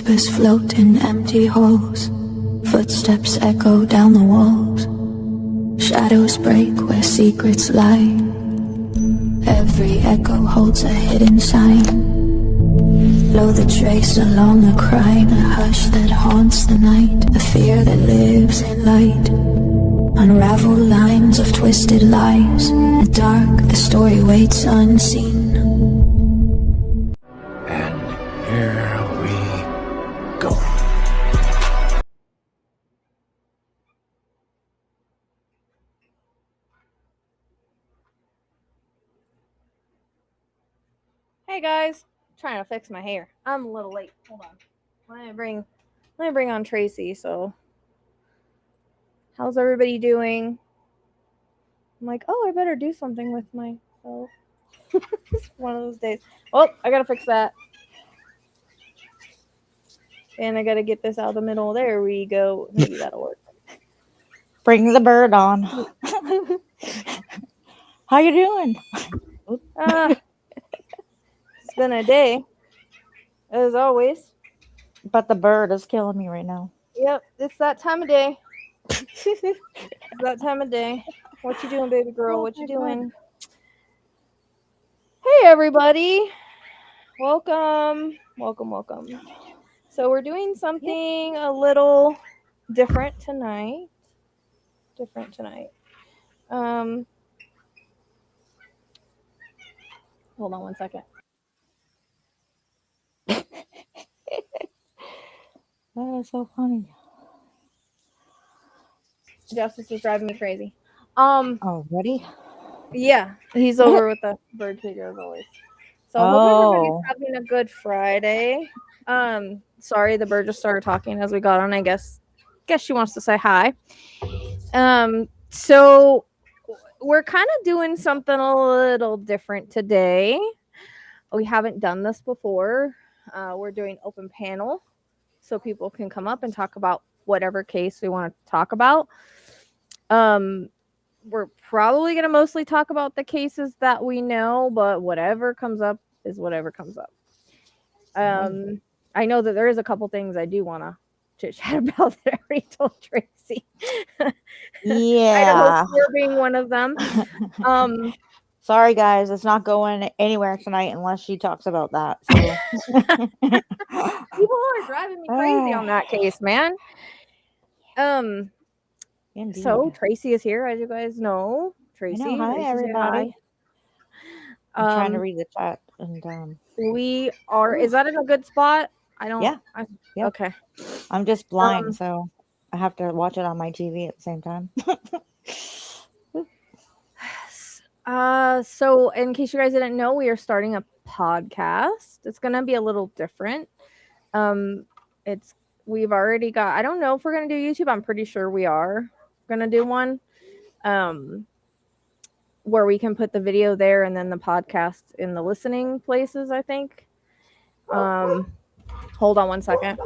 whispers float in empty halls. Footsteps echo down the walls. Shadows break where secrets lie. Every echo holds a hidden sign. Blow the trace along the crime. A hush that haunts the night. A fear that lives in light. Unravel lines of twisted lies. In the dark, the story waits unseen. And here we go. Hey guys, trying to fix my hair. I'm a little late. Hold on. Let me bring on Tracy. So, how's everybody doing? I'm like, oh, I better do something with myself. One of those days. Oh, I gotta fix that. And I gotta get this out of the middle. There we go. Maybe that'll work. Bring the bird on. How you doing? It's been a day, as always. But the bird is killing me right now. Yep, it's that time of day. It's that time of day. What you doing, baby girl? What you doing? Hey, everybody. Welcome. So we're doing something a little different tonight. Hold on one second. That is so funny. Justice is driving me crazy. Oh, ready? Yeah, he's over with the bird figure as always. So I hope everybody's having a good Friday. Sorry, the bird just started talking as we got on. I guess she wants to say hi. So we're kind of doing something a little different today. We haven't done this before. We're doing open panel, so people can come up and talk about whatever case we want to talk about. We're probably going to mostly talk about the cases that we know, but whatever comes up is whatever comes up. I know that there is a couple things I do want to chit chat about that I already told Tracy. Yeah. I hope you're being one of them. Sorry, guys. It's not going anywhere tonight unless she talks about that. So. People are driving me crazy on that case, man. Indeed. So Tracy is here, as you guys know. Tracy, hi, everybody. I'm trying to read the chat, and we are. Is that in a good spot? I don't. Yeah. Yep. Okay. I'm just blind, so I have to watch it on my TV at the same time. So in case you guys didn't know, we are starting a podcast. It's gonna be a little different. We've already got. I don't know if we're gonna do YouTube. I'm pretty sure we are gonna do one. Where we can put the video there and then the podcast in the listening places, I think. Hold on one second.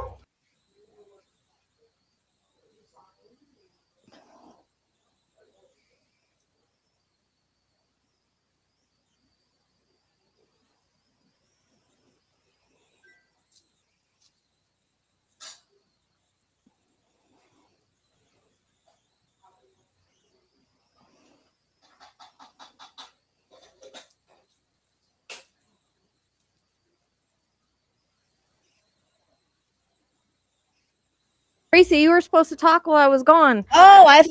Tracy, you were supposed to talk while I was gone. Oh, I was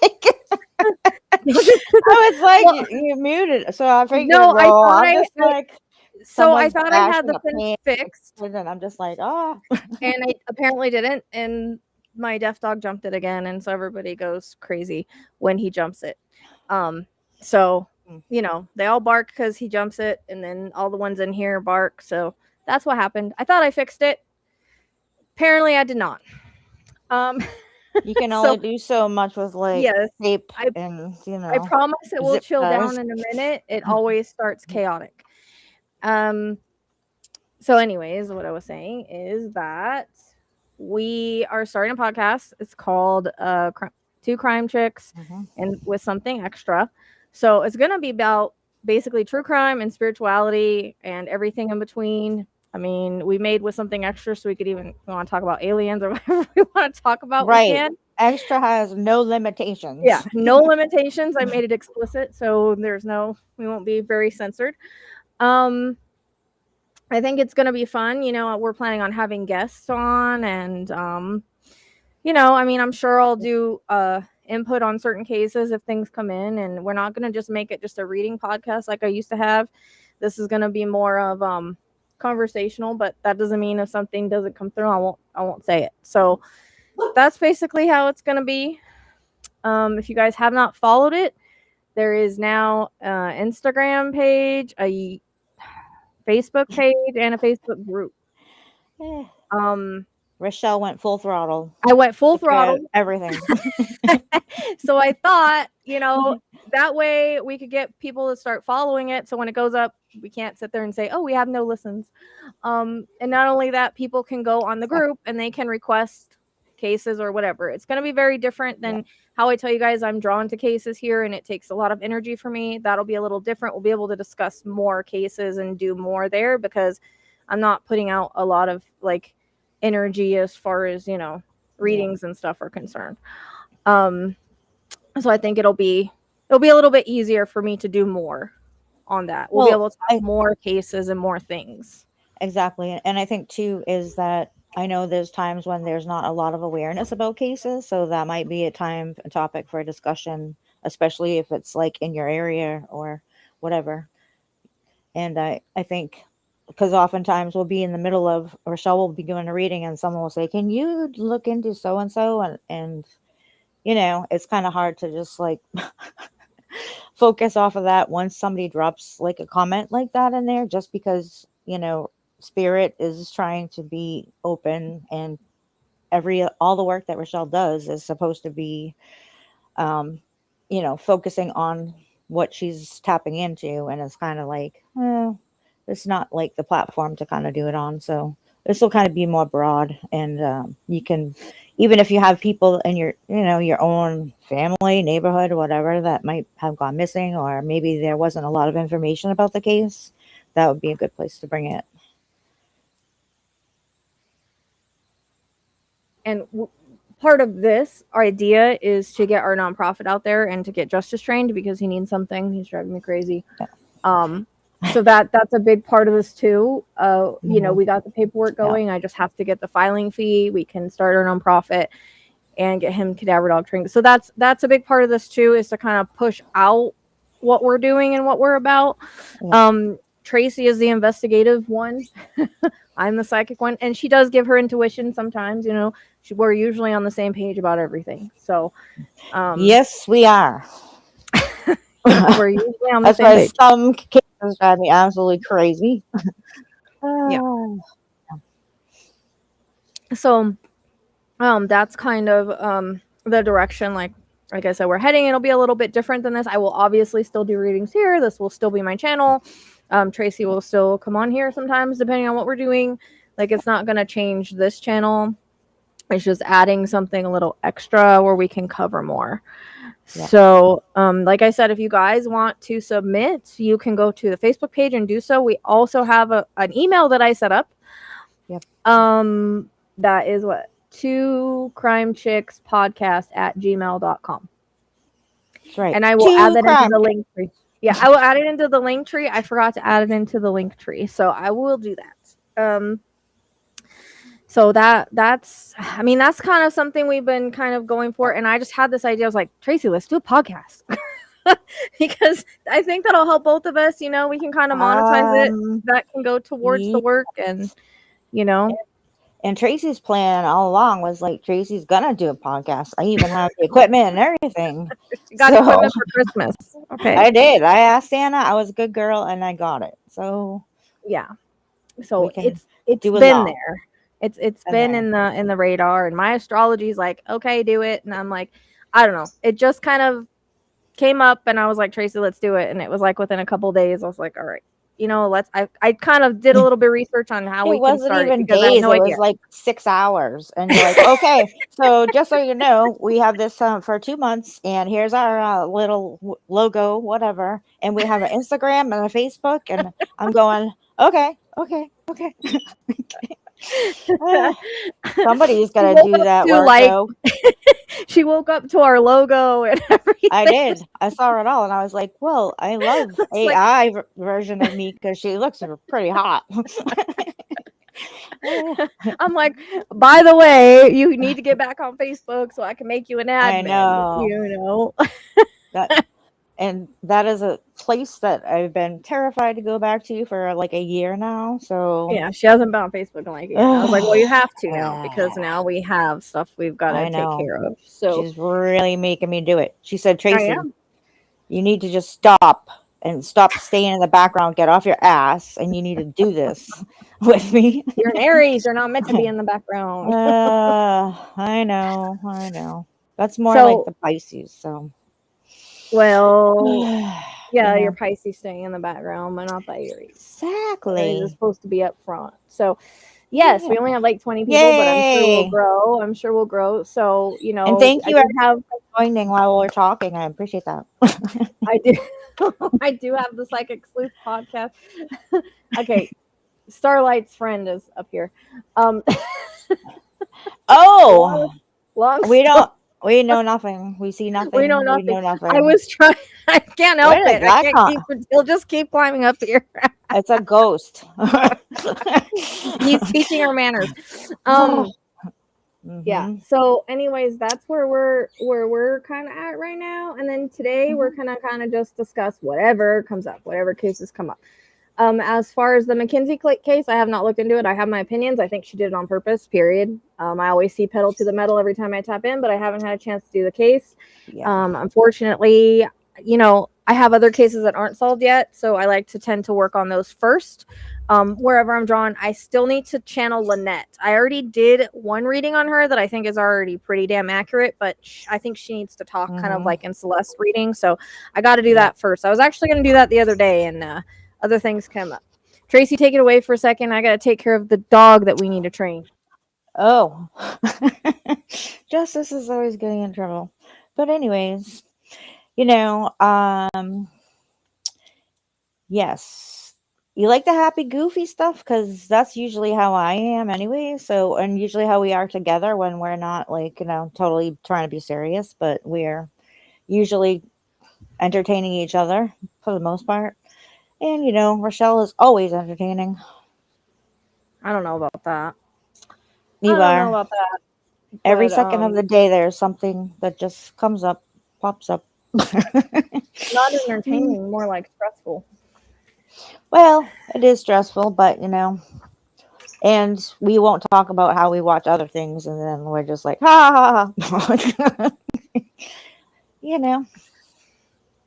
like, you muted. So I figured, no, I thought I'm just I thought I had the thing fixed. And then I'm just like, and I apparently didn't. And my deaf dog jumped it again. And so everybody goes crazy when he jumps it. So, you know, they all bark because he jumps it. And then all the ones in here bark. So that's what happened. I thought I fixed it. Apparently I did not. You can only do so much with tape and I promise it will chill down in a minute. It always starts chaotic. So anyways, what I was saying is that we are starting a podcast. It's called Two Crime Chicks and with something extra. So it's gonna be about basically true crime and spirituality and everything in between. I mean, we made with something extra so we could even want to talk about aliens or whatever we want to talk about. Right. We can. Extra has no limitations. Yeah, no limitations. I made it explicit, so we won't be very censored. I think it's gonna be fun. We're planning on having guests on, and I mean, I'm sure I'll do input on certain cases if things come in, and we're not gonna just make it just a reading podcast like I used to have. This is gonna be more of conversational, but that doesn't mean if something doesn't come through, I won't say it. So that's basically how it's gonna be. If you guys have not followed it, there is now an Instagram page, a Facebook page, and a Facebook group. Rachelle went full throttle. I went full throttle. Everything. So I thought, that way we could get people to start following it. So when it goes up, we can't sit there and say, oh, we have no listens. And not only that, people can go on the group and they can request cases or whatever. It's going to be very different than how I tell you guys I'm drawn to cases here, and it takes a lot of energy for me. That'll be a little different. We'll be able to discuss more cases and do more there because I'm not putting out a lot of like energy as far as readings and stuff are concerned. So I think it'll be a little bit easier for me to do more on that. We'll be able to have more cases and more things. Exactly. And I think too is that I know there's times when there's not a lot of awareness about cases, so that might be a topic for a discussion, especially if it's like in your area or whatever. And I think because oftentimes we'll be in the middle of, Rachelle will be doing a reading and someone will say, can you look into so-and-so? And it's kind of hard to just like focus off of that once somebody drops like a comment like that in there, just because, Spirit is trying to be open, and all the work that Rachelle does is supposed to be, focusing on what she's tapping into. And it's kind of like, it's not like the platform to kind of do it on. So this will kind of be more broad, and you can, even if you have people in your, your own family, neighborhood, or whatever, that might have gone missing, or maybe there wasn't a lot of information about the case, that would be a good place to bring it. And part of this idea is to get our nonprofit out there and to get Justice trained because he needs something. He's driving me crazy. So that's a big part of this too. We got the paperwork going. I just have to get the filing fee. We can start our nonprofit and get him cadaver dog trained. So that's a big part of this too, is to kind of push out what we're doing and what we're about. Tracy is the investigative one. I'm the psychic one, and she does give her intuition sometimes. We're usually on the same page about everything. So yes, we are. We're usually on the That's same why page. some cases drive me absolutely crazy. So that's kind of the direction, like I said, we're heading. It'll be a little bit different than this. I will obviously still do readings here. This will still be my channel. Tracy will still come on here sometimes depending on what we're doing. Like, it's not going to change this channel. It's just adding something a little extra where we can cover more. So like I said, if you guys want to submit, you can go to the Facebook page and do so. We also have an email that I set up. That is what? 2crimechickspodcast@gmail.com. That's right. And I will add that into the link tree. Yeah, I will add it into the link tree. I forgot to add it into the link tree, so I will do that. So that's kind of something we've been kind of going for. And I just had this idea. I was like, Tracy, let's do a podcast. Because I think that'll help both of us. We can kind of monetize it. That can go towards the work, and And Tracy's plan all along was like, Tracy's gonna do a podcast. I even have the equipment and everything. You got equipment for Christmas. Okay. I did. I asked Santa. I was a good girl, and I got it. So yeah. So it's been there. It's been in the radar, and my astrology is like, okay, do it. And I'm like, I don't know. It just kind of came up, and I was like, Tracy, let's do it. And it was like within a couple of days, I was like, all right. I kind of did a little bit of research on how we can start. It wasn't even days. It was like 6 hours. And you're like, okay, so just so you know, we have this for 2 months, and here's our little logo, whatever. And we have an Instagram and a Facebook. And I'm going, okay. Okay. Somebody's She got to woke do up that to work, like though. she woke up to our logo and everything. I did. I saw it all, and I was like, "Well, I love It's like, AI version of me because she looks pretty hot." I'm like, by the way, you need to get back on Facebook so I can make you an I admin. know You know. that, and that is a place that I've been terrified to go back to for like a year now. So, Yeah, she hasn't been on Facebook in like a year. And I was like, well, you have to now because now we have stuff we've got to I take know care of. So she's really making me do it. She said, I "Tracy, am. you need to just stop and stop staying in the background. Get off your ass, and you need to do this with me." You're an Aries. You're not meant to be in the background. I know, I know. That's more like So, the Pisces, so well, you yeah, your know. Pisces staying in the background, but not the Aries. Aries is Exactly. supposed to be up front. So, yes, Yeah. we only have like 20 people, but I'm sure we'll Yay! grow. I'm sure we'll grow. So, And thank I you do everyone have, for joining while we're talking. I appreciate that. I do, I do have the Psychic Sleuth podcast. Okay, Starlight's friend is up here. Um, Oh, long, long we story. we know nothing. We see We know nothing. We nothing. know I nothing. was trying. I can't Where help did it. I that can't come? keep. He'll just keep climbing up here. It's a ghost. He's teaching her manners. Yeah. Mm-hmm. So, anyways, that's where we're kind of at right now. And then today we're Mm-hmm. kind of just discuss whatever comes up, whatever cases come up. As far as the McKinsey case, I have not looked into it. I have my opinions. I think she did it on purpose. Period. I always see pedal to the metal every time I tap in, but I haven't had a chance to do the case. Yeah. Unfortunately, I have other cases that aren't solved yet, so I like to tend to work on those first. Wherever I'm drawn, I still need to channel Lynette. I already did one reading on her that I think is already pretty damn accurate, but I think she needs to talk kind of Mm-hmm. like in Celeste reading, so I got to do Yeah. that first. I was actually going to do that the other day, and other things came up. Tracy, take it away for a second. I got to take care of the dog that we need to train. Oh. Justice is always getting in trouble. But anyways, you know, yes. You like the happy goofy stuff because that's usually how I am anyway. So, and usually how we are together when we're not like, totally trying to be serious, but we're usually entertaining each other for the most part. And, Rochelle is always entertaining. I don't know about that. You I don't know are. about that, Every but second of the day, there's something that just comes up, pops up. not entertaining, more like stressful. Well, it is stressful, but and we won't talk about how we watch other things, and then we're just like, ha ha ha.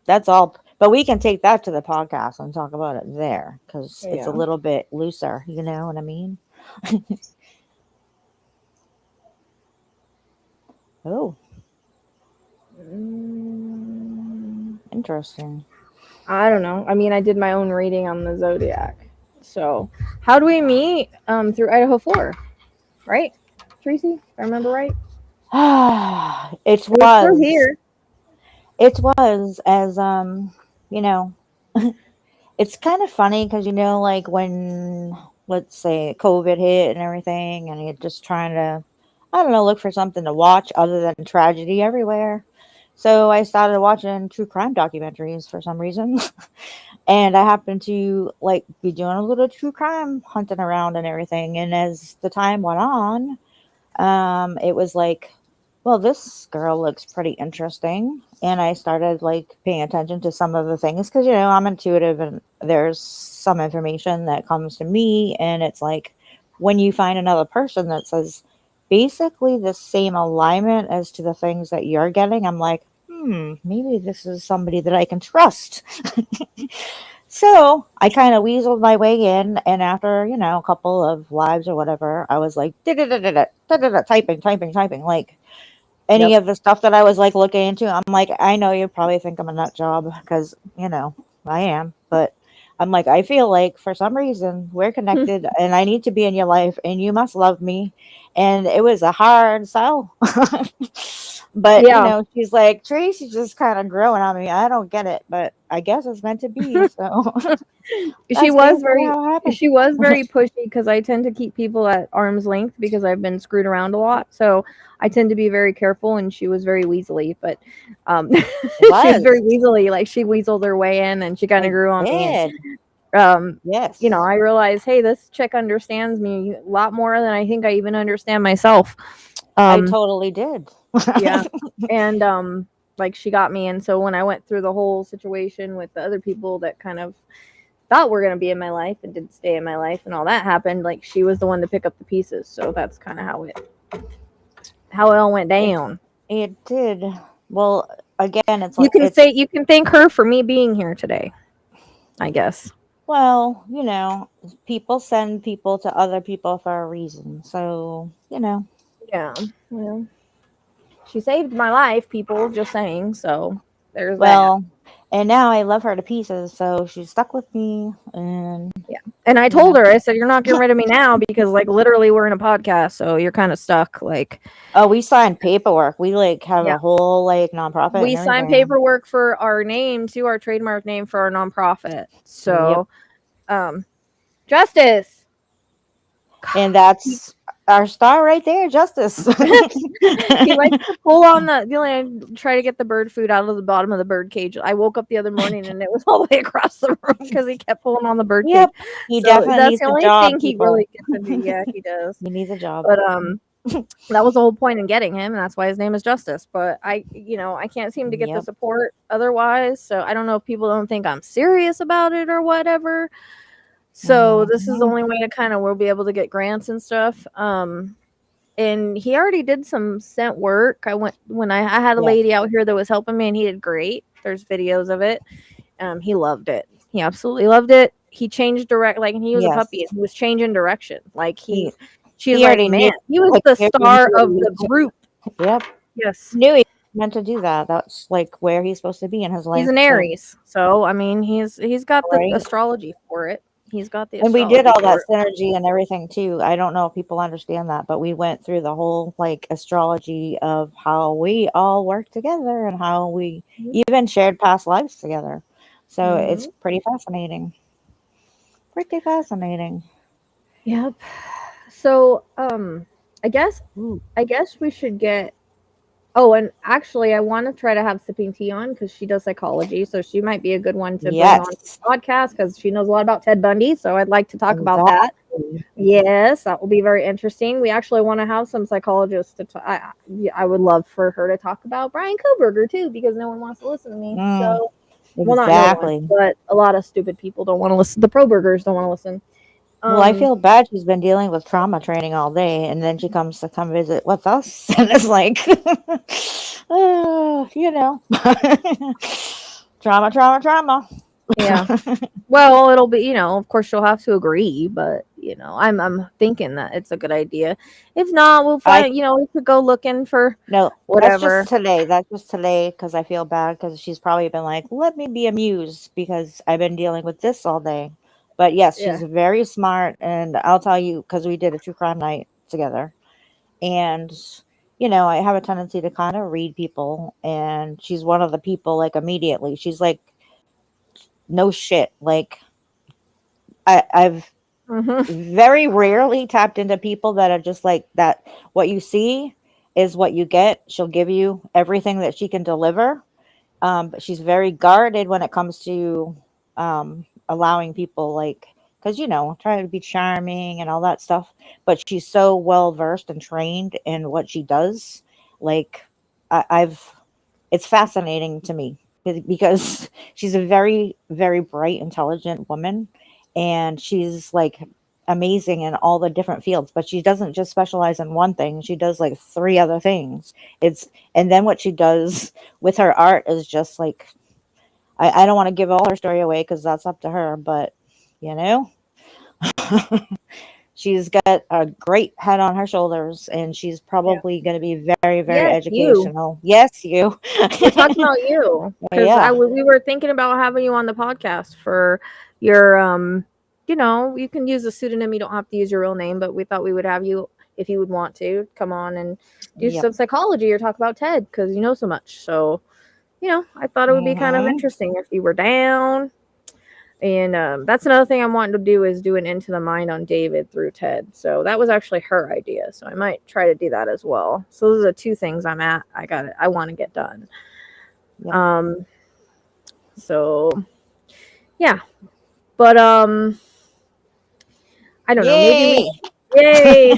That's all. But we can take that to the podcast and talk about it there because it's a Yeah. little bit looser. You know what I mean? Oh, interesting. I don't know. I mean, I did my own reading on the zodiac. So, how do we meet? Through Idaho 4, right? Tracy, if I remember right. It It was through was. here. It was as you know. It's kind of funny because like when, let's say, COVID hit and everything, and you're just trying to, I don't know, look for something to watch other than tragedy everywhere. So I started watching true crime documentaries for some reason. And I happened to like be doing a little true crime hunting around and everything. And as the time went on, it was like, well, this girl looks pretty interesting. And I started like paying attention to some of the things because, I'm intuitive and there's some information that comes to me. And it's like when you find another person that says basically the same alignment as to the things that you're getting, I'm like, maybe this is somebody that I can trust. So I kind of weaseled my way in, and after a couple of lives or whatever, I was like typing like any Yep. of the stuff that I was like looking into. I'm like, I know you probably think I'm a nut job because I am, but I'm like, I feel like for some reason we're connected, and I need to be in your life, and you must love me, and it was a hard sell. But Yeah. she's like, Tracy's just kind of growing on me. I don't get it, but I guess it's meant to be. So She that's was basically how it happened. very pushy because I tend to keep people at arm's length because I've been screwed around a lot. So I tend to be very careful, and she was very weaselly, but she was very weaselly. Like she weaseled her way in, and she kind of grew on me. And, Yes. I realized, hey, this chick understands me a lot more than I think I even understand myself. I totally did. Yeah. And like she got me. And so when I went through the whole situation with the other people that kind of thought were going to be in my life and didn't stay in my life and all that happened, like she was the one to pick up the pieces. So that's kind of how it all went down. It did. Well, again, it's You like you can thank her for me being here today, I guess. well, people send people to other people for a reason. So, Yeah. Well, she saved my life, people, just saying. So there's that. well, and now I love her to pieces. So she's stuck with me. And Yeah. And I told her, I said, you're not getting rid of me now because like literally we're in a podcast. So you're kind of stuck. Like, oh, we signed paperwork. We like have Yeah. a whole like nonprofit. we and signed everything. paperwork for our name too, our trademark name for our nonprofit. So, Justice. And that's our star right there, Justice. He likes to pull on try to get the bird food out of the bottom of the bird cage. I woke up the other morning and it was all the way across the room because he kept pulling on the bird Yep. cage. He So definitely that's needs the a only job, thing he people. really gets to do. Yeah, he does. He needs a job. But that was the whole point in getting him, and that's why his name is Justice. But I can't seem to get the support otherwise. So I don't know if people don't think I'm serious about it or whatever. So this is the only way to kind of we'll be able to get grants and stuff. And he already did some scent work. I had a lady out here that was helping me, and he did great. There's videos of it. He loved it. He absolutely loved it. He changed and he was a puppy, and he was changing direction. Like she's like, man, he was the star of the group. Yep. Yes. Knew he meant to do that. That's like where he's supposed to be in his life. He's an Aries, so I mean, he's got the astrology for it. He's got the astrology. And we did all that synergy and everything too. I don't know if people understand that, but we went through the whole like astrology of how we all work together and how we even shared past lives together. So it's pretty fascinating. Pretty fascinating. Yep. So I guess we should get. Oh, and actually, I want to try to have Sipping Tea on because she does psychology, so she might be a good one to bring on the podcast because she knows a lot about Ted Bundy. So I'd like to talk about that. Yes, that will be very interesting. We actually want to have some psychologists to. I would love for her to talk about Brian Koberger too because no one wants to listen to me. So, well, not no one, but a lot of stupid people don't want to listen. The pro-burgers don't want to listen. Well, I feel bad. She's been dealing with trauma training all day, and then she comes to come visit with us, and it's like, trauma. Yeah. Well, it'll be, of course she'll have to agree, but I'm thinking that it's a good idea. If not, we'll find, we could go looking for whatever. That's just today because I feel bad because she's probably been like, let me be amused because I've been dealing with this all day. But yes, she's very smart, and I'll tell you because we did a true crime night together, and I have a tendency to kind of read people, and she's one of the people like immediately. She's like, no shit, like I've very rarely tapped into people that are just like that. What you see is what you get. She'll give you everything that she can deliver, but she's very guarded when it comes to allowing people like because trying to be charming and all that stuff, but she's so well versed and trained in what she does. Like it's fascinating to me because she's a very, very bright, intelligent woman, and she's like amazing in all the different fields, but she doesn't just specialize in one thing. She does like 3 other things. And then what she does with her art is just like, I don't want to give all her story away because that's up to her, but she's got a great head on her shoulders, and she's probably going to be very, very educational. Yes, you. We're talking about you because we were thinking about having you on the podcast for your you can use a pseudonym. You don't have to use your real name, but we thought we would have you if you would want to come on and do Yep. some psychology or talk about Ted because you know so much. So, I thought it would be kind of interesting if you were down. And that's another thing I'm wanting to do is do an Into the Mind on David through Ted. So that was actually her idea. So I might try to do that as well. So those are the two things I want to get done. Yep. So yeah. But I don't know. Maybe yay.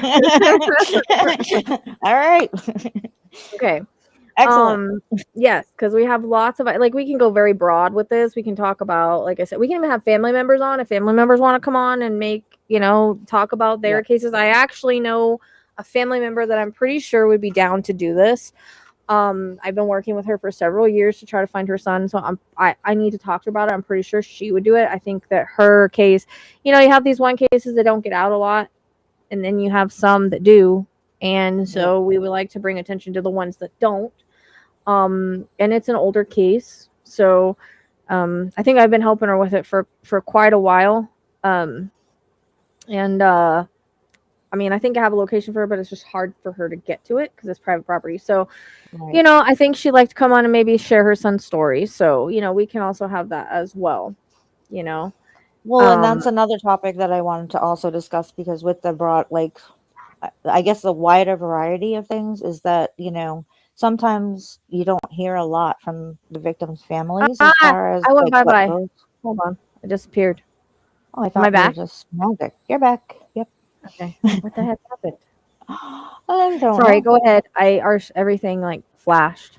All right. Okay. Excellent. Yes, because we have lots of we can go very broad with this. We can talk about, like I said, we can even have family members on if family members want to come on and make, talk about their cases. I actually know a family member that I'm pretty sure would be down to do this. I've been working with her for several years to try to find her son, so I need to talk to her about it. I'm pretty sure she would do it. I think that her case, you have these one cases that don't get out a lot, and then you have some that do, and so we would like to bring attention to the ones that don't. And it's an older case, so I think I've been helping her with it for quite a while. I think I have a location for her, but it's just hard for her to get to it because it's private property. So, I think she'd like to come on and maybe share her son's story. So, we can also have that as well. Well, and that's another topic that I wanted to also discuss because with the broad, I guess the wider variety of things is that, sometimes you don't hear a lot from the victims' families as far as I went what bye-bye. goes. Hold on. I disappeared. Oh, I Am thought I you back? were just magic. You're back. Yep. Okay. What the heck happened? I don't Sorry, know. go ahead. Everything flashed.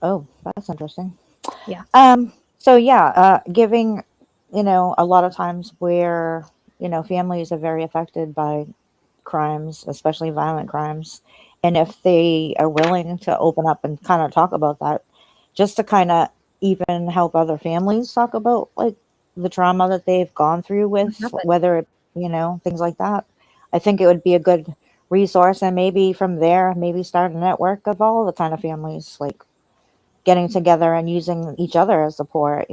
Oh, that's interesting. Yeah. So yeah, giving, a lot of times where, families are very affected by crimes, especially violent crimes. And if they are willing to open up and kind of talk about that, just to kind of even help other families talk about the trauma that they've gone through with, whether it, things like that. I think it would be a good resource. And maybe from there, maybe start a network of all the kind of families getting together and using each other as support,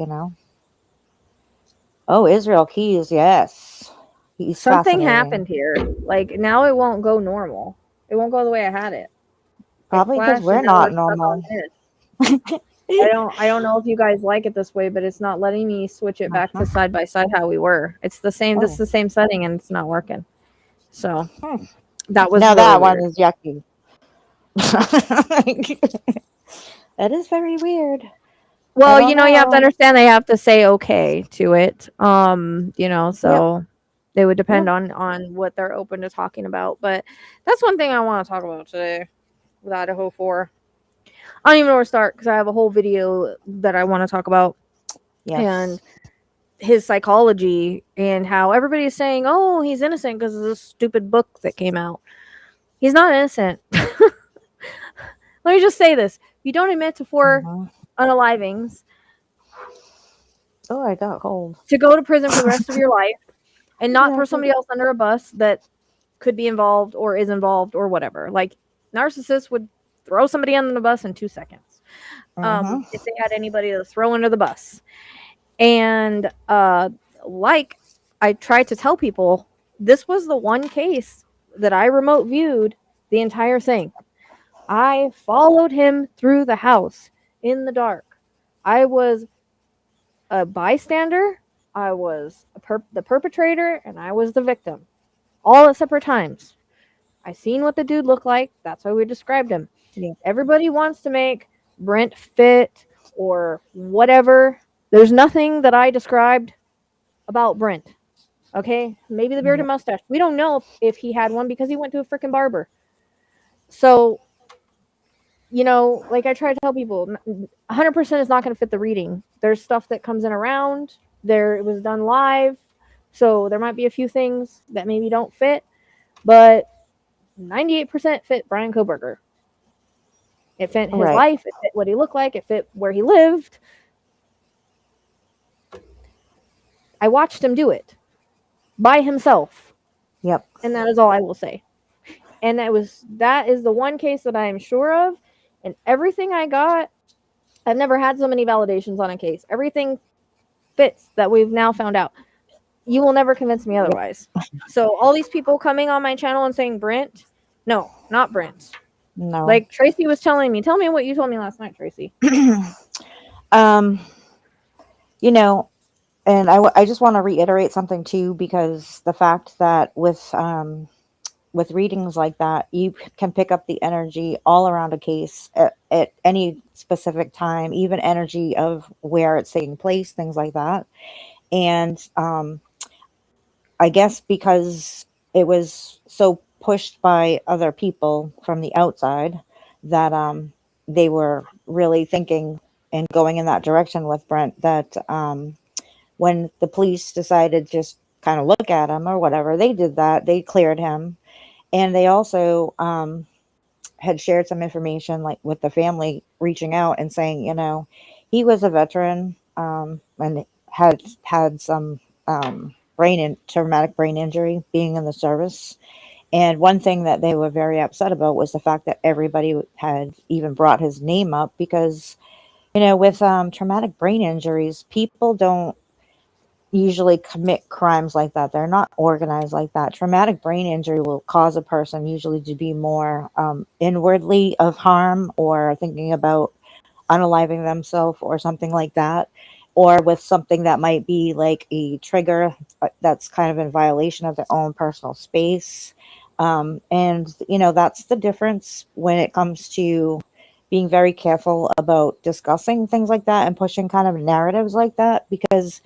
Oh, Israel Keys, yes. He's Something fascinating. happened here. Now it won't go normal. It won't go the way I had it. Probably because we're not normal. I don't know if you guys like it this way, but it's not letting me switch it back to side by side how we were. It's the same. This is the same setting, and it's not working. So that was now really that weird. one is yucky. That is very weird. Well, you have to understand they have to say okay to it. So it would depend on what they're open to talking about. But that's one thing I want to talk about today with Idaho 4. I don't even know where to start because I have a whole video that I want to talk about. Yes. And his psychology and how everybody is saying, oh, he's innocent because of this stupid book that came out. He's not innocent. Let me just say this. If you don't admit to 4 unalivings, oh, I got cold. To go to prison for the rest of your life and not throw somebody else under a bus that could be involved or is involved or whatever. Narcissists would throw somebody under the bus in 2 seconds. If they had anybody to throw under the bus. And I try to tell people, this was the one case that I remote viewed the entire thing. I followed him through the house in the dark. I was a bystander, I was the perpetrator, and I was the victim. All at separate times. I seen what the dude looked like. That's how we described him. Yeah. Everybody wants to make Brent fit or whatever. There's nothing that I described about Brent. Okay? Maybe the beard and mustache. We don't know if he had one because he went to a freaking barber. So, I try to tell people, 100% is not going to fit the reading. There's stuff that comes in around. It was done live. So there might be a few things that maybe don't fit. But 98% fit Brian Koberger. It fit his life. It fit what he looked like. It fit where he lived. I watched him do it by himself. Yep. And that is all I will say. And that is the one case that I am sure of. And everything I got, I've never had so many validations on a case. Everything fits that we've now found out. you will never convince me otherwise. So all these people coming on my channel and saying Brent, no, not Brent. No. Like Tracy was telling me. Tell me what you told me last night, Tracy. You know, and I just want to reiterate something too, because the fact that with readings like that, you can pick up the energy all around a case at any specific time, even energy of where it's taking place, things like that. And I guess because it was so pushed by other people from the outside that they were really thinking and going in that direction with Brent, that when the police decided to just kind of look at him or whatever, they did that. They cleared him. And they also had shared some information, like with the family reaching out and saying, he was a veteran, and had some traumatic brain injury being in the service. And one thing that they were very upset about was the fact that everybody had even brought his name up, because, with traumatic brain injuries, people don't usually commit crimes like that. They're not organized like that. Traumatic brain injury will cause a person usually to be more inwardly of harm, or thinking about unaliving themselves or something like that, or with something that might be like a trigger that's kind of in violation of their own personal space. And that's the difference when it comes to being very careful about discussing things like that and pushing kind of narratives like that, because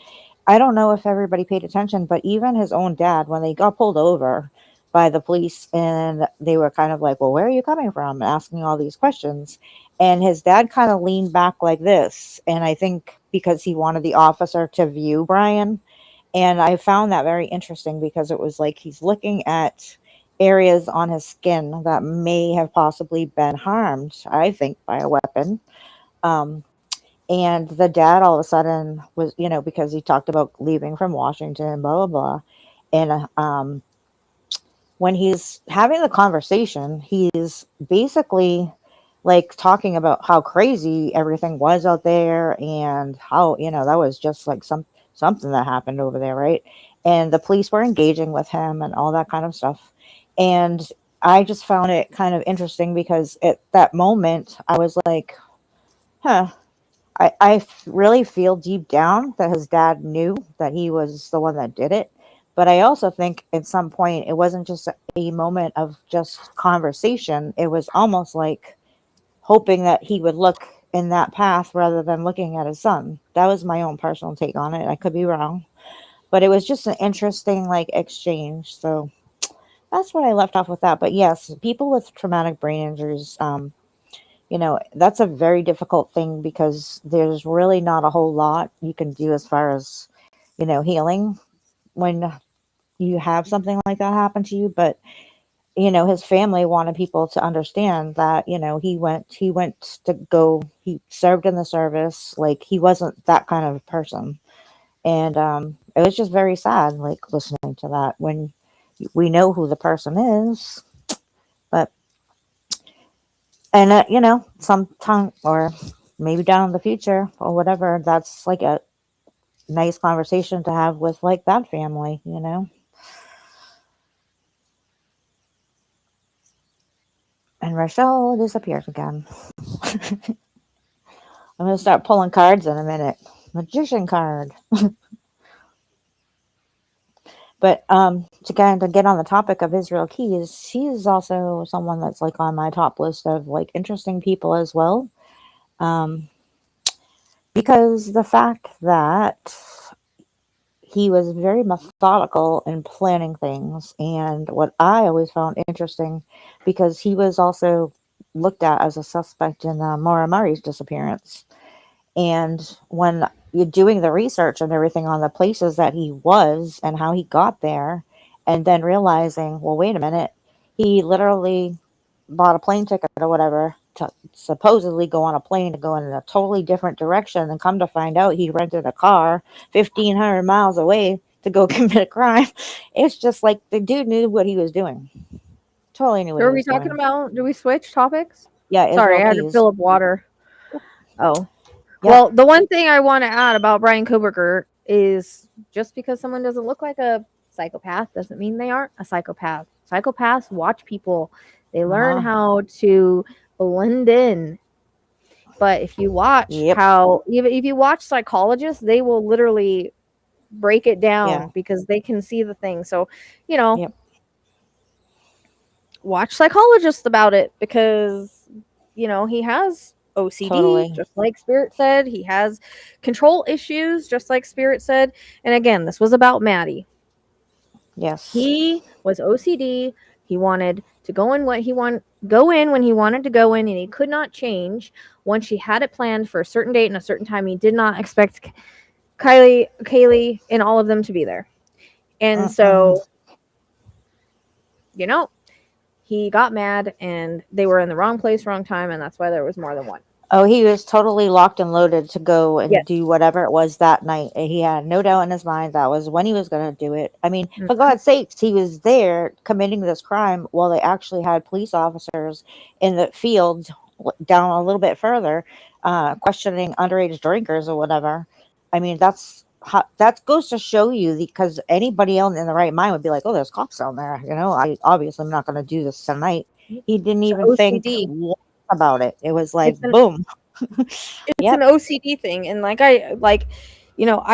I don't know if everybody paid attention, but even his own dad, when they got pulled over by the police, and they were kind of like, well, where are you coming from? Asking all these questions. And his dad kind of leaned back like this. And I think because he wanted the officer to view Brian. And I found that very interesting, because it was like he's looking at areas on his skin that may have possibly been harmed, I think, by a weapon. Um, and the dad all of a sudden was, because he talked about leaving from Washington, blah, blah, blah. And when he's having the conversation, he's basically like talking about how crazy everything was out there, and how, that was just like something that happened over there, right? And the police were engaging with him and all that kind of stuff. And I just found it kind of interesting, because at that moment I was like, huh, I really feel deep down that his dad knew that he was the one that did it. But I also think at some point it wasn't just a moment of just conversation. It was almost like hoping that he would look in that path rather than looking at his son. That was my own personal take on it. I could be wrong. But it was just an interesting like exchange. So that's what I left off with that. But yes, people with traumatic brain injuries, that's a very difficult thing, because there's really not a whole lot you can do as far as, healing when you have something like that happen to you. But, his family wanted people to understand that, he served in the service. Like, he wasn't that kind of person. And it was just very sad, like, listening to that, when we know who the person is. But and sometime, or maybe down in the future or whatever, that's like a nice conversation to have with like that family. And Rachelle disappears again. I'm gonna start pulling cards in a minute. Magician card. But to kind of get on the topic of Israel Keys, she's also someone that's like on my top list of like interesting people as well. Because the fact that he was very methodical in planning things, and what I always found interesting, because he was also looked at as a suspect in Maura Murray's disappearance. And when you're doing the research and everything on the places that he was and how he got there, and then realizing, well, wait a minute, he literally bought a plane ticket or whatever to supposedly go on a plane to go in a totally different direction, and come to find out he rented a car 1,500 miles away to go commit a crime. It's just like the dude knew what he was doing. Totally knew what Who he are we was talking doing. about? Do we switch topics? Yeah, Sorry, Israel I had to Keys. fill up water. Oh. Yep. Well, the one thing I want to add about Brian Koberger is just because someone doesn't look like a psychopath doesn't mean they aren't a psychopath. Psychopaths watch people. They learn how to blend in. But if you watch Yep. how, even if you watch psychologists, they will literally break it down Yeah. because they can see the thing. So, you know, Yep. watch psychologists about it because, you know, he has OCD, Totally. just like Spirit said. He has control issues, just like Spirit said. And again, this was about Maddie. Yes. He was OCD. He wanted to go in go in when he wanted to go in, and he could not change. Once she had it planned for a certain date and a certain time, he did not expect Kaylee, and all of them to be there. And so, you know, he got mad, and they were in the wrong place, wrong time, and that's why there was more than one. Oh, he was totally locked and loaded to go and Yes. do whatever it was that night. He had no doubt in his mind that was when he was going to do it. I mean, for God's sakes, he was there committing this crime while they actually had police officers in the field down a little bit further, questioning underage drinkers or whatever. I mean, that goes to show you, because anybody else in the right mind would be like, "Oh, there's cops down there." You know, I obviously I'm not going to do this tonight. He didn't even think OCD. about it. It was like, It's an, boom. it's Yep. an OCD thing. And I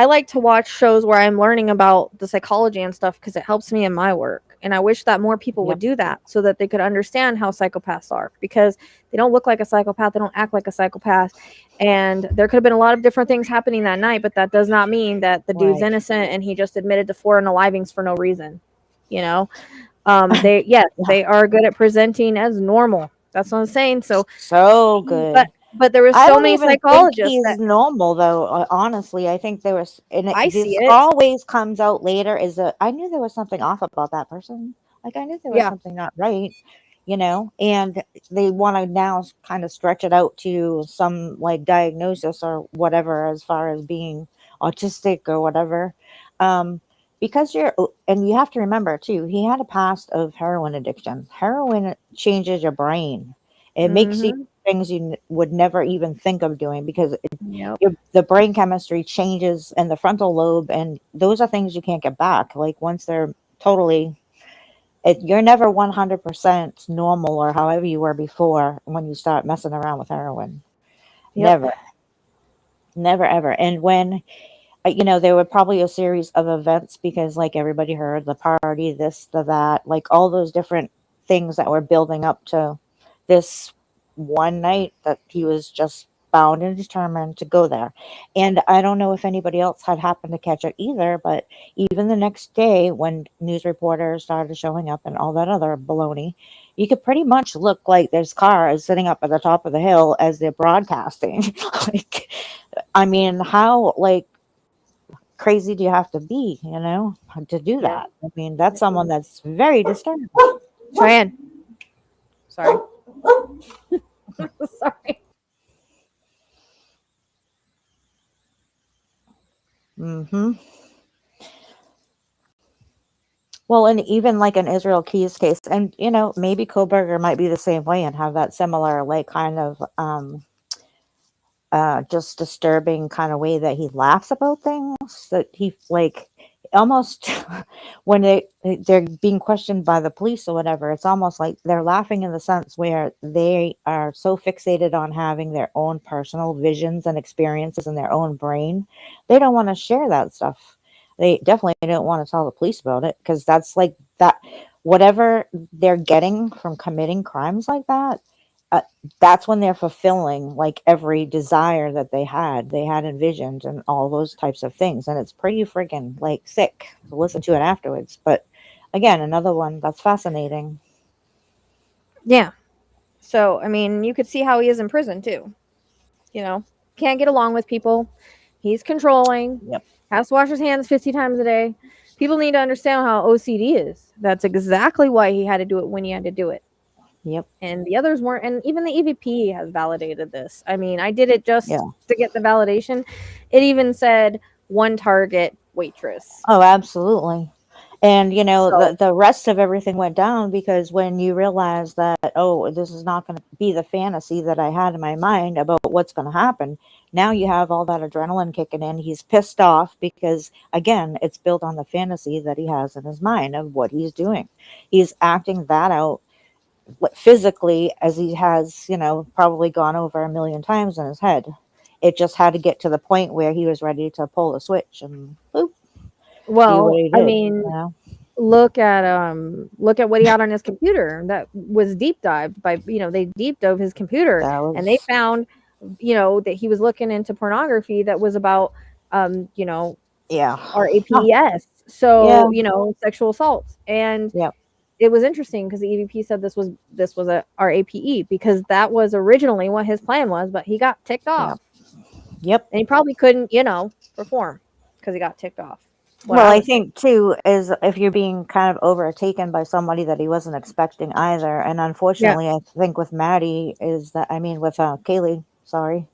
like to watch shows where I'm learning about the psychology and stuff because it helps me in my work. And I wish that more people would do that so that they could understand how psychopaths are, because they don't look like a psychopath. They don't act like a psychopath. And there could have been a lot of different things happening that night, but that does not mean that the dude's innocent and he just admitted to 4 unalivings for no reason. You know, they are good at presenting as normal. That's what I'm saying. So good. But there was I so don't many even think psychologists he's that normal, though. Honestly, I think there was, and I see this it. always comes out later. Is that I knew there was something off about that person. Like I knew there was Yeah. something not right, you know. And they want to now kind of stretch it out to some like diagnosis or whatever, as far as being autistic or whatever. Because and you have to remember too, he had a past of heroin addiction. Heroin changes your brain. It makes you things you would never even think of doing, because Yep. the brain chemistry changes in the frontal lobe, and those are things you can't get back. Like once they're totally, you're never 100% normal or however you were before when you start messing around with heroin. Yep. Never ever. And when there were probably a series of events, because like everybody heard the party, this, the that, like all those different things that were building up to this one night that he was just bound and determined to go there. And I don't know if anybody else had happened to catch it either, but even the next day when news reporters started showing up and all that other baloney, you could pretty much look like there's cars sitting up at the top of the hill as they're broadcasting. Like, I mean, how like crazy do you have to be, to do that? I mean, that's someone that's very disturbed. Cheyenne. Sorry. Sorry. Well, and even like in Israel Key's case, and maybe Koberger might be the same way and have that similar like kind of just disturbing kind of way that he laughs about things, that he like almost when they're being questioned by the police or whatever, it's almost like they're laughing in the sense where they are so fixated on having their own personal visions and experiences in their own brain, they don't want to share that stuff. They definitely don't want to tell the police about it, because that's like that, whatever they're getting from committing crimes like that, that's when they're fulfilling like every desire that they had envisioned and all those types of things. And it's pretty freaking like sick to listen to it afterwards. But again, another one that's fascinating. Yeah. So, I mean, you could see how he is in prison too. Can't get along with people. He's controlling. Yep. Has to wash his hands 50 times a day. People need to understand how OCD is. That's exactly why he had to do it when he had to do it. Yep. And the others weren't. And even the EVP has validated this. I mean, I did it just to get the validation. It even said one target waitress. Oh, absolutely. And, the rest of everything went down because when you realize that, oh, this is not going to be the fantasy that I had in my mind about what's going to happen, Now you have all that adrenaline kicking in. He's pissed off because, again, it's built on the fantasy that he has in his mind of what he's doing. He's acting that out physically as he has, probably gone over a million times in his head. It just had to get to the point where he was ready to pull the switch and boop, do what Well, he I did, mean, look at what he had on his computer that was deep dived by, they deep dove his computer, That and they was, found, that he was looking into pornography that was about, yeah. Huh. RAPES, Yeah. so, sexual assaults. And Yep. it was interesting because the EVP said this was a RAPE because that was originally what his plan was, but he got ticked off, Yep. Yep. and he probably couldn't, perform because he got ticked off. What Well, I I would think. think too is if you're being kind of overtaken by somebody that he wasn't expecting either, and Yeah, unfortunately, I think with Maddie is that I mean with Kaylee, sorry,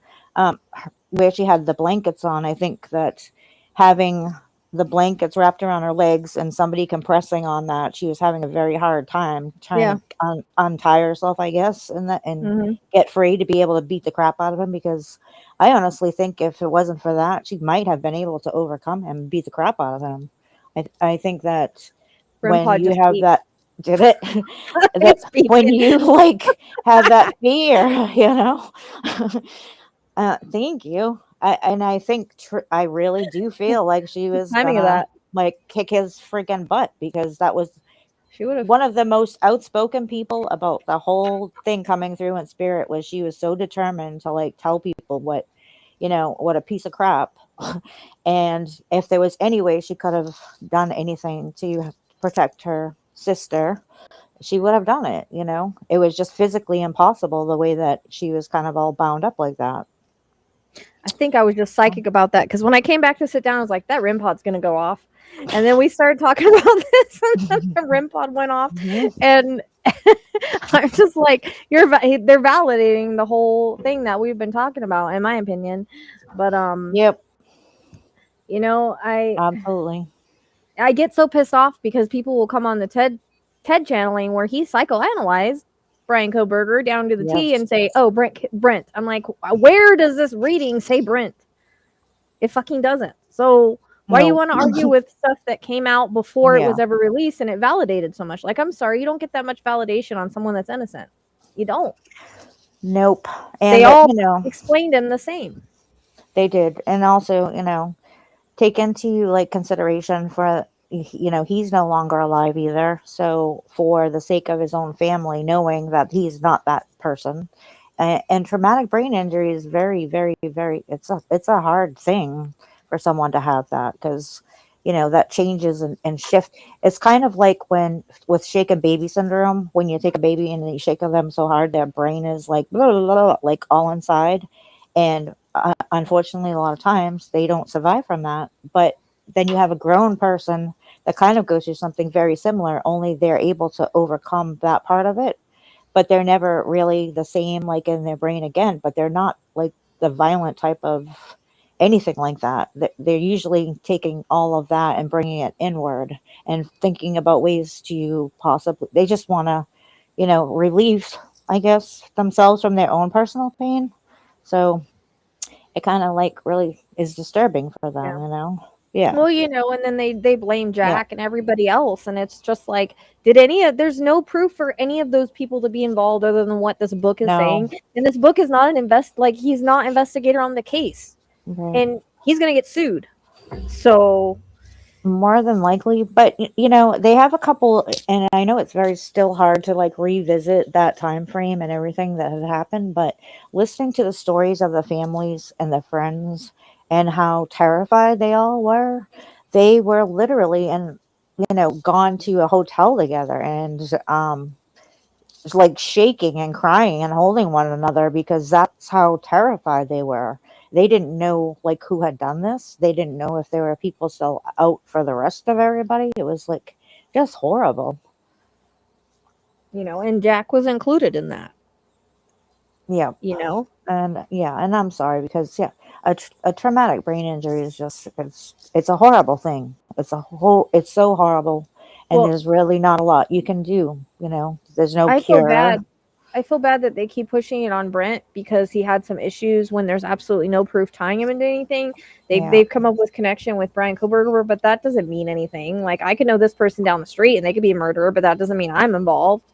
where she had the blankets on, I think that having the blankets wrapped around her legs and somebody compressing on that, she was having a very hard time trying yeah, to untie herself, I guess, and hmm get free to be able to beat the crap out of him. Because I honestly think if it wasn't for that, she might have been able to overcome him and beat the crap out of him. I think that when Grandpa you just have peeped. that, did it? That It's when peeping. you like have that fear, thank you. I think I really do feel like she The was timing of gonna that, like kick his freaking butt because that was she would have. one of the most outspoken people about the whole thing coming through in spirit was she was so determined to like tell people what a piece of crap. And if there was any way she could have done anything to protect her sister, she would have done it. It was just physically impossible the way that she was kind of all bound up like that. I think I was just psychic about that because when I came back to sit down, I was like, "That REM pod's gonna go off," and then we started talking about this, and then the REM pod went off, Mhm. and I'm just like, they're validating the whole thing that we've been talking about, in my opinion. But Yep, you know, absolutely. I get so pissed off because people will come on the TED channeling where he psychoanalyzed Brian Koberger down to the T Yes. and say, "Oh, Brent." I'm like, where does this reading say Brent? It fucking doesn't. So why you No. want to argue with stuff that came out before it Yeah. was ever released and it validated so much? Like, I'm sorry, you don't get that much validation on someone that's innocent. You don't. Nope. They And all explained him the same. they did. And also, take into like consideration for he's no longer alive either. So for the sake of his own family, knowing that he's not that person, and traumatic brain injury is very, very, very. It's a hard thing for someone to have that because that changes and shift. It's kind of like when with shaken baby syndrome, when you take a baby and you shake them so hard, their brain is like blah, blah, blah, like all inside, and unfortunately, a lot of times they don't survive from that. But then you have a grown person that kind of goes through something very similar, only they're able to overcome that part of it. But they're never really the same, like in their brain again. But they're not like the violent type of anything like that. They're usually taking all of that and bringing it inward and thinking about ways to possibly, they just want to, relieve, I guess, themselves from their own personal pain. So it kind of like really is disturbing for Yeah. them. Yeah. Well, and then they blame Yeah. Jack and everybody else, and it's just like, there's no proof for any of those people to be involved other than what this book is No. saying. And this book is not he's not investigator on the case, Right. and he's gonna get sued. So More than likely, but they have a couple, and I know it's very still hard to like revisit that time frame and everything that had happened, but listening to the stories of the families and the friends and how terrified they were literally and gone to a hotel together and just like shaking and crying and holding one another because that's how terrified they were. They didn't know like who had done this. They didn't know if there were people still out for the rest of everybody. It was like just horrible. and Jack was included in that. Yeah. You know, And I'm sorry because a traumatic brain injury is just it's a horrible thing. It's so horrible, and well, there's really not a lot you can do. There's no I feel cure. bad. I feel bad that they keep pushing it on Brent because he had some issues when there's absolutely no proof tying him into anything. They've come up with connection with Brian Koberger, but that doesn't mean anything. Like, I could know this person down the street and they could be a murderer, but that doesn't mean I'm involved.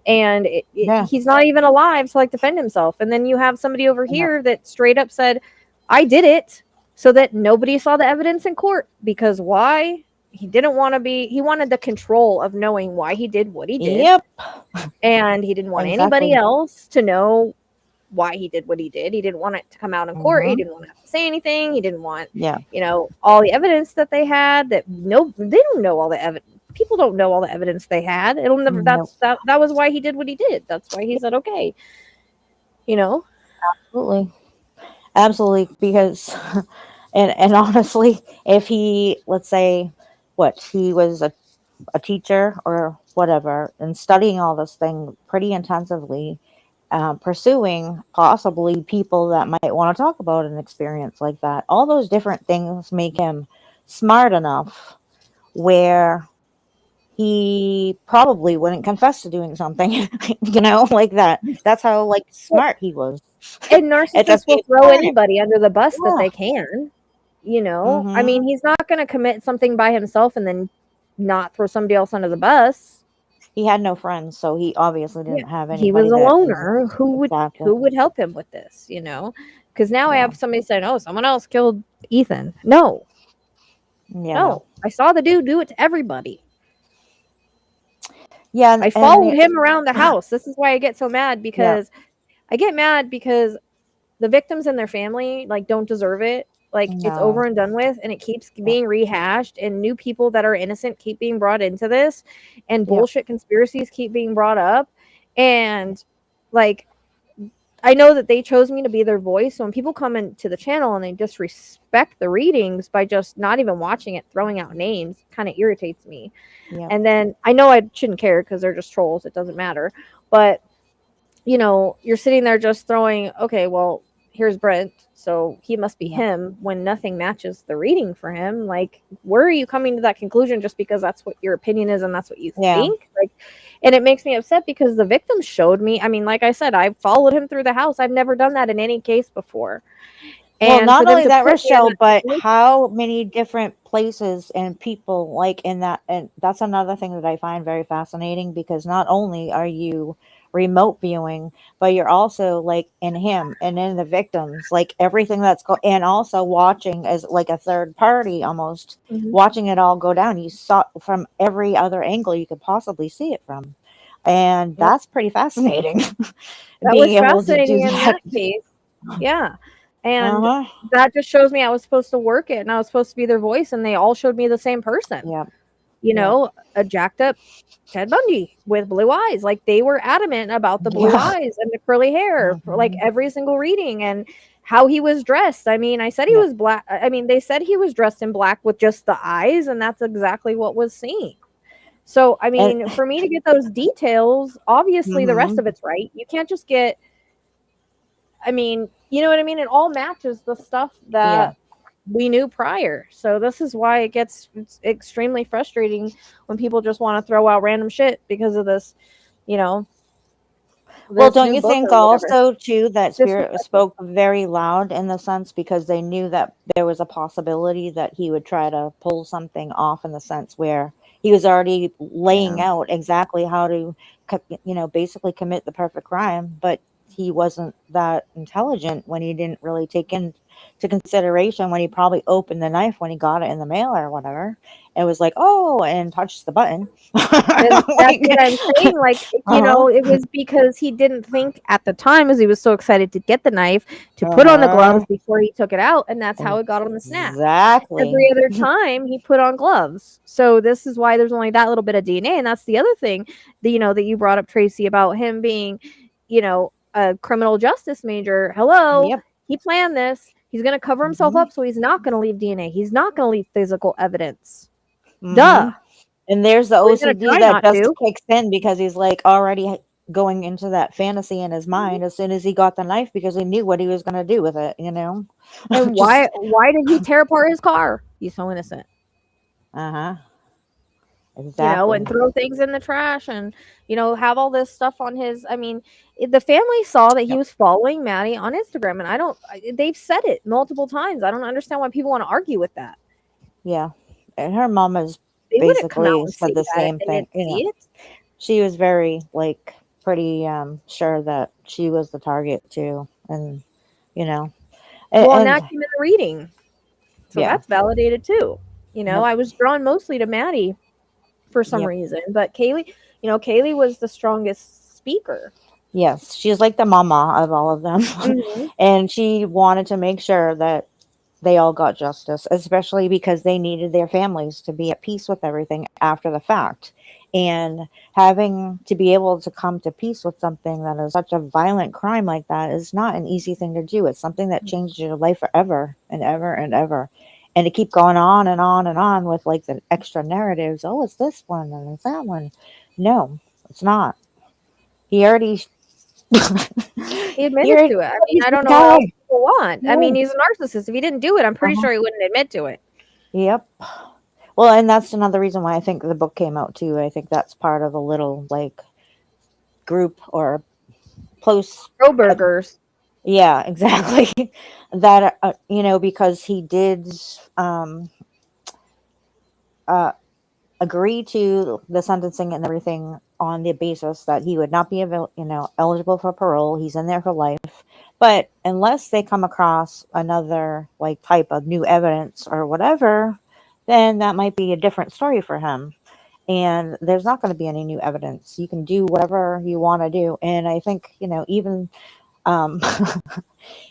And he's not even alive to, like, defend himself. And then you have somebody over here that straight up said, I did it, so that nobody saw the evidence in court. Because why? He didn't want to be, he wanted the control of knowing why he did what he did. Yep. And he didn't want anybody else to know why he did what he did. He didn't want it to come out in court. He didn't want to have to say anything. He didn't want, all the evidence that they had that they don't know all the evidence. People don't know all the evidence they had. It'll never, that was why he did what he did. That's why he said, okay, Absolutely. Because, and honestly, if he, let's say, he was a teacher or whatever, and studying all this thing pretty intensively, pursuing possibly people that might want to talk about an experience like that, all those different things make him smart enough where he probably wouldn't confess to doing something, like that. That's how smart he was. And narcissists will throw anybody under the bus that they can. I mean, he's not going to commit something by himself and then not throw somebody else under the bus. He had no friends, so he obviously didn't have anybody. He was a loner who would help him with this, because now I have somebody saying, oh, someone else killed Ethan. No, I saw the dude do it to everybody. Yeah, I followed him around the house. This is why I get so mad, because I get mad because the victims and their family don't deserve it. It's over and done with, and it keeps being rehashed, and new people that are innocent keep being brought into this, and bullshit conspiracies keep being brought up. And I know that they chose me to be their voice. So when people come into the channel and they disrespect the readings by just not even watching it, throwing out names, kind of irritates me. And then I know I shouldn't care because they're just trolls. It doesn't matter. But, you're sitting there just throwing, okay, well, here's Brent, so he must be him, when nothing matches the reading for him. Where are you coming to that conclusion just because that's what your opinion is and that's what you think? And it makes me upset because the victim showed me. I mean, like I said, I followed him through the house. I've never done that in any case before. Well, not only that, Rachelle, but how many different places and people in that, and that's another thing that I find very fascinating, because not only are you remote viewing, but you're also in him and in the victims, everything that's and also watching as a third party, almost watching it all go down. You saw from every other angle you could possibly see it from, and that's pretty fascinating. That was fascinating in that case. Yeah. And that just shows me I was supposed to work it, and I was supposed to be their voice, and they all showed me the same person. A jacked up Ted Bundy with blue eyes. They were adamant about the blue eyes and the curly hair for every single reading, and how he was dressed. I mean, I said he was black. I mean, they said he was dressed in black with just the eyes, and that's exactly what was seen. So, I mean, for me to get those details, obviously the rest of it's right. You can't just get, I mean, you know what I mean? It all matches the stuff that we knew prior. So this is why it's extremely frustrating when people just want to throw out random shit because of this, Well, don't you think also too that Spirit spoke very loud in the sense because they knew that there was a possibility that he would try to pull something off, in the sense where he was already laying out exactly how to, basically commit the perfect crime, but he wasn't that intelligent when he didn't really take into consideration when he probably opened the knife when he got it in the mail or whatever. It was and touched the button. That's what I'm saying. It was because he didn't think at the time, as he was so excited to get the knife, to put on the gloves before he took it out, and that's how it got on the snap. Exactly. Every other time he put on gloves. So this is why there's only that little bit of DNA, and that's the other thing that that you brought up, Tracy, about him being, a criminal justice major. He planned this. He's going to cover himself up, so he's not going to leave DNA. He's not going to leave physical evidence. Duh. And there's the OCD that just kicks in because he's already going into that fantasy in his mind as soon as he got the knife, because he knew what he was going to do with it, And why did he tear apart his car? He's so innocent. Exactly. and throw things in the trash and, have all this stuff on his. I mean, the family saw that he Yep. was following Maddie on Instagram, and they've said it multiple times. I don't understand why people want to argue with that. Yeah. And her mom has They wouldn't come out basically and say said the that if same they thing. didn't see it. She was very like pretty sure that she was the target too. And you know. Well, and And that came in the reading. So yeah. that's validated too. Yep. I was drawn mostly to Maddie for some Yep. reason, but Kaylee was the strongest speaker. Yes. She's like the mama of all of them. Hmm. And she wanted to make sure that they all got justice, especially because they needed their families to be at peace with everything after the fact. And having to be able to come to peace with something that is such a violent crime like that is not an easy thing to do. It's something that changes your life forever and ever and ever. And to keep going on and on and on with like the extra narratives, oh, it's this one and it's that one. No, it's not. He already He he admitted already to it. I mean, he's I the don't know what guy. else people want. I mean, Yeah. he's a narcissist. If he didn't do it, I'm pretty Uh-huh. sure he wouldn't admit to it. Yep. Well, and that's another reason why I think the book came out too. I think that's part of a little like group or close. Burgers. Yeah, exactly. That because he did um, uh, agree to the sentencing and everything on the basis that he would not be eligible for parole. He's in there for life, but unless they come across another like type of new evidence or whatever, then that might be a different story for him. And there's not going to be any new evidence. You can do whatever you want to do. And I think, even um,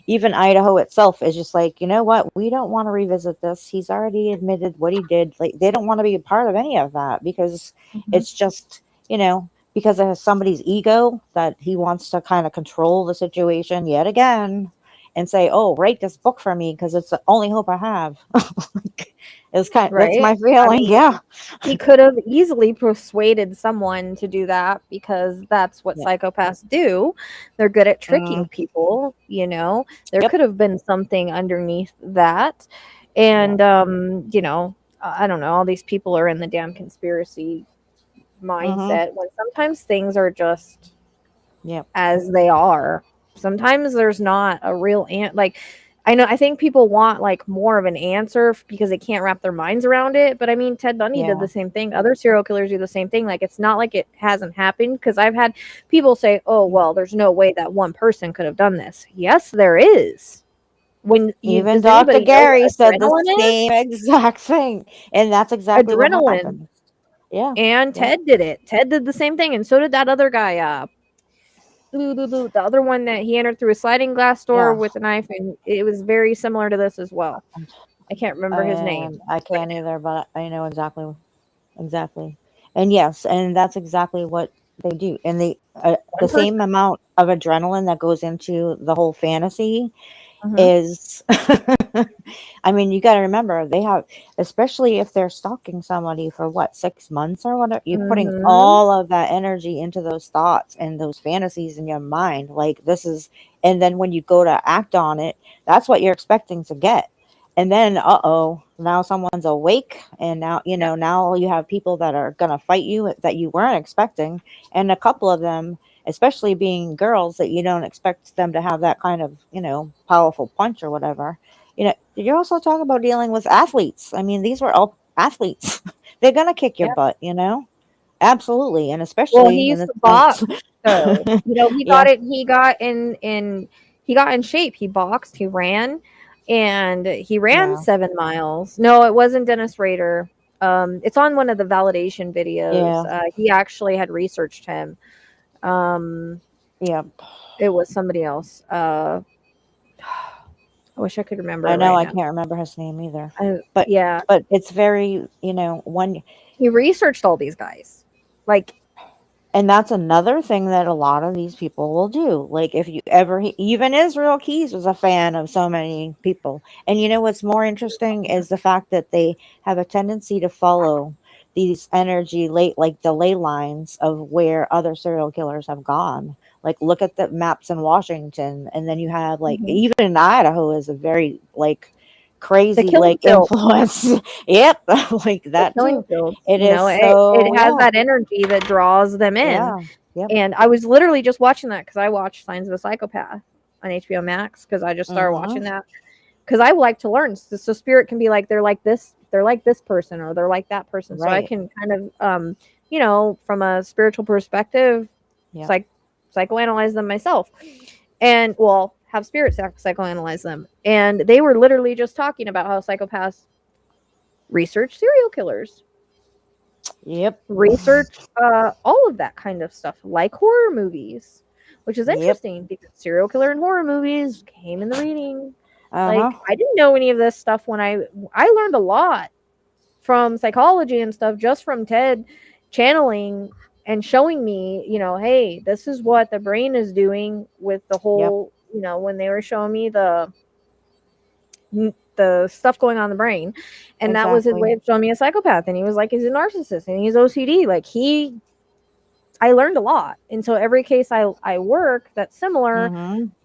even Idaho itself is just like, you know what? We don't want to revisit this. He's already admitted what he did. Like, they don't want to be a part of any of that because Mhm. it's just, because of somebody's ego that he wants to kind of control the situation yet again and say, oh, write this book for me because it's the only hope I have. That's Right? my I feeling. mean, Yeah. he could have easily persuaded someone to do that because that's what Yeah. psychopaths do. They're good at Mm, tricking people. There yep. could have been something underneath that. Yeah. And, I don't know. All these people are in the damn conspiracy Mm-hmm. mindset when sometimes things are just Yep. as they are. Sometimes there's not a real like I think people want like more of an answer because they can't wrap their minds around it. But I mean, Ted Bundy did Yeah. the same thing. Other serial killers do the same thing. Like it's not like it hasn't happened because I've had people say, "Oh, well, there's no way that one person could have done this." Yes, there is. Even Does Dr. anybody know Gary what said the adrenaline is? same exact thing. And that's exactly what Adrenaline. happened. Yeah. And Yeah. Ted did it. Ted did the same thing, and so did that other guy. The other one that he entered through a sliding glass door Yeah. with a knife, and it was very similar to this as well. I can't remember his name. And I can't either, but I know exactly. Exactly. And yes, and that's exactly what they do. And the One person. same amount of adrenaline that goes into the whole fantasy Mhm. is I mean, you got to remember they have, especially if they're stalking somebody for what, 6 months or whatever, you're putting Mhm. all of that energy into those thoughts and those fantasies in your mind. Like this is, and then when you go to act on it, that's what you're expecting to get. And then, now someone's awake, and now you have people that are gonna fight you that you weren't expecting, and a couple of them, especially being girls, that you don't expect them to have that kind of powerful punch or whatever. You're also talking about dealing with athletes. I mean, these were all athletes. They're gonna kick your Yeah. butt. Absolutely, and Well, he especially in used the to box, sense. so he Yeah, got it. He got in shape. He boxed. He ran, and he ran yeah, 7 miles. No, it wasn't Dennis Rader. It's on one of the validation videos. yeah, He actually had researched him. Um, yeah. it was somebody else. I wish I could remember I it know right I now. can't remember his name either, I, but yeah, it's very when. he researched all these guys. Like, And that's another thing that a lot of these people will do. Like if you ever, even Israel Keys was a fan of so many people. And what's more interesting is the fact that they have a tendency to follow these energy like the ley lines of where other serial killers have gone. Like look at the maps in Washington, and then you have like mhm. even in Idaho is a very like crazy killing like field. influence. Yep, like that Killing too. field. It You is know, it so has yeah, that energy that draws them in. yeah, yep. And I was literally just watching that because I watched Signs of a Psychopath on HBO Max because I just started watching that because I like to learn. So spirit can be like they're like this person or they're like that person. So I Right. can kind of you know, from a spiritual perspective, Yep. psychoanalyze them myself, and well, have spirit psychoanalyze them. And they were literally just talking about how psychopaths research serial killers, Yep. research all of that kind of stuff, like horror movies, which is Yep. interesting because serial killer and horror movies came in the reading. Uh-huh. Like I didn't know any of this stuff when I learned a lot from psychology and stuff just from Ted channeling and showing me, you know, hey, this is what the brain is doing with the whole, you know, when they were showing me the stuff going on in the brain, and that was his way Exactly. of showing me a psychopath. And he was like, he's a narcissist and he's OCD. Like I learned a lot, and so every case I work that's similar,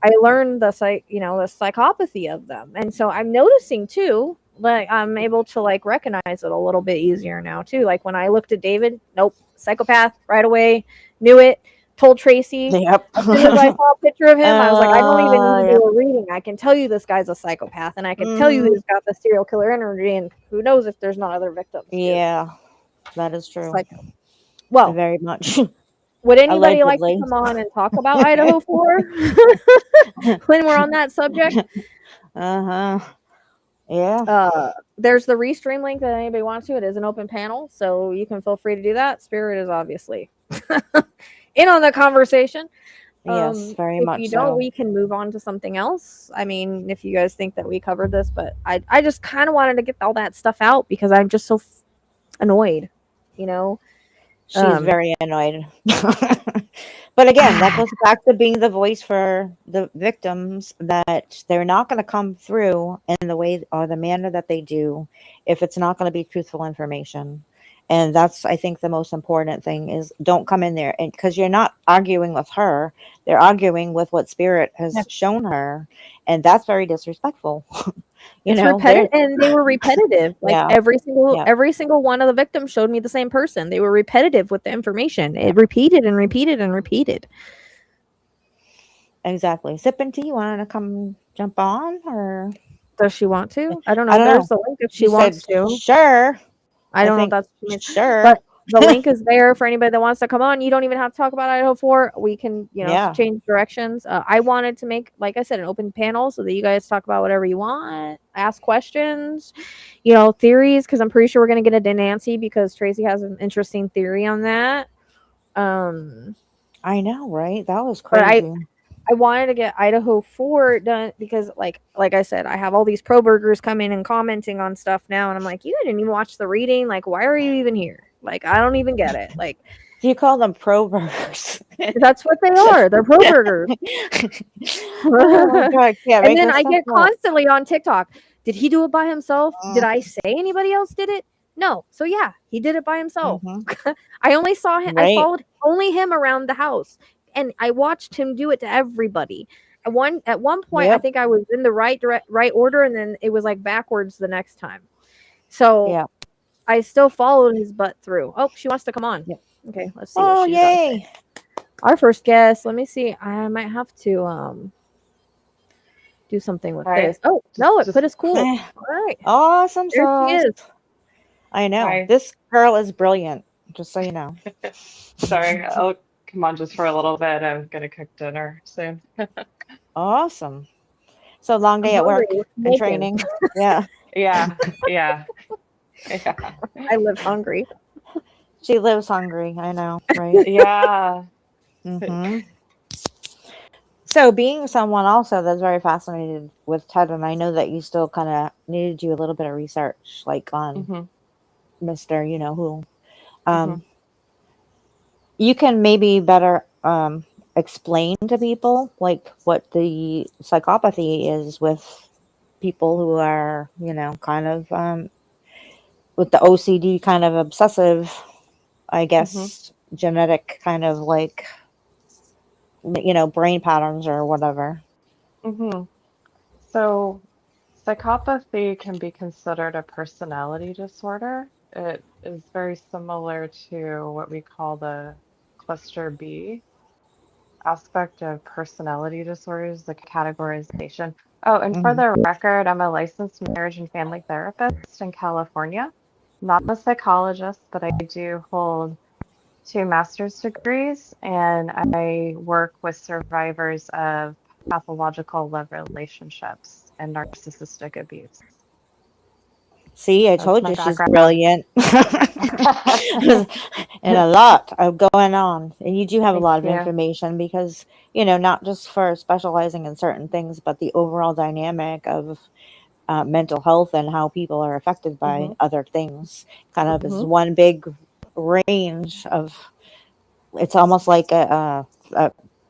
I learned the psychopathy of them. And so I'm noticing too, like I'm able to like recognize it a little bit easier now too. Like when I looked at David, nope, psychopath right away, knew it. Told Tracy Yep. as soon as I saw a picture of him, I was like, I don't even need to Yep. do a reading. I can tell you this guy's a psychopath, and I can tell you he's got the serial killer energy, and who knows if there's not other victims. Yeah, that is true. Psycho. Well, Very much. would anybody like to Allegedly. come on and talk about Idaho 4 when we're on that subject? Uh-huh. Yeah. There's the restream link that anybody wants to. It is an open panel, so you can feel free to do that. Spirit is obviously in on the conversation. Yes, very if much you don't, so. we can move on to something else. I mean, if you guys think that we covered this, but I just kind of wanted to get all that stuff out because I'm just so annoyed, you know. She's very annoyed. But again, that goes back to being the voice for the victims, that they're not going to come through in the way or the manner that they do if it's not going to be truthful information. And that's, I think, the most important thing is don't come in there, and because you're not arguing with her, they're arguing with what spirit has shown her, and that's very disrespectful. It's repetitive, and they were repetitive. Like Yeah. every single one of the victims showed me the same person. They were repetitive with the information. It repeated and repeated and repeated. Exactly. Sipping tea, you want to come jump on, or does she want to? I don't know. I don't There's know. the link if she wants to. Sure. I don't know if that's what she means. Sure. But the link is there for anybody that wants to come on. You don't even have to talk about Idaho 4. We can, change directions. I wanted to make, like I said, an open panel so that you guys talk about whatever you want, ask questions, theories, because I'm pretty sure we're going to get into Nancy because Tracy has an interesting theory on that. I know, right? That was crazy. I wanted to get Idaho 4 done because, like I said, I have all these pro burgers coming and commenting on stuff now, and I'm like, you didn't even watch the reading. Like, why are you even here? Like, I don't even get it. Like, do you call them pro burgers? That's what they are. They're pro burgers. Oh, God, and then I get constantly on TikTok. Did he do it by himself? Did I say anybody else did it? No. So yeah, he did it by himself. I only saw him. Right. I followed only him around the house. And I watched him do it to everybody. At one point, I think I was in the right order, and then it was like backwards the next time. So I still followed his butt through. Oh, she wants to come on. Okay, let's see. Oh, yay! Our first guest. Let me see. I might have to do something with this. Oh no, it put us cool. All right, awesome. There she is. I know this girl is brilliant. Just so you know. Sorry, I'll come on just for a little bit. I'm gonna cook dinner soon. Awesome. So long day at work and training. Yeah. I live hungry. She lives hungry. I know, right? Yeah. So being someone also that's very fascinated with Ted, and I know that you still kind of needed to do a little bit of research, like on Mr. You know who. You can maybe better explain to people like what the psychopathy is with people who are, kind of with the OCD kind of obsessive, I guess, genetic kind of like, brain patterns or whatever. So Psychopathy can be considered a personality disorder. It is very similar to what we call the cluster B aspect of personality disorders, the categorization. Oh, and for Hmm. the record, I'm a licensed marriage and family therapist in California. Not a psychologist, but I do hold 2 master's degrees, and I work with survivors of pathological love relationships and narcissistic abuse. See, I That's told my you she's background. brilliant. And a lot of going on. And you do have a Thank lot of you. information because, not just for specializing in certain things, but the overall dynamic of mental health and how people are affected by Hmm. other things kind of is Hmm. one big range of, it's almost like a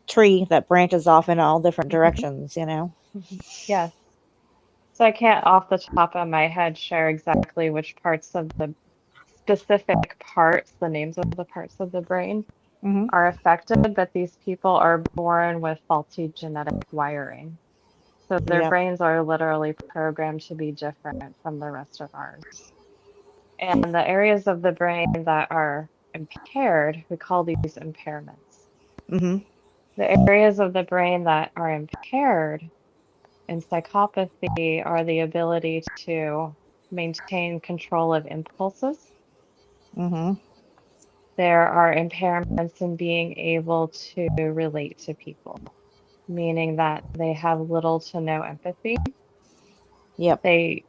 tree that branches off in all different directions. Yes. So I can't off the top of my head share exactly which parts of the specific parts, the names of the parts of the brain Hmm. are affected, but these people are born with faulty genetic wiring. So their Yep. brains are literally programmed to be different from the rest of ours. And the areas of the brain that are impaired, we call these impairments. Hmm. The areas of the brain that are impaired in psychopathy are the ability to maintain control of impulses. Hmm. There are impairments in being able to relate to people, meaning that they have little to no empathy. Yep. They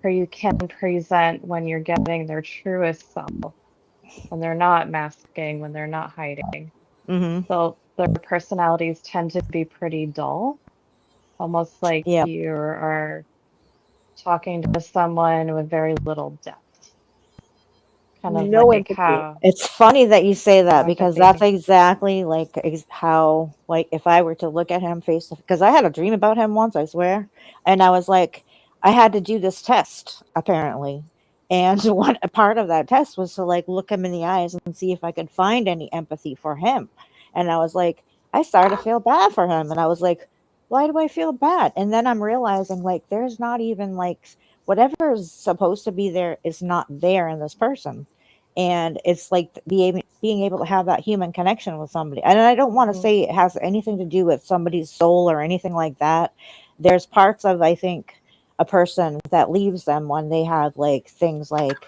you can present when you're getting their truest self, when they're not masking, when they're not hiding. Hmm. So their personalities tend to be pretty dull, almost like Yep. you are talking to someone with very little depth, kind of No like empathy. how It's funny that you say no that because that's empathy. exactly like how, like, if I were to look at him face to, because I had a dream about him once, I swear, and I was like, I had to do this test apparently, and one a part of that test was to like look him in the eyes and see if I could find any empathy for him, and I was like, I started to feel bad for him, and I was like, why do I feel bad? And then I'm realizing like there's not even like whatever is supposed to be there is not there in this person, and it's like being able to have that human connection with somebody. And I don't want to Hmm. say it has anything to do with somebody's soul or anything like that. There's parts of, I think, a person that leaves them when they have like things like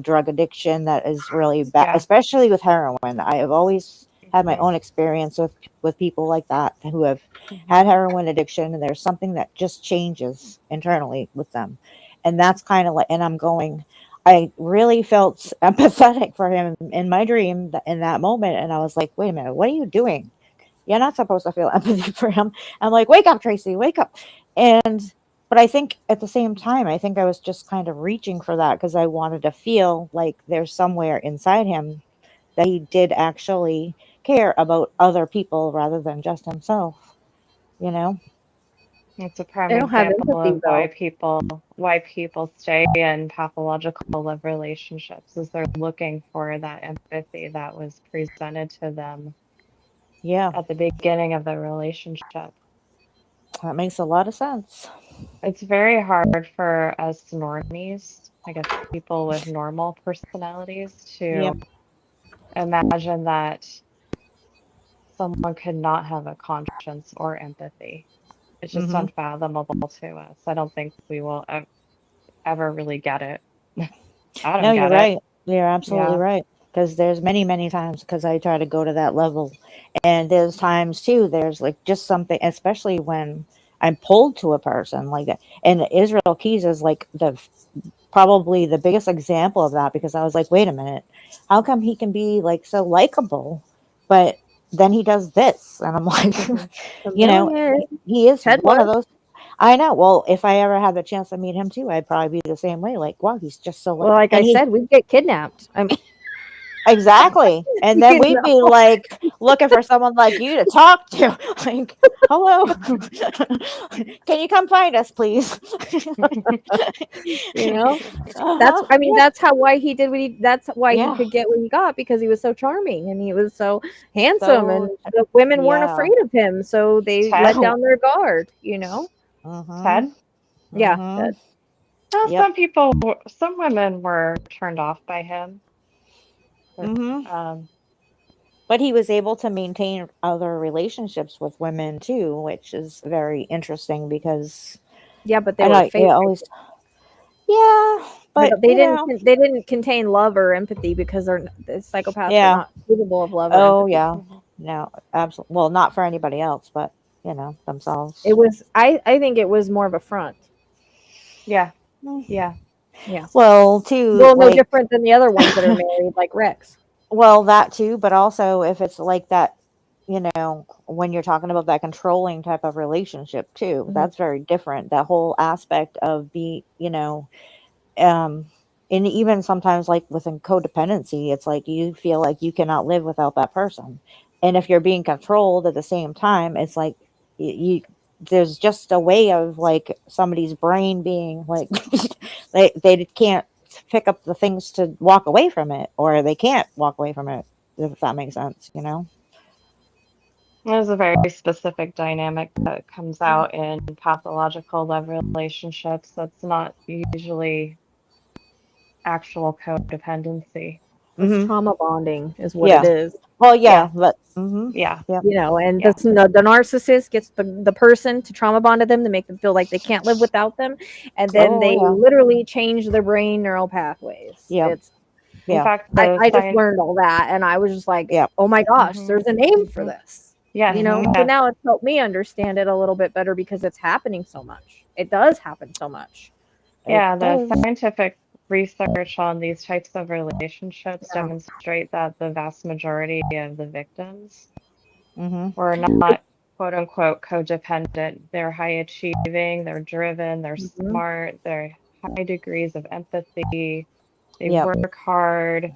drug addiction that is really bad, Yeah. especially with heroin. I have always had my Hmm. own experience with people like that who have Hmm. had heroin addiction, and there's something that just changes internally with them. And that's kind of like, and I really felt empathetic for him in my dream in that moment. And I was like, wait a minute, what are you doing? You're not supposed to feel empathy for him. I'm like, wake up, Tracy, wake up. But I think at the same time, I think I was just kind of reaching for that because I wanted to feel like there's somewhere inside him that he did actually care about other people rather than just himself, you know? It's a prime They don't have example empathy of though. why people stay in pathological love relationships is they're looking for that empathy that was presented to them Yeah, at the beginning of the relationship. that makes a lot of sense. It's very hard for us normies, I guess people with normal personalities, Yep. to imagine that someone could not have a conscience or empathy. It's just Hmm. unfathomable to us. I don't think we will ever really get it. I No, don't you're get it. right. You're absolutely Yeah. right. Because there's many, many times because I try to go to that level. And there's times too, there's like just something, especially when I'm pulled to a person like that. And Israel Keys is like probably the biggest example of that because I was like, wait a minute, how come he can be like so likable, but then he does this? And I'm like, Hmm. you know, Chameleon. he is Ted one of was. those. I know. Well, if I ever had the chance to meet him too, I'd probably be the same way. Like, wow, he's just so Well, like I and he said, we get kidnapped. I mean, exactly. And then you we'd be know, like looking for someone like you to talk to. Like, hello, can you come find us, please? you know. That's Uh-huh. I mean, Yeah. that's how why he did what he that's why he Yeah. could get what he got because he was so charming and he was so handsome and So the women weren't yeah. afraid of him, so they let Ted, down their guard, you know. Hmm. Ted. Yeah, Mhm. Well, Yep. some women were turned off by him. But, Mhm. um, But he was able to maintain other relationships with women too, which is very interesting because yeah, but they I were like fake. it always. Yeah, but They didn't contain love or empathy because the psychopaths are yeah. not capable of love or Oh empathy. yeah. mhm. No, absolutely. Well, not for anybody else, but themselves. It was I think it was more of a front. Yeah, Mm. yeah. Yeah. Well, too, Well, no like, different than the other ones that are married, like Rex. well, that too, but also if it's like that, when you're talking about that controlling type of relationship too, Mhm. that's very different. That whole aspect of um, and even sometimes like within codependency, it's like you feel like you cannot live without that person. And if you're being controlled at the same time, it's like you there's just a way of like somebody's brain being like they can't pick up the things to walk away from it, or they can't walk away from it, if that makes sense. There's a very specific dynamic that comes Mhm. out in pathological love relationships that's not usually actual codependency. It's Hmm. trauma bonding, is what it Yeah. is. Well, Yeah, yeah, but yeah, yep. And yeah. the narcissist gets the person to trauma bond to them to make them feel like they can't live without them, and then Oh they yeah. literally change their brain neural pathways. Yep. It's In Yeah. fact, the I just science. learned all that, and I was just like, Yep. oh my gosh, Hmm. there's a name for Hmm. this. Yes, Hmm. So yes. now it's helped me understand it a little bit better because it's happening so much. It does happen so much. It Yeah, the does. scientific research on these types of relationships Yeah. demonstrate that the vast majority of the victims Hmm. were not quote unquote codependent. They're high achieving, they're driven, they're Mhm. smart, they're high degrees of empathy, they Yep. work hard,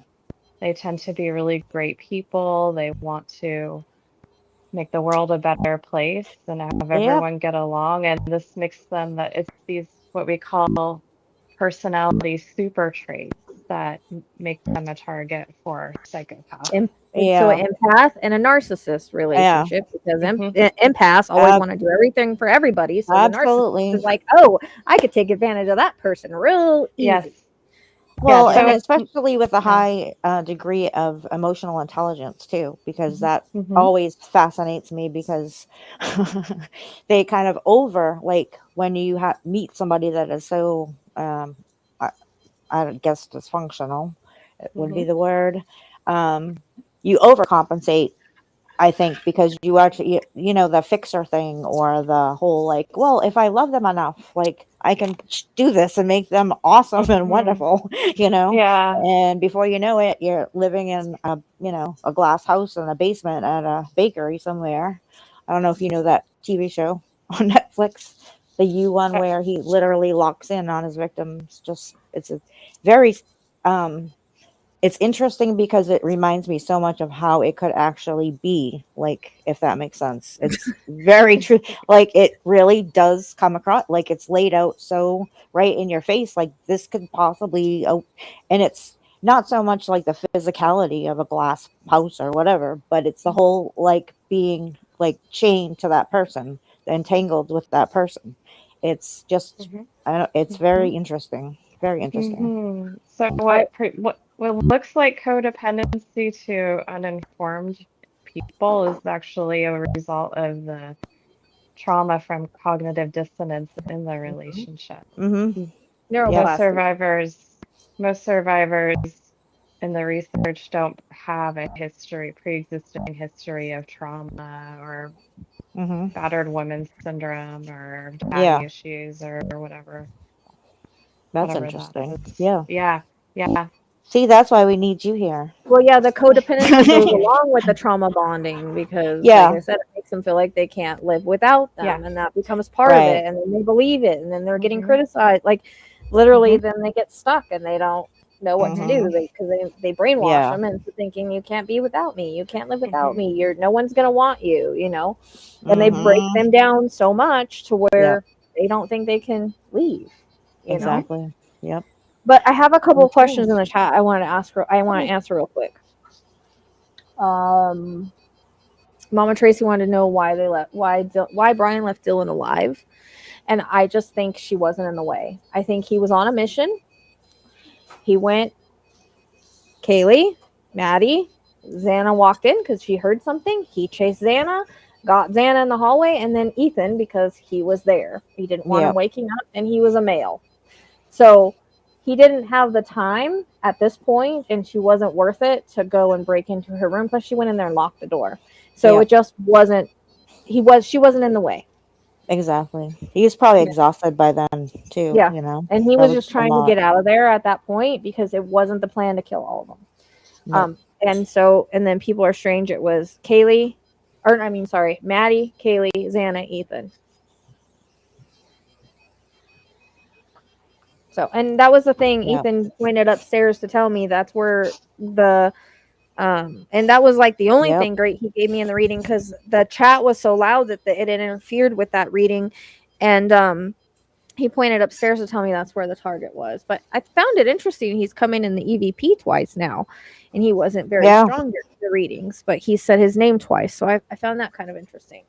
they tend to be really great people, they want to make the world a better place and have Yep. everyone get along. And this makes them that it's these what we call personality super traits that make them a target for psychopaths. And so Yeah. an empath and a narcissist Yeah. relationship because Hmm. empaths always Ab- want to do everything for everybody. So the narcissist absolutely. is like, oh, I could take advantage of that person real Yes. easy. Yeah. Well, You and know? So, especially with a yeah. high degree of emotional intelligence too, because Mhm. that Hmm. always fascinates me because they kind of over like when you meet somebody that is so I, I guess dysfunctional, it would Hmm. be the word. Um, you overcompensate, I think, because you actually, the fixer thing, or the whole like, well, if I love them enough, like I can do this and make them awesome and Hmm. wonderful, Yeah. and before you know it, you're living in a glass house in a basement at a bakery somewhere. I don't know if you know that TV show on Netflix, the You one, Uh, where he literally locks in on his victims. Just, it's a very, um, it's interesting because it reminds me so much of how it could actually be, like, if that makes sense. It's very true. Like, it really does come across, like, it's laid out so right in your face, like this could possibly, and it's not so much like the physicality of a glass house or whatever, but it's the whole like being like chained to that person, entangled with that person. It's just, mhm. I don't, it's very interesting, very interesting. So I what looks like codependency to uninformed people is actually a result of the trauma from cognitive dissonance in the relationship. Mm-hmm. Yep. Most neuroplastic. survivors, most survivors in the research don't have a pre-existing history of trauma or Mm-hmm. battered woman syndrome or daddy Yeah, issues or that's whatever that interesting. is. Yeah. Yeah, yeah. See, that's why we need you here. Well, yeah, the codependency goes along with the trauma bonding because, like Yeah. I said, it makes them feel like they can't live without Yeah. them, and that becomes part of Right. it, and then they believe it, and then they're getting Hmm. criticized. Like, literally, Mm-hmm. then they get stuck and they don't know what to Mm-hmm. do because they brainwash Yeah. them into thinking you can't be without me, you can't live without Hmm. me, no one's gonna want you, and they break Mm-hmm. them down so much to Yep. where they don't think they can leave. Exactly. Yep. But I have a couple of That's questions true. in the chat I wanted to ask. I want to Okay. answer real quick. Um, Mama Tracy wanted to know why they left, why Brian left Dylan alive, And I just think she wasn't in the way. I think he was on a mission. He went, Kaylee, Maddie, Xana walked in because she heard something. He chased Xana, got Xana in the hallway, and then Ethan because he was there. He didn't want him waking up, and he was a male. So he didn't have the time at this point, and she wasn't worth it to go and break into her room. Plus, she went in there and locked the door. So it just wasn't. She wasn't in the way. Exactly. He was probably exhausted by then too. Yeah. You know, And he was just trying to get out of there at that point because it wasn't the plan to kill all of them. No. And then people are strange. It was Maddie, Kaylee, Xana, Ethan. So, and that was the thing. Ethan pointed upstairs to tell me that's where the and that was like the only thing great he gave me in the reading, because the chat was so loud that it interfered with that reading. And he pointed upstairs to tell me that's where the target was. But I found it interesting. He's coming in the EVP twice now, and he wasn't very strong during the readings, but he said his name twice. So I found that kind of interesting.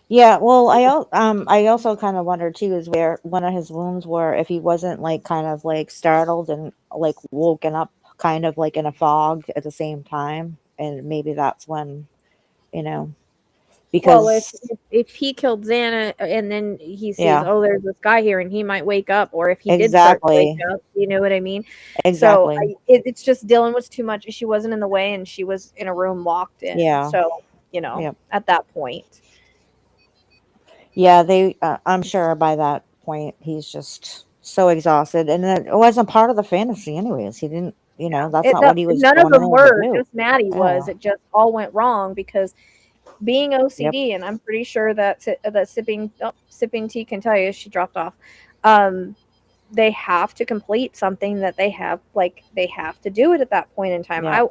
Yeah, well, I also kind of wondered too is where one of his wounds were, if he wasn't like kind of like startled and like woken up kind of like in a fog at the same time, and maybe that's when, you know, because if he killed Xana and then he sees, oh, there's this guy here, and he might wake up, or if he did start to wake up, you know what I mean? Exactly. So it's just Dylan was too much. She wasn't in the way, and she was in a room locked in. Yeah. So, you know, at that point. Yeah, I'm sure by that point he's just so exhausted, and it wasn't part of the fantasy anyways. He didn't, you know, that's not what he was. None of them were. Just Maddie was. Yeah. It just all went wrong because being OCD, and I'm pretty sure that sipping tea can tell you she dropped off. They have to complete something that they have to do it at that point in time. Yeah.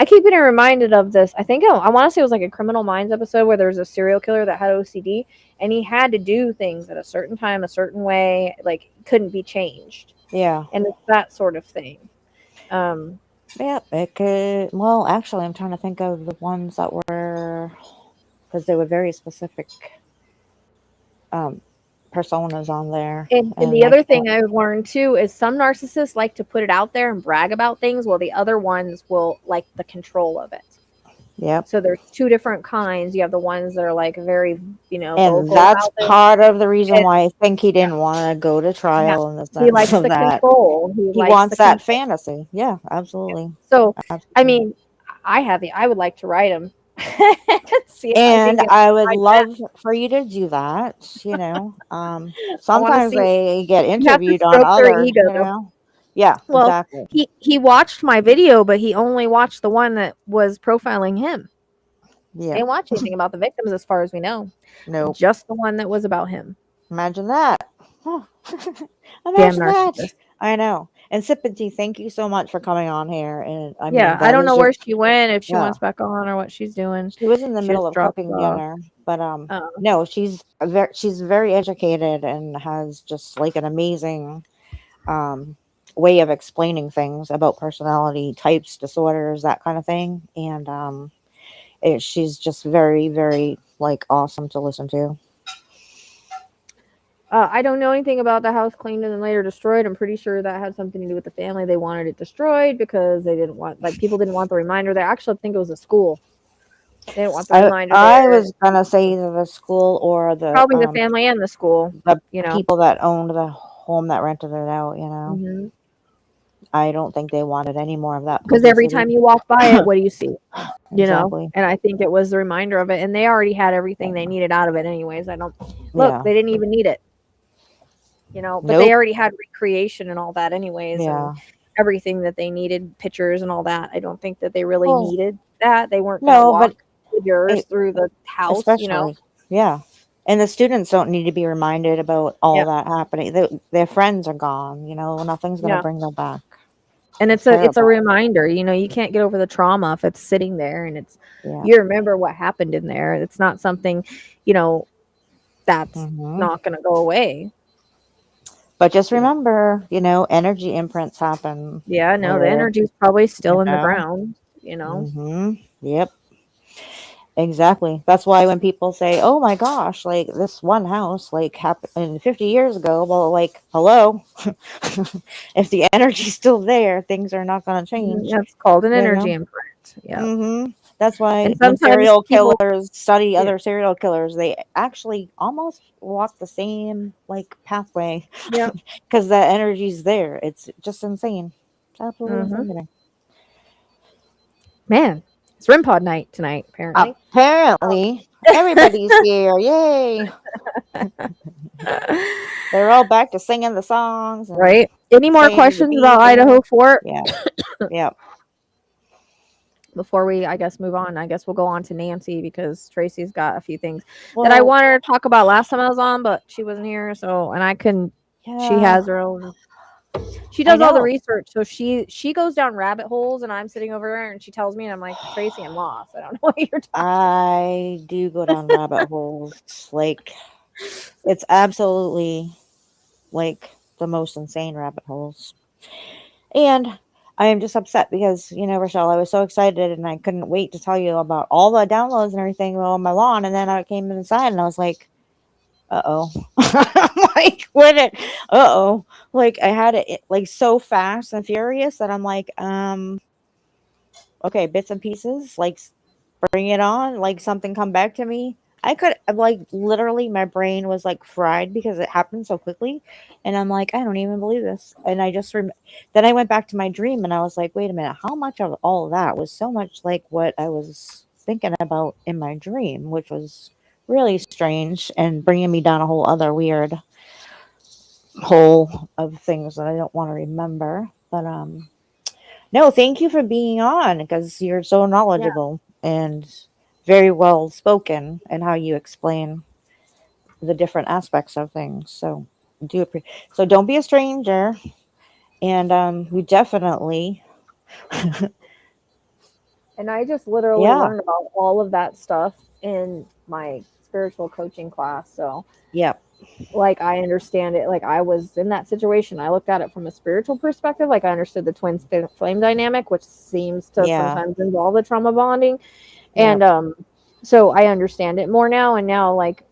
I keep getting reminded of this. I think I want to say it was like a Criminal Minds episode where there was a serial killer that had OCD, and he had to do things at a certain time, a certain way, like couldn't be changed. Yeah. And it's that sort of thing. Yeah, it could. Well, actually, I'm trying to think of the ones that were, because they were very specific personas on there. And the other thing I've learned too is some narcissists like to put it out there and brag about things, while the other ones will like the control of it. Yep. So there's two different kinds. You have the ones that are like very, you know, and that's part of the reason why I think he didn't want to go to trial in the sense he likes of the that. control. He wants that fantasy. Yeah, absolutely. So, absolutely. I mean, I would like to write him. And I would love for you to do that. You know, sometimes they get interviewed on other. Ego, you know? Yeah, well, exactly. He watched my video, but he only watched the one that was profiling him. Yeah, didn't watch anything about the victims, as far as we know. No, just the one that was about him. Imagine that. Huh. Imagine that. I know. And Sippity, thank you so much for coming on here. And I don't know where she went, if she wants back on or what she's doing. She was in the middle of cooking dinner, but no, she's very educated and has just like an amazing way of explaining things about personality types, disorders, that kind of thing. And she's just very, very like awesome to listen to. I don't know anything about the house claimed and then later destroyed. I'm pretty sure that had something to do with the family. They wanted it destroyed because they didn't want, people didn't want the reminder there. Actually, I think it was a school. They didn't want the reminder there. I was gonna say the school or probably the family and the school. The people that owned the home that rented it out. You know, mm-hmm. I don't think they wanted any more of that because every time you walk by it, what do you see? You know, and I think it was the reminder of it, and they already had everything they needed out of it anyways. They didn't even need it. You know, but they already had recreation and all that anyways. Yeah. And everything that they needed, pictures and all that. I don't think that they really needed that. They weren't going to walk yours through the house, you know. Yeah. And the students don't need to be reminded about all that happening. Their friends are gone, you know, nothing's going to bring them back. And it's a reminder, you know, you can't get over the trauma if it's sitting there and it's, you remember what happened in there. It's not something, you know, that's not going to go away. But just remember, you know, energy imprints happen. Yeah, no, the energy is probably still in the ground, you know. Yep. Exactly. That's why when people say, "Oh my gosh, like this one house like happened 50 years ago," well, like, hello, if the energy's still there, things are not going to change. That's called an You energy know. imprint. Yep. That's And why when sometimes serial people, killers study yeah, other serial killers, they actually almost walk the same like pathway yeah. because that energy's there. It's just insane. It's absolutely Hmm. insane to me. Man, it's REM pod night tonight, apparently. Apparently, everybody's here. Yay! They're all back to singing the songs and Right? Any more saying the questions about bees are Idaho Fort yeah, yeah. before we, I guess, move on? I guess we'll go on to Nancy because Tracy's got a few things that I Well, wanted to talk about last time I was on, but she wasn't here. So, and I couldn't. She yeah, has her own. She I does all the know. research, so she goes down rabbit holes, and I'm sitting over there, and she tells me, and I'm like, Tracy, I'm lost. I don't know what you're talking. I do go down rabbit holes. Like, it's absolutely like the most insane rabbit holes. And I am just upset because, Rochelle, I was so excited and I couldn't wait to tell you about all the downloads and everything on my lawn. And then I came inside and I was like, uh oh. Like, when it, like, I had it like so fast and furious that I'm like, okay, bits and pieces, like, bring it on, like, something come back to me. I could, like, literally, my brain was like fried because it happened so quickly. And I'm like, I don't even believe this. And I just, then I went back to my dream and I was like, wait a minute, how much of all of that was so much like what I was thinking about in my dream, which was really strange and bringing me down a whole other weird hole of things that I don't want to remember. But, no, thank you for being on because you're so Yeah, knowledgeable and very well spoken in how you explain the different aspects of things. So so don't be a stranger, and we definitely, and I just literally yeah, learned about all of that stuff in my spiritual coaching class. So, yeah, like, I understand it. Like, I was in that situation. I looked at it from a spiritual perspective. Like, I understood the twin flame dynamic, which seems to yeah, sometimes involve the trauma bonding. yeah, And so I understand it more now. And now, like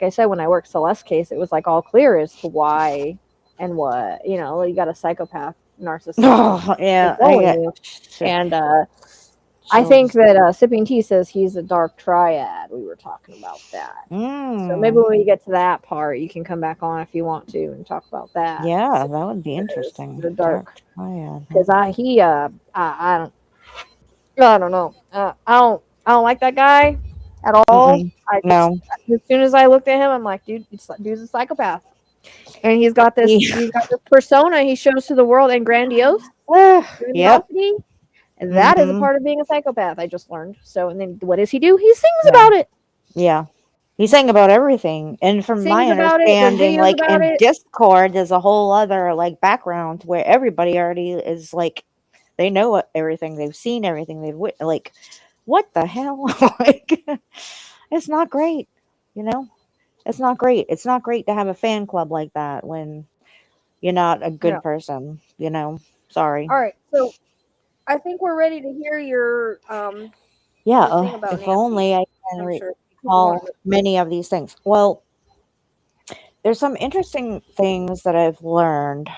I said, when I worked Celeste's case, it was like all clear as to why and what, you got a psychopath narcissist oh yeah, I controlling get you. And I think chills. that Sipping Tea says he's a dark triad. We were talking about that. So maybe Mm, when we get to that part, you can come back on if you want to and talk about that. yeah, So that would be there's interesting. the Dark dark, triad, huh? because I don't know. I don't like that guy at all. Mm-mm. I just, No, as soon as I looked at him, I'm like, dude's a psychopath, and he, he's got this persona he shows to the world and grandiose yep. grandiosity, and that is a Mm-hmm. part of being a psychopath. I just learned. So, and then what does he do? He sings Yeah. about it. Yeah. He sang about everything. And He from sings my about it. There's understanding, videos like about in it. Discord, there's a whole other like background where everybody already is like, they know everything. They've seen everything. Like, what the hell? Like, it's not great. You know, it's not great. It's not great to have a fan club like that when you're not a Yeah. good person. Sorry. All right. So I think we're ready to hear Yeah. your thing about If Nancy. only I can I'm sure people want recall to. many of these things. Well, there's some interesting things that I've learned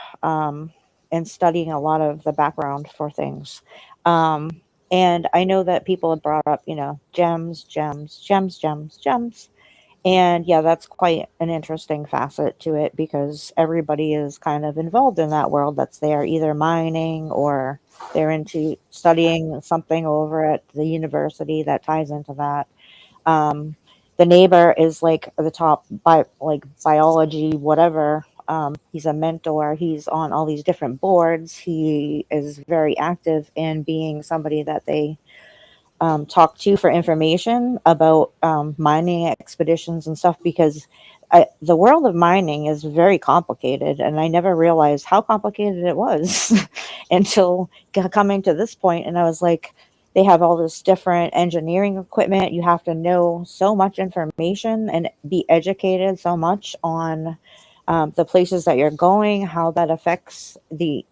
in studying a lot of the background for things. Um, and I know that people have brought up, gems, gems, gems, gems, gems. And yeah, that's quite an interesting facet to it because everybody is kind of involved in that world that's there, either mining or they're into studying something over at the university that ties into that. Um, the neighbor is like the top like biology, whatever. He's a mentor. He's on all these different boards. He is very active in being somebody that they talk to for information about mining expeditions and stuff because the world of mining is very complicated and I never realized how complicated it was until coming to this point. And I was like, they have all this different engineering equipment. You have to know so much information and be educated so much on the places that you're going, how that affects the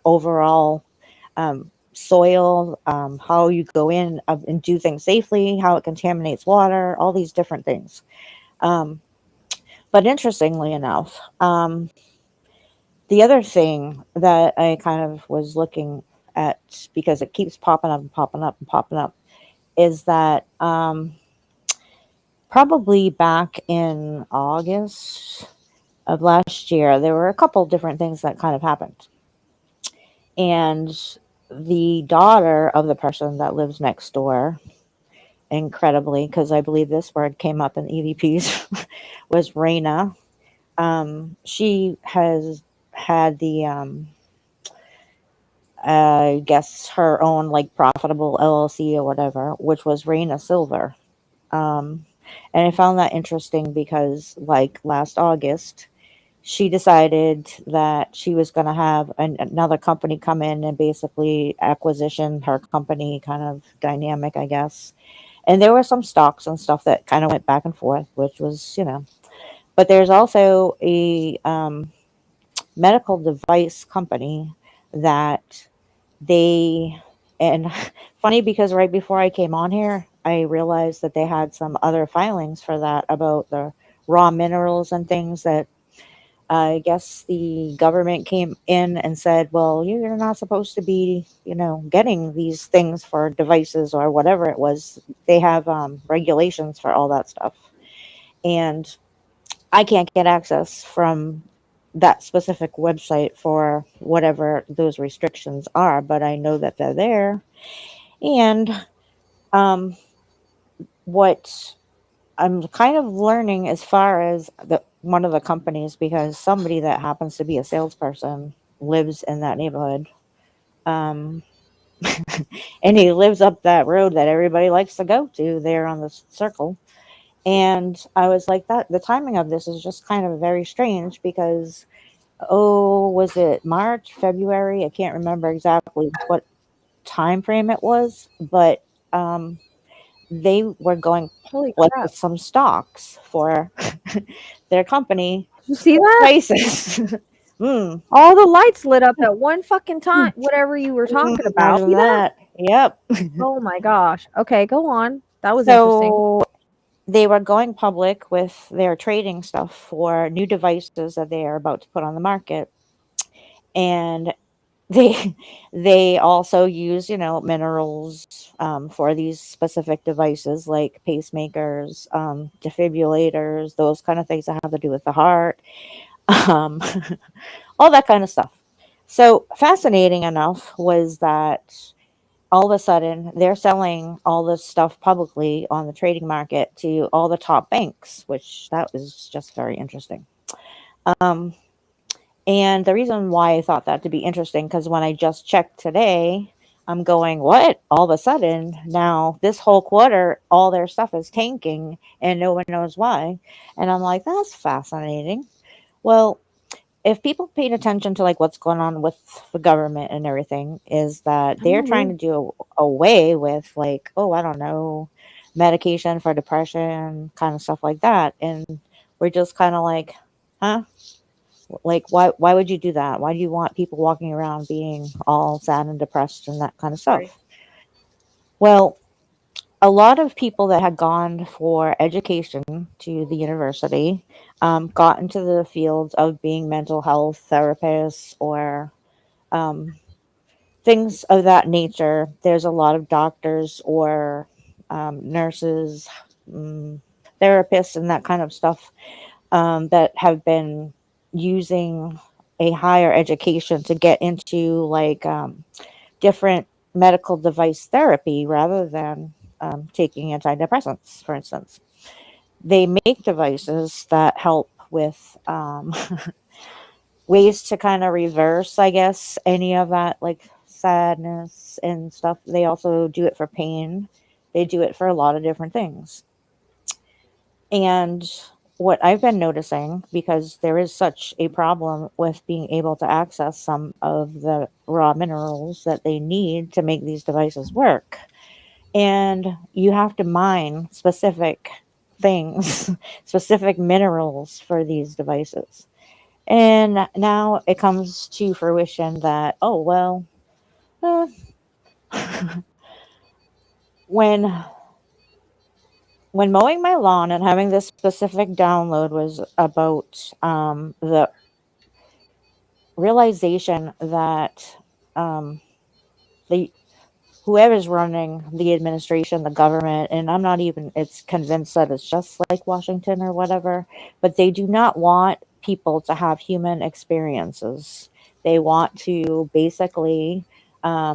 overall soil, how you go in and do things safely, how it contaminates water, all these different things. Um, but interestingly enough, the other thing that I kind of was looking at, because it keeps popping up and popping up and popping up, is that probably back in August of last year, there were a couple different things that kind of happened. And the daughter of the person that lives next door, incredibly, because I believe this word came up in EVPs, was Raina. She has had the, I guess, her own like profitable LLC or whatever, which was Raina Silver. Um, and I found that interesting because, like, last August, she decided that she was going to have another company come in and basically acquisition her company kind of dynamic, I guess. And there were some stocks and stuff that kind of went back and forth, which was, but there's also a medical device company that they, and funny because right before I came on here, I realized that they had some other filings for that about the raw minerals and things that I guess the government came in and said, well, you're not supposed to be, getting these things for devices or whatever it was. They have regulations for all that stuff. And I can't get access from that specific website for whatever those restrictions are, but I know that they're there. And um, what I'm kind of learning as far as one of the companies, because somebody that happens to be a salesperson lives in that neighborhood. Um, and he lives up that road that everybody likes to go to there on the circle. And I was like, that the timing of this is just kind of very strange because, oh, was it March, February? I can't remember exactly what time frame it was, but they were going Holy public crap. with some stocks for their company You see that? prices. mm, All the lights lit up at one fucking time, whatever you were talking about. imagine See that? that. Yep. Oh my gosh. Okay, go on. That was interesting. So they were going public with their trading stuff for new devices that they are about to put on the market. And they they also use minerals for these specific devices like pacemakers, defibrillators, those kind of things that have to do with the heart, um, all that kind of stuff. So fascinating enough was that all of a sudden they're selling all this stuff publicly on the trading market to all the top banks, which that was just very interesting. Um, and the reason why I thought that to be interesting, because when I just checked today, I'm going, what? All of a sudden, now this whole quarter, all their stuff is tanking and no one knows why. And I'm like, that's fascinating. Well, if people paid attention to like what's going on with the government and everything, is that they're trying to do away with like, oh, I don't know, medication for depression, kind of stuff like that. And we're just kind of like, huh? Like, why would you do that? Why do you want people walking around being all sad and depressed and that kind of stuff? Right. Well, a lot of people that had gone for education to the university got into the fields of being mental health therapists or um, things of that nature. There's a lot of doctors or nurses, mm, therapists, and that kind of stuff that have been using a higher education to get into like different medical device therapy rather than taking antidepressants, for instance. They make devices that help with ways to kind of reverse, I guess, any of that like sadness and stuff. They also do it for pain. They do it for a lot of different things. And what I've been noticing, because there is such a problem with being able to access some of the raw minerals that they need to make these devices work, and you have to mine specific things, specific minerals for these devices. And now it comes to fruition that, oh, well, eh, when mowing my lawn and having this specific download was about the realization that the whoever's running the administration, the government, and I'm not even it's convinced that it's just like Washington or whatever, but they do not want people to have human experiences. They want to basically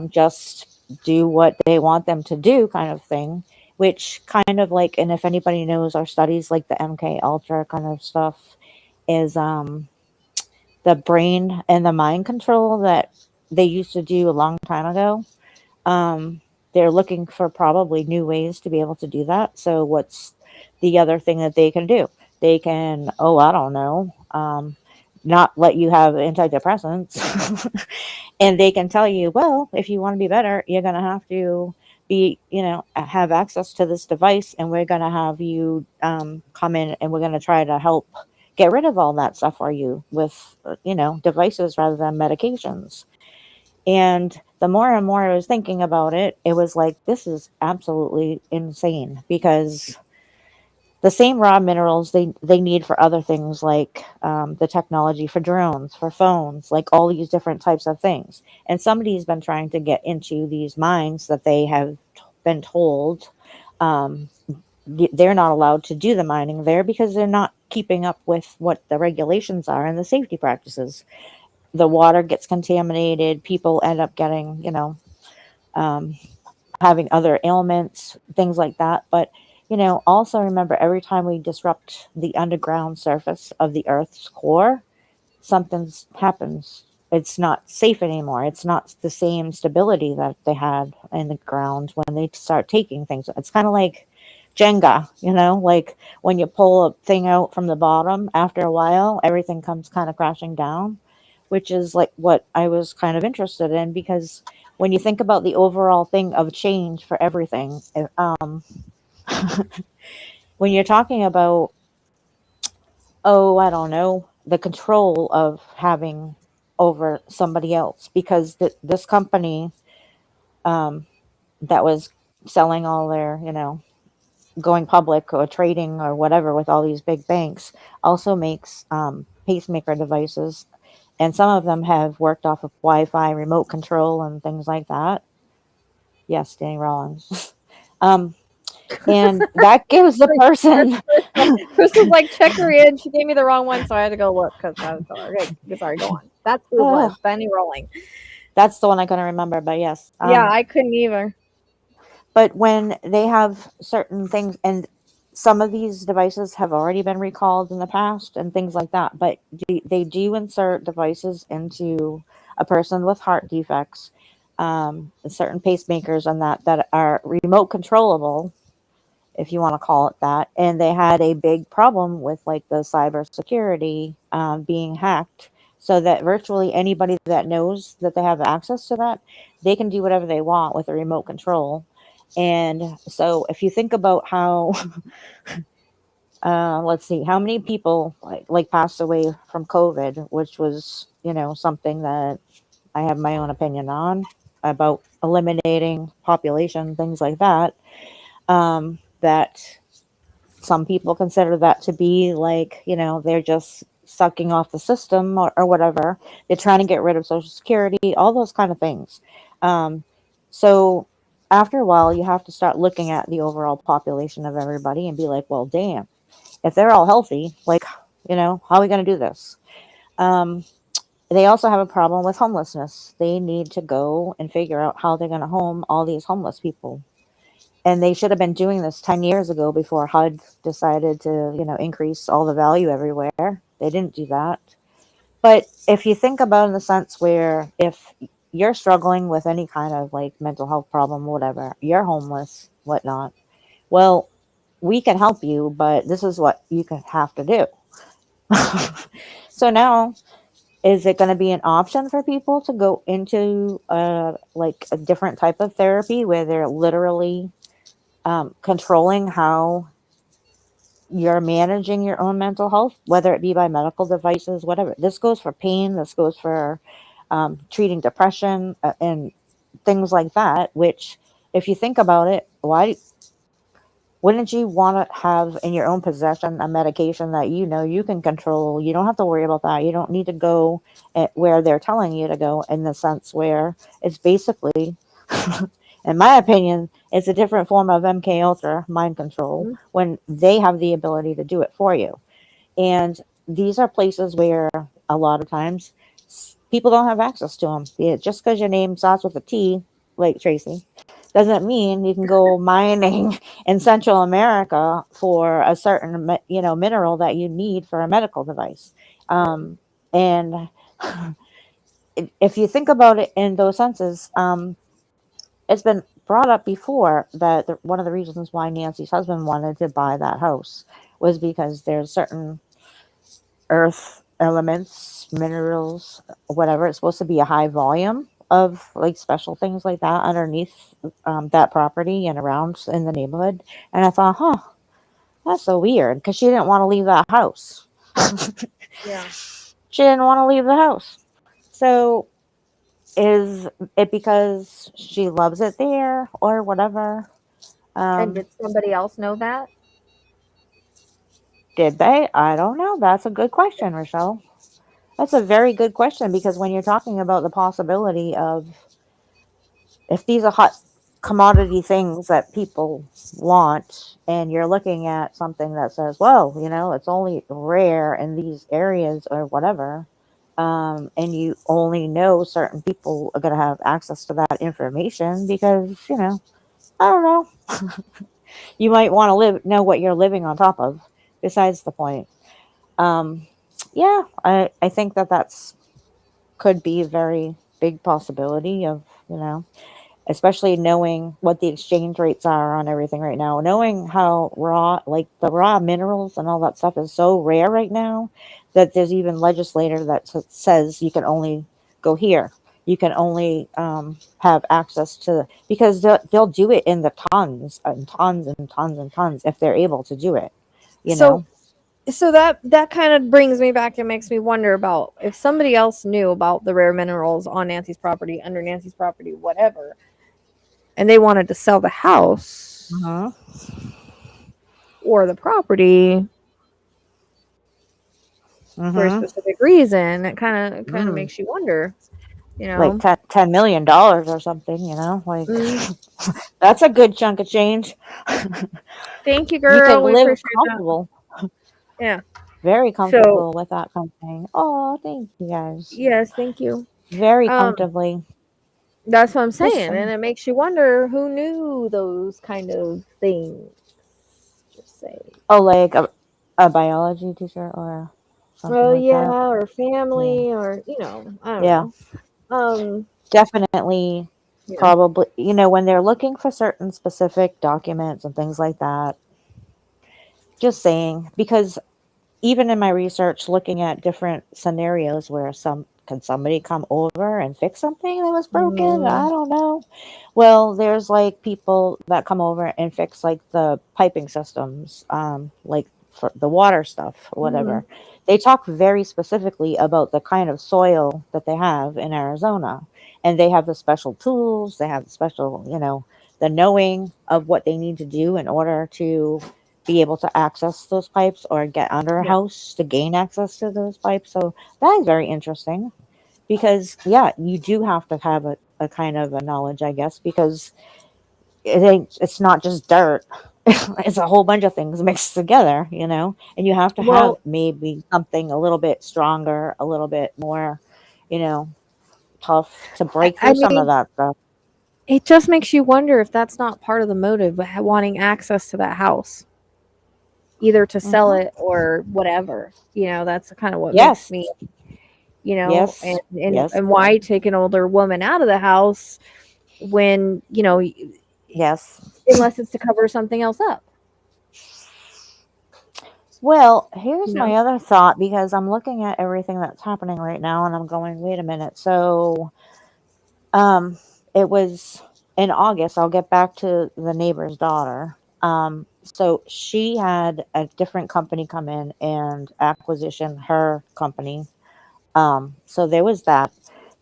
just do what they want them to do, kind of thing. Which kind of like, and if anybody knows our studies, like the MK Ultra kind of stuff, is the brain and the mind control that they used to do a long time ago. They're looking for probably new ways to be able to do that. So what's the other thing that they can do? They can, oh, I don't know, not let you have antidepressants. And they can tell you, well, if you want to be better, you're going to have to be, have access to this device, and we're going to have you come in, and we're going to try to help get rid of all that stuff for you with, devices rather than medications. And the more and more I was thinking about it, it was like, this is absolutely insane, because the same raw minerals they need for other things, like the technology for drones, for phones, like all these different types of things. And somebody's been trying to get into these mines that they have been told they're not allowed to do the mining there because they're not keeping up with what the regulations are and the safety practices. The water gets contaminated, people end up getting, having other ailments, things like that. But, also remember, every time we disrupt the underground surface of the Earth's core, something happens. It's not safe anymore. It's not the same stability that they had in the ground when they start taking things. It's kind of like Jenga, like when you pull a thing out from the bottom, after a while, everything comes kind of crashing down, which is like what I was kind of interested in, because when you think about the overall thing of change for everything, when you're talking about, oh, I don't know, the control of having over somebody else, because this company that was selling all their, going public or trading or whatever with all these big banks, also makes pacemaker devices. And some of them have worked off of Wi-Fi, remote control, and things like that. Yes, Danny Rollins. And that gives the person. Chris was like, check her in. She gave me the wrong one, so I had to go look because I was okay. Sorry, go on. That's who it was. Benny Rolling. That's the one I couldn't remember, but yes. Yeah, I couldn't either. But when they have certain things, and some of these devices have already been recalled in the past and things like that, but they do insert devices into a person with heart defects, certain pacemakers and that are remote controllable, if you want to call it that. And they had a big problem with like the cybersecurity being hacked, so that virtually anybody that knows that they have access to that, they can do whatever they want with a remote control. And so if you think about how, let's see, how many people like passed away from COVID, which was, something that I have my own opinion on, about eliminating population, things like that, that some people consider that to be like, they're just sucking off the system, or whatever. They're trying to get rid of Social Security, all those kind of things. So after a while, you have to start looking at the overall population of everybody and be like, well, damn, if they're all healthy, like, how are we going to do this? They also have a problem with homelessness. They need to go and figure out how they're going to home all these homeless people. And they should have been doing this 10 years ago, before HUD decided to, increase all the value everywhere. They didn't do that. But if you think about it in the sense where, if you're struggling with any kind of like mental health problem, whatever, you're homeless, whatnot, well, we can help you, but this is what you can have to do. So now, is it going to be an option for people to go into like a different type of therapy where they're literally controlling how you're managing your own mental health, whether it be by medical devices, whatever? This goes for pain. This goes for treating depression and things like that, which if you think about it, why wouldn't you want to have in your own possession a medication that you know you can control? You don't have to worry about that. You don't need to go where they're telling you to go, in the sense where it's basically, in my opinion, it's a different form of MK Ultra mind control Mhm. when they have the ability to do it for you. And these are places where a lot of times people don't have access to them. Yeah, just because your name starts with a T, like Tracy, doesn't mean you can go mining in Central America for a certain, mineral that you need for a medical device. And if you think about it in those senses, it's been brought up before that one of the reasons why Nancy's husband wanted to buy that house was because there's certain earth elements, minerals, whatever. It's supposed to be a high volume of like special things like that underneath that property and around in the neighborhood. And I thought, that's so weird, because she didn't want to leave that house. Yeah. She didn't want to leave the house. So is it because she loves it there or whatever? And did somebody else know that? Did they? I don't know. That's a good question, Rochelle. That's a very good question, because when you're talking about the possibility of, if these are hot commodity things that people want, and you're looking at something that says, well, it's only rare in these areas or whatever, and you only know certain people are going to have access to that information because, I don't know, you might want to know what you're living on top of. Besides the point. Yeah, I think that's could be a very big possibility of, especially knowing what the exchange rates are on everything right now, knowing how like the raw minerals and all that stuff is so rare right now, that there's even legislator that says you can only go here. You can only have access to, because they'll do it in the tons and tons and tons and tons if they're able to do it, So that kind of brings me back and makes me wonder about if somebody else knew about the rare minerals on Nancy's property, under Nancy's property, whatever, and they wanted to sell the house Uh-huh. or the property for a Mm-hmm. specific reason. It kind of Mm. makes you wonder, you Like know. $10 million or something, like Mm, that's a good chunk of change. thank you, You could girl. We live appreciate that. comfortable, Yeah. very So comfortable with that kind of thing. Oh, thank you guys. yes, thank you. Very Um, comfortably. that's what I'm Just saying, and it makes you wonder who knew those kind of things. Just say. like a biology teacher or something Oh like yeah, that. or Yeah. family, or I don't Yeah. know. Um, Definitely. yeah. Probably, when they're looking for certain specific documents and things like that. Just saying, because even in my research, looking at different scenarios where can somebody come over and fix something that was broken? I Mm, don't know. Well, there's like people that come over and fix like the piping systems, like for the water stuff, mm, whatever. They talk very specifically about the kind of soil that they have in Arizona, and they have the special tools. They have the special, the knowing of what they need to do in order to be able to access those pipes or get under a yeah. house to gain access to those pipes. So that is very interesting, because yeah, you do have to have a kind of a knowledge, I guess, because it's not just dirt. It's a whole bunch of things mixed together, and you have to have Well, maybe something a little bit stronger, a little bit more, you know, tough to break I through some of mean, that stuff. it just makes you wonder if that's not part of the motive, wanting access to that house, either to sell Hmm. it or whatever. That's kind of what makes Yes, me, and yes, and yes, and why take an older woman out of the house when yes. unless it's to cover something else up. Well, You here's my know. other thought, because I'm looking at everything that's happening right now and I'm going, wait a minute. So, um, it was in August. I'll get back to the neighbor's daughter. So she had a different company come in and acquisition her company. So there was that.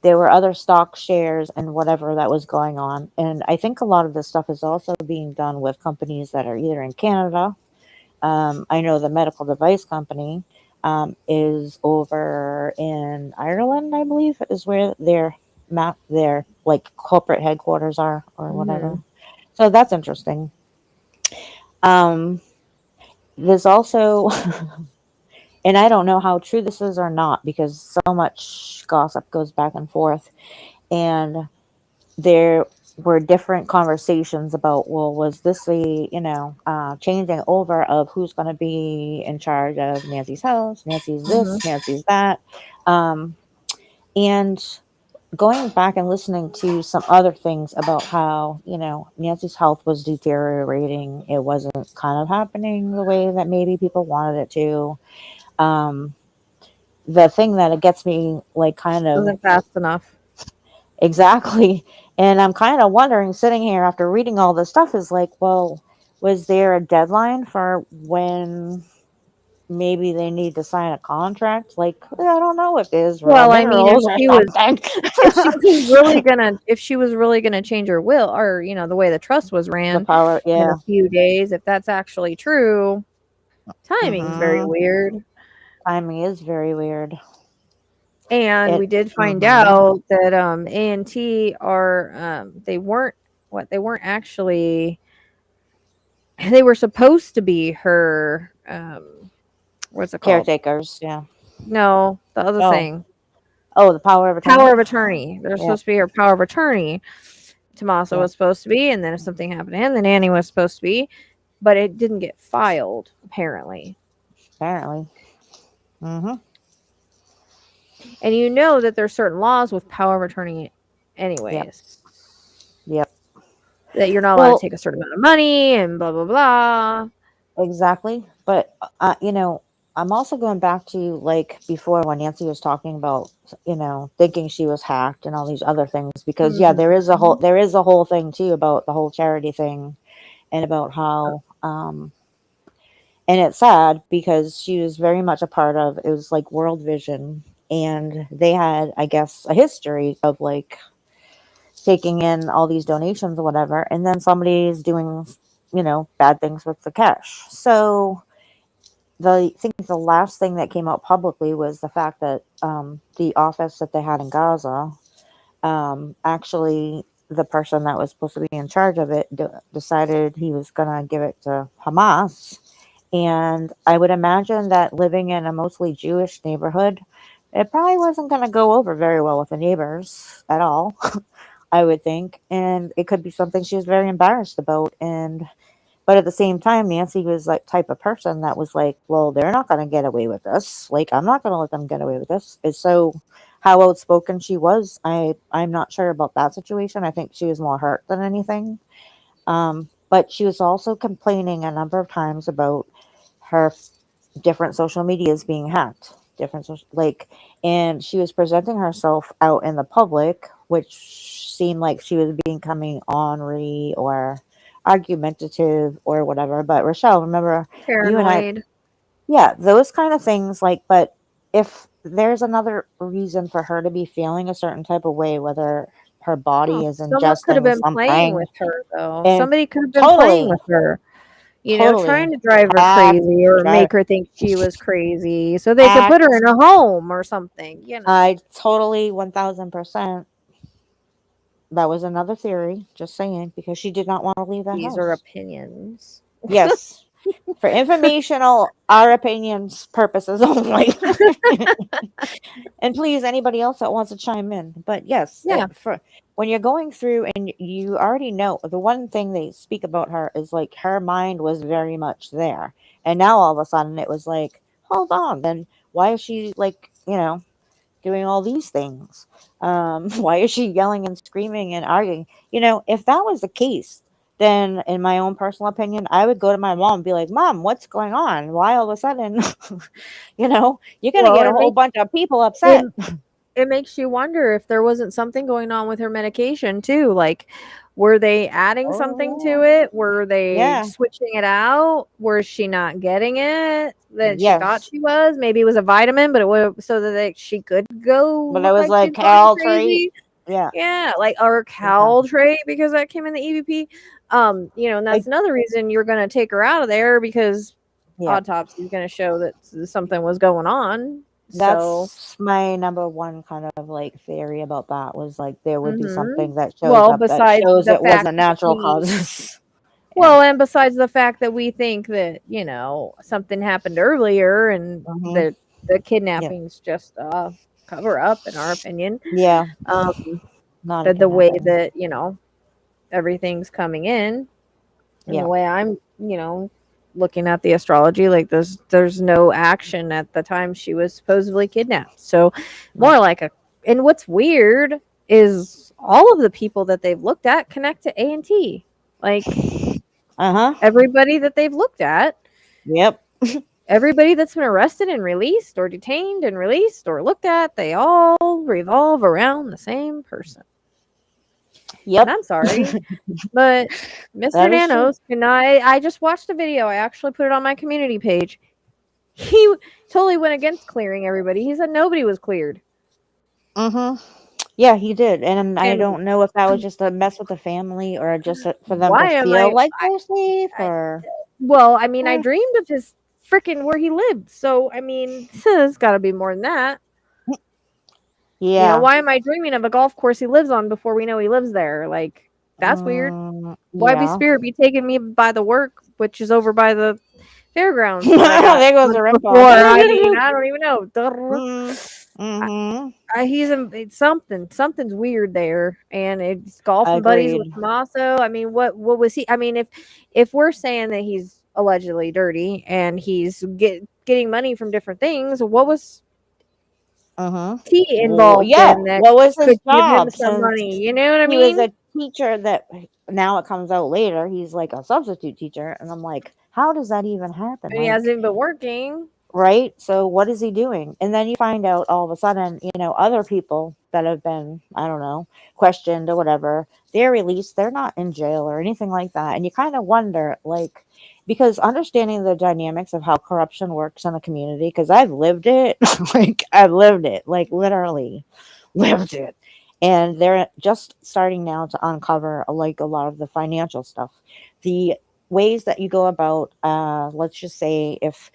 there were other stock shares and whatever that was going on. And I think a lot of this stuff is also being done with companies that are either in Canada. I know the medical device company is over in Ireland, I believe, is where their like corporate headquarters are or whatever. So that's interesting. There's also, and I don't know how true this is or not because so much gossip goes back and forth. And there were different conversations about, well, was this a, changing over of who's going to be in charge of Nancy's house, Nancy's this, Nancy's that. And going back and listening to some other things about how, Nancy's health was deteriorating. It wasn't kind of happening the way that maybe people wanted it to. The thing that it gets me like kind of Wasn't fast enough. exactly. And I'm kind of wondering, sitting here after reading all this stuff, is like, well, was there a deadline for when maybe they need to sign a contract? Like, I don't know if there's raw Well, I mean, minerals or something. if she was really gonna change her will, or the way the trust was The ran power, in yeah. a few days, if that's actually true, timing's very weird. Timing is very weird. And we did find out that A&T are they weren't actually, they were supposed to be her what's it called? Caretakers, yeah. No, the other thing. Oh, the power of attorney. Power of attorney. They're supposed to be her power of attorney. Tommaso was supposed to be, and then if something happened to him, then Annie was supposed to be, but it didn't get filed, apparently. Mm-hmm. And you know that there's certain laws with power of attorney anyways. Yep. That you're not allowed to take a certain amount of money and blah, blah, blah. Exactly. But, I'm also going back to like before when Nancy was talking about, thinking she was hacked and all these other things, because there is a whole thing too about the whole charity thing and about how, and it's sad because she was very much a part of, it was like World Vision, and they had, I guess, a history of like taking in all these donations or whatever, and then somebody's doing, bad things with the cash. So I think the last thing that came out publicly was the fact that the office that they had in Gaza, actually the person that was supposed to be in charge of it decided he was going to give it to Hamas. And I would imagine that living in a mostly Jewish neighborhood, it probably wasn't going to go over very well with the neighbors at all, I would think. And it could be something she was very embarrassed about. But at the same time, Nancy was like type of person that was like, well, they're not going to get away with this. Like, I'm not going to let them get away with this. And so how outspoken she was, I'm not sure about that situation. I think she was more hurt than anything. But she was also complaining a number of times about her different social medias being hacked. And she was presenting herself out in the public, which seemed like she was becoming ornery or argumentative or whatever. But Rachelle, remember, Paranoid. those kind of things. Like, but if there's another reason for her to be feeling a certain type of way, whether her body is ingesting someone could have been something, playing with her, though. and Somebody could have been playing with her. Trying to drive her crazy or make her think she was crazy so they could put her in a home or something. I totally 1000%. That was another theory, just saying, because she did not want to leave the house. These are opinions. Yes. For informational, our opinions purposes only. And please, anybody else that wants to chime in. But yes, for when you're going through and you already know, the one thing they speak about her is like her mind was very much there. And now all of a sudden it was like, hold on, then why is she like, doing all these things? Why is she yelling and screaming and arguing? If that was the case, then in my own personal opinion, I would go to my mom and be like, Mom, what's going on? Why all of a sudden, you're going to get a whole bunch of people upset. It makes you wonder if there wasn't something going on with her medication too. Like, Were they adding something to it? Were they Yeah. switching it out? Was she not getting it that she thought Yes. she was? Maybe it was a vitamin, but it was so that she could go But it look was like she's like going Cal trait. crazy. Yeah. Yeah, like or Cal trait because that came in the EVP. And that's another reason you're gonna take her out of there because Yeah. autopsy is gonna show that something was going on. So That's my number one kind of like theory about that was like there would be something that shows well, up that besides shows the it fact wasn't that natural we causes. well, and besides the fact that we think that, something happened earlier and Hmm. the Yeah. kidnapping's just a cover up in our opinion. Yeah. Um Not a that the way kidnapping. that, everything's coming in and Yeah. the way I'm, looking at the astrology, like there's no action at the time she was supposedly kidnapped. So more like and what's weird is all of the people that they've looked at connect to A&T. Like Uh-huh. everybody that they've looked at, Yep. everybody that's been arrested and released or detained and released or looked at, they all revolve around the same person. Yep. And I'm sorry, but Mr. That is true. Nanos, and I just watched a video. I actually put it on my community page. He totally went against clearing everybody. He said nobody was cleared. Mm-hmm. Yeah, he did. And I And don't know if that was just a mess with the family or just for them why to am feel I? like they're safe or Well, I mean, I Eh. dreamed of his freaking where he lived. So I mean, it's got to be more than that. Yeah. Why am I dreaming of a golf course he lives on before we know he lives there? Like, that's weird. Why be Yeah. spirit be taking me by the work, which is over by the fairgrounds? There goes the rip Before I mean, I don't even know. Mm-hmm. He's it's something's weird there, and it's golfing buddies with Agreed. Tommaso. I mean, what was he? I mean, if we're saying that he's allegedly dirty and he's getting money from different things, what was he involved Yeah. in that What was his could give him job some since money? You know what I he was mean? a teacher that now it comes out later he's like a substitute teacher and I'm like, how does that even happen? And he hasn't even been working. Right? So what is he doing? And then you find out all of a sudden, other people that have been, I don't know, questioned or whatever, they're released. They're not in jail or anything like that. And you kind of wonder, like, because understanding the dynamics of how corruption works in a community, because I've lived it, like literally lived it. And they're just starting now to uncover like a lot of the financial stuff. The ways that you go about, let's just say if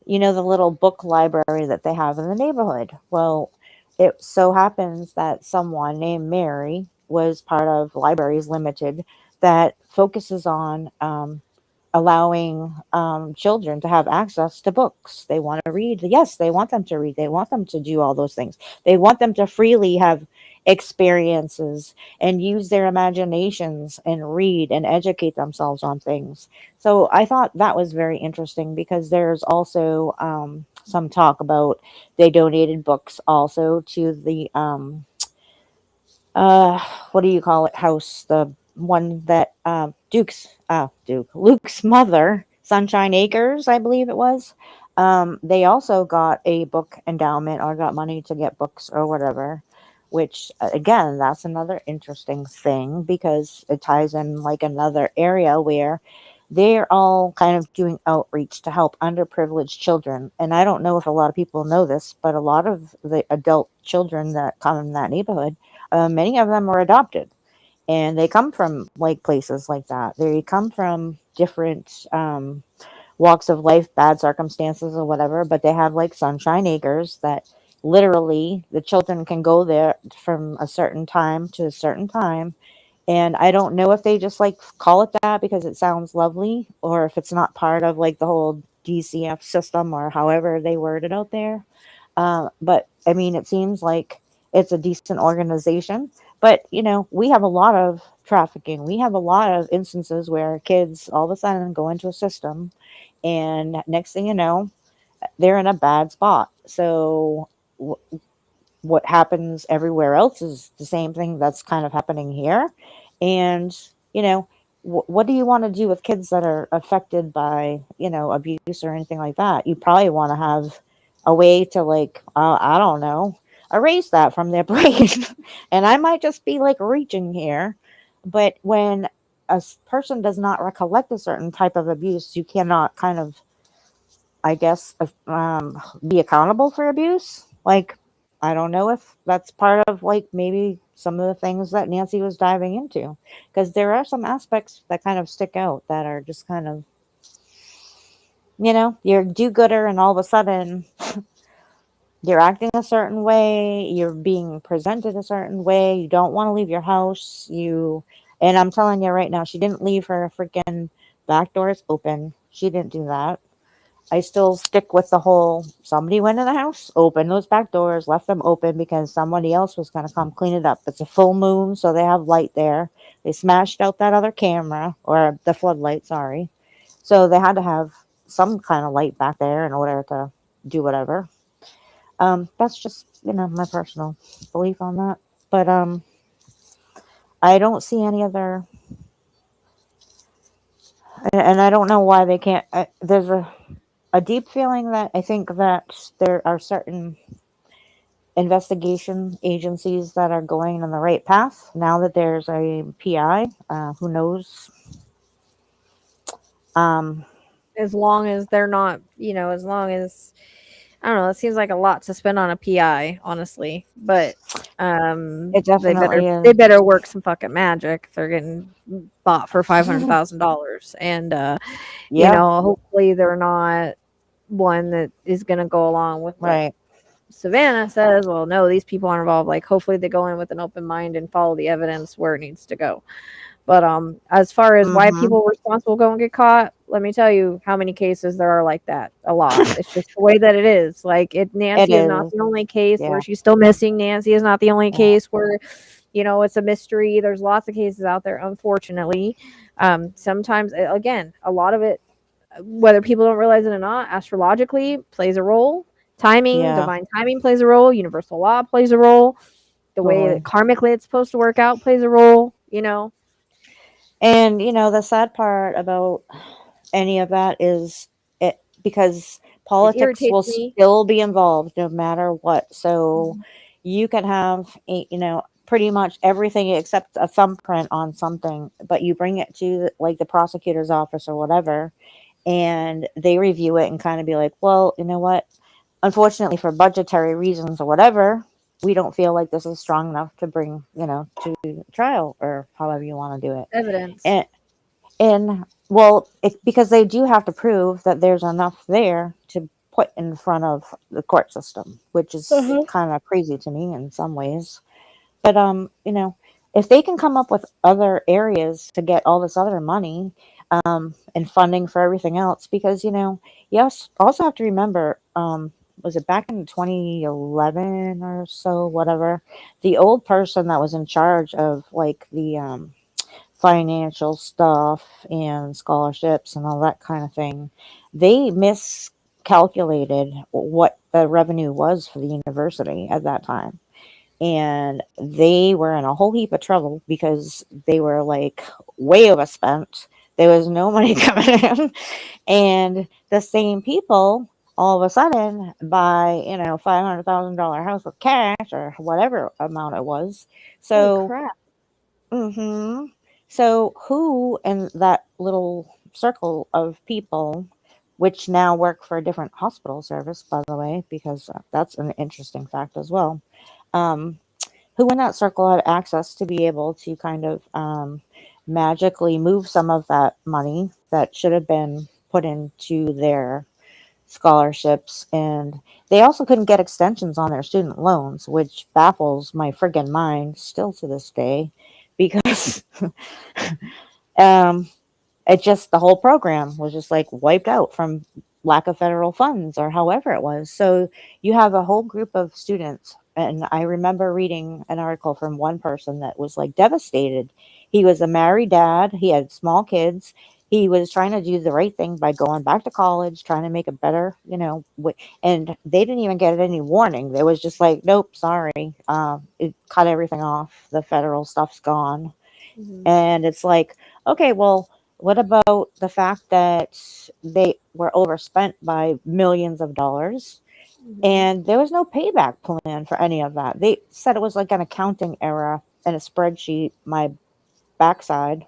the little book library that they have in the neighborhood. Well, it so happens that someone named Mary was part of Libraries Limited that focuses on allowing children to have access to books. They want to read. Yes, they want them to read. They want them to do all those things. They want them to freely have experiences and use their imaginations and read and educate themselves on things. So I thought that was very interesting because there's also some talk about they donated books also to the what do you call it house, the one that Luke's mother, Sunshine Acres, I believe it was. They also got a book endowment or got money to get books or whatever, which again, that's another interesting thing because it ties in like another area where they're all kind of doing outreach to help underprivileged children. And I don't know if a lot of people know this, but a lot of the adult children that come in that neighborhood, many of them are adopted and they come from like places like that. They come from different walks of life, bad circumstances or whatever, but they have like Sunshine Acres that literally the children can go there from a certain time to a certain time. And I don't know if they just like call it that because it sounds lovely or if it's not part of like the whole DCF system or however they word it out there. But I mean, it seems like it's a decent organization. But, we have a lot of trafficking. We have a lot of instances where kids all of a sudden go into a system and next thing you know, they're in a bad spot. So what happens everywhere else is the same thing that's kind of happening here. And, what do you want to do with kids that are affected by, abuse or anything like that? You probably want to have a way to like, I don't know, erase that from their brain. And I might just be like reaching here. But when a person does not recollect a certain type of abuse, you cannot kind of, I guess, be accountable for abuse. Like, I don't know if that's part of like maybe some of the things that Nancy was diving into, because there are some aspects that kind of stick out that are just kind of, you're do-gooder, and all of a sudden you're acting a certain way, you're being presented a certain way, you don't want to leave your house, and I'm telling you right now, she didn't leave her freaking back doors open. She didn't do that. I still stick with the whole somebody went in the house, opened those back doors, left them open because somebody else was going to come clean it up. It's a full moon, so they have light there. They smashed out that other camera, or the floodlight, sorry. So they had to have some kind of light back there in order to do whatever. That's just, my personal belief on that. But I don't see any other, and I don't know why they can't. There's a deep feeling that I think that there are certain investigation agencies that are going on the right path now that there's a PI. Who knows? As long as they're not, as long as I don't know, it seems like a lot to spend on a PI, honestly. But It definitely they is. better work some fucking magic if they're getting bought for $500,000. And Yeah, hopefully they're not one that is gonna go along with what right. Savannah says. Well, no, these people aren't involved. Like, hopefully they go in with an open mind and follow the evidence where it needs to go. But as far as why Mm-hmm. people responsible go and get caught, let me tell you how many cases there are like that. A lot. It's just the way that it is. Like, It Nancy is not is. the only case Yeah, where she's still missing. Nancy is not the only yeah, case where it's a mystery. There's lots of cases out there, unfortunately. Sometimes, again, a lot of it, whether people don't realize it or not, astrologically plays a role. Timing, yeah, divine timing plays a role. Universal law plays a role. The way that totally. karmically it's supposed to work out plays a role. And the sad part about any of that is it, because It politics will irritates me. still be involved no matter what. So you can have pretty much everything except a thumbprint on something, but you bring it to like the prosecutor's office or whatever, and they review it and kind of be like, well, you know what? Unfortunately, for budgetary reasons or whatever, we don't feel like this is strong enough to bring, to trial, or however you want to do it. Evidence. And well, because they do have to prove that there's enough there to put in front of the court system, which is Uh-huh. kind of crazy to me in some ways. But if they can come up with other areas to get all this other money, and funding for everything else, because you also have to remember, was it back in 2011 or so, whatever, the old person that was in charge of like the financial stuff and scholarships and all that kind of thing, they miscalculated what the revenue was for the university at that time. And they were in a whole heap of trouble because they were like way overspent. There was no money coming in. And the same people all of a sudden buy, $500,000 house with cash or whatever amount it was. Holy So crap. hmm So, who in that little circle of people, which now work for a different hospital service, by the way, because that's an interesting fact as well, um, who in that circle had access to be able to kind of magically move some of that money that should have been put into their scholarships, and they also couldn't get extensions on their student loans, which baffles my friggin' mind still to this day, because um, it just, the whole program was just like wiped out from lack of federal funds or however it was. So you have a whole group of students, and I remember reading an article from one person that was like devastated. He was a married dad, he had small kids, he was trying to do the right thing by going back to college, trying to make a better, and they didn't even get any warning. They was just like, nope, sorry, it cut everything off, the federal stuff's gone. Mhm. And it's like, okay, well, what about the fact that they were overspent by millions of dollars Mhm. and there was no payback plan for any of that? They said it was like an accounting error in a spreadsheet. My backside.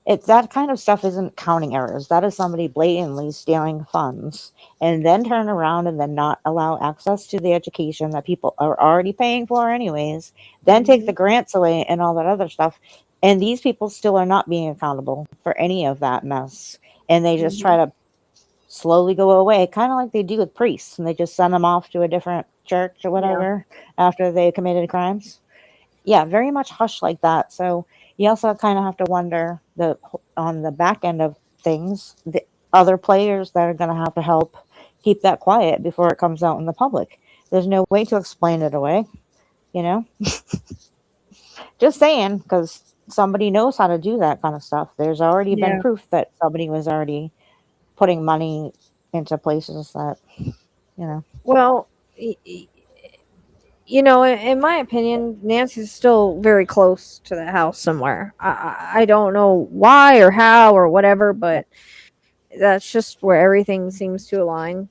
That kind of stuff isn't counting errors. That is somebody blatantly stealing funds and then turn around and then not allow access to the education that people are already paying for anyways, then take the grants away and all that other stuff. And these people still are not being accountable for any of that mess. And they just try to slowly go away, kind of like they do with priests, and they just send them off to a different church or whatever after they committed crimes. Yeah, very much hush like that. So you also kind of have to wonder on the back end of things, the other players that are going to help keep that quiet before it comes out in the public. There's no way to explain it away, you know. Just saying, because somebody knows how to do that kind of stuff. There's already been proof that somebody was already putting money into places that, you know. Well, you know, in my opinion, Nancy's still very close to the house somewhere. I don't know why or how or whatever, but that's just where everything seems to align.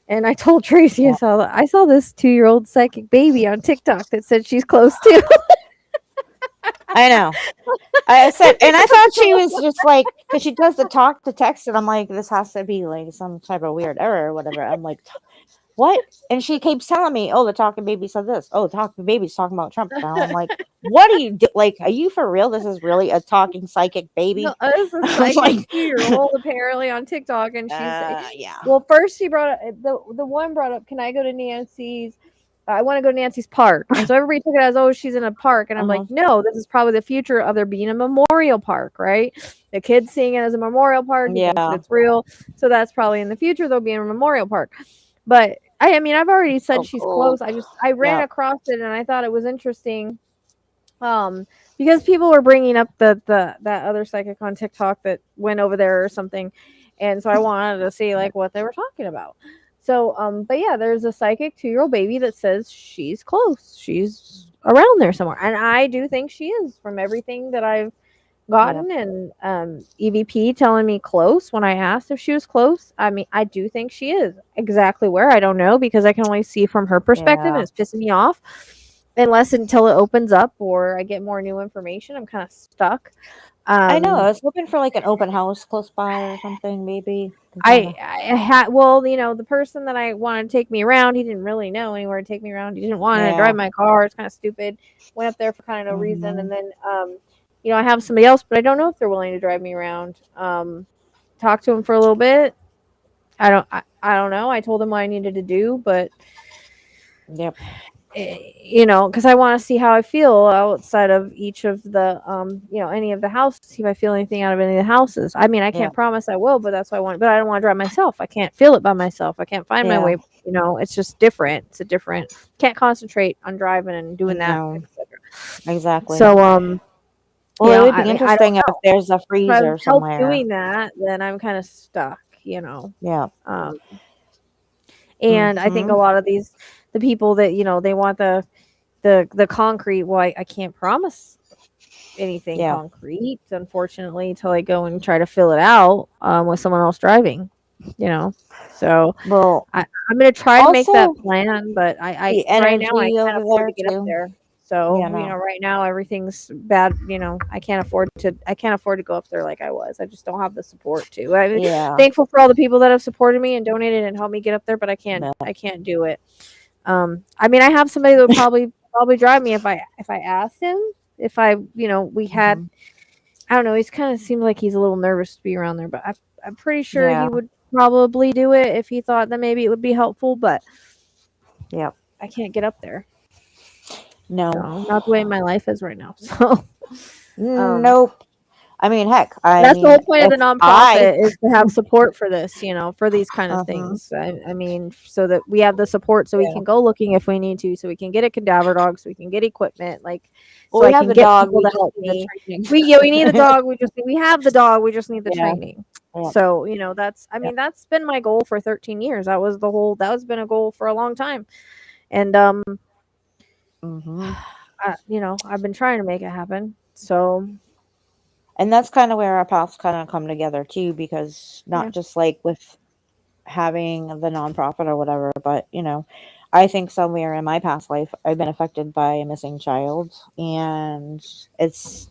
And I told Tracy I saw this 2-year-old psychic baby on TikTok that said she's close to. I know. I said, and I thought she was just like, because she does the talk to text, and I'm like, this has to be like some type of weird error or whatever. I'm like, what? And she keeps telling me, oh, the talking baby said this. Oh, the talking baby's talking about Trump now. I'm like, what are you like? Are you for real? This is really a talking psychic baby? No, this is a psychic like, 2-year-old apparently on TikTok, and she's yeah. Well, first she brought up the one brought up, can I go to Nancy's? I want to go to Nancy's park, and so everybody took it as, oh, she's in a park, and I'm like, no, this is probably the future of there being a memorial park, right? The kids seeing it as a memorial park, he thinks that it's real, so that's probably in the future there'll be a memorial park. But I mean, I've already said she's close. I ran across it and I thought it was interesting. Because people were bringing up that other psychic on TikTok that went over there or something, and so I wanted to see like what they were talking about. So, but yeah, there's a psychic 2-year-old baby that says she's close, she's around there somewhere, and I do think she is from everything that I've gotten. And EVP telling me close when I asked if she was close. I mean, I do think she is. Exactly where, I don't know, because I can only see from her perspective, and it's pissing me off. Unless until it opens up or I get more new information, I'm kind of stuck. I know. I was looking for like an open house close by or something, maybe. I had, well, you know, the person that I wanted to take me around, he didn't really know anywhere to take me around. He didn't want to drive my car. It's kind of stupid. Went up there for kind of no reason, and then you know, I have somebody else, but I don't know if they're willing to drive me around. Talk to him for a little bit. I don't know. I told him what I needed to do, but you know, because I want to see how I feel outside of each of the you know, any of the houses, see if I feel anything out of any of the houses. I mean, I can't promise I will, but that's what I want. But I don't want to drive myself. I can't feel it by myself. I can't find my way. You know, it's just different. It's a different. Can't concentrate on driving and doing that. Exactly. So well, it would be interesting if there's a freezer somewhere. Doing that, then I'm kind of stuck. You know. Yeah. And I think a lot of the people that, you know, they want the concrete. Well, I can't promise anything concrete, unfortunately, until I go and try to fill it out with someone else driving. You know, so I'm gonna try to make that plan, but I right now I can't afford to get up there. So you know, right now everything's bad. You know, I can't afford to go up there like I was. I just don't have the support to. I'm thankful for all the people that have supported me and donated and helped me get up there, but I can't do it. I mean, I have somebody that would probably drive me if I asked him. If I, you know, we had, I don't know. He's kind of seemed like he's a little nervous to be around there, but I'm pretty sure he would probably do it if he thought that maybe it would be helpful. But I can't get up there. No, not the way my life is right now. So, nope. I mean, heck, that's the whole point of the nonprofit is to have support for this, you know, for these kind of things. I mean, so that we have the support, so we can go looking if we need to, so we can get a cadaver dog, so we can get equipment, like, so I can get people to help me. We need the dog. We have the dog. We just need the training. Yeah. So, you know, that's been my goal for 13 years. That's been a goal for a long time. And, you know, I've been trying to make it happen. So, and that's kind of where our paths kind of come together too, because not just like with having the nonprofit or whatever, but you know, I think somewhere in my past life, I've been affected by a missing child, and it's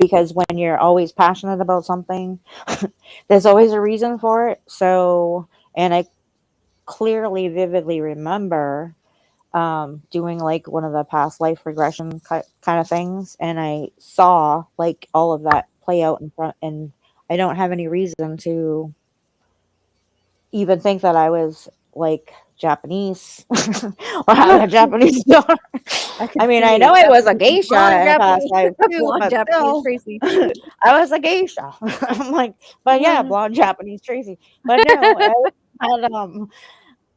because when you're always passionate about something, there's always a reason for it. So, and I clearly, vividly remember doing like one of the past life regression kind of things, and I saw like all of that play out in front, and I don't have any reason to even think that I was like Japanese or had a Japanese daughter. I could I mean, I see know I was a definitely geisha in a past life too, blonde but Japanese still, Tracy. I was a geisha. I'm like, but yeah, blonde Japanese Tracy. But no, I had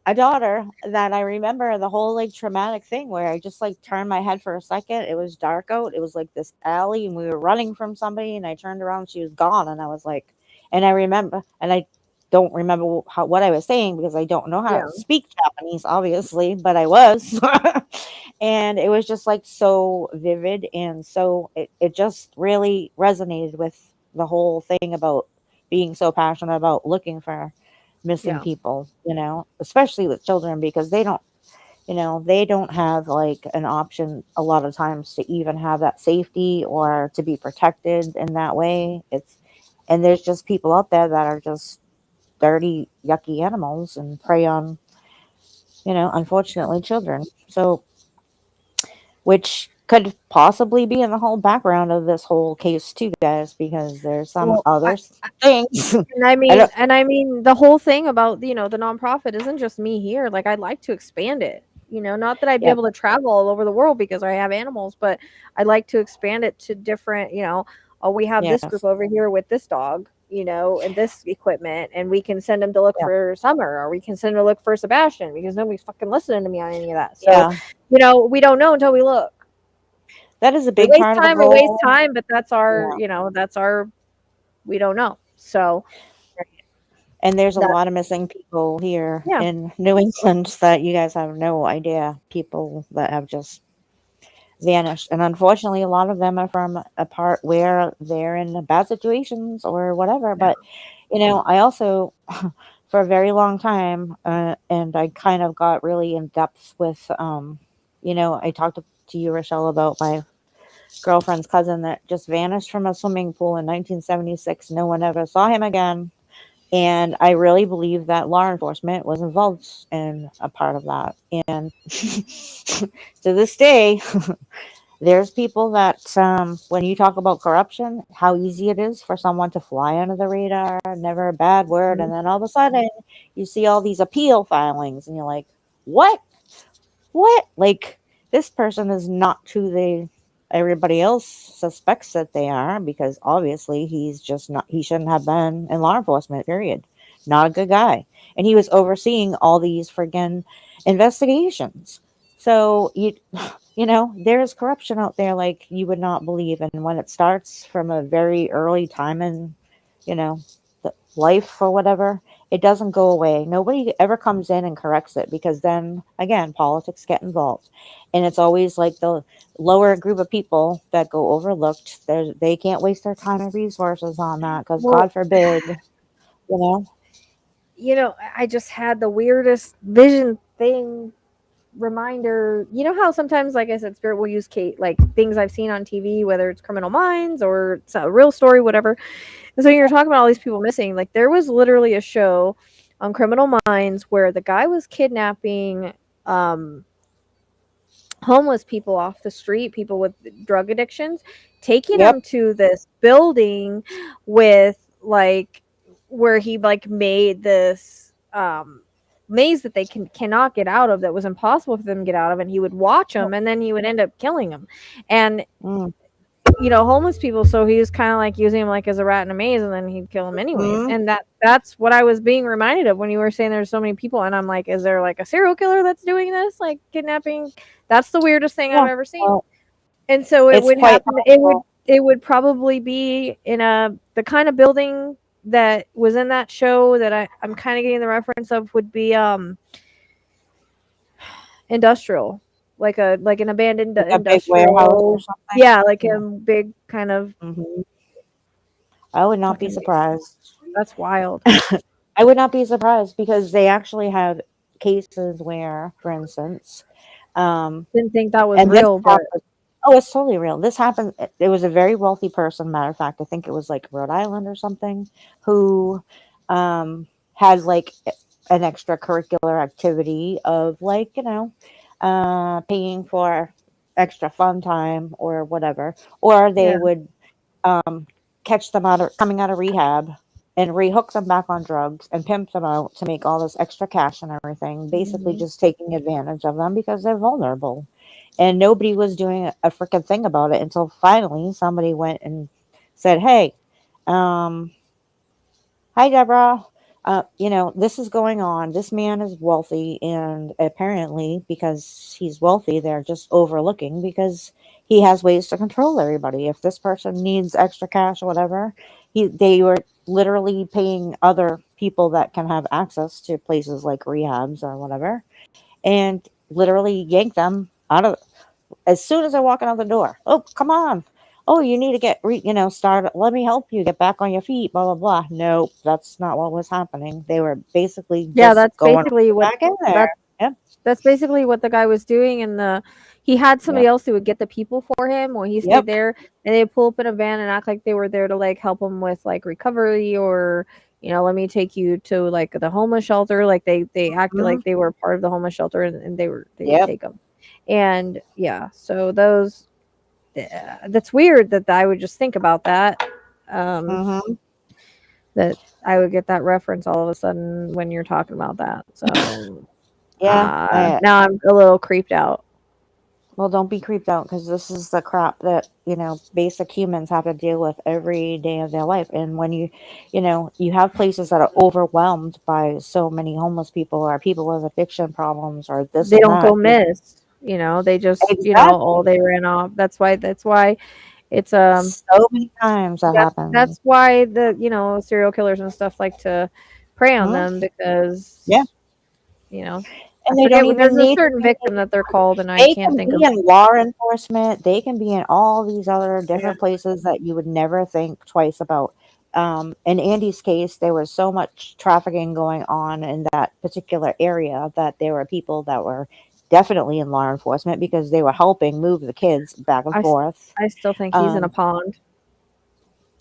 a daughter that I remember the whole like traumatic thing where I just like turned my head for a second. It was dark out. It was like this alley, and we were running from somebody, and I turned around, she was gone, and I was like, and I remember, and I don't remember what I was saying because I don't know how Yeah, to speak Japanese, obviously, but I was. And it was just like so vivid, and so it just really resonated with the whole thing about being so passionate about looking for missing yeah, people, especially with children, because they don't have like an option a lot of times to even have that safety or to be protected in that way. And there's just people out there that are just dirty, yucky animals and prey on, unfortunately children. So, which could possibly be in the whole background of this whole case too, guys, because there's some well, other things. and I I mean, don't, the whole thing about the nonprofit isn't just me here. Like, I'd like to expand it. Not that I'd be yeah, able to travel all over the world because I have animals, but I'd like to expand it to different. Oh, we have this group yes, over here with this dog, and this equipment, and we can send them to look yeah, for Summer, or we can send them to look for Sebastian because nobody's fucking listening to me on any of that. So, yeah. we don't know until we look. That is a We big waste part of the time, we waste goal. time, but that's our, Yeah. we don't know. So And there's a that, lot of missing people here yeah, in New England that you guys have no idea. People that have just vanished. And unfortunately, a lot of them are from a part where they're in bad situations or whatever. yeah. But, I also, for a very long time, and I kind of got really in depth with, I talked to you, Rochelle, about my girlfriend's cousin that just vanished from a swimming pool in 1976. No one ever saw him again. And I really believe that law enforcement was involved in a part of that. And to this day, there's people that, when you talk about corruption, how easy it is for someone to fly under the radar, never a bad word. And Mhm. then all of a sudden, you see all these appeal filings, and you're like, what? What? Like, this person is not who everybody else suspects that they are, because obviously he's just not, he shouldn't have been in law enforcement, period. Not a good guy. And he was overseeing all these friggin' investigations. So there's corruption out there like you would not believe. And when it starts from a very early time in, you know, life or whatever, it doesn't go away. Nobody ever comes in and corrects it, because then again, politics get involved. And it's always like the lower group of people that go overlooked. They can't waste their time and resources on that, because Well, God forbid, you know. I just had the weirdest vision thing reminder. You know how sometimes, like I said, Spirit will use Kate, like things I've seen on TV, whether it's Criminal Minds or it's a real story, whatever. And so you're talking about all these people missing. Like, there was literally a show on Criminal Minds where the guy was kidnapping um homeless people off the street, people with drug addictions, taking Yep. them to this building with like where he like made this maze that they cannot get out of, that was impossible for them to get out of, and he would watch them and then he would end up killing them. And Mm. homeless people, so he was kind of like using them like as a rat in a maze, and then he'd kill them anyways. Mm. And that's what I was being reminded of when you were saying there's so many people, and I'm like, is there like a serial killer that's doing this, like kidnapping? That's the weirdest thing I've Yeah. ever seen. Well, And so it it's would quite happen, possible. it would probably be in the kind of building that was in that show that I'm kind of getting the reference of, would be industrial, like an abandoned Like a big warehouse or industrial. something. Yeah, like Yeah. a big kind of Hmm. I would not be fucking, surprised. that's wild. I would not be surprised, because they actually have cases where, for instance, Didn't think that was and this real, but happened. Oh, it's totally real. This happened. It was a very wealthy person. Matter of fact, I think it was like Rhode Island or something, who had like an extracurricular activity of like, paying for extra fun time or whatever, or they Yeah. would catch them coming out of rehab and rehook them back on drugs and pimp them out to make all this extra cash and everything, basically Mhm. just taking advantage of them because they're vulnerable. And nobody was doing a freaking thing about it until finally somebody went and said, "Hey, um, hi, Deborah. This is going on. This man is wealthy, and apparently, because he's wealthy, they're just overlooking because he has ways to control everybody. If this person needs extra cash or whatever, they were literally paying other people that can have access to places like rehabs or whatever, and literally yank them out of as soon as they're walking out the door. Oh, come on. Oh, you need to start. Let me help you get back on your feet. Blah blah blah. Nope, that's not what was happening. They were basically Yeah, just going back in there. Yep. that's basically what the guy was doing, and he had somebody Yep. else who would get the people for him when he stayed Yep. there, and they pull up in a van and act like they were there to like help him with like recovery, or let me take you to like the homeless shelter. Like they acted Mhm. like they were part of the homeless shelter, and they would Yep. take them. And yeah, so that's weird that I would just think about that. Um, Mhm. that I would get that reference all of a sudden when you're talking about that. So Yeah. now I'm a little creeped out. Well, don't be creeped out because this is the crap that, basic humans have to deal with every day of their life. And when you have places that are overwhelmed by so many homeless people or people with addiction problems or this They and don't go that. miss. They just Exactly. they ran off. That's why it's So many times that happens. that's why the serial killers and stuff like to prey on Mhm. them Yeah. because I And they forget don't what there's even a need to certain be. victim that they're called and I They can't can think be of. in law enforcement. They can be in all these other Yeah. different places that you would never think twice about. In Andy's case, there was so much trafficking going on in that particular area that there were people that were definitely in law enforcement because they were helping move the kids back and I, s- forth. I still think he's in a Um, pond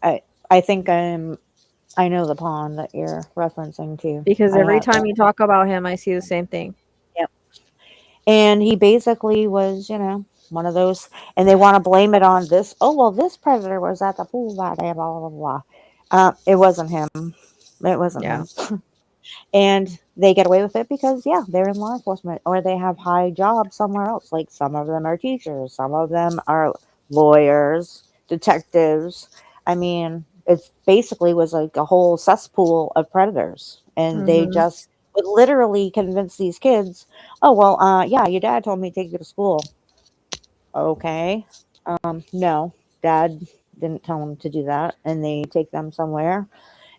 I I think I know the pond that you're referencing to. because I every have. time you talk about him, I see the same thing. Yep. And he basically was, one of those, and they want to blame it on this. Oh, well, this predator was at the pool that day, blah, blah, blah. It wasn't him. It wasn't Yeah. him. And they get away with it because, yeah, they're in law enforcement or they have high jobs somewhere else. Like some of them are teachers, some of them are lawyers, detectives. I mean, it basically was like a whole cesspool of predators. And they Hmm. just would literally convince these kids, oh, well, yeah, your dad told me to take you to school. Okay. No, dad didn't tell them to do that. And they take them somewhere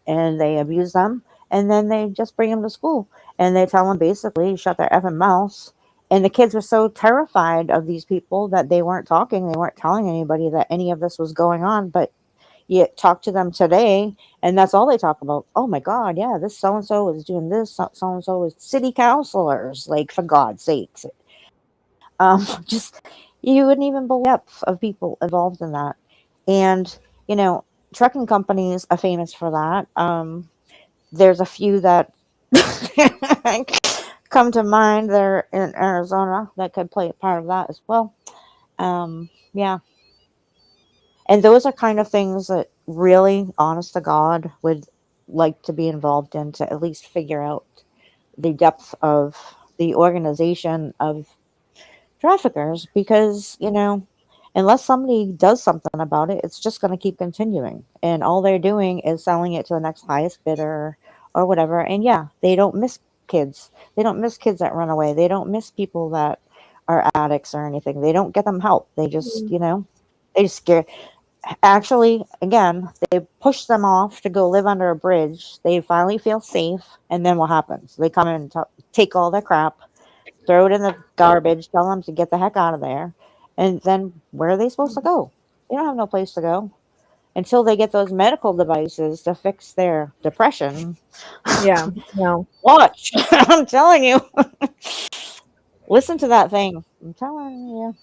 and they abuse them, and then they just bring them to school, and they tell them basically shut their effing mouths. And the kids were so terrified of these people that they weren't talking, they weren't telling anybody that any of this was going on. But you talk to them today, and that's all they talk about. Oh my God, yeah, this so and so is doing this. So and so is city councilors. Like for God's sakes, just you wouldn't even believe the depth of people involved in that. And you know, trucking companies are famous for that. There's a few that come to mind there in Arizona that could play a part of that as well. Yeah. And those are kind of things that really, honest to God, would like to be involved in to at least figure out the depth of the organization of traffickers because, unless somebody does something about it, it's just going to keep continuing. And all they're doing is selling it to the next highest bidder or whatever. And yeah, they don't miss kids. They don't miss kids that run away. They don't miss people that are addicts or anything. They don't get them help. They just, they just scare. Actually, again, they push them off to go live under a bridge. They finally feel safe. And then what happens? They come and take all their crap, throw it in the garbage, tell them to get the heck out of there. And then where are they supposed to go? They don't have no place to go until they get those medical devices to fix their depression. Yeah. No. Watch. I'm telling you. Listen to that thing. I'm telling you.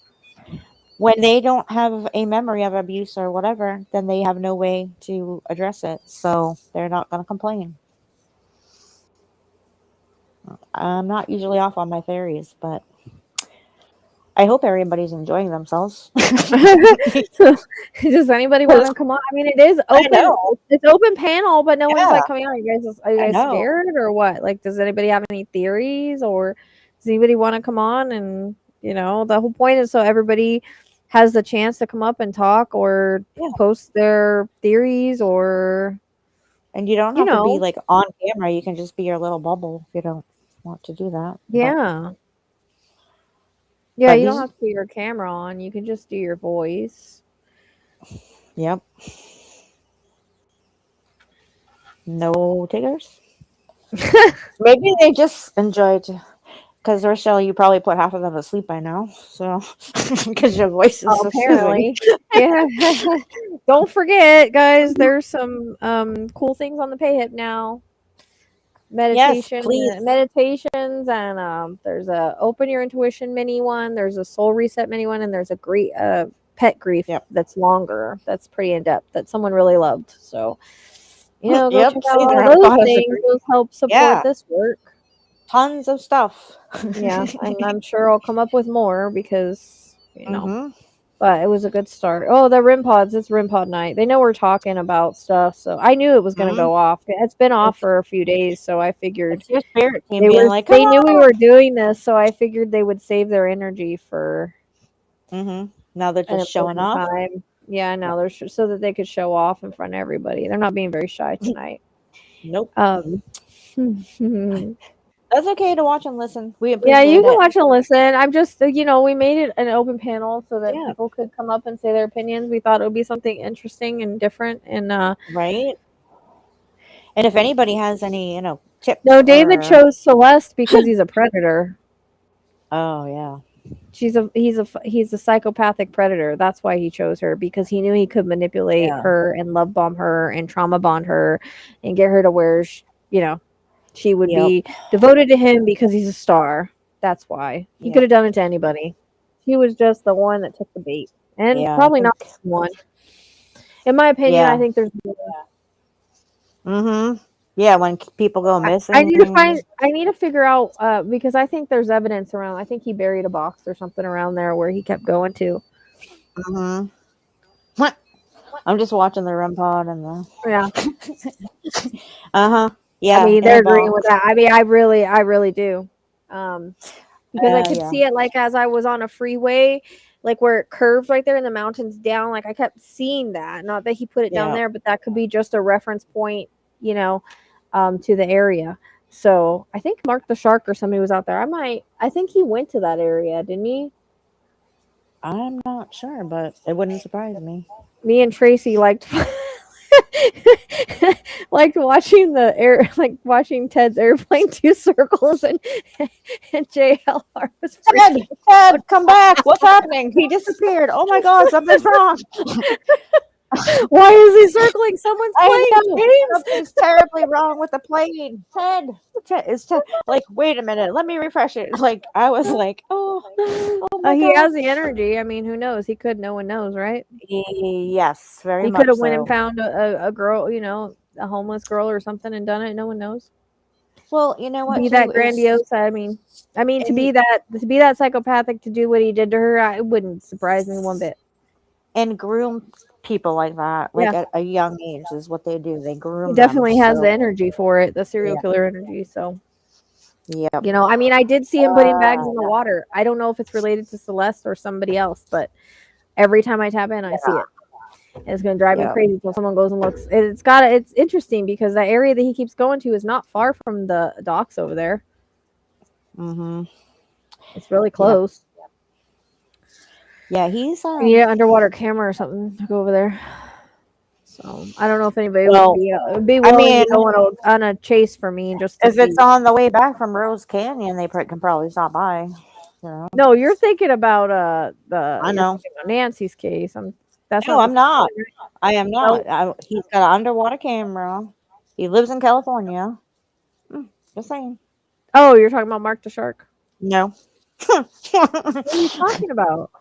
when they don't have a memory of abuse or whatever, then they have no way to address it. So they're not going to complain. I'm not usually off on my theories, but I hope everybody's enjoying themselves. So, does anybody want to come on? I mean, it is I open. know. It's open panel, but no one's Yeah. like coming on. Are you I guys know. scared or what? Like, does anybody have any theories, or does anybody want to come on? And the whole point is so everybody has the chance to come up and talk or Yeah. post their theories, or And you don't have to be like on camera. You can just be your little bubble if you don't want to do that. yeah. But You don't have to put your camera on. You can just do your voice. Yep. No takers. Maybe they just enjoyed. Because Rachelle, you probably put half of them to sleep by now. So, because your voice is so Apparently. Yeah. Don't forget, guys, there's some cool things on the PayHip now. Meditations and there's a open your intuition mini one, there's a soul reset mini one, and there's a great pet grief that's longer, that's pretty in depth, that someone really loved. So go check out all those things. Those help support this work. Tons of stuff. Yeah, and I'm sure I'll come up with more because but it was a good start. Oh, the RIM pods, it's RIM pod night. They know we're talking about stuff, so I knew it was going to go off. It's been off for a few days, so I figured your spirit team they being knew we were doing this, so I figured they would save their energy for now they're just showing off. Yeah, now they're so that they could show off in front of everybody. They're not being very shy tonight. Nope. That's okay to watch and listen. We appreciate you can watch and listen. I'm just, we made it an open panel so that people could come up and say their opinions. We thought it would be something interesting and different, and right. And if anybody has any, tips. No, David chose Celeste because he's a predator. Oh yeah. He's a psychopathic predator. That's why he chose her, because he knew he could manipulate her and love bomb her and trauma bond her and get her to where she would be devoted to him because he's a star. That's why. He could have done it to anybody. He was just the one that took the bait. And probably not one. In my opinion, I think there's Yeah, when people go missing. I need to figure out because I think there's evidence around. I think he buried a box or something around there where he kept going to. I'm just watching the REM pod and the Yeah, I mean, they're agreeing with that. I mean, I really do. Because I could see it, like, as I was on a freeway, like where it curves right there in the mountains down. Like, I kept seeing that. Not that he put it down there, but that could be just a reference point, to the area. So I think Mark the Shark or somebody was out there. I think he went to that area, didn't he? I'm not sure, but it wouldn't surprise me. Me and Tracy liked watching Ted's airplane do circles, and JLR was Ted, come back! What's happening? He disappeared. Oh my God, something's wrong. Why is he circling someone's plane? Something's terribly wrong with the plane. Ted, like, wait a minute, let me refresh it. Like, I was like, he has the energy. I mean, who knows? He could. No one knows, right? Yes, very he much. He could have so. went and found a girl, a homeless girl or something, and done it. No one knows. Well, you know what? Be that grandiose. I mean, to be that psychopathic, to do what he did to her, it wouldn't surprise me one bit. And groom people like that, like at a young age, is what they do. They groom. He definitely has the energy for it, the serial killer energy. So, I mean, I did see him putting bags in the water. I don't know if it's related to Celeste or somebody else, but every time I tap in, I see it. And it's going to drive me crazy until someone goes and looks. It's interesting because that area that he keeps going to is not far from the docks over there. It's really close. Yeah, he's underwater camera or something to go over there. So I don't know if anybody would be willing to go on a chase for me just to see. It's on the way back from Rose Canyon, they can probably stop by. No, you're thinking about I know Nancy's case. I'm not. I am not. He's got an underwater camera. He lives in California. Just saying. Oh, you're talking about Mark the Shark? No. What are you talking about?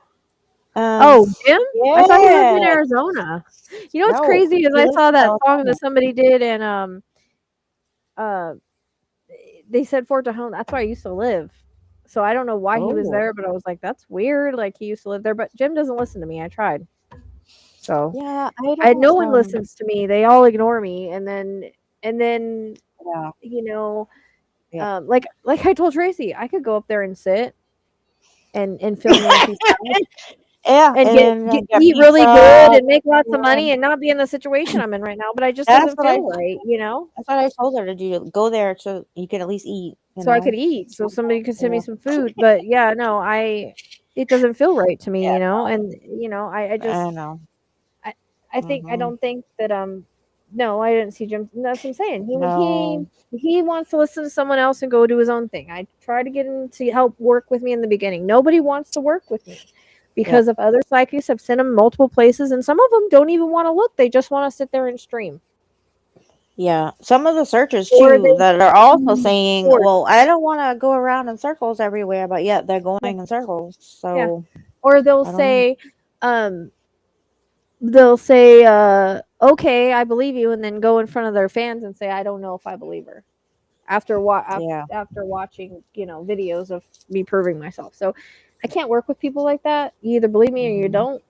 Oh, Jim? I thought he lived in Yeah. Arizona. You know what's No, crazy is he I lives saw in that song California. that somebody did, and uh, they said Fort Tejon. That's where I used to live. So I don't know why he was Oh, there, but I was like, that's weird. Like he used to live there, but Jim doesn't listen to me. I tried. So yeah. I no don't. one listens to me. They all ignore me, and then Yeah. you know, Yeah. like I told Tracy, I could go up there and sit and film Nancy's house Yeah, and and get eat really good pizza. and make lots of Yeah. money and not be in the situation I'm in right now. But I just That's doesn't what I. feel right, you know. That's what I told her to do. Go there so you can at least eat. You So I could know. eat, so somebody could send me Yeah. some food. But yeah, no, it doesn't feel right to me, Yeah. you know. And I just I know. I I Hmm. don't think that no, I didn't see Jim. That's what I'm saying. No. He wants to listen to someone else and go do his own thing. I try to get him to help work with me in the beginning. Nobody wants to work with me Yep. because of other psychics have sent him multiple places, and some of them don't even want to look. They just want to sit there and stream, Yeah. Some of the searchers or too they that are also saying, or "Well, I don't want to go around in circles everywhere," but yet they're going yeah, in circles. yeah, So or they'll I don't know. say, um, okay, I believe you, and then go in front of their fans and say, I don't know if I believe her Yeah. after watching videos of me proving myself. So I can't work with people like that. You either believe me or you Hmm. don't.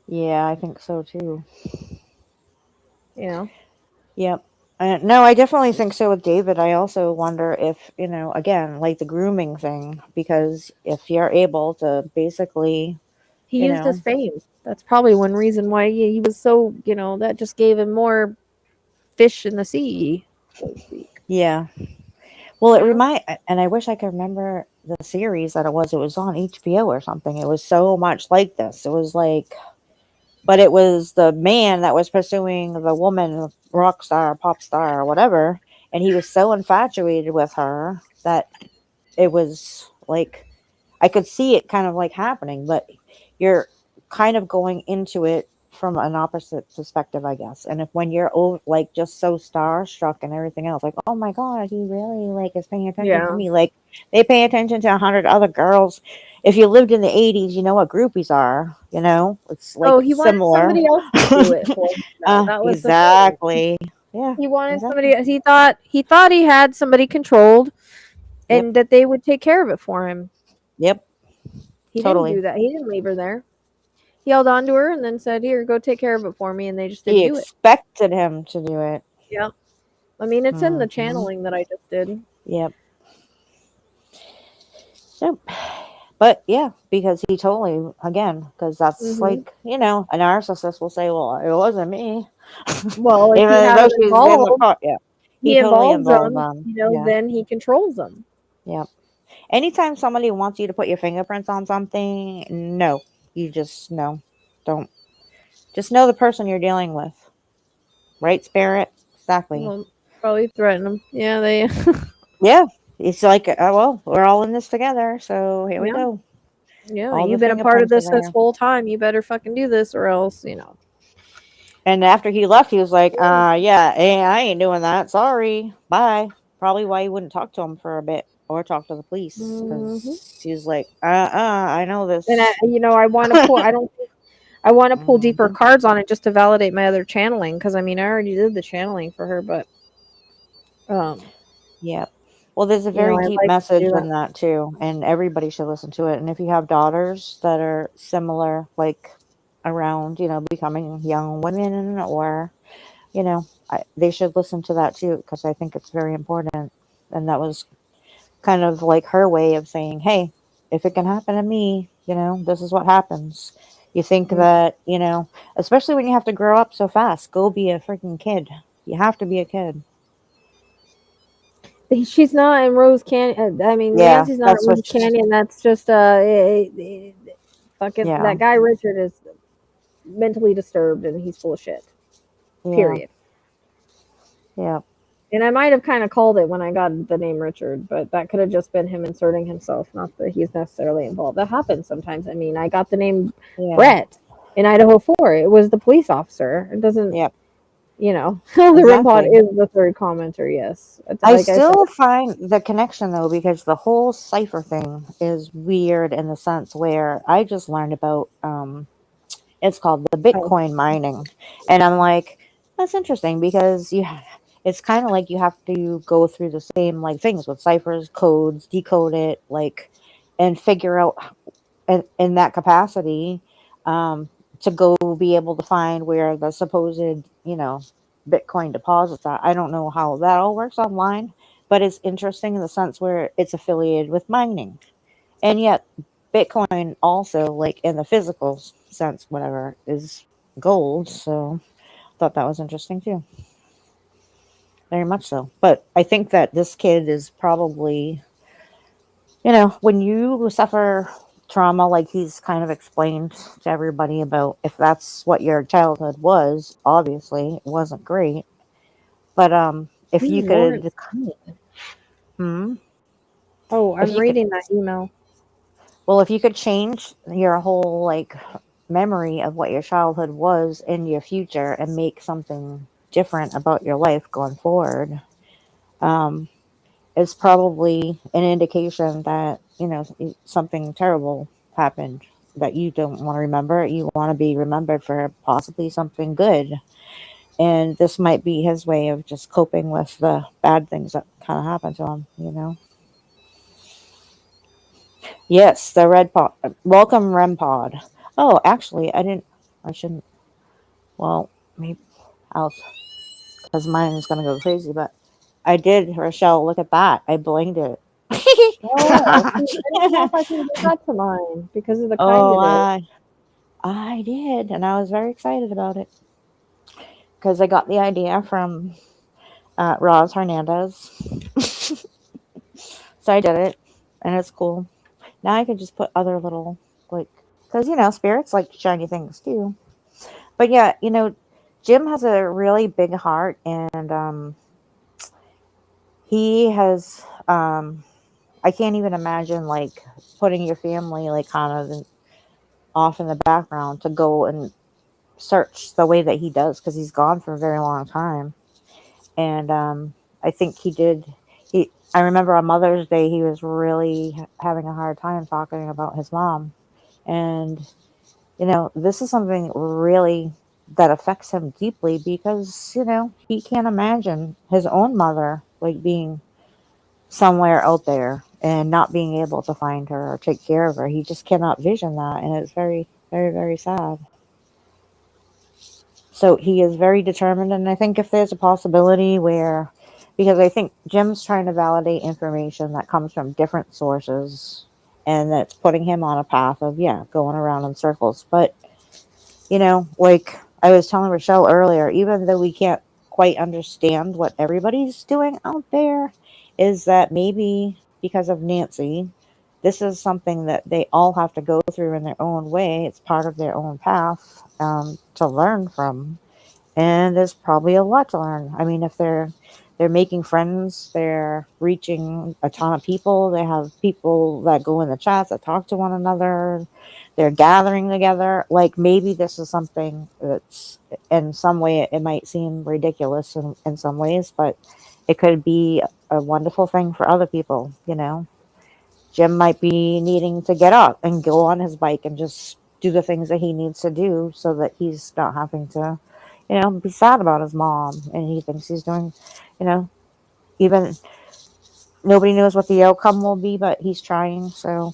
Yeah, I think so too. You know. Yep. No, I definitely think so with David. I also wonder if, again, like the grooming thing, because if you're able to basically, He you used his know, fame. That's probably one reason why he was so, that just gave him more fish in the sea, so to speak. yeah. Well, You know? and I wish I could remember the series that it was. It was on HBO or something. It was so much like this. It was like, but it was the man that was pursuing the woman, rock star, pop star, or whatever. And he was so infatuated with her that it was like, I could see it kind of like happening, but you're kind of going into it from an opposite perspective, I guess. And if when you're like just so starstruck and everything else, like, oh my god, he really like is paying attention to Yeah. me. Like they pay attention to 100 other girls. If you lived in the 80s, you know what groupies are. It's Oh, like he wanted similar. somebody else to do it for him, though. That was the thing. Exactly. Yeah. He wanted Exactly. somebody. He thought he had somebody controlled, Yep. and that they would take care of it for him. Yep. He didn't Totally. do that. He didn't leave her there. He held on to her and then said, "Here, go take care of it for me," and they just didn't She do it. expected him to do it. Yeah. I mean, it's in the Hmm. channeling that I just did. Yep. Yep. But yeah, because he totally, again, because that's Hmm. like, a narcissist will say, well, it wasn't me. Well, if you Even have though him she's in the involved, car. Yeah. He he totally involves involved them, them. Yeah. then he controls them. Yep. Anytime somebody wants you to put your fingerprints on something, no. You just, no. Don't. Just know the person you're dealing with. Right, Spirit? Exactly. Well, probably threaten them. Yeah, they. Yeah. It's like, oh, well, we're all in this together. So here we Yeah, go. yeah. All the You've been a part of fingerprints are this there. whole time. You better fucking do this, or else. And after he left, he was like, Yeah. yeah, I ain't doing that. Sorry. Bye. Probably why he wouldn't talk to him for a bit or talk to the police Hmm. because he was like, I know And this. I want to pull. I don't. I want to pull deeper Mhm. cards on it just to validate my other channeling. Because I mean, I already did the channeling for her, but um, Yeah. Well, there's a very I'd deep like to message do that. in that too, and everybody should listen to it. And if you have daughters that are similar, like around, becoming young women or, they should listen to that too because I think it's very important. And that was kind of like her way of saying, hey, if it can happen to me, this is what happens. You think Mm. that, especially when you have to grow up so fast, go be a freaking kid. You have to be a kid. She's not in Rose Canyon. I mean, Yeah, Nancy's not in that's what, Rose Canyon. That's just fucking yeah, that guy Richard is mentally disturbed and he's full of shit. yeah, Period. yeah, And I might have kind of called it when I got the name Richard, but that could have just been him inserting himself, not that he's necessarily involved. That happens sometimes. I mean, I got the name yeah, Brett in Idaho 4. It was the police officer. It doesn't. yeah, you know, the REM pod Exactly. is the third commenter. Yes, I like I said, still find the connection though, because the whole cipher thing is weird in the sense where I just learned about it's called the oh, Bitcoin mining. And I'm like, that's interesting because it's kind of like you have to go through the same like things with ciphers, codes, decode it, like, and figure out in that capacity um, to go be able to find where the supposed, Bitcoin deposits are. I don't know how that all works online, but it's interesting in the sense where it's affiliated with mining. And yet, Bitcoin also, like in the physical sense, whatever, is gold. So I thought that was interesting too. Very much so. But I think that this kid is probably, when you suffer trauma, like he's kind of explained to everybody about, if that's what your childhood was, obviously it wasn't great. But if you you weren't could, seen. hmm, Oh, if I'm you could, reading that email. well, if you could change your whole like memory of what your childhood was in your future and make something different about your life going forward, um, it's probably an indication that, something terrible happened that you don't want to remember. You want to be remembered for possibly something good. And this might be his way of just coping with the bad things that kind of happened to him. Yes, the red pod. Welcome, REM pod. Oh, actually, I shouldn't. Well, maybe I'll, because mine is going to go crazy, but I did, Rochelle, look at that. I blanked it. Oh, see, I don't know if I can do that to mine because of the kind Oh, it is. I did, and I was very excited about it because I got the idea from Roz Hernandez. So I did it, and it's cool. Now I can just put other little, like, because, spirits like shiny things too. But yeah, Jim has a really big heart, and he has, I can't even imagine, like, putting your family, like, kind of off in the background to go and search the way that he does, because he's gone for a very long time. And I think he did. I remember on Mother's Day, he was really having a hard time talking about his mom. And, this is something really that affects him deeply because, he can't imagine his own mother, like, being somewhere out there and not being able to find her or take care of her. He just cannot vision that. And it's very, very, very sad. So he is very determined, and I think if there's a possibility where, because I think Jim's trying to validate information that comes from different sources, and that's putting him on a path of, yeah, going around in circles. But, like I was telling Rochelle earlier, even though we can't quite understand what everybody's doing out there, is that maybe because of Nancy, this is something that they all have to go through in their own way. It's part of their own path to learn from, and there's probably a lot to learn. I mean, if they're making friends, they're reaching a ton of people. They have people that go in the chats that talk to one another. They're gathering together. Like, maybe this is something that's, in some way, it might seem ridiculous in some ways, but it could be a wonderful thing for other people. Jim might be needing to get up and go on his bike and just do the things that he needs to do so that he's not having to, be sad about his mom. And he thinks he's doing, you know, even nobody knows what the outcome will be, but he's trying. So,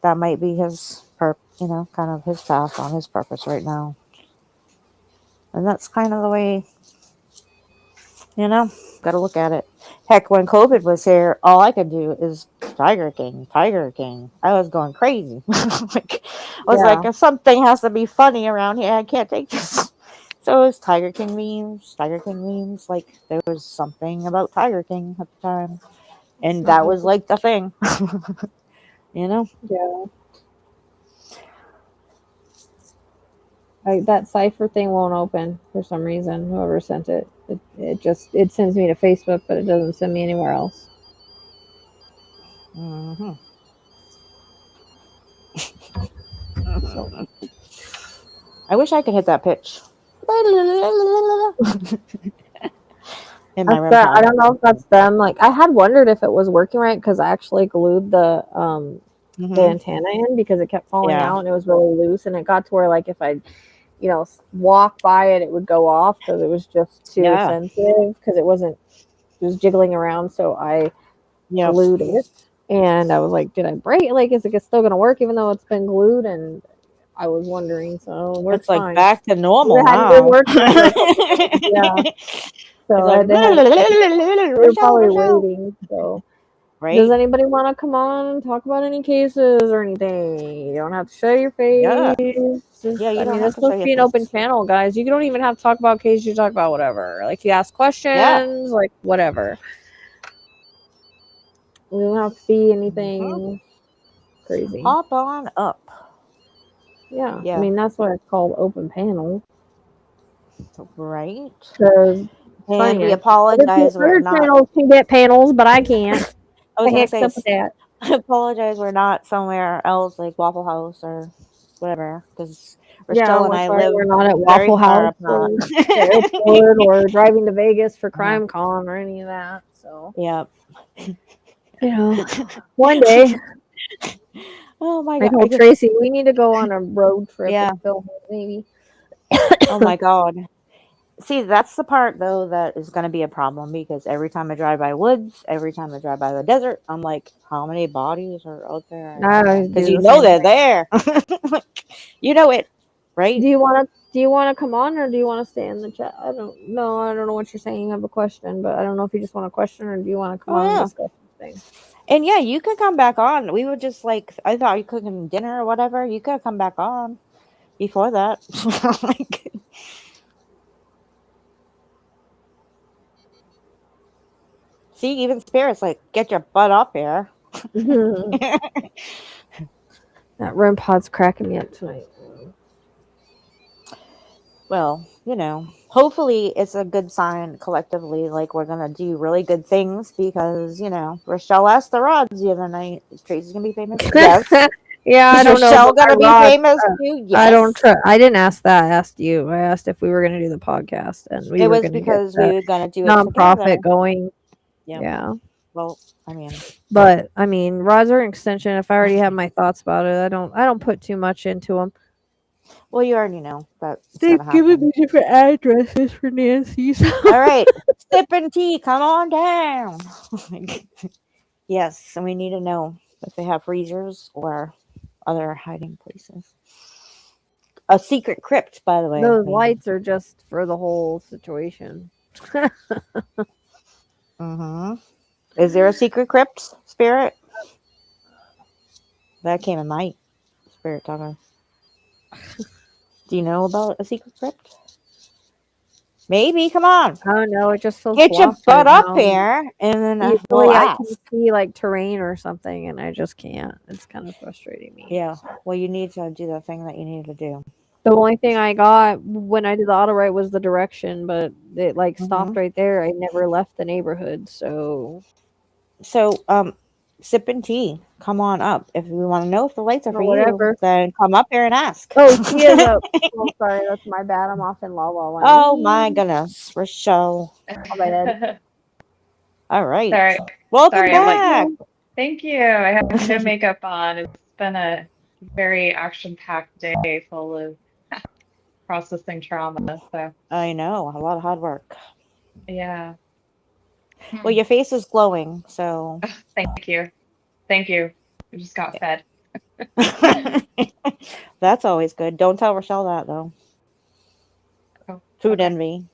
that might be his, kind of his path on his purpose right now. And that's kind of the way, got to look at it. Heck, when COVID was here, all I could do is Tiger King, Tiger King. I was going crazy. Like, I was like, Yeah. if something has to be funny around here, I can't take this. So it was Tiger King memes, Tiger King memes. Like, there was something about Tiger King at the time. And that was like the thing, you know? Yeah. That cipher thing won't open for some reason. Whoever sent it, it sends me to Facebook, but it doesn't send me anywhere else. Hmm. So I wish I could hit that pitch. In my REM That, I pod. don't know if that's them. Like I had wondered if it was working right because I actually glued the Mhm. antenna in because it kept falling Yeah. out and it was really loose and it got to where like if I walk by it, it would go off because it was just too Yeah. sensitive because it was jiggling around. So I Yep. glued it and I was like, did I break it? Like, is it still going to work even though it's been glued? And I was wondering, so it works It's like fine. back to normal It hadn't been now. working for a couple days, yeah. So It's like, they were Rochelle, probably Rochelle. waiting. So Right? does anybody want to come on and talk about any cases or anything? You don't have to show your face. Yeah. Yeah, you I don't mean, have it's to show supposed to your be an open face. channel, guys. You don't even have to talk about cases. You talk about whatever. Like, you ask Yeah. questions, like, whatever. We don't have to be Mhm. anything crazy. Hop on up. Yeah. I Yeah. mean, that's why it's called open panel. Right. Because, And we funny, apologize. We're other not. channels can get panels, but I can't. I was The gonna heck's say, up with that? I apologize. We're not somewhere else like Waffle House or whatever, because Yeah, Rochelle and we're I sorry live we're not at very Waffle far House apart. or the airport or driving to Vegas for Uh-huh. Crime Con or any of that. So, Yep. one day Oh my I god. told Tracy we need to go on a road trip Yeah. and film it, maybe. Oh my god. See, that's the part though that is going to be a problem because every time I drive by woods, every time I drive by the desert, I'm like, how many bodies are out there? I always Because do you the know same they're thing. there. You know it, right? Do you want to come on or do you want to stay in the chat? I don't know. I don't know what you're saying. You have a question, but I don't know if you just want a question or do you want to come Oh on and yeah. discuss something. And yeah, you could come back on. We were just like, I thought you cooking dinner or whatever. You could come back on before that. Like, see, even spirits like, get your butt up here. That REM pod's cracking me up tonight. Well, hopefully it's a good sign collectively. Like, we're going to do really good things because, Rochelle asked the rods the other night. Is Tracy's going to be famous? Yes. Yeah, I Is don't know. Rochelle But going to be famous too? Yes. I don't try. I didn't ask that. I asked you. I asked if we were going to do the podcast and we It were was going to get because the we were going to do it together. nonprofit going. Yep. Yeah. Well, I mean, But I mean, rods are an extension. If I already have my thoughts about it, I don't put too much into them. well, you already know that it's They've going to given happen. me different addresses for Nancy's. All right. Sipping tea, come on down. Yes, and we need to know if they have freezers or other hiding places. A secret crypt, by the way. Those maybe. lights are just for the whole situation. Mm-hmm. Is there a secret crypt, Spirit? That came in my spirit talker. Do you know about a secret crypt? Maybe. Come on. I don't know. It just feels Get your blocked butt right up now. here, and then Usually we'll I ask. can see like terrain or something, and I just can't. It's kind of frustrating me. Yeah. Well, you need to do the thing that you need to do. The only thing I got when I did the auto write was the direction, but it like stopped right there. I never left the neighborhood, so Sipping tea. Come on up. If we want to know if the lights are for whatever. you, then come up here and ask. Oh, she is up. Oh, sorry, that's my bad. I'm off in La La Land. Oh my goodness, Rochelle. Oh, my bad. All right. Sorry. Welcome Sorry, back. Thank you. I have no makeup on. It's been a very action-packed day full of processing trauma. So I know, a lot of hard work. yeah. Well, your face is glowing, so Thank you. Thank you. I just got fed. that's always good. Don't tell Rochelle that though. Oh, Food okay. envy.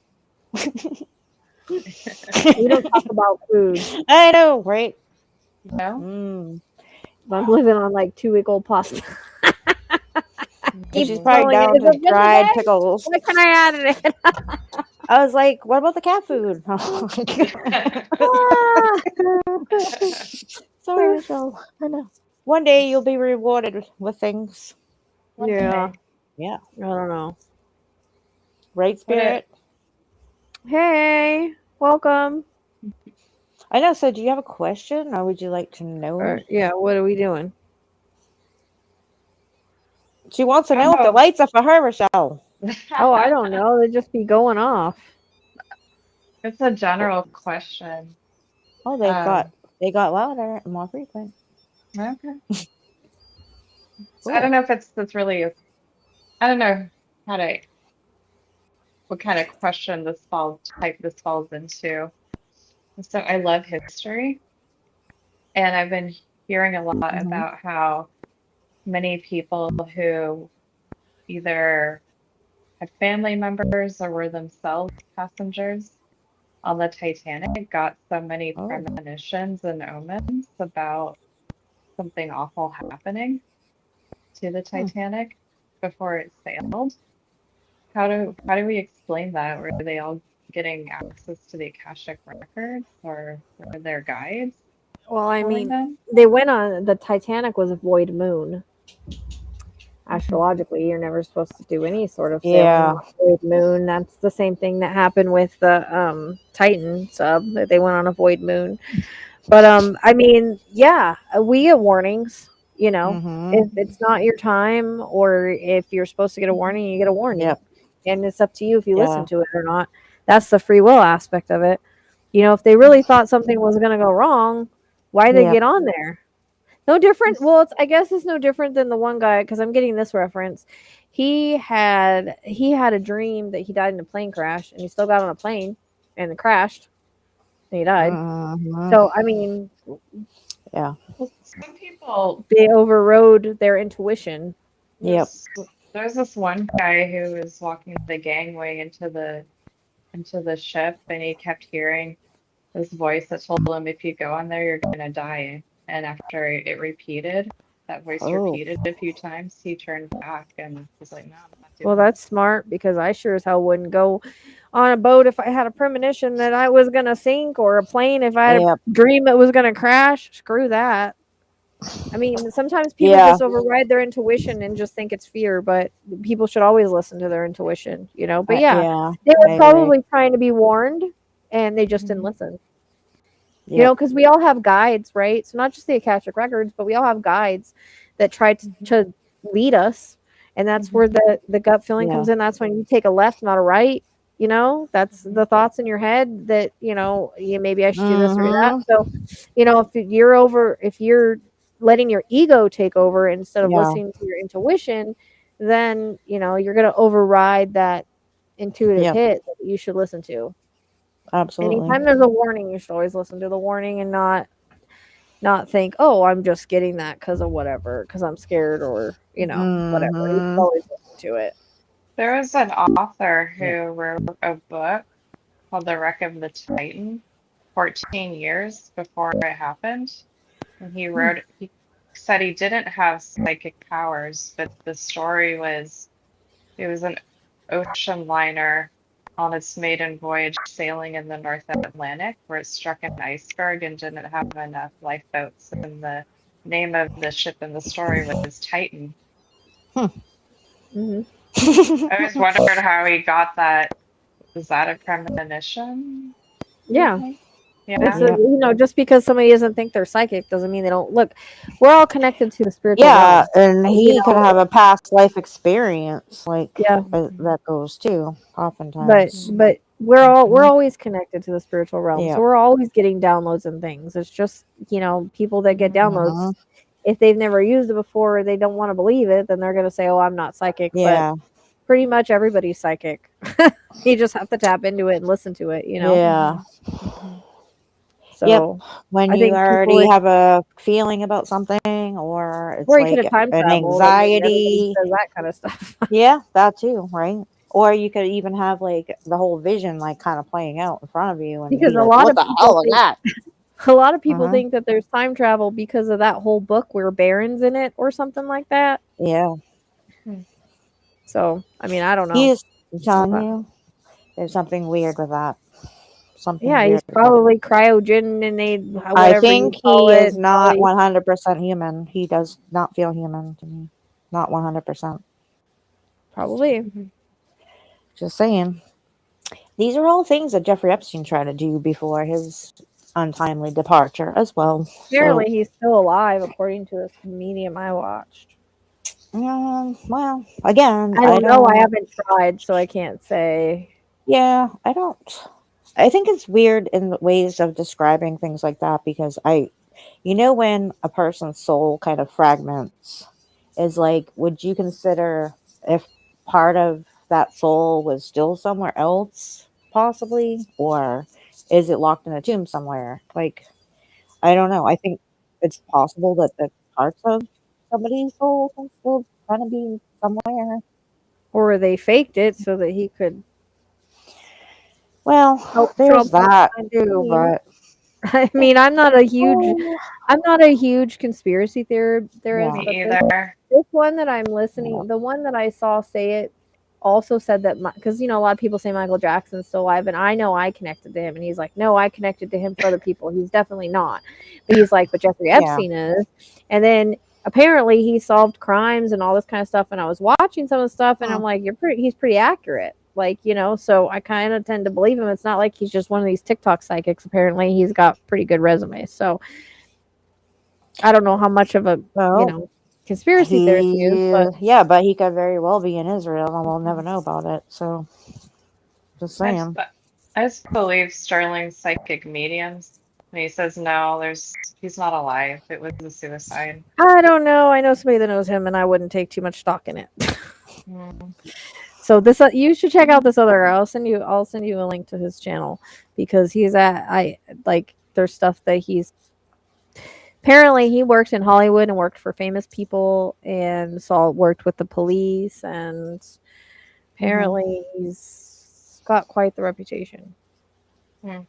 We don't talk about food. I know, right? No? Mm. I'm living on like 2-week-old pasta. She's probably down to dried pickles. What can I add in it? I was like, what about the cat food? Sorry, Rochelle. I know. One day you'll be rewarded with things. Yeah. Yeah. I don't know. Right, Spirit? Hey, welcome. I know. So do you have a question or would you like to know? Yeah, what are we doing? She wants to know if the lights are for her, Rochelle. Oh, I don't know. They just be going off. It's a general question. Oh, Um, they got louder and more frequent. okay. So I Cool. don't know if that's really, I don't know how to, what kind of question this falls into. So I love history, and I've been hearing a lot Hmm. about how many people who either had family members or were themselves passengers on the Titanic got so many Oh. premonitions and omens about something awful happening to the Hmm. Titanic before it sailed. How do we explain that? Were they all getting access to the Akashic records, or were there guides Well, I telling mean, them? they went on the Titanic was a void moon. Mhm. Astrologically, you're never supposed to do any sort of sailing Yeah. on a void moon. That's the same thing that happened with the Titan sub. That they went on a void moon. But I mean, yeah, we get warnings. You know, Hmm. if it's not your time, or if you're supposed to get a warning, you get a warning, Yep. and it's up to you if you listen Yeah. to it or not. That's the free will aspect of it. You know, if they really thought something was going to go wrong, why they Yep. get on there? No different. Well, I guess it's no different than the one guy because I'm getting this reference. He had a dream that he died in a plane crash, and he still got on a plane, and it crashed, and he died. Hmm. So I mean, Yeah. Well, some people, they overrode their intuition. Yep. there's this one guy who was walking the gangway into the ship, and he kept hearing this voice that told him, if you go on there, you're gonna die. And after that voice Oh. repeated a few times, he turned back and was like, no, I'm not Well, doing that's smart because I sure as hell wouldn't go on a boat if I had a premonition that I was gonna sink, or a plane if I had Yep. a dream it was gonna crash. Screw that. I mean, sometimes people Yeah. just override their intuition and just think it's fear, but people should always listen to their intuition, you know. But yeah, Yeah. they I were agree. probably trying to be warned and they just didn't Mhm. listen. You Yep. know, because we all have guides, right? So not just the Akashic records, but we all have guides that try to lead us, and that's where Mhm. the gut feeling Yeah. comes in. That's when you take a left, not a right. You know, that's Mhm. the thoughts in your head that maybe I should do this or do that. Hmm. So, if you're letting your ego take over instead of Yeah. listening to your intuition, then you're going to override that intuitive Yep. hit that you should listen to. Absolutely. Anytime there's a warning, you should always listen to the warning and not think, oh, I'm just getting that because of whatever, because I'm scared, or whatever. You should Hmm. always listen to it. There was an author Yeah. who wrote a book called The Wreck of the Titan 14 years before it happened. And he said he didn't have psychic powers, but the story was it was an ocean liner on its maiden voyage sailing in the North Atlantic where it struck an iceberg and didn't have enough lifeboats. And the name of the ship in the story was Titan. Hmm. I always wondered how he got that. Is that a premonition, do you Yeah. think? It's Yeah. Yep. just because somebody doesn't think they're psychic doesn't mean they don't look. We're all connected to the spiritual Yeah, realm. and You he could know, have a past life experience, like yeah. that goes too, But oftentimes. but we're Hmm. always connected to the spiritual realm. So Yep. we're always getting downloads and things. It's just, people that get Hmm. downloads, if they've never used it before or they don't want to believe it, then they're gonna say, oh, I'm not psychic. But Yeah. pretty much everybody's psychic. You just have to tap into it and listen to it. Yeah. Mhm. Mhm. Yep. So When I you think people, already have a feeling about something, or it's or you could like have time an traveled and maybe everybody anxiety. says that kind of stuff. Yeah, that too, right? Or you could even have like the whole vision like kind of playing out in front of you and Because be a like, lot what of the people hell was think that? a lot of people Uh-huh. think that there's time travel because of that whole book where Baron's in it or something like that. Yeah. Hmm. So I mean, I don't know. He's I'm telling you, there's something weird with that. Something Yeah, weird he's with that. probably cryogen and I whatever you think call he is it. not Probably, 100% human. He does not feel human to me. Not 100%. probably. Mhm. Just saying. These are all things that Jeffrey Epstein tried to do before his untimely departure as well. So, Apparently, he's still alive, according to this medium I watched. Well, again, I don't know. I haven't tried, so I can't say. Yeah, I don't. I think it's weird in the ways of describing things like that because when a person's soul kind of fragments, is like, would you consider if part of that soul was still somewhere else, possibly, or is it locked in a tomb somewhere? Like, I don't know. I think it's possible that the parts of somebody's soul can still kind of be somewhere. Or they faked it so that he could Well, help there's Trump that behind the too, scenes. but I mean, oh, I'm not a huge conspiracy theorist, yeah, but Me either. this one that I'm yeah. listening, the one that I saw say it, also said that because a lot of people say Michael Jackson's still alive, and I know I connected to him, and he's like, no, I connected to him for other people. He's definitely not, but he's like, but Jeffrey Yeah. Epstein is, and then apparently he solved crimes and all this kind of stuff. And I was watching some of the stuff, and I'm like, he's pretty accurate. Like, so I kind of tend to believe him. It's not like he's just one of these TikTok psychics. Apparently, he's got pretty good resume. So I don't know how much of a Well, conspiracy theorist he is, but but he could very well be in Israel, and we'll never know about it. So, just I just, saying. I just believe Sterling's psychic mediums. And he says no, he's not alive. It was a suicide. I don't know. I know somebody that knows him, and I wouldn't take too much stock in it. Mm. So you should check out this other guy. I'll send you a link to his channel because there's stuff that he's apparently he worked in Hollywood and worked for famous people and worked with the police, and apparently he's got quite the reputation. Hmm.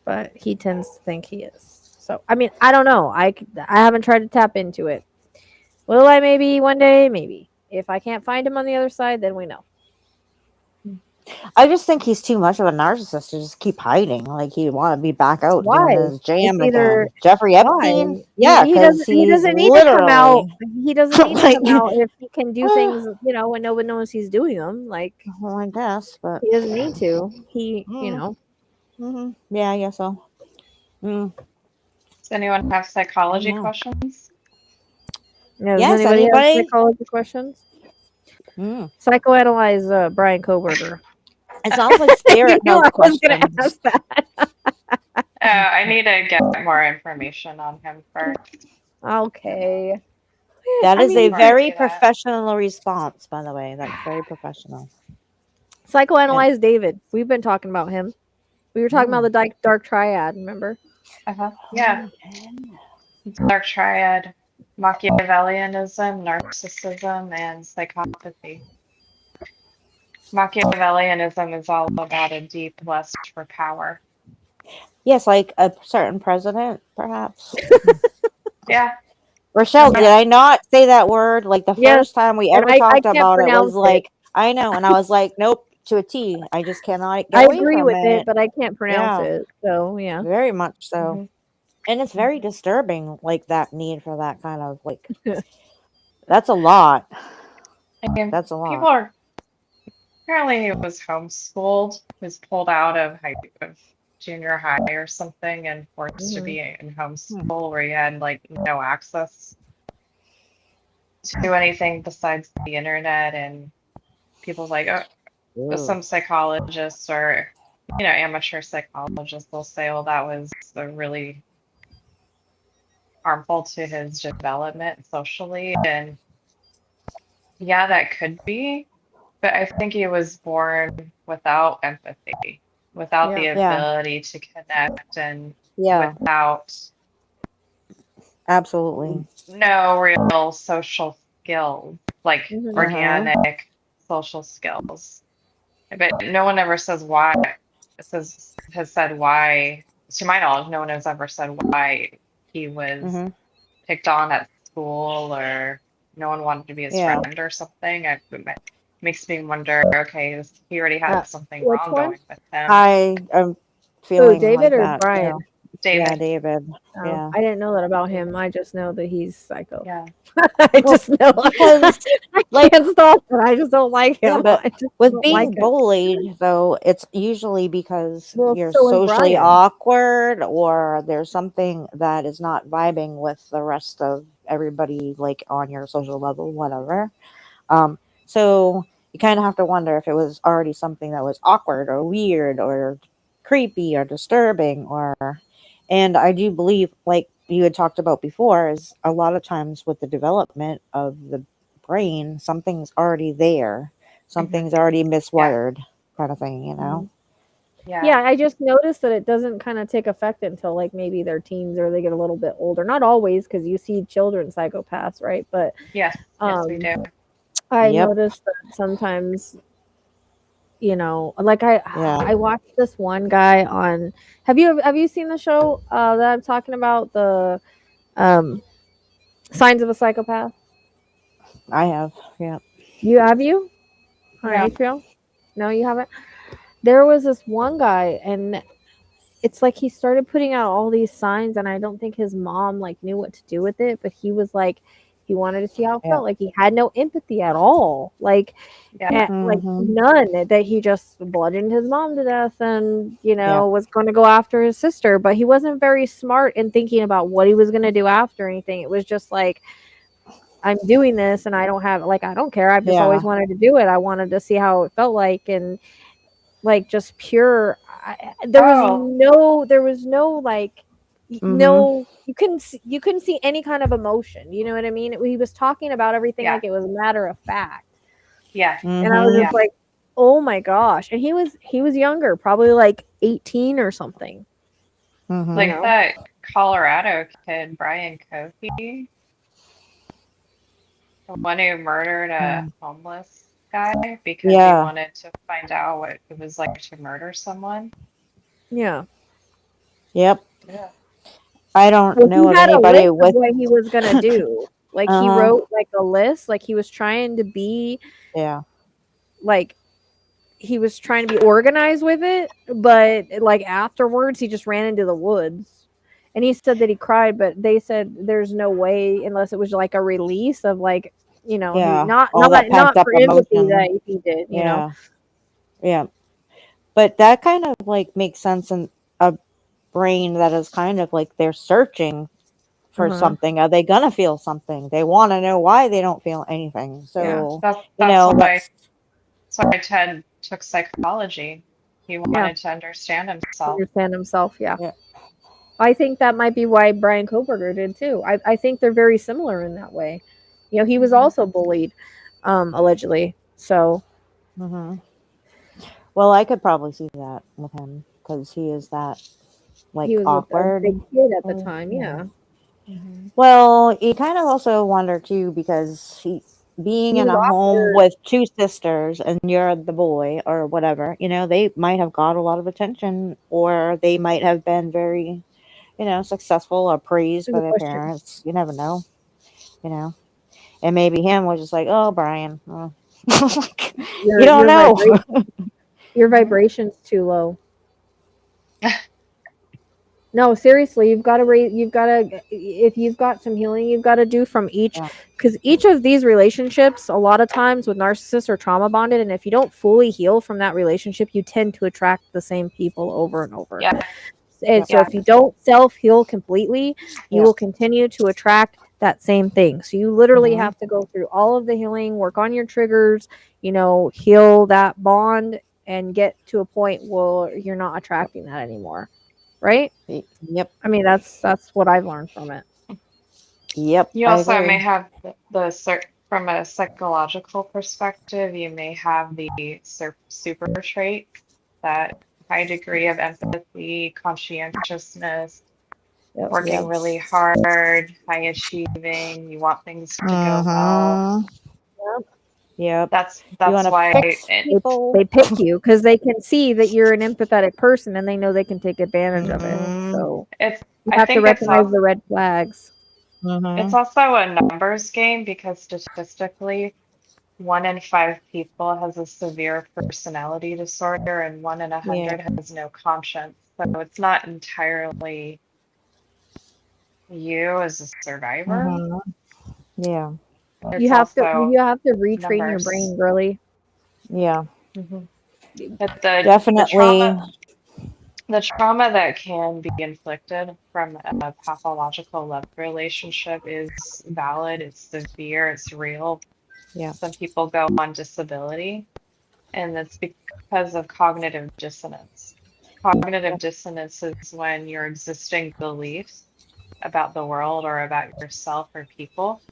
But he tends to think he is. So I mean, I don't know. I haven't tried to tap into it. Will I maybe one day? Maybe. If I can't find him on the other side, then we know. I just think he's too much of a narcissist to just keep hiding. Like, he'd want to be back out Why? doing his jam It's either again. Jeffrey Epstein? why Yeah, he because he he's doesn't need to come out. literally He doesn't need to like, come out if he can do things, when no one knows he's doing them. Like well, I guess, but he doesn't need to. yeah, I guess so. Does anyone have psychology know. questions? Yeah, does Yes, anybody have anybody? psychology questions? Mm. Psychoanalyze Brian Koberger. It sounds like You spirit knew health I was going to questions. ask that. I need to get more information on him first. Okay. That is a before I very do that. professional response, by the way. That's very professional. Psychoanalyze David. We've been talking about him. We were talking about the dark triad, remember? Yeah. Dark triad, Machiavellianism, narcissism, and psychopathy. Machiavellianism is all about a deep lust for power. Yes, like a certain president, perhaps. Yeah. Rachelle, did I not say that word? Like, the Yes, first time we and ever I talked can't about it was pronounce it. like, I know. And I was like, nope, to a T. I just cannot get I away agree from with it. it, but I can't pronounce Yeah. it. So, yeah. Very much so. Mhm. And it's very disturbing, like, that need for that kind of, like, that's a lot. That's a lot. People are, apparently he was homeschooled, was pulled out of junior high or something and forced to be in homeschool where he had like no access to anything besides the internet, and people like, some psychologists or amateur psychologists will say, well, that was really harmful to his development socially, and yeah, that could be, but I think he was born without empathy, without the ability to connect, and without absolutely no real social skills, like organic social skills. But no one ever says why. Has said why. To my knowledge, no one has ever said why he was picked on at school, or no one wanted to be his friend or something. It makes me wonder. Okay, he already had something wrong going with him. I am feeling David like or that, Brian? too. David. Yeah, David. Yeah. I didn't know that about him. I just know that he's psycho. Yeah. I just know because I can't stop it. I just don't like him. Yeah, but I just with don't being like him. bullied, though, it's usually because you're so is socially Brian. awkward, or there's something that is not vibing with the rest of everybody like on your social level, whatever. So you kind of have to wonder if it was already something that was awkward or weird or creepy or disturbing, and I do believe, like you had talked about before, is a lot of times with the development of the brain, something's already there, something's already miswired, kind of thing, you know. Yeah, I just noticed that it doesn't kind of take effect until like maybe they're teens or they get a little bit older. Not always, because you see children psychopaths, right? But Yes, we do. I Yep. noticed that sometimes, like I watched this one guy on. Have you seen the show that I'm talking about, the Signs of a Psychopath? I have. Yeah. You on Yeah. HBO? No, you haven't. There was this one guy, and it's like he started putting out all these signs, and I don't think his mom like knew what to do with it, but he was like, he wanted to see how it felt. Like he had no empathy at all, like like none. That he just bludgeoned his mom to death, and was going to go after his sister, but he wasn't very smart in thinking about what he was going to do after anything. It was just like, I'm doing this, and I don't care. I've just always wanted to do it. I wanted to see how it felt like, and like just pure. There was no like no, you couldn't see any kind of emotion. You know what I mean? He was talking about everything like it was a matter of fact. Yeah. And I was just like, oh my gosh. And he was younger, probably like 18 or something. Like that Colorado kid, Brian Kofi, the one who murdered a homeless guy because he wanted to find out what it was like to murder someone. Yeah. Yep. Yeah. I don't know he of had anybody a list with of what he was gonna do. Like he wrote like a list, like he was trying to be like he was trying to be organized with it, but like afterwards he just ran into the woods. And he said that he cried, but they said there's no way unless it was like a release of like, not for empathy that he did, Yeah. But that kind of like makes sense in a brain that is kind of like they're searching for something. Are they gonna feel something? They want to know why they don't feel anything. So that's why Ted took psychology. He wanted to understand himself. Yeah. I think that might be why Brian Koberger did too. I think they're very similar in that way. He was also bullied, allegedly. So. Well, I could probably see that with him because he is that like he was awkward. a big kid at the time. Yeah. Well, you kind of also wonder too because being in a home with two sisters and you're the boy or whatever, they might have got a lot of attention or they might have been very, successful or praised by their parents. You never know, and maybe him was just like, oh, Brian, you don't know. Your vibration's too low. No, seriously, you've got to if you've got some healing you've got to do from each, because each of these relationships, a lot of times with narcissists are trauma bonded, and if you don't fully heal from that relationship, you tend to attract the same people over and over. And so if you don't self-heal completely, you will continue to attract that same thing. So you literally have to go through all of the healing, work on your triggers, heal that bond, and get to a point where you're not attracting that anymore. Right? Yep. I mean, that's what I've learned from it. Yep. You also may have from a psychological perspective, you may have the super traits, that high degree of empathy, conscientiousness, working really hard, high achieving. You want things to go well. Yep. That's why they pick you because they can see that you're an empathetic person and they know they can take advantage of it. So you have to recognize the red flags. It's also a numbers game because statistically, 1 in 5 people has a severe personality disorder and 1 in 100 has no conscience. So it's not entirely you as a survivor. Yeah. You have to retrain your brain, girly. Yeah. But the definitely The trauma that can be inflicted from a pathological love relationship is valid, it's severe, it's real. Yeah. Some people go on disability, and that's because of cognitive dissonance. Cognitive dissonance is when your existing beliefs about the world or about yourself or people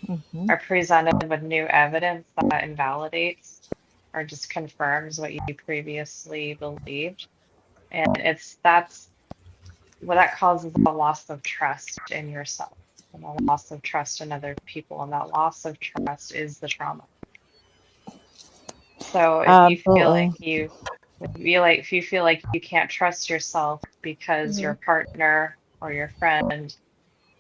Hmm. are presented with new evidence that invalidates or just confirms what you previously believed. And that's what that causes a loss of trust in yourself and a loss of trust in other people. And that loss of trust is the trauma. So Absolutely. if you feel like you can't trust yourself because your partner or your friend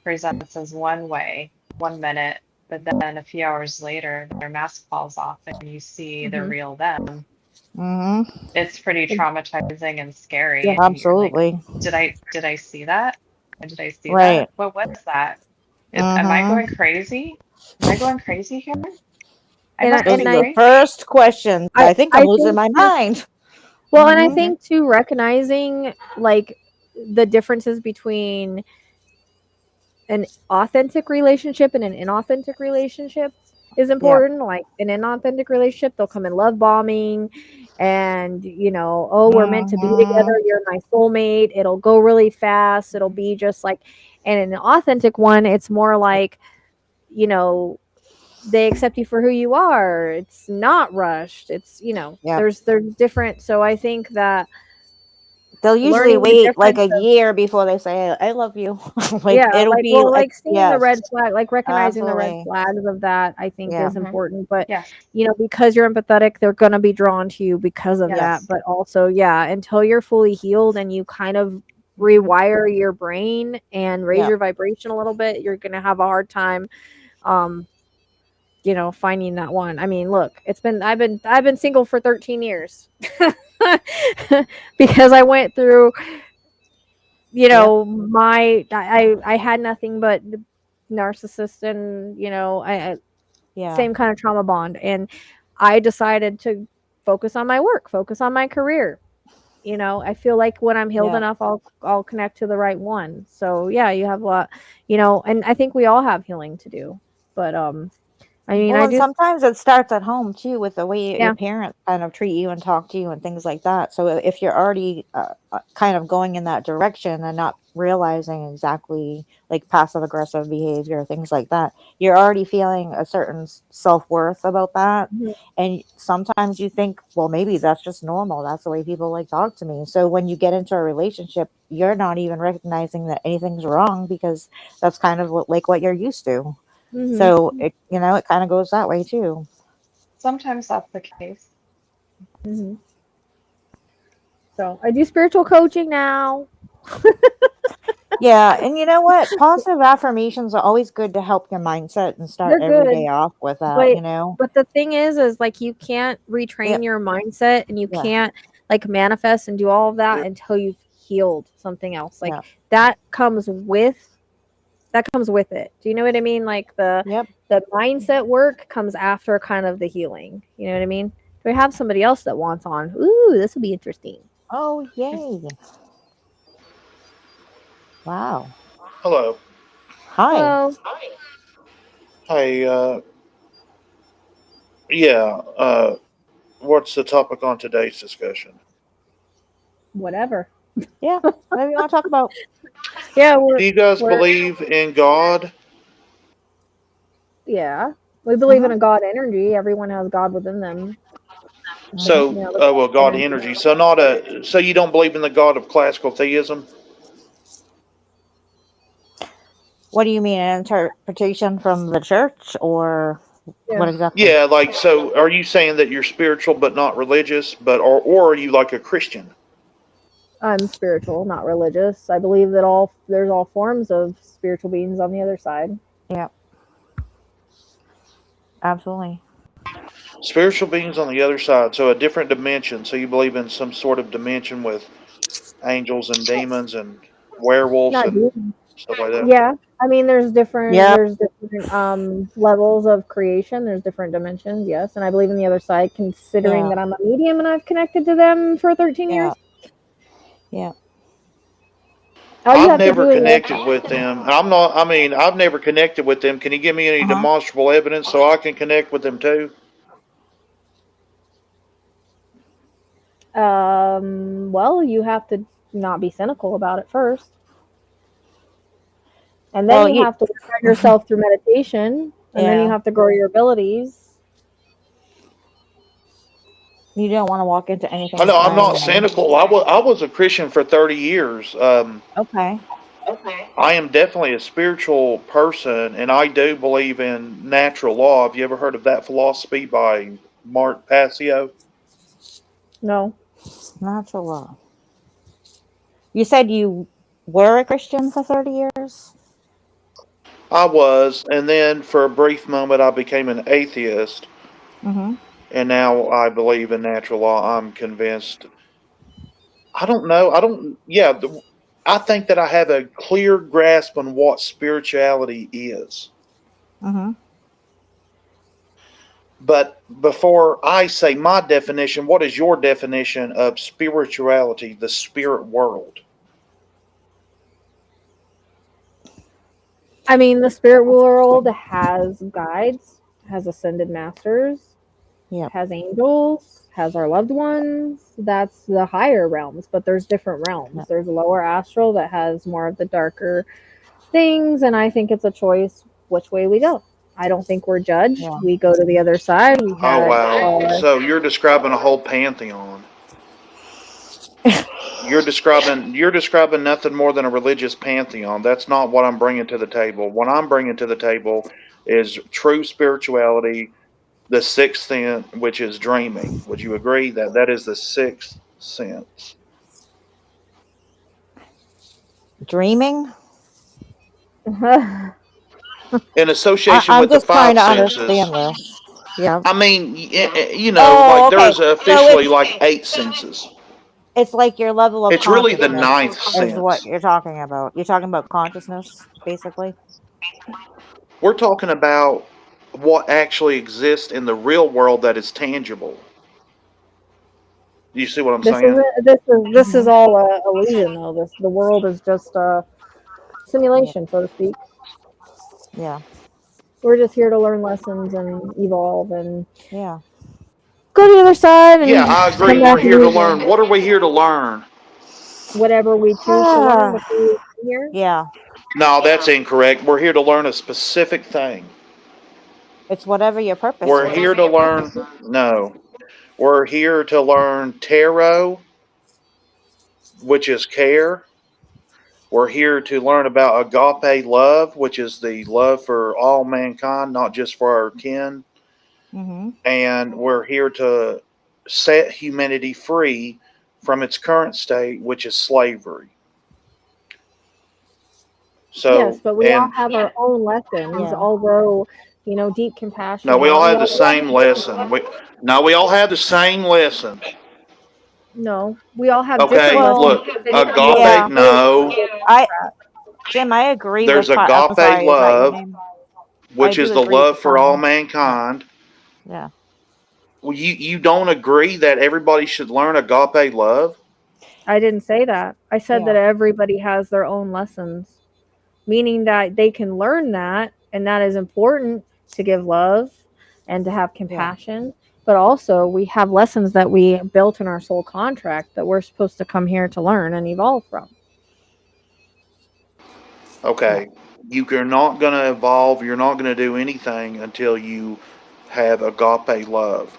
presents as one way 1 minute, but then a few hours later their mask falls off and you see the real them, Hmm. it's pretty traumatizing and scary. Yeah. And you're like, Absolutely. did I see that? Did I see that? Right. What was that? Am I Hmm. going crazy? Am I going crazy here? I And I, must Those be are and your I, crazy. first questions. I, I think I'm I losing think my too, mind. well, and I Hmm. think too, recognizing like the differences between an authentic relationship and an inauthentic relationship is Yeah. important. Like an inauthentic relationship, they'll come in love bombing and, oh, we're meant to be Hmm. together. You're my soulmate. It'll go really fast. It'll be just like, and in an authentic one, it's more like, you know, they accept you for who you are. It's not rushed. It's, Yeah. there's different. So I think that They'll usually learning the wait like difference a of, year before they say, I love you. Like yeah, it'll like, be well, like, like seeing the yes, red flag, like recognizing the red absolutely. flags of that, I think Yeah. is important. But, Yes. because you're empathetic, they're going to be drawn to you because of Yes. that. But also, yeah, until you're fully healed and you kind of rewire your brain and raise Yeah. your vibration a little bit, you're going to have a hard time, um, finding that one. I mean, look, I've been single for 13 years because I went through, Yeah. I had nothing but narcissist and, Yeah. same kind of trauma bond. And I decided to focus on my work, focus on my career. I feel like when I'm healed Yeah. enough, I'll connect to the right one. So yeah, you have a lot, and I think we all have healing to do. But I mean, Well, I and just sometimes it starts at home too, with the way your yeah. parents kind of treat you and talk to you and things like that. So if you're already kind of going in that direction and not realizing exactly like passive aggressive behavior, things like that, you're already feeling a certain self worth about that. Mhm. And sometimes you think, well, maybe that's just normal. That's the way people like talk to me. So when you get into a relationship, you're not even recognizing that anything's wrong because that's kind of what you're used to. Mhm. So it kind of goes that way too. Sometimes that's the case. Mhm. So I do spiritual coaching now. Yeah, and you know what? Positive affirmations are always good to help your mindset and start They're every day good. off with that, But you know? but the thing is like you can't Yeah, retrain your mindset and you yeah, can't like manifest and do all of that until you've healed something else. Like yeah. that comes with it. Do you know what I mean? Like Yep. the mindset work comes after kind of the healing. You know what I mean? Do we have somebody else that wants on? Ooh, this will be interesting. Oh, yay. Wow. Hello. Hi. Hello. Hey, yeah, what's the topic on today's discussion? Whatever. Yeah. Whatever you want to talk about. Yeah, Do you guys we're believe in God? yeah. We believe in Mm-hmm. a God energy. Everyone has God within them. Mm-hmm. The Well, God God energy. energy. So you don't believe in the God of classical theism? What do you mean? An interpretation from the church or Yeah. what exactly? Yeah, like, so are you saying that you're spiritual but not religious, or are you like a Christian? I'm spiritual, not religious. I believe that there's all forms of spiritual beings on the other side. Yeah, absolutely. Spiritual beings on the other side, so a different dimension. So you believe in some sort of dimension with angels and demons and werewolves Not and demons. stuff like that? Yeah. I mean Yeah. there's different levels of creation. There's different dimensions, yes. And I believe in the other side, considering Yeah. that I'm a medium and I've connected to them for 13 Yeah. years. Yeah. All you I've have to never do is connected with them. I've never connected with them. Can you give me any Uh-huh. demonstrable evidence so I can connect with them too? well, you have to not be cynical about it first. And then Well, you have to work on yourself through meditation, and then you Yeah. have to grow your abilities. you don't want to walk into anything I know I'm not blindly. cynical. I was a Christian for 30 years. Okay. I am definitely a spiritual person, and I do believe in natural law. Have you ever heard of that philosophy by Mark Passio? No. Natural law. You said you were a Christian for 30 years? I was, and then for a brief moment I became an atheist, Mm-hmm. and now I believe in natural law. I'm convinced. I don't know. I don't. Yeah, I think that I have a clear grasp on what spirituality is. Mm-hmm. But before I say my definition, what is your definition of spirituality, the spirit world? I mean, the spirit world has guides, has ascended masters, Yep. has angels, has our loved ones. That's the higher realms, but there's different realms. Yep. There's a lower astral that has more of the darker things, and I think it's a choice which way we go. I don't think we're judged. Yeah. We go to the other side. We Oh had wow! So you're describing a whole pantheon. You're describing nothing more than a religious pantheon. That's not what I'm bringing to the table. What I'm bringing to the table is true spirituality, the sixth sense, which is dreaming. Would you agree that that is the sixth sense? Dreaming? In association I'm with the just trying five to senses, understand this. Yeah. I mean, Oh, like okay. there's So officially like eight senses. it's like your level of It's really the consciousness ninth is what sense. you're talking about. You're talking about consciousness, basically. We're talking about what actually exists in the real world that is tangible. Do you see what I'm this saying? is this is Mm-hmm. all a illusion, though. The world is just a Yeah. simulation, so to speak. Yeah. We're just here to learn lessons and evolve and Yeah. go to the other side Yeah, and I come agree. We're back and here to use them. learn. What are we here to learn? Whatever we choose to learn before we come here. Yeah. No, that's incorrect. We're here to learn a specific thing. It's whatever your purpose We're is. here to learn. No, we're here to learn tarot, which is care. We're here to learn about agape love, which is the love for all mankind, not just for our kin. Mm-hmm. And we're here to set humanity free from its current state, which is slavery. Yes, So, but we all and have our own lessons, Yeah. although, deep no, compassion we and all we have the all love same lesson. We all have the same lesson. no, we all have different Okay, lessons. Well, look, What agape, yeah. spirit no. I Jim, I agree There's with I'm agape sorry, is that your love, name? I which is do the agree with love the for all comment. Yeah. mankind. Yeah. Well, you don't agree that everybody should learn agape love? I didn't say that. I said Yeah. that everybody has their own lessons, meaning that they can learn that, and that is important to give love and to have Yeah. compassion. But also, we have lessons that we built in our soul contract that we're supposed to come here to learn and evolve from. Yeah. Okay. You're not going to evolve, you're not going to do anything until you have agape love,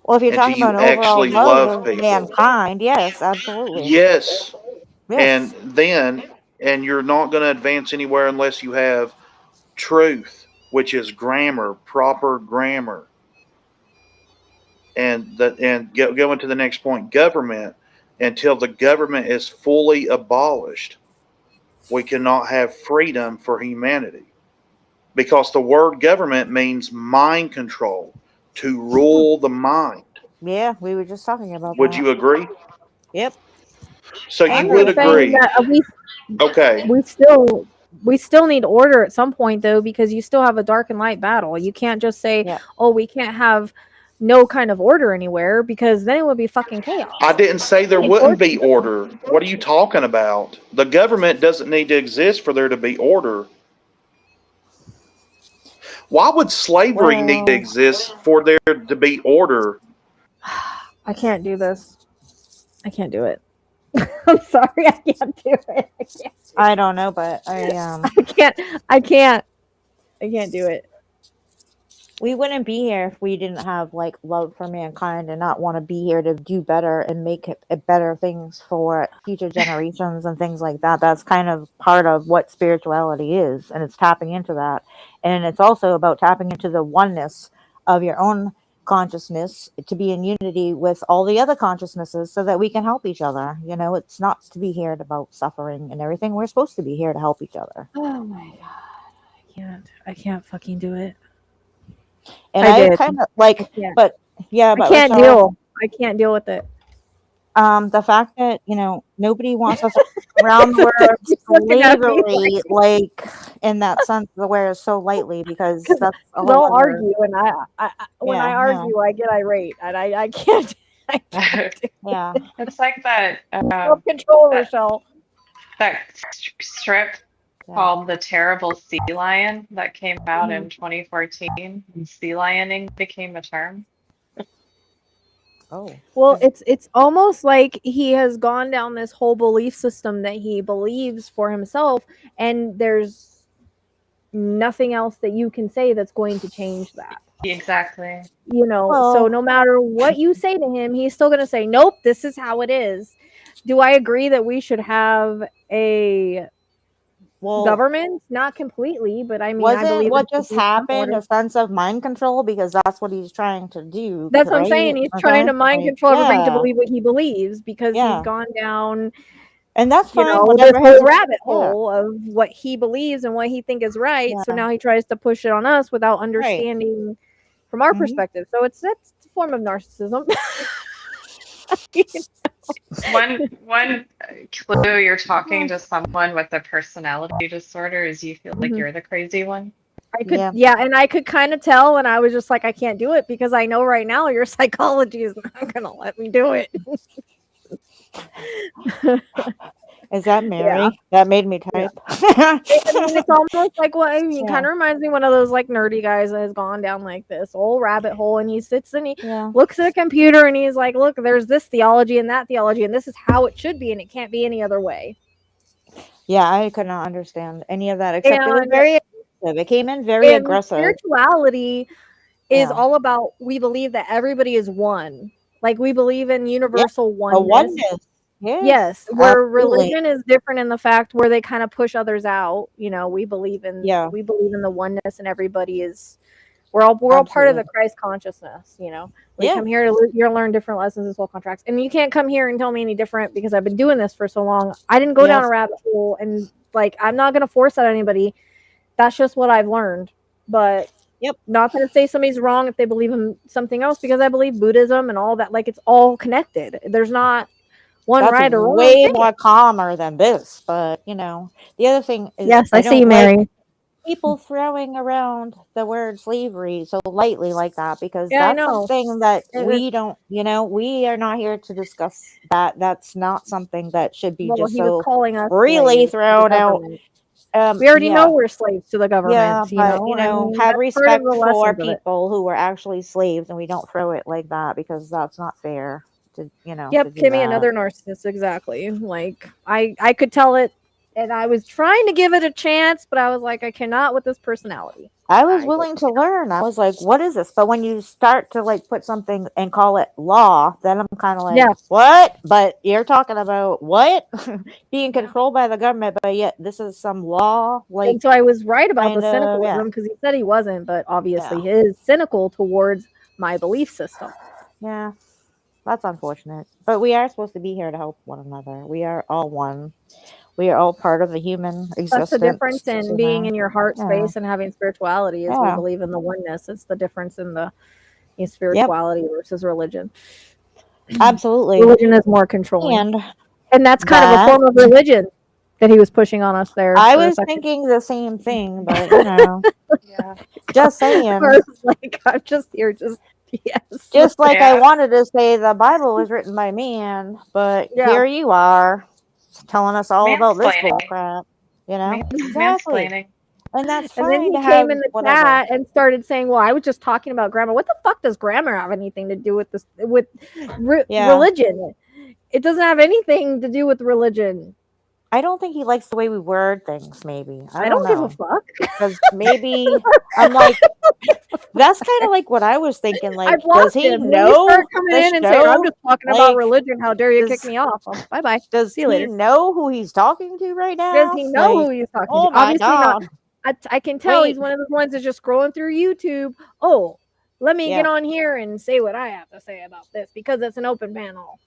Well, if you're until talking about you an overall actually love love of people. mankind, yes, absolutely. Yes. And Yes. then, and you're not going to advance anywhere unless you have truth, which is grammar, proper grammar. Go into the next point, government. Until the government is fully abolished, we cannot have freedom for humanity. Because the word government means mind control, to rule the mind. Yeah, we were just talking about Would that. you agree? Yep. So you I'm would not saying agree. that Okay. we still we still need order at some point, though, because you still have a dark and light battle. You can't just say, Yeah. oh, we can't have no kind of order anywhere, because then it would be fucking chaos. I didn't say there wouldn't be order. What are you talking about? The government doesn't need to exist for there to be order. Why would slavery need to exist for there to be order? I can't do this. I can't do it. I'm sorry, I can't do it. I don't know, but I can't do it. we wouldn't be here if we didn't have like love for mankind and not want to be here to do better and make it better things for future generations and things like that. That's kind of part of what spirituality is, and it's tapping into that. And it's also about tapping into the oneness of your own consciousness to be in unity with all the other consciousnesses so that we can help each other. You know, it's not to be here about suffering and everything. We're supposed to be here to help each other. Oh my god. I can't fucking do it. And I I did. kind of like, Yeah. but yeah, but I can't deal with it. the fact that, you know, nobody wants us around the world Just looking at me slavery, like in that sense, the wear is so lightly, because that's a whole They'll other- argue, and when I Yeah, argue, I get irate, and I can't. I can't do Yeah, It's like that self-control, that- Rachelle. that strip yeah. called The Terrible Sea Lion that came out in 2014, and sea lioning became a term. Oh, Well, it's almost like he has gone down this whole belief system that he believes for himself, and there's nothing else that you can say that's going to change that. Exactly. You know, Well- so no matter what you say to him, he's still going to say, nope, this is how it is. Do I agree that we should have a well, government? Not completely, but I mean, I wasn't believe what in just some happened order. a sense of mind control, because that's what he's trying to do. That's what I'm right? saying. He's Okay? trying to mind Like, control everybody to yeah. believe what he believes, because Yeah. he's gone down, And that's you fine. know, this whatever his- whole rabbit yeah. hole of what he believes and what he think is right. So Yeah. now he tries to push it on us without understanding from our Mhm. perspective. So that's a form of narcissism. One clue you're talking to someone with a personality disorder is you feel like Mhm. you're the crazy one. I could, Yeah. and I could kind of tell, and I was just like, I can't do it, because I know right now your psychology is not gonna let me do it. Is that Mary? Yeah. That made me type. I mean, it's almost like what I mean. Yeah. Kind of reminds me of one of those like nerdy guys that has gone down like this old rabbit hole, and he sits and he Yeah. looks at a computer and he's like, "Look, there's this theology and that theology, and this is how it should be, and it can't be any other way." Yeah, I could not understand any of that, except it was And- very aggressive. It came in very And aggressive. spirituality is Yeah. all about, we believe that everybody is one. Like, we believe in universal A oneness. oneness. Yes, where absolutely. religion is different in the fact where they kind of push others out. You know, we believe in Yeah. the oneness, and everybody is, we're all part of Absolutely. the Christ consciousness. You know, we Yeah. come here to learn different lessons as soul contracts, and you can't come here and tell me any different, because I've been doing this for so long. I didn't go down Yes. a rabbit hole, and like, I'm not gonna force that on anybody. That's just what I've learned. But Yep. not gonna say somebody's wrong if they believe in something else, because I believe Buddhism and all that. Like, it's all connected. There's not one That's right or wrong way thing. more calmer than this. But you know, the other thing is, Yes, I see don't you, like Mary. people throwing around the word slavery so lightly like that, because Yeah, I that's know. something that It we don't. You know, we are not here to discuss that. That's not something that should be Well, just he was so calling us really slaves to the thrown out. government. We already Yeah. know we're slaves to the government. Yeah, but I mean, have that's respect part of the for lessons of it. people who were actually slaves, and we don't throw it like that, because that's not fair. To to Yep, do Kimmy, that. another narcissist. Exactly. Like, I could tell it, and I was trying to give it a chance, but I was like, I cannot with this personality. I was I willing to learn. I was like, what is this? But when you start to like put something and call it law, then I'm kind of like, Yeah. what? But you're talking about what? Being controlled by the government, but yet this is some law. Like, And so I was right about the kind of, cynicalism, yeah. because he said he wasn't, but obviously he is cynical towards my belief system. yeah, that's unfortunate. But we are supposed to be here to help one another. We are all one. We are all part of the human existence. That's the difference in you being know? in your heart Yeah. space and having spirituality, is we Yeah. believe in the oneness. It's the difference in the spirituality versus religion. Absolutely. Religion is more controlling. And that's kind of a that- form of religion that he was pushing on us there. I for a was second. thinking the same thing, but you know, Yeah. just saying. I was like, I'm just here, just Yes. Just like I Yeah. wanted to say the Bible was written by man, but Yeah. here you are telling us all about this bull Mansplaining. crap. You know? Mans- Exactly. Mansplaining. And that's And then fine he to have came in the whatever. chat and started saying, "Well, I was just talking about grammar. What the fuck does grammar have anything to do with this? With Yeah. religion? It doesn't have anything to do with religion. I don't think he likes the way we word things, maybe. I don't give a know. fuck. Because maybe I'm like, that's kind of like what I was thinking. Like, I've does lost he him. When you know start coming the in and saying, "I'm show? just talking Like, about religion. How dare you does- kick me off?" Bye bye. Does See you he later. know who he's talking to right now? Does he know Like, who he's talking oh to? my Obviously not. God. I can tell Wait. he's one of those ones that's just scrolling through YouTube. Oh, let me Yeah. get on here and say what I have to say about this because it's an open panel.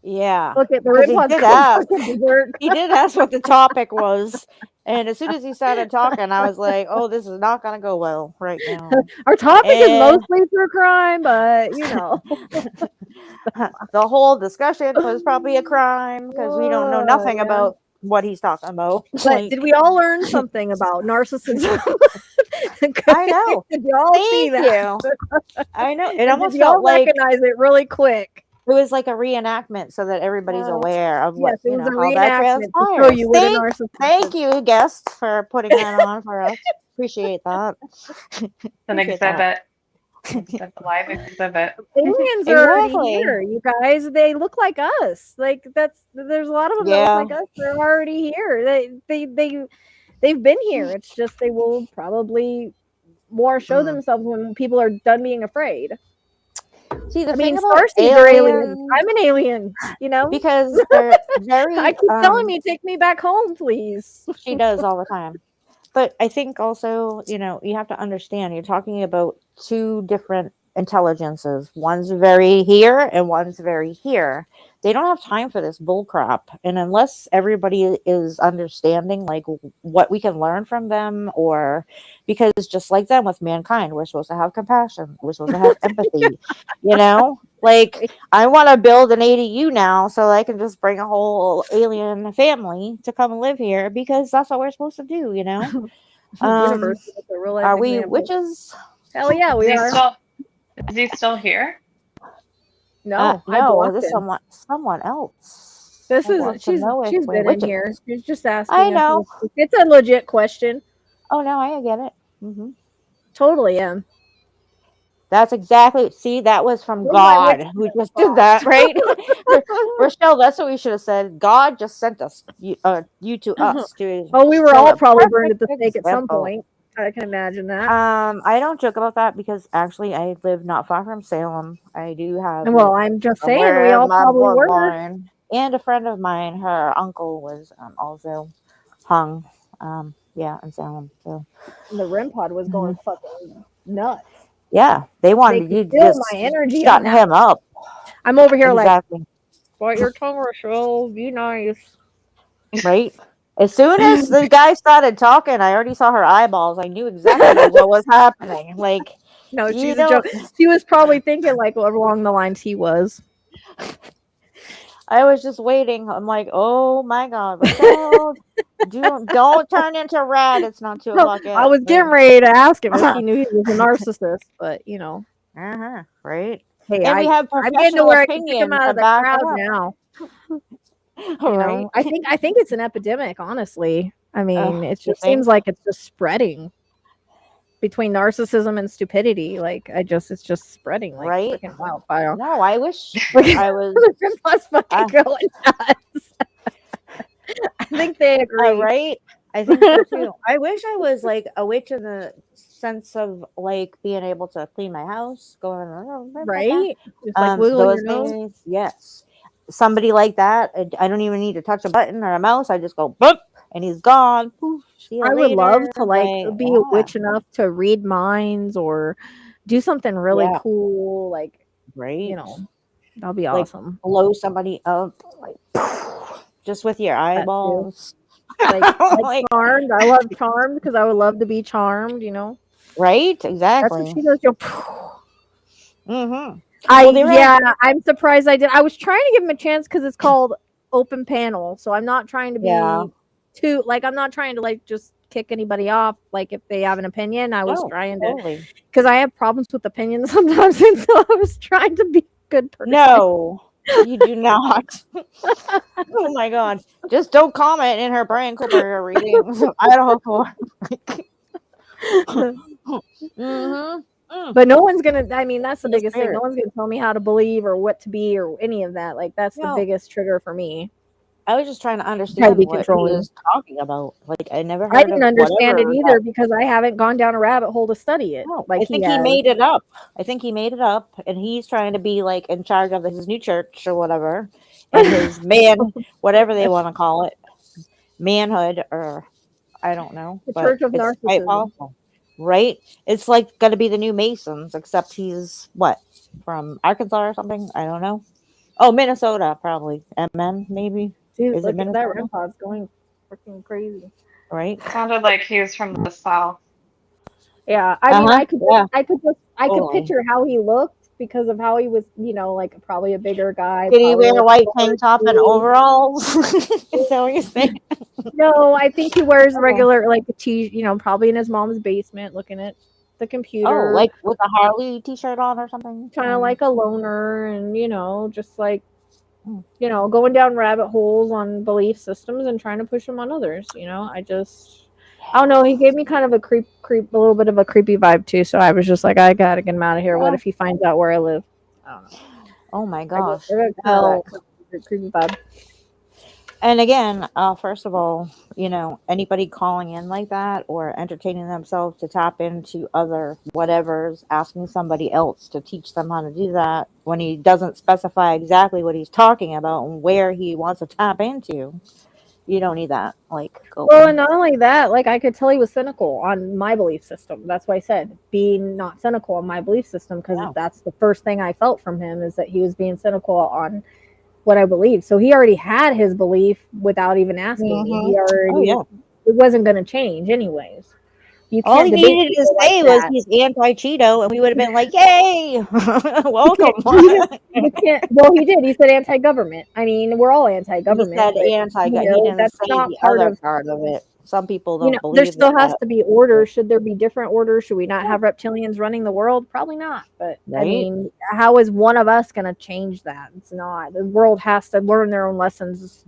Yeah. Look at the Because he Ripod's did called ask. fucking dessert. He did ask what the topic was. And as soon as he started talking, I was like, oh, this is not going to go well right now. Our topic is And mostly true crime, but you know. the whole discussion was probably a crime because we don't know nothing Yeah. about what he's talking about. But Like, did we all learn something about narcissism? I know. Did y'all see Thank that? you. I know. It And almost did y'all felt like recognize it really quick? it was like a reenactment so that everybody's aware of what, Yes, it was a how that reenactment to show transpires. you what a narcissist Thank is. you, guest, for putting that on for us. Appreciate that. An Appreciate that. exhibit. Live exhibit. Aliens are already Exactly. here, you guys. They look like us. Like there's a lot of them that Yeah. look like us. They're already here. They've been here. It's just they will probably more show themselves when people are done being afraid. See, the I thing mean, about Starseeds are aliens. aliens, I'm an alien, you know? because they're very. I keep telling me, take me back home, please. She does all the time. But I think also, you have to understand you're talking about two different intelligences. One's very here and one's very here. They don't have time for this bull crap. And unless everybody is understanding like what we can learn from them, or because just like them with mankind, we're supposed to have compassion. We're supposed to have empathy, Like, I want to build an ADU now so I can just bring a whole alien family to come and live here because that's what we're supposed to do, Universe is a real life Are we example. witches? Hell yeah, we are. Is he still here? No, I No, blocked this is him. someone else. This I is want to know if she's we're been in witches. here. She's just asking. I know. It's a legit question. Oh no, I get it. Mm-hmm. Totally am. That's exactly. See, that was from Where's my God witch who in just the did that, right? Rochelle, that's what we should have said. God just sent us, you to us. To Oh, we were show all a probably burned at the perfect stake at some example. point. I can imagine that. I don't joke about that because actually I live not far from Salem. I do have. Well, I'm just saying we where all my probably were. bloodline. And a friend of mine, her uncle was also hung. Yeah, in Salem. So The REM pod was going fucking nuts. yeah, they wanted They you could feel just my energy shutting on that. him up. I'm over here Exactly. like, "Bite your tongue, Rochelle. Be nice." Right. As soon as the guy started talking, I already saw her eyeballs. I knew exactly what was happening. Like, No, she's a joke. She was probably thinking like along the lines he was. I was just waiting. I'm like, oh my God, Rochelle, don't turn into red. It's not 2 o'clock yet. I was getting ready to ask him if he knew he was a narcissist, but Right. Hey, And we have I'm getting to professional where I can pick him opinion out to of the back crowd it up. now. Right. I think it's an epidemic, honestly. I mean, it just think? seems like it's just spreading between narcissism and stupidity. Like it's just spreading like Right. freaking wildfire. No, I wish Look I was. the plus fucking going nuts. I think they agree. Right. I think so too. I wish I was like a witch in the sense of like being able to clean my house, going right. Just like wiggling your nose. things, yes. Somebody like that, I don't even need to touch a button or a mouse. I just go boop, and he's gone. Poof, see you I would later. love to like be a yeah. witch enough to read minds or do something really Yeah. cool. Like Right. that'll be Like, awesome. blow somebody up, like just with your eyeballs. Like Charmed. I love Charmed because I would love to be charmed. Right. That's Exactly. what she does. Mm-hmm. I'm surprised I did. I was trying to give him a chance because it's called open panel, so I'm not trying to be too like I'm not trying to like just kick anybody off, like if they have an opinion. I was No, trying to, totally. because I have problems with opinions sometimes, and so I was trying to be a good person. No, you do not. Oh my god. Just don't comment in her Brian Cooper readings of Idaho 4. But no one's gonna. I mean, that's the In the biggest thing. No spirit. one's gonna tell me how to believe or what to be or any of that. Like that's the No. biggest trigger for me. I was just trying to Try to understand be what he controlling. was talking about. Like I never heard I didn't of understand it whatever either that- because I haven't gone down a rabbit hole to study it. No, Like I think he he has. made it up. I think he made it up, and he's trying to be like in charge of his new church or whatever, and his man, whatever they want to call it, manhood or I don't know. The but Church of it's quite Narcissism. powerful, right? It's like going to be the new Masons, except he's what from Arkansas or something. I don't know. Oh, Minnesota, probably. MN, maybe. Dude, Is it look at that Minnesota? REM pod's going freaking crazy. Right? Sounded like he was from the South. Yeah, I mean, I could, yeah. I could Totally. picture how he looked because of how he was, you know, like probably a bigger guy. Did he probably wear a like white short, tank top and skinny. overalls? Is that what you're saying? No, I think he wears Oh. regular, like a you know, probably in his mom's basement, looking at the computer. Oh, like with a Harley t-shirt on or something? kind of like a loner, and you know, just like Mm. you know, going down rabbit holes on belief systems and trying to push them on others. You know, I don't know. He gave me kind of a a little bit of a creepy vibe too. So I was just like, I gotta get him out of here. What if he finds out where I live? I don't know. Oh my I gosh. just- I got kind of that creepy vibe. And again, first of all, you know, anybody calling in like that or entertaining themselves to tap into other whatevers, asking somebody else to teach them how to do that when he doesn't specify exactly what he's talking about and where he wants to tap into, you don't need that. Like, go Well, on. and not only that, like I could tell he was cynical on my belief system. That's why I said being not cynical on my belief system, because Yeah. that's the first thing I felt from him is that he was being cynical on what I believe. So he already had his belief without even asking me. He already Oh, yeah. it wasn't going to change anyways. You All he can't debate needed to people like say was that. he's anti-Cheeto, and we would have been like, "Yay, welcome!" You can't. Well, he did. He said anti-government. I mean, we're all He anti-government. said but, anti. you He know, didn't that's say not the part other of. part of it. Some people You don't know, believe there still has that. to be order. Should there be different orders? Should we not have reptilians running the world? Probably not. But I Right? mean, how is one of us going to change that? It's not. The world has to learn their own lessons.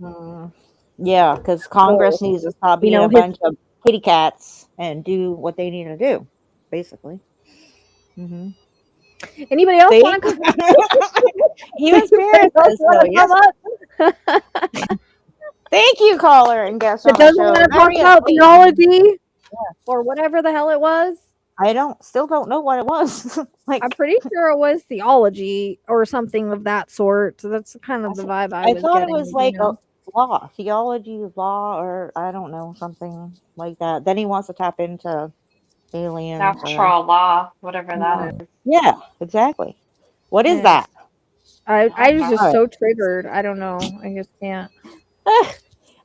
Yeah, because Congress So, needs to stop you being know, a bunch of kitty cats and do what they need to do, basically. Anybody else See? want to come? Even spirits. So, yes. Thank you, caller and guest on That the doesn't show. want to talk Marion, about wait, theology or whatever the hell it was. I still don't know what it was. Like, I'm pretty sure it was theology or something of that sort. So that's kind of the vibe I was thought getting. it was like a law, theology law, or I don't know, something like that. Then he wants to tap into aliens. Natural law, whatever that is. Yeah, exactly. What is Yeah. that? I was just Alright. so triggered. I don't know. I just can't.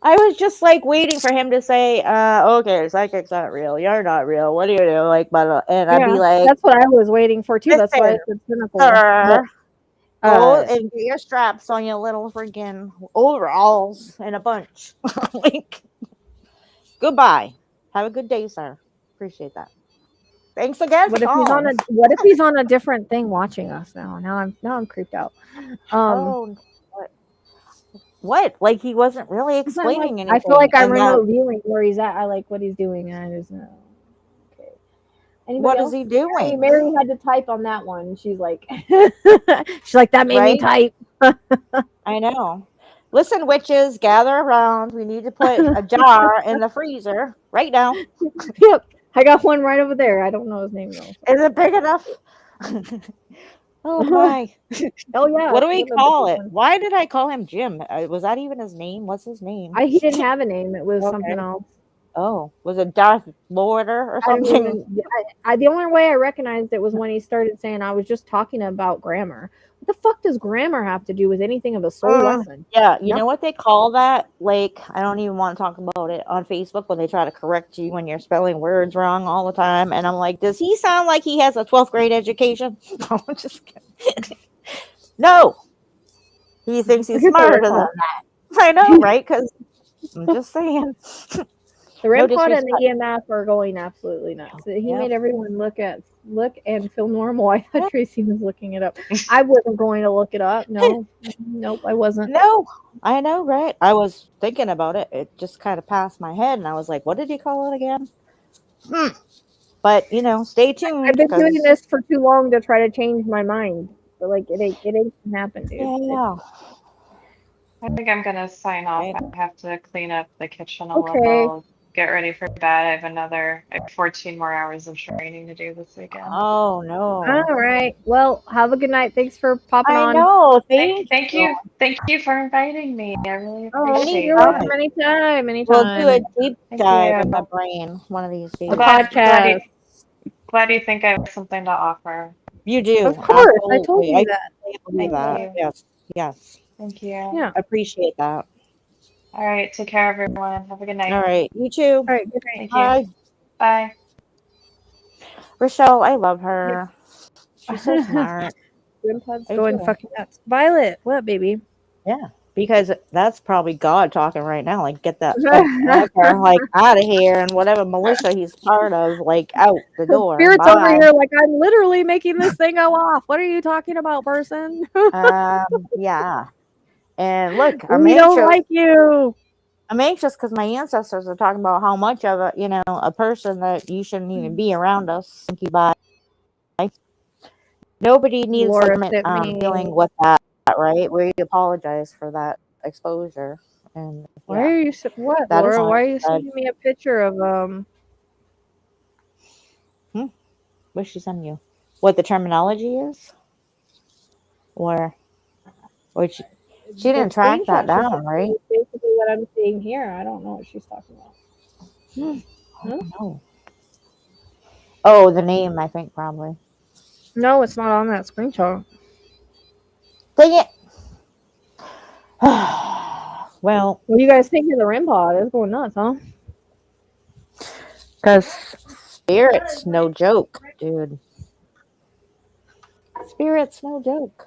I was just like waiting for him to say, okay, psychic's not real. You're not real. What do you do? Like, but and I'd be like, that's what I was waiting for too. That's why I said cynical. sir, But, go and get your straps on your little freaking overalls in a bunch. Like, goodbye. Have a good day, sir. Appreciate that. Thanks again. what if he's on a different thing watching us now? Now I'm creeped out. What? Like he wasn't really explaining anything. I feel like I'm and that- remote viewing where he's at. I like what he's doing, and I just know. Okay. Anybody What else? is he doing? Mary had to type on that one. She's like, that made me type. I know. Listen, witches, gather around. We need to put a jar in the freezer right now. Yep, I got one right over there. I don't know his name though. Is it big enough? Oh my! Oh yeah. What do we call it? Why did I call him Jim? Was that even his name? What's his name? He didn't have a name. It was Okay. something else. Oh, was it Darth Lorder or something? The only way I recognized it was when he started saying I was just talking about grammar. What the fuck does grammar have to do with anything of a soul lesson? Yeah, you know what they call that? Like, I don't even want to talk about it on Facebook when they try to correct you when you're spelling words wrong all the time. And I'm like, does he sound like he has a 12th grade education? No, I'm just kidding. No, he thinks he's smarter than that. I know, right? Because I'm just saying. The REM pod and disrespect. the EMF are going absolutely nuts. He Yep. made everyone look and feel normal. I thought Tracy was looking it up. I wasn't going to look it up. No, nope, I wasn't. No, I know, right? I was thinking about it. It just kind of passed my head, and I was like, "What did he call it again?" But stay tuned I've been doing because this for too long to try to change my mind. But like it ain't gonna happen, dude. yeah, I think I'm gonna sign off. right. I have to clean up the kitchen a Okay. little, get ready for bed. I have 14 more hours of training to do this weekend. Oh no, All right. Well, have a good night. Thanks for popping I on. know. Thank you for inviting me. I really Oh, appreciate you're it. welcome. Anytime. We'll do a deep Thank dive you. in my brain one of these days. A podcast. Glad you think I have something to offer. You do, Of course. I told absolutely. you I that. totally believe Thank that. you. Yes, yes. Thank you. Yeah. Appreciate that. All right. Take care, everyone. Have a good night. All right, you too. All right. Good night. Thank Bye. you. Bye. Rochelle, I love her. She's so smart. REM pod's I going do. fucking nuts. Violet, what, baby? Yeah, because that's probably God talking right now. Like, get that fucker like out of here, and whatever militia he's part of, like out the door. Spirit's over Bye. here like I'm literally making this thing go off. What are you talking about, person? Yeah. And look, I'm We don't anxious. like you. I'm anxious because my ancestors are talking about how much of a person that you shouldn't even be around us. Thank you, bye. Nobody needs Laura like sent me. dealing with that, right? We apologize for that exposure. And Why yeah, are you what, that is Laura? Why are not you good. sending me a picture of What she send you? What the terminology is? Or she didn't track that down, right? Basically what I'm seeing here. I don't know what she's talking about. No. Oh, the name, I think probably. No, it's not on that screenshot. Dang it. Well, What do you guys think of the REM pod? It's going nuts, huh? because spirit's no joke, dude. Spirit's no joke.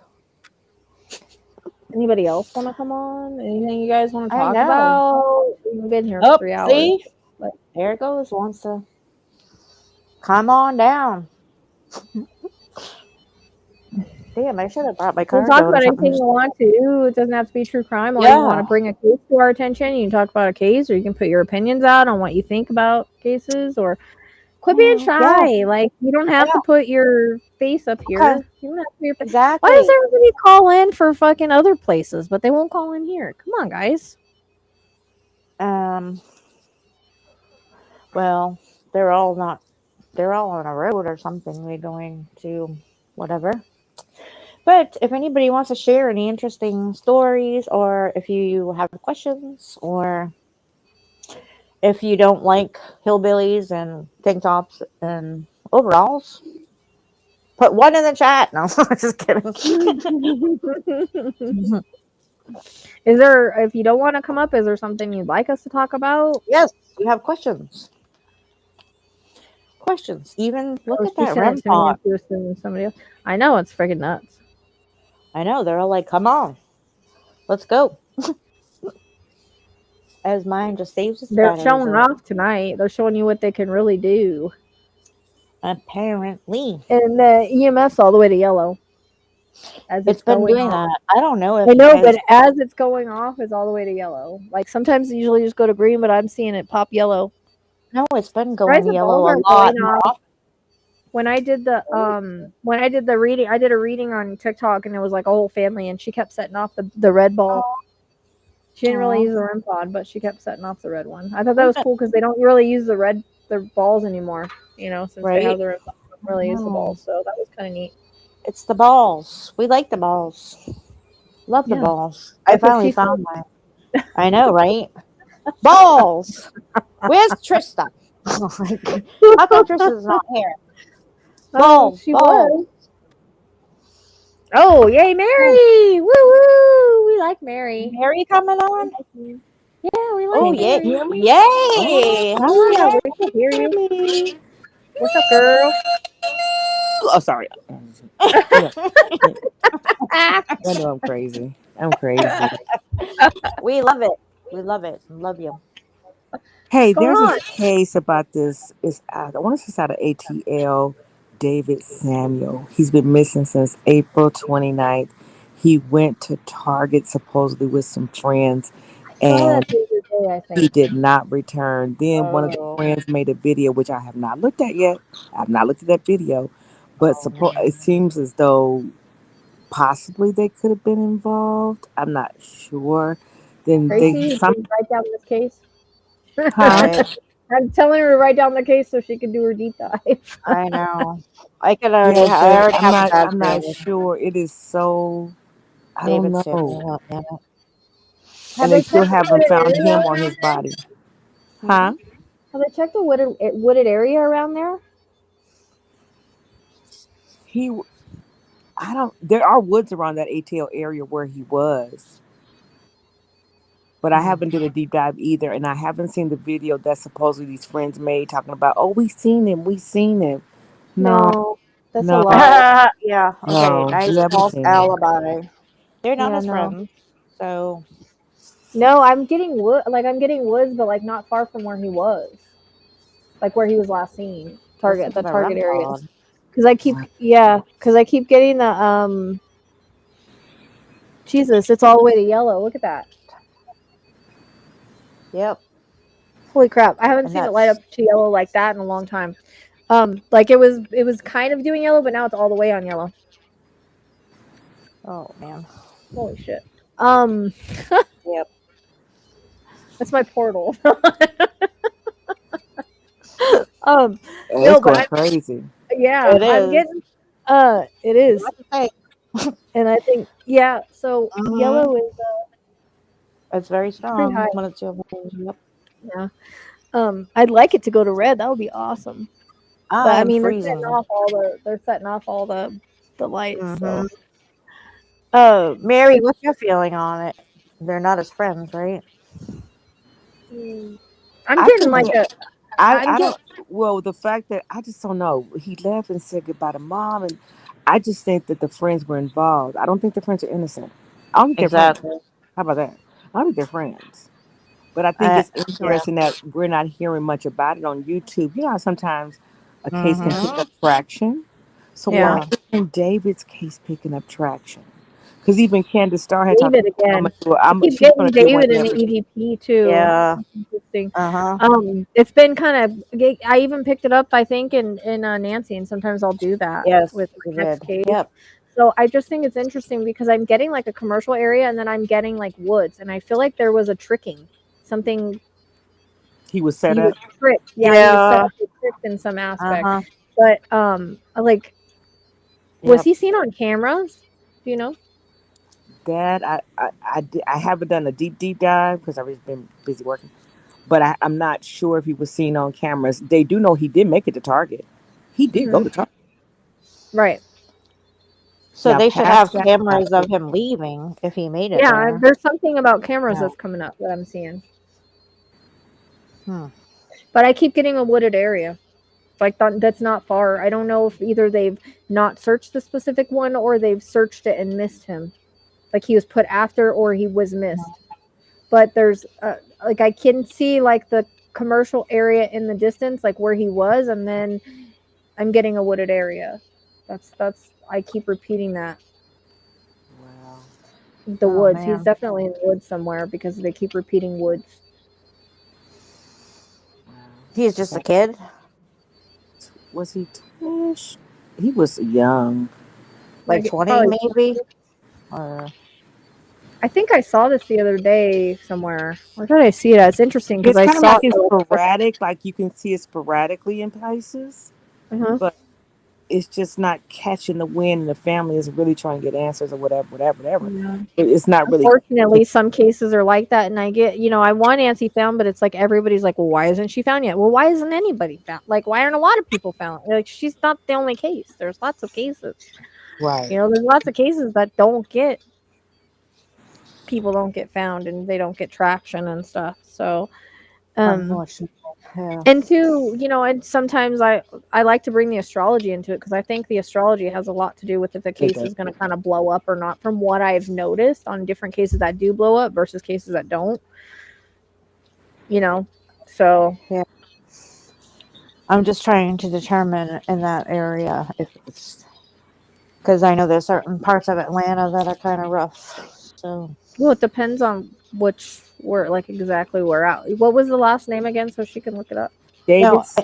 Anybody else want to come on? Anything you guys want to I talk know. about? We've been here Oh, for 3 hours. see? There it goes. Wants to come on down. Damn, I should have brought my You can card. talk about anything you want to. It doesn't have to be true crime. Or you want to bring a case to our attention, you can talk about a case, or you can put your opinions out on what you think about cases, or quit being shy. Yeah. Like, you don't have to put your face up here. Okay. You don't have to put your face. Exactly. Why does everybody call in for fucking other places, but they won't call in here? Come on, guys. Well, they're all on a road or something. They're going to whatever. But if anybody wants to share any interesting stories, or if you have questions, or if you don't like hillbillies and tank tops and overalls, put one in the chat. No, just kidding. Is there, if you don't want to come up, is there something you'd like us to talk about? Yes, you have questions. Even look at that REM pod. Somebody else. I know, it's freaking nuts. I know, they're all like, come on, let's go. As mine just saves us. They're showing off tonight. They're showing you what they can really do. Apparently. And the EMF's all the way to yellow. As it's been doing off. that. I don't know if I know, but as it's going off, it's all the way to yellow. Like, sometimes they usually just go to green, but I'm seeing it pop yellow. No, it's been going yellow a lot more. When I did the reading, I did a reading on TikTok, and it was like a whole family, and she kept setting off the red ball. She didn't really use the REM pod, but she kept setting off the red one. I thought that was cool because they don't really use the balls anymore. Since they have the REM pod, they don't really use the balls, so that was kind of neat. It's the balls. We like the balls. Love the balls. I finally found mine. I know, right? Balls. Where's Trista? How come Trista's not here? Balls. She balls. was. Oh, yay, Mary! Woo woo! We like Mary. Mary coming on? Yeah, we like Mary. Mary. Yay! Hi, we can hear you. What's up, girl? Oh, sorry. I know I'm crazy. We love it. We love it. Love you. Hey, What's going there's on? this case about this. It's I want to say it's out of ATL. David Samuel. He's been missing since April 29th. He went to Target supposedly with some friends, Saw and that the other day, I he think. did not return. Then one of the Oh, friends made a video, which I have not looked at yet. I have not looked at that video, but oh man. it seems as though possibly they could have been involved. I'm not sure. Then they Tracy, some can you write down this case? huh? Right. I'm telling her to write down the case so she can do her deep dive. I know. I Yeah, I but already have a bad I'm not feeling. sure. It is so I don't David know. Samuel. Yeah. Have And they they still checked the haven't wooded found area him or around his body. Hmm? Huh? Have they checked the wooded area around there? He I don't there are woods around that ATL area where he was. But I Hmm. haven't did a deep dive either, and I haven't seen the video that supposedly these friends made talking about, oh, we seen him. No, No, that's a no, lie. Yeah. Okay. no, we Nice haven't false seen him. alibi. They're not Yeah, his no. friends, so No, I'm getting I'm getting woods, but like not far from where he was, like where he was last seen. this The seems target very areas. odd. Because I keep getting the Jesus, it's all the way to yellow. Look at that. Yep. Holy crap. I haven't And seen it light up that's to yellow like that in a long time. It was kind of doing yellow, but now it's all the way on yellow. oh man. Holy shit. Um Yep. that's my portal. um It's no, but going crazy. It I'm is. getting it is. Not to say. And I think so Hmm. yellow is It's very pretty high. strong when it's yellow. Yep. Yeah. I'd like it to go to red. That would be awesome. But I I am mean freezing. they're setting off all the lights, Hmm. so uh Mary, what's your feeling on it? They're not his friends, right? I'm I getting think like that a I'm I getting don't. Well, the fact that I just don't know. He left and said goodbye to mom, and I just think that the friends were involved. I don't think the friends are innocent. I don't think they're friends. Exactly. How about that? I don't think they're friends. But I think Uh, it's yeah. interesting that we're not hearing much about it on YouTube. You know how sometimes a case can Hmm. pick up traction. So why yeah. Yeah. isn't David's case picking up traction? Because even Candace Starr had talked David about, I'm again. gonna do it. I keep She's gonna getting do David in the whatever. EVP too. Yeah. That's interesting. Uh-huh. It's been kind of. I even picked it up. I think in Nancy, and sometimes I'll do that Yes, with you my next did. case. Yep. So I just think it's interesting because I'm getting like a commercial area, and then I'm getting like woods, and I feel like there was a tricking, something He was set he was up. tricked. Yeah, he was set Yeah. up and tricked in some aspect. Uh-huh. But like, was Yep. he seen on cameras? Do you know? Dad, I haven't done a deep dive because I've just been busy working. But I'm not sure if he was seen on cameras. They do know he did make it to Target. He did go Hmm. to Target. Right. So Now, they should past have that, cameras of him leaving if he made it Yeah, there. there's something about cameras Yeah. that's coming up that I'm seeing. Hmm. But I keep getting a wooded area. Like that's not far. I don't know if either they've not searched the specific one or they've searched it and missed him. Like he was put after or he was missed. But there's like I can see like the commercial area in the distance, like where he was, and then I'm getting a wooded area. That's I keep repeating that. wow, The Oh woods. He's man. definitely in the woods somewhere because they keep repeating woods. wow. He's just a kid. Was he 20? He was young. Like 20 Probably. maybe. Or I think I saw this the other day somewhere. Where did I see it? It's interesting because It's I kind of saw like it. it's sporadic. Like you can see it sporadically in places, Uh-huh. but it's just not catching the wind, and the family is really trying to get answers or whatever. Yeah. It's not really. Unfortunately, some cases are like that, and I get, I want Nancy found, but it's like everybody's like, well, why isn't she found yet? Well, why isn't anybody found? Like, why aren't a lot of people found? Like, she's not the only case. There's lots of cases. Right. There's lots of cases that people don't get found, and they don't get traction and stuff. So, unfortunately. Yeah. and two, and sometimes I like to bring the astrology into it because I think the astrology has a lot to do with if the It case does. is going to kind of blow up or not. From what I've noticed on different cases that do blow up versus cases that don't, you know. So I'm just trying to determine in that area if it's because I know there's certain parts of Atlanta that are kind of rough. So well, it depends on which where like exactly where out. What was the last name again so she can look it up? no, Davis.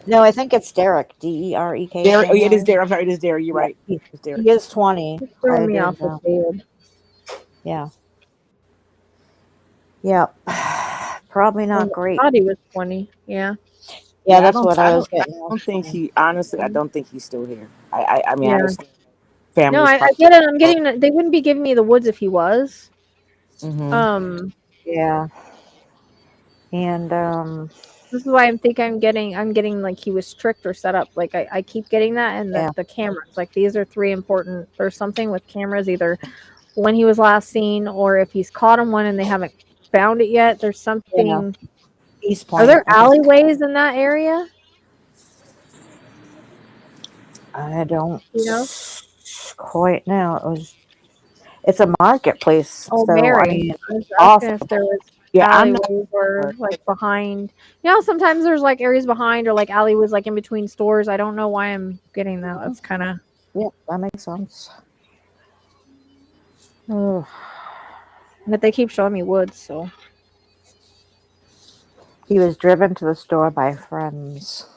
no, I think it's Derek, Derek Derek. Oh, yeah, it is Samuel. Derek. I'm sorry, it is Derek. You're Yeah, right. It's Derek. he is 20. It's throwing I me did off with know. David. Yeah, yeah. Probably I not great. thought he was 20. Yeah. Yeah, Yeah, that's what I was I getting. don't think he. Honestly, I don't think he's still here. I mean, I Yeah. understand No, families I probably. get it. I'm getting. They wouldn't be giving me the woods if he was. Mm-hmm. Yeah, and This is why I'm think I'm getting like he was tricked or set up. Like I keep getting that and yeah, the cameras. Like these are three important. There's something with cameras either when he was last seen or if he's caught him one and they haven't found it yet. There's yeah. something. East Are Point, there I think. alleyways in that area? I don't You know? quite know. It's a marketplace, Oh, so I Mary. mean, I was off. asking if there was Yeah, I'm not. alleyways or like behind. You know, sometimes there's like areas behind or like alleyways like in between stores. I don't know why I'm getting that. That's kind of. Yeah, that makes sense. Ugh. But they keep showing me woods, so. He was driven to the store by friends.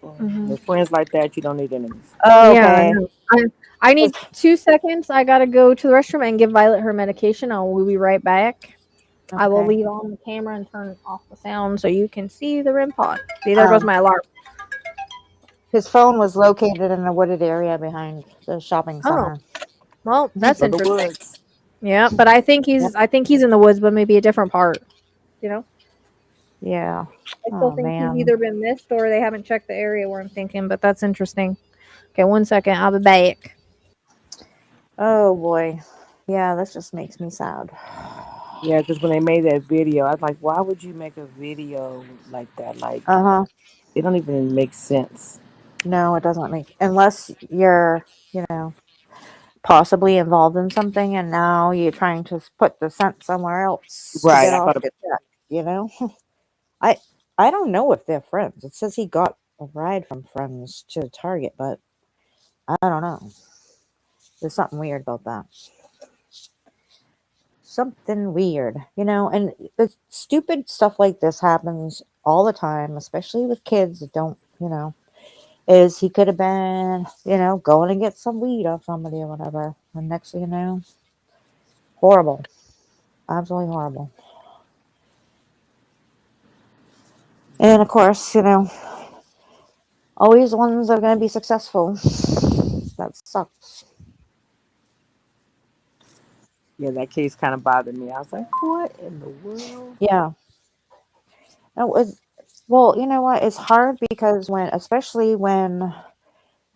Mhm. With friends like that, you don't need enemies. Oh, Yeah, I okay. know. I need 2 seconds. I gotta go to the restroom and give Violet her medication. We'll be right back. I will Okay. leave on the camera and turn off the sound so you can see the REM pod. See, there goes my alarm. His phone was located in a wooded area behind the shopping Oh, center. well, that's So the interesting. woods. Yeah, but I think Yep. he's in the woods, but maybe a different part. You know, Yeah. I still Oh think he's man. either been missed or they haven't checked the area where I'm thinking. But that's interesting. Okay, 1 second. I'll be back. Oh boy. Yeah, this just makes me sad. Yeah, because when they made that video, I was like, why would you make a video like that? Like, Uh huh. it don't even make sense. No, it doesn't make unless you're, possibly involved in something, and now you're trying to put the scent somewhere else to Right. get I off thought. your check. You know. I I don't know if they're friends. It says he got a ride from friends to Target, but I don't know. There's something weird about that. Something weird, and the stupid stuff like this happens all the time, especially with kids that don't, is he could have been, going to get some weed off somebody or whatever. And next thing you know, horrible. Absolutely horrible. And of course, always the ones that are going to be successful. That sucks. Yeah, that case kind of bothered me. I was like, what in the world? Yeah. It was, well, you know what? It's hard because especially when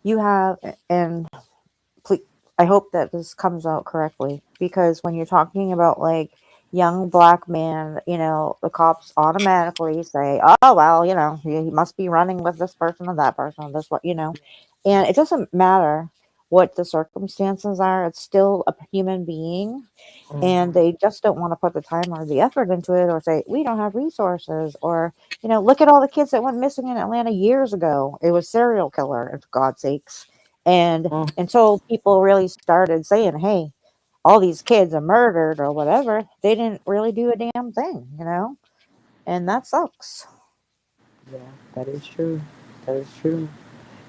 you have, and please, I hope that this comes out correctly, because when you're talking about like young black man, the cops automatically say, oh, well, he must be running with this person or that person or this, what, and it doesn't matter what the circumstances are. It's still a human being, and they just don't want to put the time or the effort into it, or say we don't have resources, or look at all the kids that went missing in Atlanta years ago. It was serial killer, for God's sakes. And Mm. until people really started saying, hey, all these kids are murdered or whatever, they didn't really do a damn thing, and that sucks. Yeah, that is true. That is true.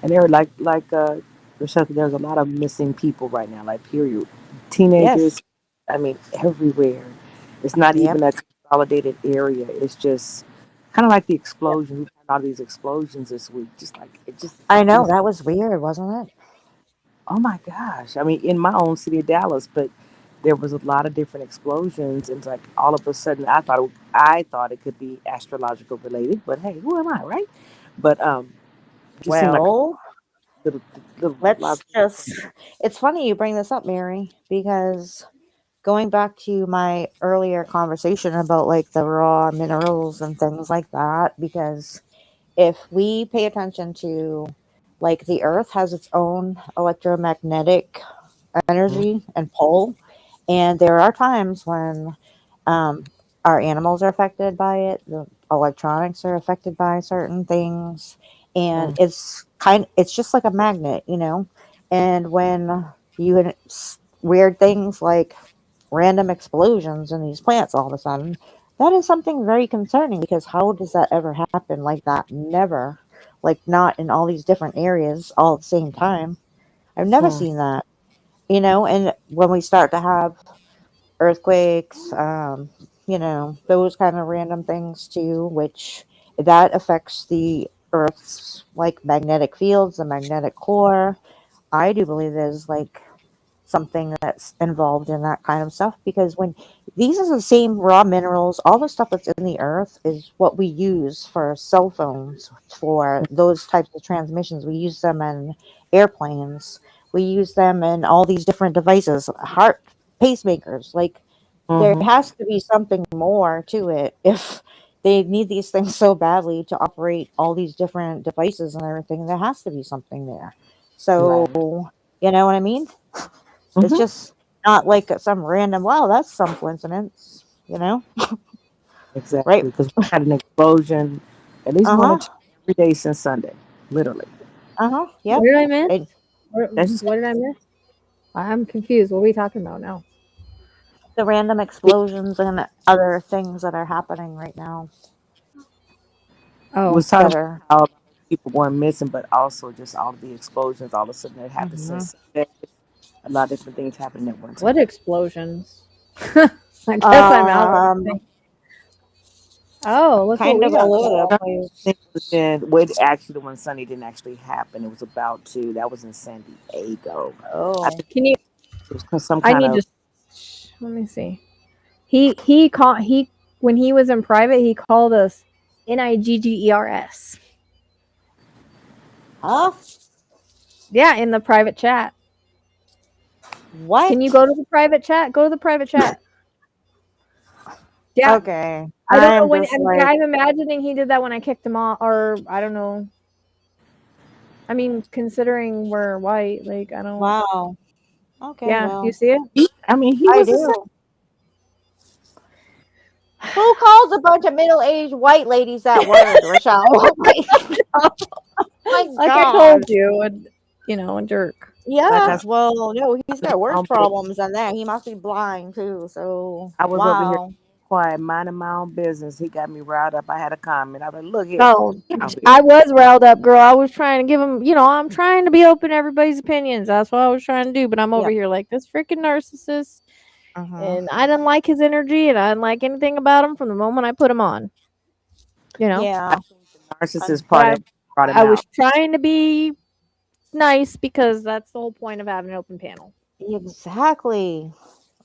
And there, Rochelle, there's a lot of missing people right now. Like, period. Yes. Teenagers. I mean, everywhere. It's not Yep. even a consolidated area. It's just kind of like the Yep. explosion. We've had all these explosions this week. Just like it just I know, feels. that was weird, wasn't it? Oh my gosh. I mean, in my own city of Dallas, but there was a lot of different explosions, and it's like all of a sudden, I thought it could be astrological related. But hey, who am I, right? But it just seemed like Well, little little lot let's of just, it's funny you bring this up, Mary, because going back to my earlier conversation about like the raw minerals and things like that, because if we pay attention to, like, the earth has its own electromagnetic energy and pull, and there are times when our animals are affected by it. The electronics are affected by certain things, and it's just like a magnet, you know. And when you weird things like random explosions in these plants all of a sudden, that is something very concerning because how does that ever happen like that? Never, like not in all these different areas all at the same time. I've never seen that, you know. And when we start to have earthquakes, you know, those kind of random things too, which that affects the Earth's like magnetic fields, the magnetic core. I do believe there's like something that's involved in that kind of stuff because when these are the same raw minerals, all the stuff that's in the earth is what we use for cell phones, for those types of transmissions. We use them in airplanes, we use them in all these different devices, heart pacemakers. Like there has to be something more to it if they need these things so badly to operate all these different devices and everything. There has to be something there. So you know what I mean? It's just not like some random, wow, that's some coincidence, you know? Exactly, Right? because we had an explosion at least Uh one or huh. two every day since Sunday, literally. Uh huh. What Yep. did I miss? And That's just What did I miss? I'm confused. What are we talking about now? the random explosions and other things that are happening right now Oh, was talking that about are. how people going missing, but also just all of the explosions. All of a sudden, it happened Mhm. since Sunday. A lot of different things happening at one what time. explosions? I guess I'm out of the thing. Oh, look what Kind we of all got over going the on. I place. think it was in, well, actually, the one Sunday didn't actually happen. It was about to. That was in San Diego. I Oh. think Can you? it was some I kind need of. to. Let me see. He called he when he was in private. He called us Niggers. Huh? Yeah, in the private chat. Can you What? go to the private chat? Go to the private chat. Yeah, Okay. I don't know I'm when. just like, I'm imagining he did that when I kicked him off, or I don't know. I mean, considering we're white, like I don't. wow. Okay, Yeah, you well, see it? I mean, he I was the same. do. Who calls a bunch of middle-aged white ladies that word, Rochelle? My Like I God. told you, a jerk. Like Yeah, I said, well, no, he's got worse my own business. problems than that. He must be blind too. So, I was over here wow. quiet, minding my own business. He got me riled up. I had a comment. I was like, "Look here, No, get out here." I was riled up, girl. I was trying to give him, I'm trying to be open to everybody's opinions. That's what I was trying to do. But I'm over Yep. here like this freaking narcissist, Uh-huh. and I didn't like his energy, and I didn't like anything about him from the moment I put him on. You know, I Yeah. think the narcissist un- but part that brought him I was out. trying to be nice because that's the whole point of having an open panel. Exactly.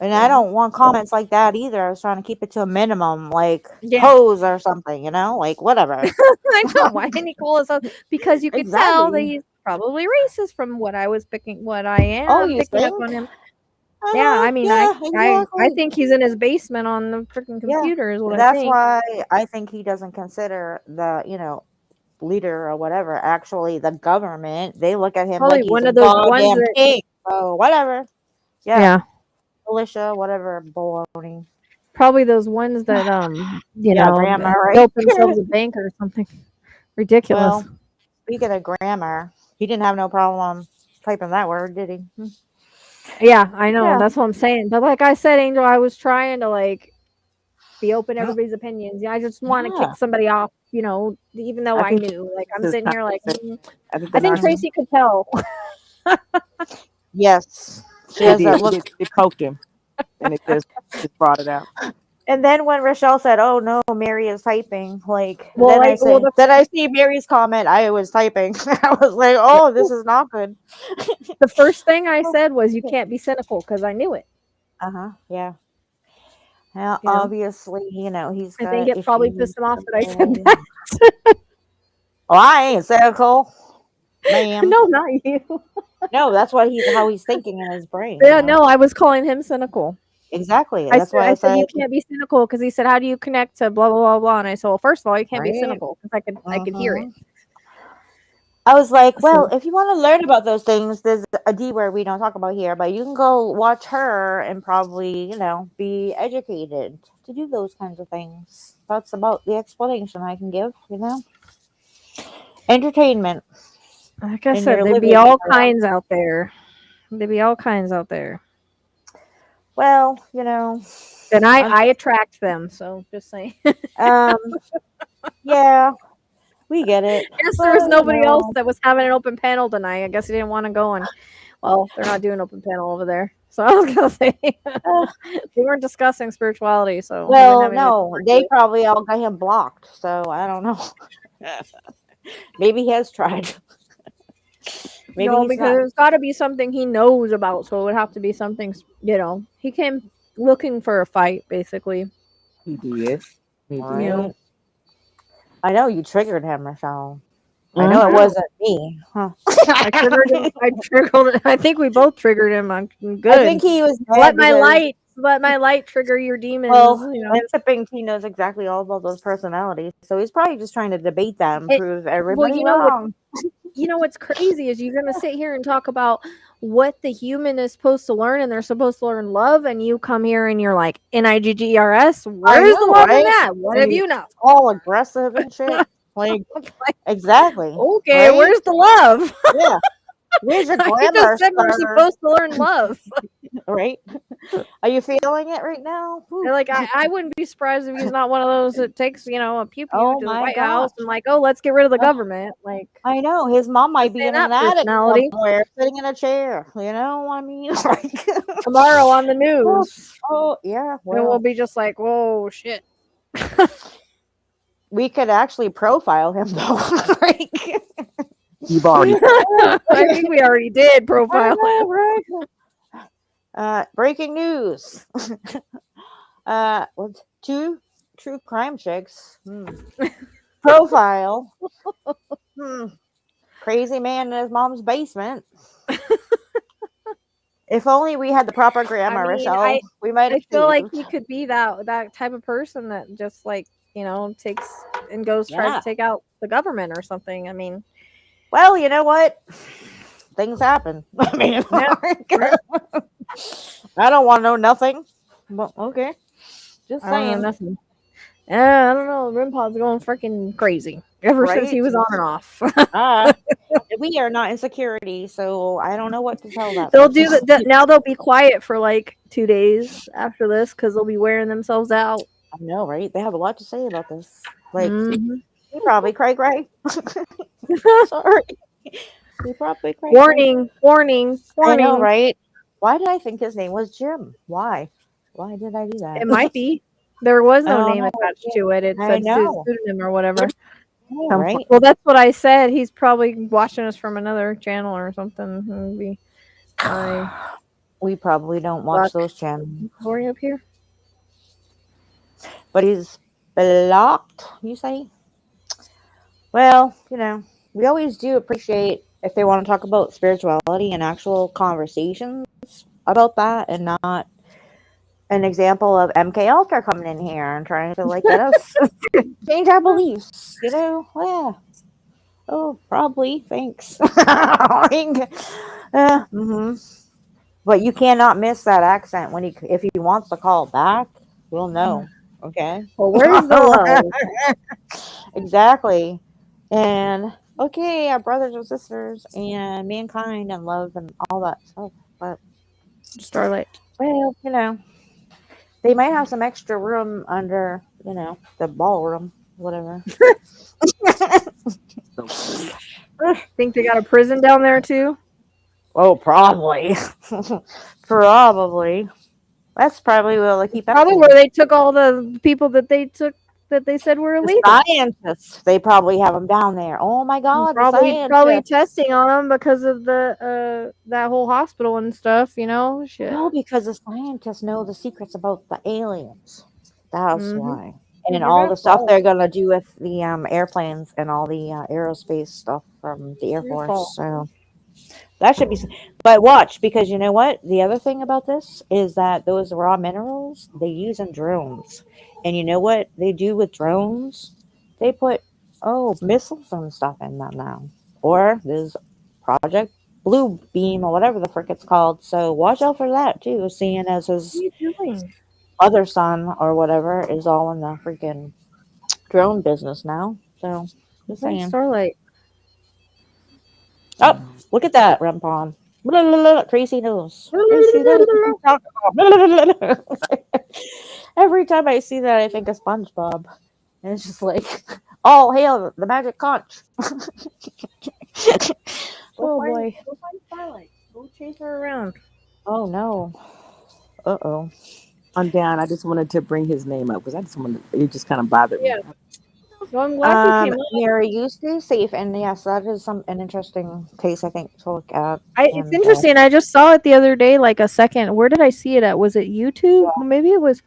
And You I know. don't want comments like that either. I was trying to keep it to a minimum, like Yeah. pose or something, you know, like whatever. I know. Why didn't he call us out? Because you could tell that Exactly. he's probably racist from what I Oh, am you picking up think? on him. Yeah, Uh-huh. I mean, Yeah, I exactly. think he's in his basement on the freaking Yeah. computer is what I That's think. why I think he doesn't consider the, leader or whatever, actually the government. They look at him Probably like he's one a of those ones goddamn that king. So whatever. Yeah. yeah, Militia, whatever baloney. probably those ones that Yeah, grammar, right? built themselves a bank or something ridiculous. Well, speaking of grammar, he didn't have no problem typing that word, did he? Yeah, I know. Yeah. That's what I'm saying. But like I said, Angel, I was trying to like be open to everybody's opinions. Yeah, I just want to Yeah. kick somebody off, even though I I think knew. Like I'm this sitting here like conversation. I think the I think narcissist. Tracy could tell. Yes. She It has did. that look. It poked him, and it just brought it out. And then when Rochelle said, "Oh no, Mary is typing," like well, like well, then I see Mary's comment. I was typing. I was like, "Oh, this is not good." the first thing I said was you can't be cynical because I knew it. Uh-huh. Yeah. Now, You know, obviously, he's I think got it probably issues. pissed him off that I said Oh, that. I ain't cynical, ma'am. No, not you. No, that's what how he's thinking in his brain. Yeah, no, I was calling him cynical. Exactly. I That's said, why I I said said, you can't be cynical because he said, "How do you connect to blah blah blah blah?" And I said, "Well, first of all, you can't be right. cynical because I could hear it." Uh-huh. I was like, well, So- if you want to learn about those things, there's a D word we don't talk about here, but you can go watch her and probably, be educated to do those kinds of things. That's about the explanation I can give, Entertainment Like I in said, your there'd be living all room. kinds out there. There'd be all kinds out there. Well, And I attract them, so just saying. um, yeah, we get it. Guess there was Well, nobody else that was having an open panel tonight. I guess he didn't want to go and well, they're not doing open panel over there. So I was gonna say uh, they weren't discussing spirituality, so he didn't well, have anything to no, talk they to. probably all got him blocked, so I don't know. Maybe he has tried. Maybe No, he's because not. there's got to be something he knows about, so it would have to be something. He came looking for a fight, basically. He did. He All did. You know, right. I know you triggered him, Rachelle. I Mhm. know it wasn't me. Huh? I triggered him. I think we both triggered him. I'm good. I think he was mad Let my light trigger your demons. well, and Tipping T knows exactly all about those personalities, so he's probably just trying to debate that and It- prove everybody you know what? wrong. What's crazy is you're gonna sit here and talk about what the human is supposed to learn, and they're supposed to learn love, and you come here and you're like NIGGERS. Where's the know, love in right? that? What have And you know? all aggressive and shit. Like exactly. Okay, right? where's the love? Yeah. Where's your You grammar just said we're starter? supposed to learn love. Right? Are you feeling it right now? And, like I wouldn't be surprised if he's not one of those that takes a pew pew Oh to the my White House gosh. and like, oh, let's get rid of the Oh. government. Like I know his mom might be in that an attic personality. somewhere, sitting in a chair. You know what I mean? Like, Tomorrow on the news, oh yeah. and we'll Well, be just like, whoa, shit. we could actually profile him though. Like, You've already. I think we already did I profile know, him. right? Breaking news. What's two true crime chicks? Profile. Crazy man in his mom's basement. If only we had the proper grammar, I mean, Rachelle, we might I have feel like saved. he could be that type of person that just like takes and goes tries Yeah. to take out the government or something. I mean, Well, you know what? Things happen. I mean, I don't want to know nothing. Well, okay. Just I don't know saying. nothing. I don't know. Rim Pod's going freaking crazy ever since he Right? was on and off. We are not in security, so I don't know what to tell that. They'll person. do that. Now they'll be quiet for like 2 days after this because they'll be wearing themselves out. I know, right? They have a lot to say about this. Like, Mhm. he probably Craig Ray. Sorry. He probably Craig Ray. Warning! Warning! I know, Warning! right? Why did I think his name was Jim? Why? Why did I do that? It might be. There was I no don't name know. attached to it. It I said know. pseudonym or whatever. Yeah, right? Well, that's what I said. He's probably watching us from another channel or something. Maybe We probably don't watch those channels. Glory up here. But he's blocked, you say? Well, we always do appreciate if they want to talk about spirituality and actual conversations about that, and not an example of MK Ultra coming in here and trying to get us change our beliefs. Yeah. Oh, probably. Thanks. But you cannot miss that accent if he wants to call back. We'll know. Okay. Well, where's the love? Exactly. And okay, our brothers and sisters and mankind and love and all that stuff. But Starlight. well, they might have some extra room under, the ballroom, whatever. Think they got a prison down there too? Oh, probably. Probably. That's probably where they keep Probably where they took all the people that they said were illegal. the scientists. They probably have them down there. Oh my God, Probably the scientists. testing on them because of the that whole hospital and stuff. Shit. No, because the scientists know the secrets about the aliens. That's why. And You're all not the stuff fault. they're gonna do with the airplanes and all the aerospace stuff from the Air Your Force. fault. So that should be. But watch, because you know what? The other thing about this is that those raw minerals they use in drones, and you know what they do with drones? They put missiles and stuff in them now, or there's Project Blue Beam or whatever the frick it's called. So watch out for that too, seeing as What his are you doing? other son or whatever is all in the freaking drone business now. So just Right, saying. Starlight. Oh, look at that, Rempon. Blah, blah, blah, Tracy knows. Tracy knows what she's talking about. Blah, blah, blah, blah. Every time I see that, I think of SpongeBob. And it's just like, oh, hail the magic conch. Oh, boy. Go find Starlight. Go chase her around. Oh, no. Uh-oh. I'm down. I just wanted to bring his name up because I just wanted. It just kind of bothered me. Yeah. Well, I'm glad you came up. Mary, you stay safe. And yes, that is an interesting case, I think, to look at. It's And, interesting. I just saw it the other day, like a second. Where did I see it at? Was it YouTube? Well, maybe it was.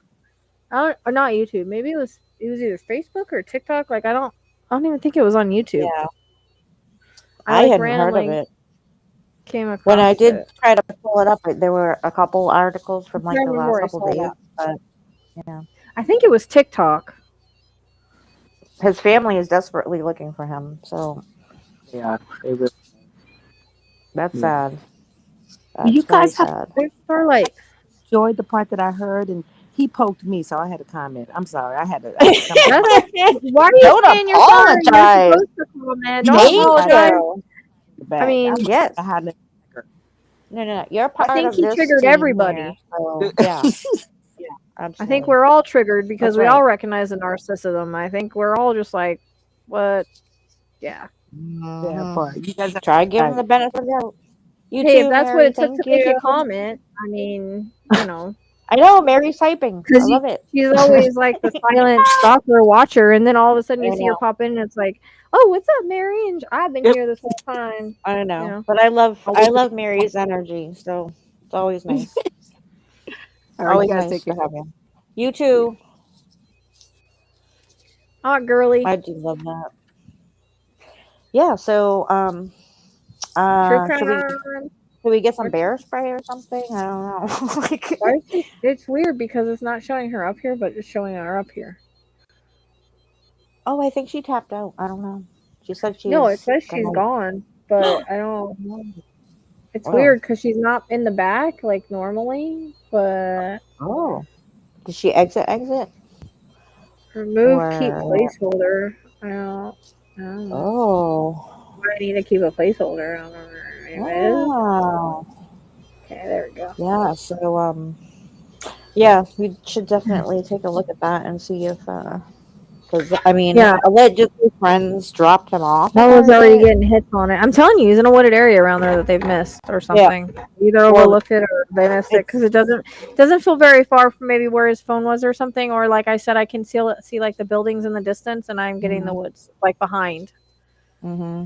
Or not YouTube. Maybe it was either Facebook or TikTok. Like I don't even think it was on YouTube. Yeah. I hadn't heard of it. Came across When I did it. try to pull it up, there were a couple articles from like I the remember last I couple saw days. that. But yeah, I think it was TikTok. his family is desperately looking for him. So Yeah, they really. that's Yeah. sad. That's You very guys have sad. There's Starlight. enjoyed the part that I heard, and he poked me, so I had to comment. I'm sorry. I had to. I had to come back. Why are you Don't saying you're sorry? You're apologize. supposed to comment. You Don't know, Thank apologize. you. back. I mean, Yes. I had to. No. You're part I think of he this triggered team everybody. here, so yeah, absolutely. I think we're all triggered because That's we right. all recognize the narcissism. I think we're all just like, what? Yeah. Yeah, part. You guys are Try giving right. the benefit of the doubt. You Hey, too, if that's what Mary. it took Thank to make you. you comment, I mean, you know. I know Mary's typing. I Because love it. she's always like the silent stalker watcher, and then all of a sudden you I see her know. pop in, and it's like, "Oh, what's up, Mary?" And I've been Yep. here this whole time. I know, You know. but I love Always- Mary's energy, so it's always nice. All right, Always you guys nice take to care. have you. You too. Oh, girly. I do love that. Yeah. So, should we get some bear spray or something? I don't know. It's weird because it's not showing her up here, but it's showing her up here. Oh, I think she tapped out. I don't know. She said she's. No, it says she's gonna- gone, but I don't. It's Oh. weird because she's not in the back like normally, but Oh. Did she exit? remove Or- keep placeholder. I don't know. Oh. I need to keep a placeholder. I don't know where it is. Wow. Okay, there we go. Yeah. So, yeah, we should definitely take a look at that and see if, because I mean, Yeah. allegedly friends dropped him off. That was at already Target. getting hits on it. I'm telling you, he's in a wooded area around there that they've missed or something. Either Well, overlooked it or they missed it because it doesn't feel very far from maybe where his phone was or something. Or like I said, I can see like the buildings in the distance, and I'm getting the woods like behind. Mm-hmm.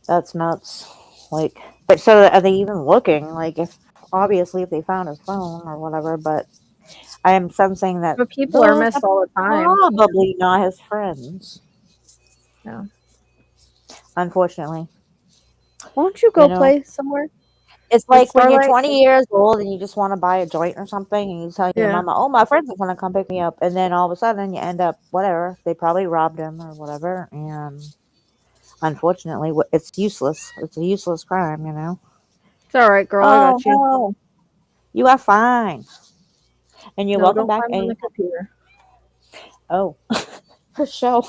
That's nuts. Like, but so are they even looking? Like, if they found his phone or whatever, but I am sensing that But people are those missed all the time. probably not his friends. Yeah. Unfortunately. Why don't you go You know, play somewhere? It's like when you're Starlight? 20 years old and you just want to buy a joint or something, and you tell your Yeah. mama, "Oh, my friends are gonna come pick me up," and then all of a sudden you end up whatever. They probably robbed him or whatever, and unfortunately, it's useless. It's a useless crime, you know. It's all right, girl. I got you. No. You are fine, and you're No, welcome don't back. climb on the computer. Oh, for sure.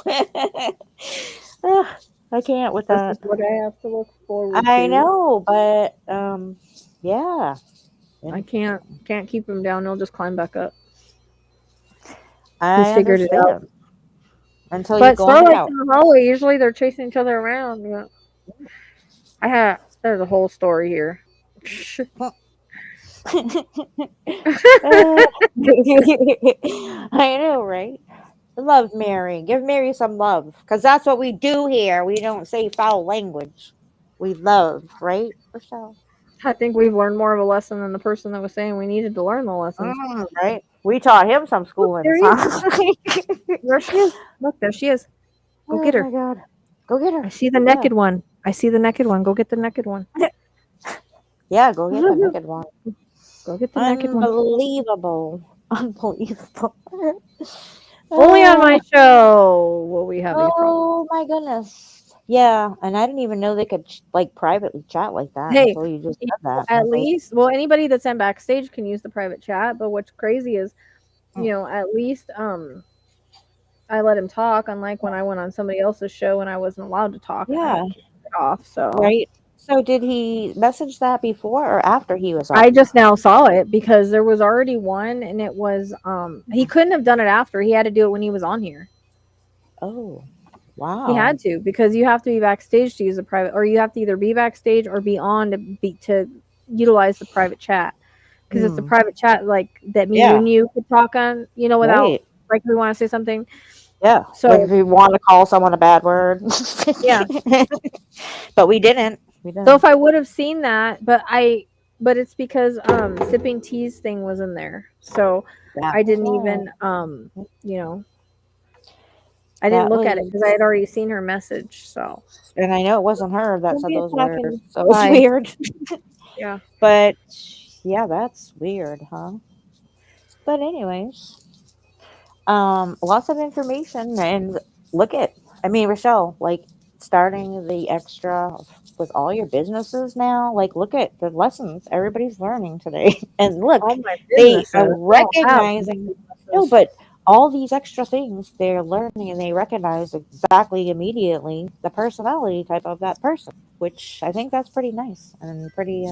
Ugh, I can't with that. This is what I have to look forward to. I know, but yeah. I can't keep him down. He'll just climb back up. I He's figured it out. understand. Until you But go on it Starlight's out. in the hallway. Usually they're chasing each other around. Yeah. There's a whole story here. I know, right? Love Mary. Give Mary some love. Because that's what we do here. We don't say foul language. We love, right, Rochelle? I think we've learned more of a lesson than the person that was saying we needed to learn the lessons. Right? We taught him some schooling. there he Huh? There she is. Look, there she is. Go get her. Oh my God. Go get her. I see the naked one. I see the naked one. Go get the naked one. Yeah, go get the naked one. Go get the naked one. Unbelievable. Unbelievable. Only on my show will we have these problems. Oh my goodness. Yeah, and I didn't even know they could like privately chat like that Hey, until you just you said know, that. I at was like, least, well, anybody that's in backstage can use the private chat. But what's crazy is, mm, at least I let him talk, unlike when I went on somebody else's show and I wasn't allowed to talk and I yeah, had to keep it off. So right. So did he message that before or after he was I off? just now saw it because there was already one and it was he couldn't have done it after. He had to do it when he was on here. Oh, He wow. had to because you have to be backstage to use the private, or you have to either be backstage or be on to utilize the private chat, because it's the Hmm. private chat like that me Yeah, and you could talk on, without right. like we want to say something. Yeah. Like if So you want to call someone a bad word. yeah. But we didn't. We So didn't. if I would have seen that, but it's because sipping teas thing was in there. So I That's didn't why. even you know, I didn't That look at it was, because I had already seen her message. So and I know it wasn't her that don't said be those words, attacking. so it's Bye. weird. Yeah. But yeah, that's weird, huh? But anyways, lots of information and look at, I mean, Rochelle, like starting the extra with all your businesses now, like look at the lessons everybody's learning today. And look, All my they businesses. are I don't have recognizing, no, businesses. but all these extra things they're learning and they recognize exactly immediately the personality type of that person, which I think that's pretty nice and pretty,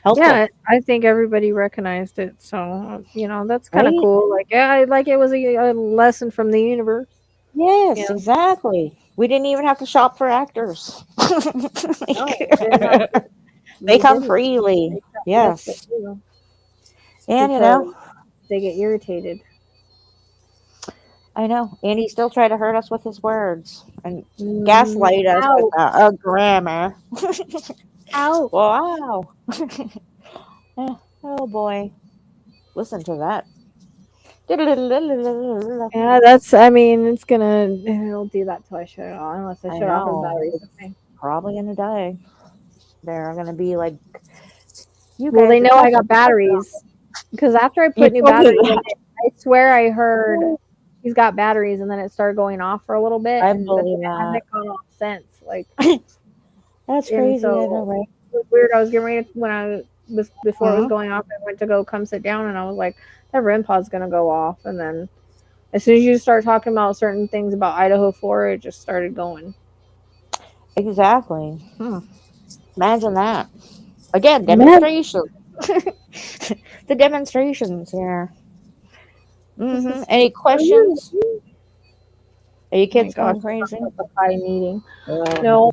helpful, Yeah, I think everybody recognized it. So, that's kind of right? cool. Like, yeah, like it was a lesson from the universe. Yes, Yeah. exactly. We didn't even have to shop for actors. No, we didn't have to. They We come didn't. freely. Yes, they Yes. do. And Because they get irritated. I know. And he still tried to hurt us with his words and Mm, gaslight us with ouch. a grammar. Ouch. Wow. Eh, oh boy. Listen to that. Yeah, that's, I mean, it'll do that till I shut it off, unless I I shut off his know. battery. It's probably gonna die. They're gonna be like, you Well, guys they are know I talking got about something. batteries. Because after I You put new told me batteries in that. it, I swear I heard he's got batteries, and then it started going off for a little bit, I and but believe then it that. hasn't gone off since. Like, That's and crazy. I so know, right? it was weird. I was getting ready to, when I was before it was Mhm. going off. I went to go come sit down, and I was like, that REM pod's gonna go off, and then as soon as you start talking about certain things about Idaho 4, it just started going. Exactly. Imagine that. Again, Man, demonstration. The demonstrations here. this is Any weird. questions? Are your Oh my kids gosh, going crazy? it's a high meeting. Um, No,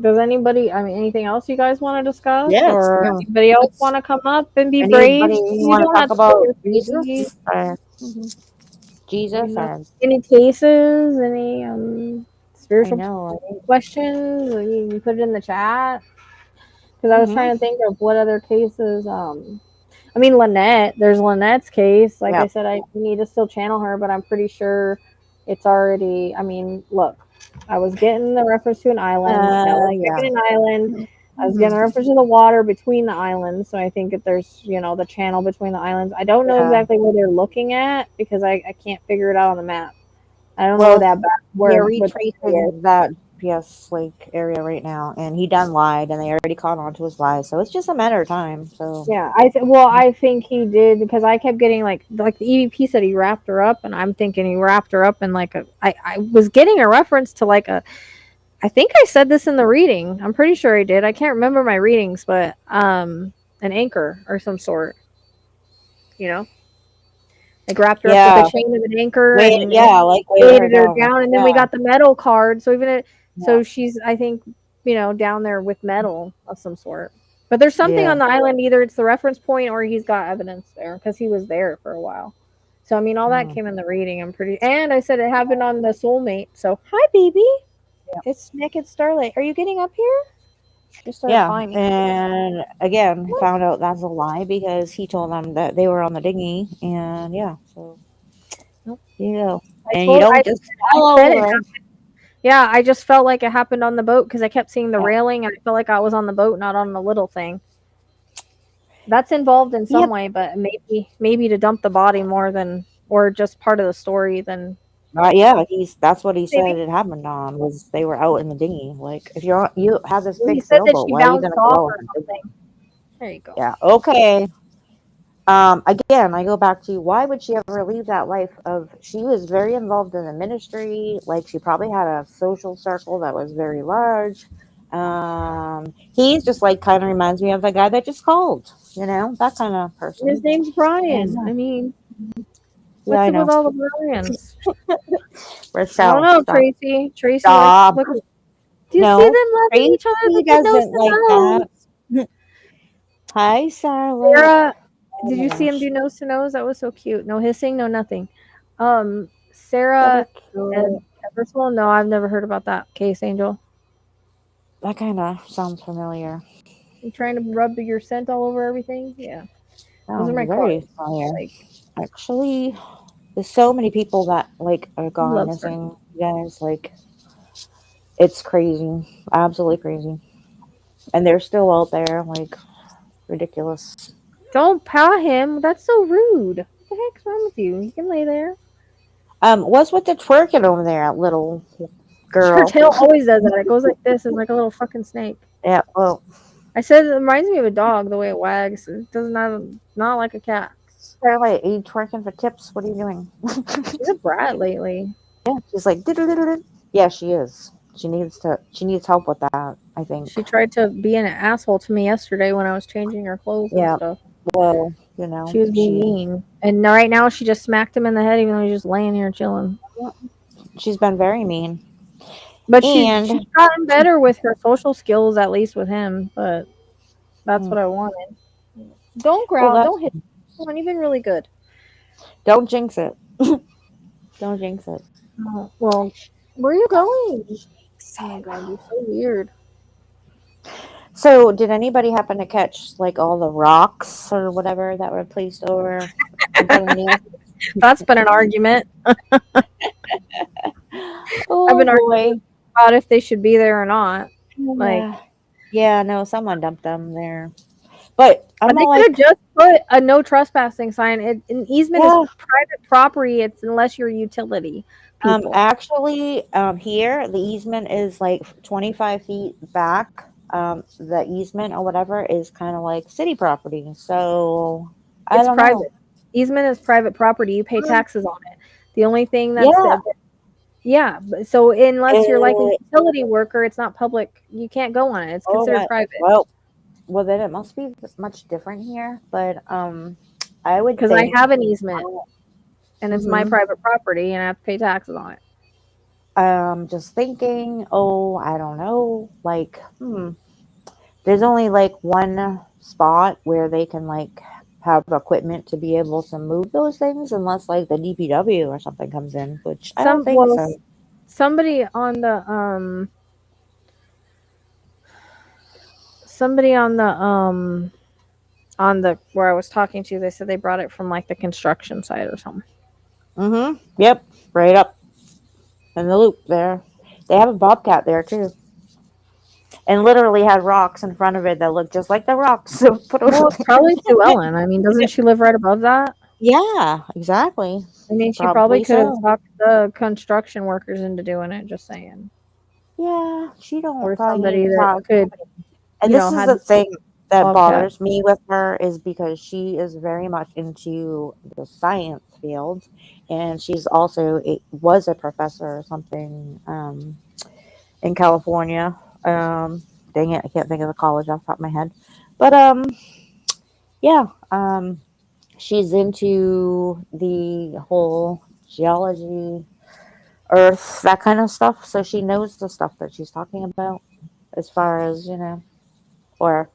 does anybody, I mean, anything else you guys want to discuss, yes. or No. anybody else Let's, want to come up and be brave? anybody You want to don't talk have to show about your face. Jesus? Or, Jesus or Any cases, any I spiritual know, right? questions, you can put it in the chat. Because I was Mm-hmm. trying to think of what other cases. I mean, Lynette. There's Lynette's case. Like I Yeah. said, I need to still channel her, but I'm pretty sure it's already. I mean, look, I was getting the reference to an island. That was Yeah. picking an island. I was Hmm. getting a reference to the water between the islands. So I think that there's, the channel between the islands. I don't know Yeah. exactly where they're looking at because I can't figure it out on the map. I don't know where Well, that back, they're where what that is. retracing that PS Lake area right now, and he done lied, and they already caught on to his lies. So it's just a matter of time. So Yeah, I think he did because I kept getting like the EVP said he wrapped her up, and I'm thinking he wrapped her up in like I was getting a reference to like a, I think I said this in the reading. I'm pretty sure I did. I can't remember my readings, but an anchor or some sort, you know, like wrapped her up with a yeah, chain of an anchor wait, and yeah, like weight her weighted her down. down, and then we Yeah, got the metal card. So yeah, so she's, I think, down there with metal of some sort. But there's something yeah. on the island. Either it's the reference point or he's got evidence there because he was there for a while. So I mean, all that Mm. came in the reading. I'm pretty. And I said it happened on the soulmate. So hi, baby. It's Nick. It's Starlight. Are you getting up here? She started Yeah, climbing. and again, found out that's a lie because he told them that they were on the dinghy, and yeah, so Nope. you know, I and you told. don't just I fall said it. over. Yeah, I just felt like it happened on the boat because I kept seeing the Yeah. railing, and I felt like I was on the boat, not on the little thing. That's involved in some Yep. way, but maybe to dump the body more than, or just part of the story than Yeah, that's what he Maybe said it happened on, was they were out in the dinghy. Like, if you have this he big said that sailboat, she why are you bounced gonna off go or in the dinghy? something. There you go. Yeah, okay. Again, I go back to why would she ever leave that life of, she was very involved in the ministry, like she probably had a social circle that was very large. He's just like kind of reminds me of the guy that just called, that kind of His person. name's And Brian. I mean, yeah, what's I up with know. all the Brians? I don't Rochelle, know, stop. Tracy. Tracy likes Stop. look. Do you see No, them loving Tracy each other? Look at nose doesn't like to that. nose. Hi, Charlotte. Sarah, Oh did my you see him gosh. do nose to nose? That was so cute. No hissing, no nothing. So Sarah cute. and Eversole. No, I've never heard about that case, Angel. That kind of sounds familiar. You trying to rub your scent all over everything? Yeah, those are Sounds my very cards. familiar. Like, Actually, there's so many people that like are he gone loves her. missing, you guys. Like, it's crazy, absolutely crazy, and they're still out there, like, ridiculous. Don't paw him. That's so rude. What the heck's wrong with you? You can lay there. What's with the twerking over there, little Her girl? tail always does that. It goes like this. It's like a little fucking snake. Yeah, well, I said it reminds me of a dog, the way it wags. It does not like a cat. Charlotte, are you twerking for tips? What are you doing? She's a brat lately. Yeah, she's like, diddle-diddle-diddle. Yeah, she is. She needs help with that, I think. She tried to be an asshole to me yesterday when I was changing her clothes and Yeah, stuff. well, She was being mean. And right now she just smacked him in the head even though he's just laying here chilling. she's been very mean. But she's And gotten better with her social skills, at least with him. But that's what mm, I wanted. Don't well, growl. that's, Don't hit. Come on, you've been really good. don't jinx it. Don't jinx it. Oh, well, where are you going? Oh my god, you're so weird. So, did anybody happen to catch like all the rocks or whatever that were placed over in front of Nancy? That's been an argument. I've Oh been arguing boy. about if they should be there or not. Like, Yeah, no, someone dumped them there. But I'm they all could have like, just put a no trespassing sign. An easement is yeah. private property. It's unless you're utility people. Actually, here the easement is like 25 feet back. The easement or whatever is kind of like city property. So I It's don't know. private. Easement is private property. You pay taxes on it. The only thing that's Yeah. yeah. So unless you're like a It, utility worker, it's not public. You can't go on it. It's oh considered my. private. Well, then it must be much different here. But I would Because I think. have an easement and it's my Mm-hmm. private property and I have to pay taxes on it. Just thinking. Oh, I don't know. Like, there's only like one spot where they can like have equipment to be able to move those things, unless like the DPW or something comes in, which I don't think so. Somebody on the where I was talking to, they said they brought it from like the construction site or something. Yep, right up in the loop there. They have a bobcat there too, and literally had rocks in front of it that look just like the rocks. So put Well, it's probably Sue Ellen. I mean, doesn't she live right above that? Yeah, exactly. I mean, she probably Probably could have so. talked the construction workers into doing it. Just saying, Yeah, she don't or probably need somebody to that talk. could, And this is had the thing that bobcat. bothers me with her, is because she is very much into the science field, and she's also was a professor or something in California. Dang it, I can't think of the college off the top of my head. But yeah, she's into the whole geology, earth, that kind of stuff. So she knows the stuff that she's talking about, as far as, or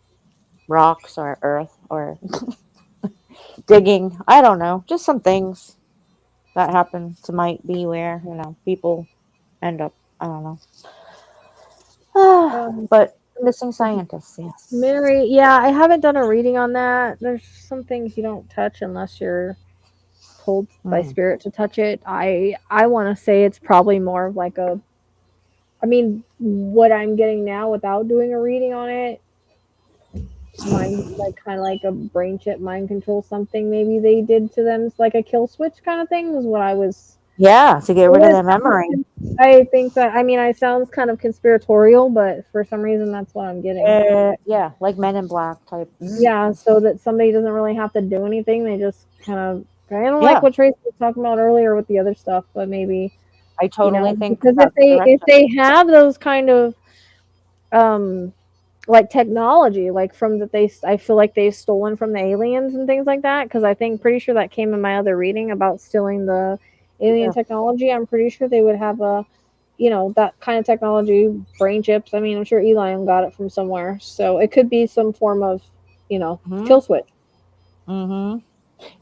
rocks or earth or digging. I don't know. Just some things that happen to might be where, people end up. I don't know. Um, But missing scientists, yes. Mary, yeah, I haven't done a reading on that. There's some things you don't touch unless you're told by spirit to touch it. I want to say it's probably more of like a. I mean, what I'm getting now without doing a reading on it, mind like kind of like a brain chip mind control, something maybe they did to them, it's like a kill switch kind of thing was what I was Yeah, to get rid of It their memory. I think that, I mean, it sounds kind of conspiratorial, but for some reason that's what I'm getting. Yeah, like Men in Black type. Yeah, so that somebody doesn't really have to do anything. They just kind of like Yeah, what Tracy was talking about earlier with the other stuff, but maybe, I totally think because that's the if direction. they have those kind of um like technology, like from that I feel like they've stolen from the aliens and things like that, because I think pretty sure that came in my other reading about stealing the alien Yeah. technology. I'm pretty sure they would have a that kind of technology, brain chips. I mean, I'm sure Elon got it from somewhere, so it could be some form of Mm-hmm. kill switch. Mm-hmm.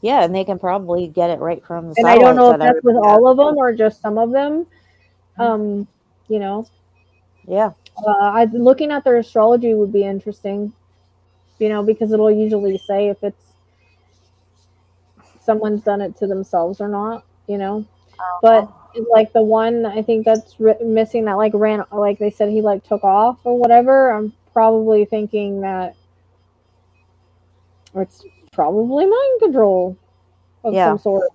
Yeah, and they can probably get it right from the And I don't satellites know if that that's with everybody has. all of them or just some of them. Mhm. Um, you know, Yeah. looking at their astrology would be interesting. Because it'll usually say if it's someone's done it to themselves or not. But Oh, like the one I think that's missing that like ran like they said he like took off or whatever. I'm probably thinking that it's probably mind control of some yeah. sort.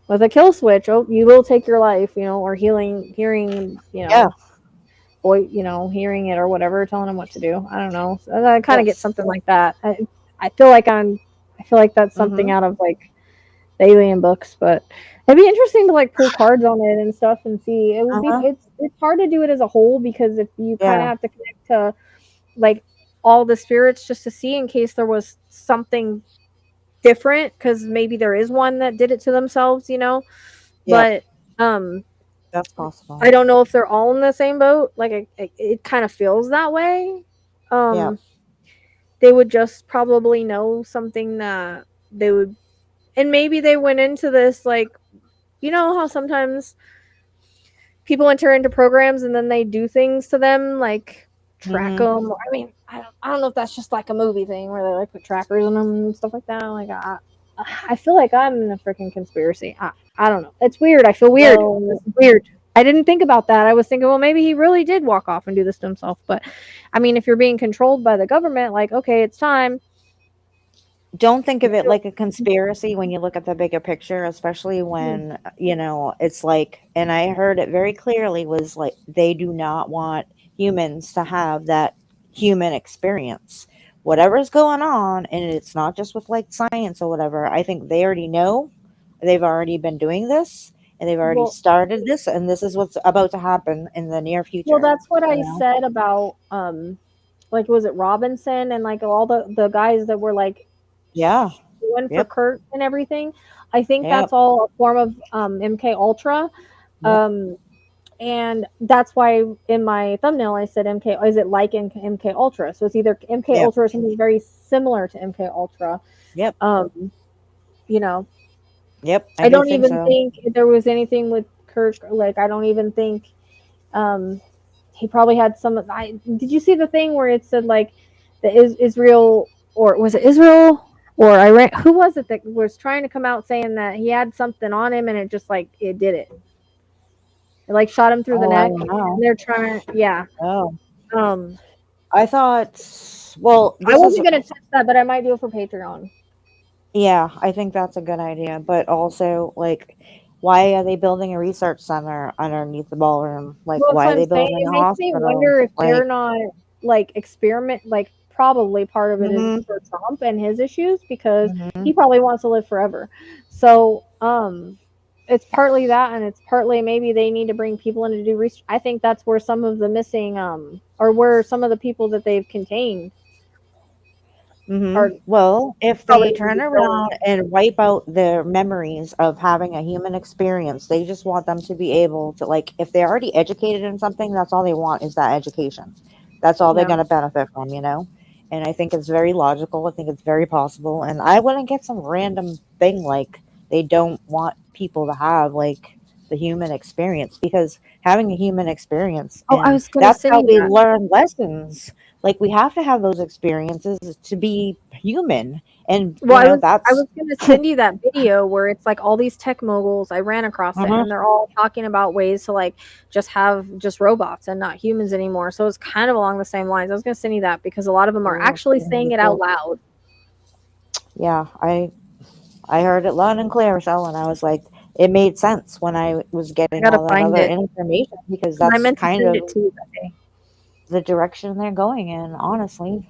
With a kill switch. Oh, you will take your life. Or hearing. Yeah. Hearing it or whatever, telling him what to do. I don't know. So I kind of get Yes. something like that. I feel like I feel like that's something Mm-hmm. out of like the alien books, but it'd be interesting to like pull cards on it and stuff and see. It would be Uh-huh. it's hard to do it as a whole because if you kind of Yeah. have to connect to like all the spirits just to see in case there was something different because maybe there is one that did it to themselves. Yep. But That's possible. I don't know if they're all in the same boat. Like it kind of feels that way. Yeah. Um, they would just probably know something that they would, and maybe they went into this like how sometimes people enter into programs and then they do things to them like track Mm-hmm. them. I mean, I don't know if that's just like a movie thing where they like put trackers in them and stuff like that. Like I feel like I'm in a freaking conspiracy. I don't know. It's weird. I feel weird. Well, It's weird. I didn't think about that. I was thinking, well, maybe he really did walk off and do this to himself. But I mean, if you're being controlled by the government, like, okay, it's time. don't think of it like a conspiracy when you look at the bigger picture, especially Mhm. when, it's like, and I heard it very clearly was like, they do not want humans to have that human experience. Whatever's going on, and it's not just with like science or whatever, I think they already know. They've already been doing this and they've already Well, started this, and this is what's about to happen in the near well, future. that's what You I know? said about like was it Robinson and like all the guys that were like Yeah. one for Yep. Kurt and everything. I think Yep. that's all a form of MK Ultra. Yep. Um, and that's why in my thumbnail I said MK. Is it like MK Ultra? So it's either MK Yep. Ultra or something very similar to MK Ultra. Yep. Um, you know, Yep. I I do don't think even so. think there was anything with Kirk. Like I don't even think um, he probably had some. Did you see the thing where it said like the Israel or was it Israel or Iran? Who was it that was trying to come out saying that he had something on him and it just like it did it? It like shot him through the Oh, I neck. don't And know. they're trying. Yeah. Oh, Um, I thought, well, I this is, wasn't gonna touch that, but I might do it for Patreon. yeah, I think that's a good idea. But also, like, why are they building a research center underneath the ballroom? Like, Well, that's why what are I'm they saying. building It a makes me hospital? wonder if they're Like, not like experiment. Like probably part of it is mm-hmm, for Trump and his issues because mm-hmm, he probably wants to live forever. So it's partly that, and it's partly maybe they need to bring people in to do research. I think that's where some of the missing or where some of the people that they've contained mm-hmm. are Well, if probably they going to turn be going. around and wipe out their memories of having a human experience, they just want them to be able to, like, if they're already educated in something, that's all they want is that education. That's all they're Yeah. going to benefit from. And I think it's very logical. I think it's very possible. And I wouldn't get some random thing like they don't want people to have, like, the human experience, because having a human experience, Oh, I and was going to that's send how you we that. learn lessons. Like, we have to have those experiences to be human. And, Well, I that's, was gonna send you that video where it's like all these tech moguls. I ran across it, uh-huh, and they're all talking about ways to like just have just robots and not humans anymore. So it's kind of along the same lines. I was gonna send you that because a lot of them are actually saying it out loud. yeah, I heard it loud and clear, Michelle, and I was like, it made sense when I was I getting gotta all that find other it. information, because 'Cause I that's meant to kind send of it to you that day. the direction they're going in, honestly.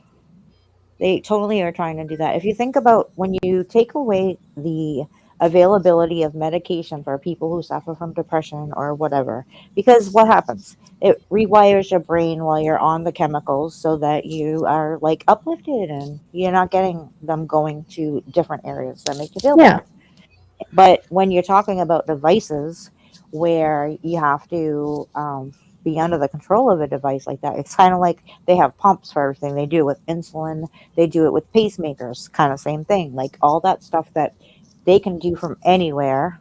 They totally are trying to do that. If you think about when you take away the availability of medication for people who suffer from depression or whatever, because what happens? It rewires your brain while you're on the chemicals so that you are like uplifted and you're not getting them going to different areas that make you feel Yeah. better. But when you're talking about devices where you have to be under the control of a device like that, it's kind of like they have pumps for everything. They do it with insulin, they do it with pacemakers, kind of same thing. Like all that stuff that they can do from anywhere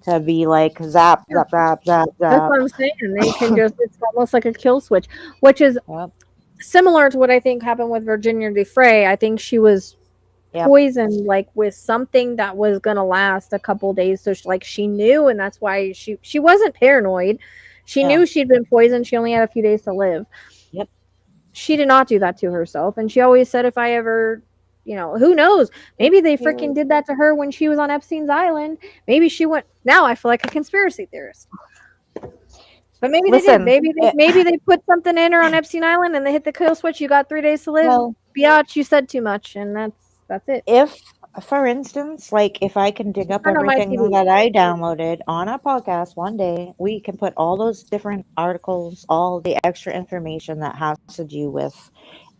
to be like zap, Yeah. zap, zap, zap, That's zap. what I'm saying. They can just it's almost like a kill switch, which is Yep, similar to what I think happened with Virginia DeFrey. I think she was yep, poisoned like with something that was gonna last a couple days. So she knew, and that's why she wasn't paranoid. She yeah, knew she'd been poisoned. She only had a few days to live. yep. She did not do that to herself, and she always said, if I ever, who knows? If Maybe they you freaking did that to her when she was on Epstein's island. Maybe she went. Now I feel like a conspiracy theorist. But maybe they did. listen, Maybe they put something in her on Epstein Island and they hit the kill switch. You got 3 days to live. well, Biatch, you said too much, and that's it. if for instance, like if I can dig up Turn on my everything TV. that I downloaded on a podcast one day, we can put all those different articles, all the extra information that has to do with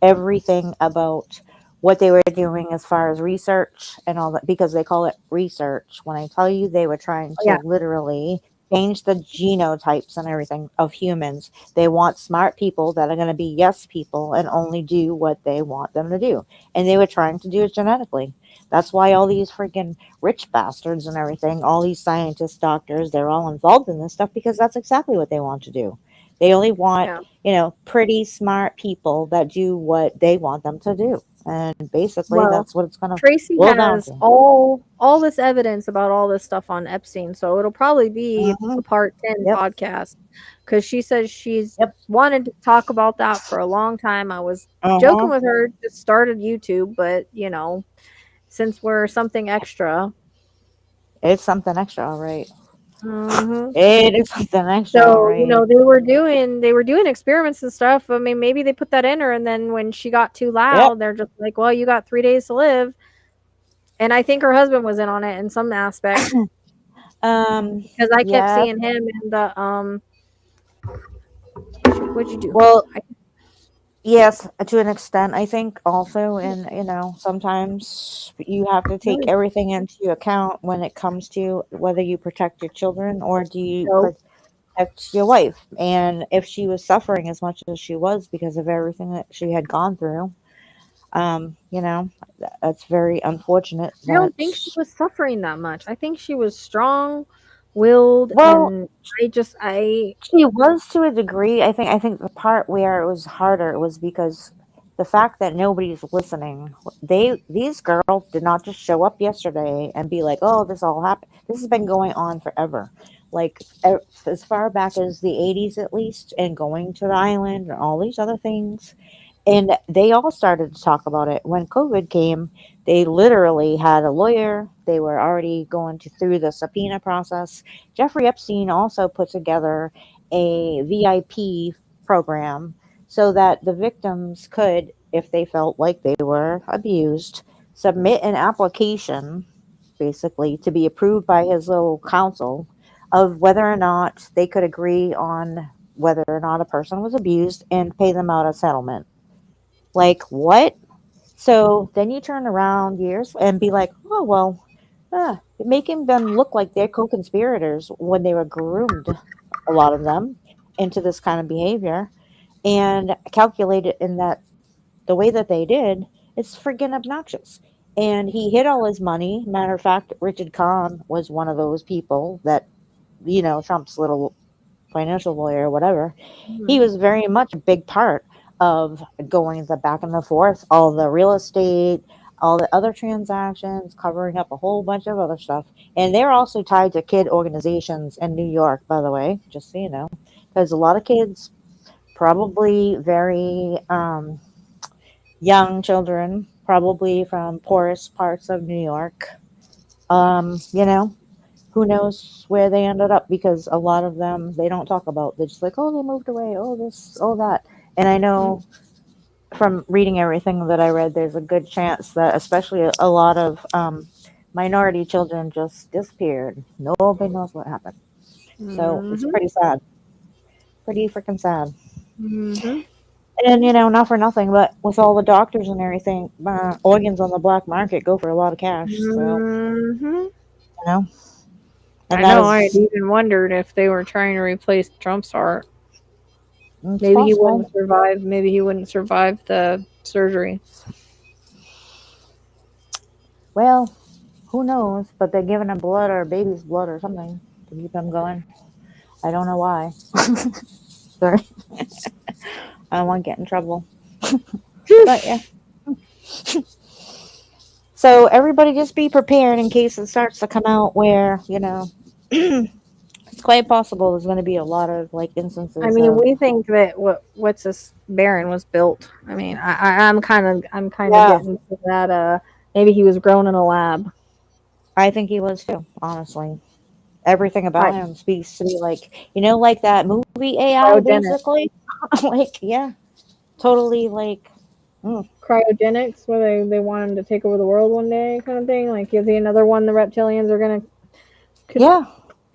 everything about what they were doing as far as research and all that, because they call it research. When I tell you they were trying Oh, to yeah. literally change the genotypes and everything of humans, they want smart people that are going to be yes people and only do what they want them to do. And they were trying to do it genetically. That's why all these freaking rich bastards and everything, all these scientists, doctors, they're all involved in this stuff because that's exactly what they want to do. They only want, Yeah. pretty smart people that do what they want them to do. And basically, Well, that's what it's going to Tracy boil down has to. all this evidence about all this stuff on Epstein, so it'll probably be Hmm. a part 10 Yep. podcast because she says she's Yep. wanted to talk about that for a long time. I was joking Uh-huh. with her, just started YouTube, but since we're something extra. It's something extra, all right. Hmm. It is something extra, all So, right. they were doing experiments and stuff. I mean, maybe they put that in her, and then when she got too Yep. loud, they're just like, "Well, you got 3 days to live." And I think her husband was in on it in some aspect because I kept Yeah. seeing him in the What'd you do? Well, yes, to an extent, I think also, and sometimes you have to take No, everything into account when it comes to whether you protect your children or do you no. protect your wife. And if she was suffering as much as she was because of everything that she had gone through, um, you know, that's very unfortunate I that, don't think she was suffering that much. I think she was strong-willed, well, and I she was to a degree. I think the part where it was harder was because the fact that nobody's listening. These girls did not just show up yesterday and be like, "Oh, this all happened." This has been going on forever. Like as far back as the 80s at least, and going to the island and all these other things. And they all started to talk about it when COVID came. They literally had a lawyer. They were already going through the subpoena process. Jeffrey Epstein also put together a VIP program so that the victims could, if they felt like they were abused, submit an application basically to be approved by his little council of whether or not they could agree on whether or not a person was abused and pay them out a settlement. Like, what? So then you turn around years and be like, oh, well, making them look like they're co conspirators when they were groomed, a lot of them, into this kind of behavior and calculated in that the way that they did, it's friggin' obnoxious. And he hid all his money. Matter of fact, Richard Kahn was one of those people that, Trump's little financial lawyer or whatever, he Mhm. was very much a big part of going the back and the forth, all the real estate, all the other transactions, covering up a whole bunch of other stuff. And they're also tied to kid organizations in New York, by the way, just so you know, because a lot of kids, probably very young children, probably from poorest parts of New York, um, you know, who knows where they ended up, because a lot of them they don't talk about. They're just like, oh, they moved away, oh this, oh that. And I know from reading everything that I read, there's a good chance that especially a lot of minority children just disappeared. Nobody knows what happened. So it's pretty sad. Pretty freaking sad. And not for nothing, but with all the doctors and everything, organs on the black market go for a lot of cash. So and I that know. I is even wondered if they were trying to replace Trump's heart. it's Maybe he possible. wouldn't survive. Maybe he wouldn't survive the surgery. Well, who knows? But they're giving him blood or baby's blood or something to keep him going. I don't know why. Sorry. I don't want to get in trouble. But yeah. So everybody just be prepared in case it starts to come out where, it's quite possible there's going to be a lot of like instances I mean, of we think that what's this Baron was built. I mean, I'm kind of Yeah. getting to that. Maybe he was grown in a lab. I think he was too, honestly. Everything about I- him speaks to me like that movie AI Cryogenics. basically. Like, yeah. Totally like Cryogenics, where they want him to take over the world one day, kind of thing. Like, is he another one the reptilians are gonna yeah.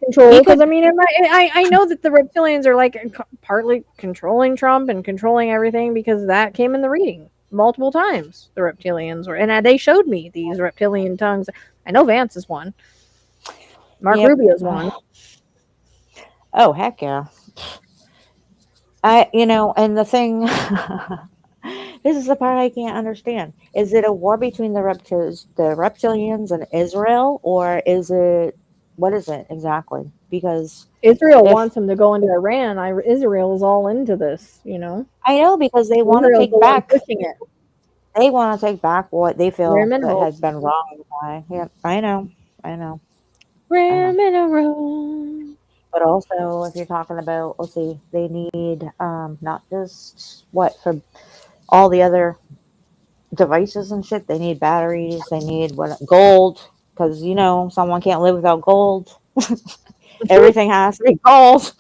control? He Because could I mean, I know that the reptilians are like partly controlling Trump and controlling everything, because that came in the reading multiple times. The reptilians were, and they showed me these reptilian tongues. I know Vance is one. Mark Yep. Rubio's one. Oh, heck yeah. And the thing, this is the part I can't understand. Is it a war between the reptilians and Israel, or what is it exactly? Because Israel if wants him to go into Iran. Israel is all into this. I know, because they want to Israel's take the one back, pushing it. they want to take back what they Rare feel that minerals. has been wrong by. Yeah, I know. Rare minerals. But also, if you're talking about, let's see, they need not just for all the other devices and shit. They need batteries. They need gold, because someone can't live without gold. Everything has to be gold.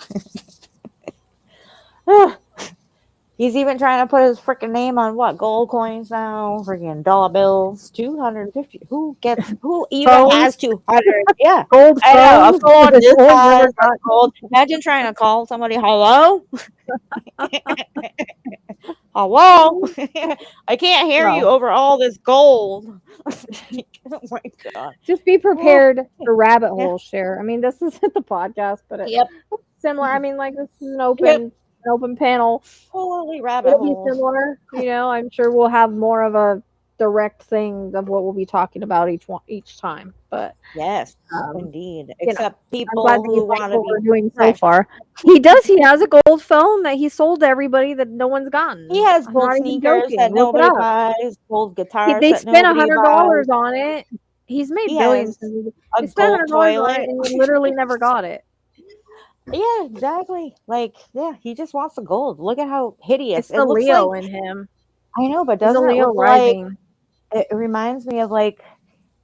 He's even trying to put his freaking name on gold coins now, freaking dollar bills, 250. Who even Phones? has 200? Yeah, Gold I know. A phones. phone this Gold size, never that's got- gold. Imagine trying to call somebody. Hello. Hello. I can't hear you No. over all this gold. Oh my god. Just be prepared for rabbit Yeah. holes, Cher. I mean, this isn't the podcast, but it's Yep. similar. I mean, like, this is an Yep. open panel. Holy rabbit It'll be holes. similar. I'm sure we'll have more of a direct thing of what we'll be talking about each time. But Yes, indeed. you know, Except I'm people glad that who you like want to what we're be doing so fresh. far. He does. He has a gold phone that he sold to everybody that no one's gotten. He has I'm gold not even sneakers joking. that Look it nobody up. buys, gold guitars They that spent nobody buys. $100 on it. He's made He billions. has They a spent gold $100 on it, toilet. and he literally never got it. Yeah, exactly. Like, yeah, he just wants the gold. Look at how hideous It's it the looks Leo like. in him. I know, but He's a doesn't it Leo look like rising. it reminds me of like,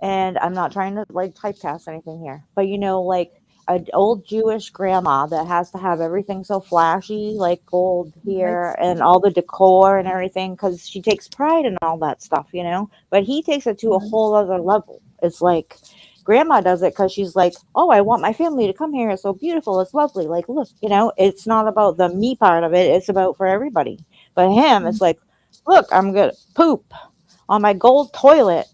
and I'm not trying to like typecast anything here, but like an old Jewish grandma that has to have everything so flashy, like gold here and all the decor and everything, because she takes pride in all that stuff, But he takes it to a whole other level. It's like grandma does it because she's like, oh, I want my family to come here. It's so beautiful. It's lovely. Like, look, it's not about the me part of it. It's about for everybody. But him, it's like, look, I'm going to poop on my gold toilet.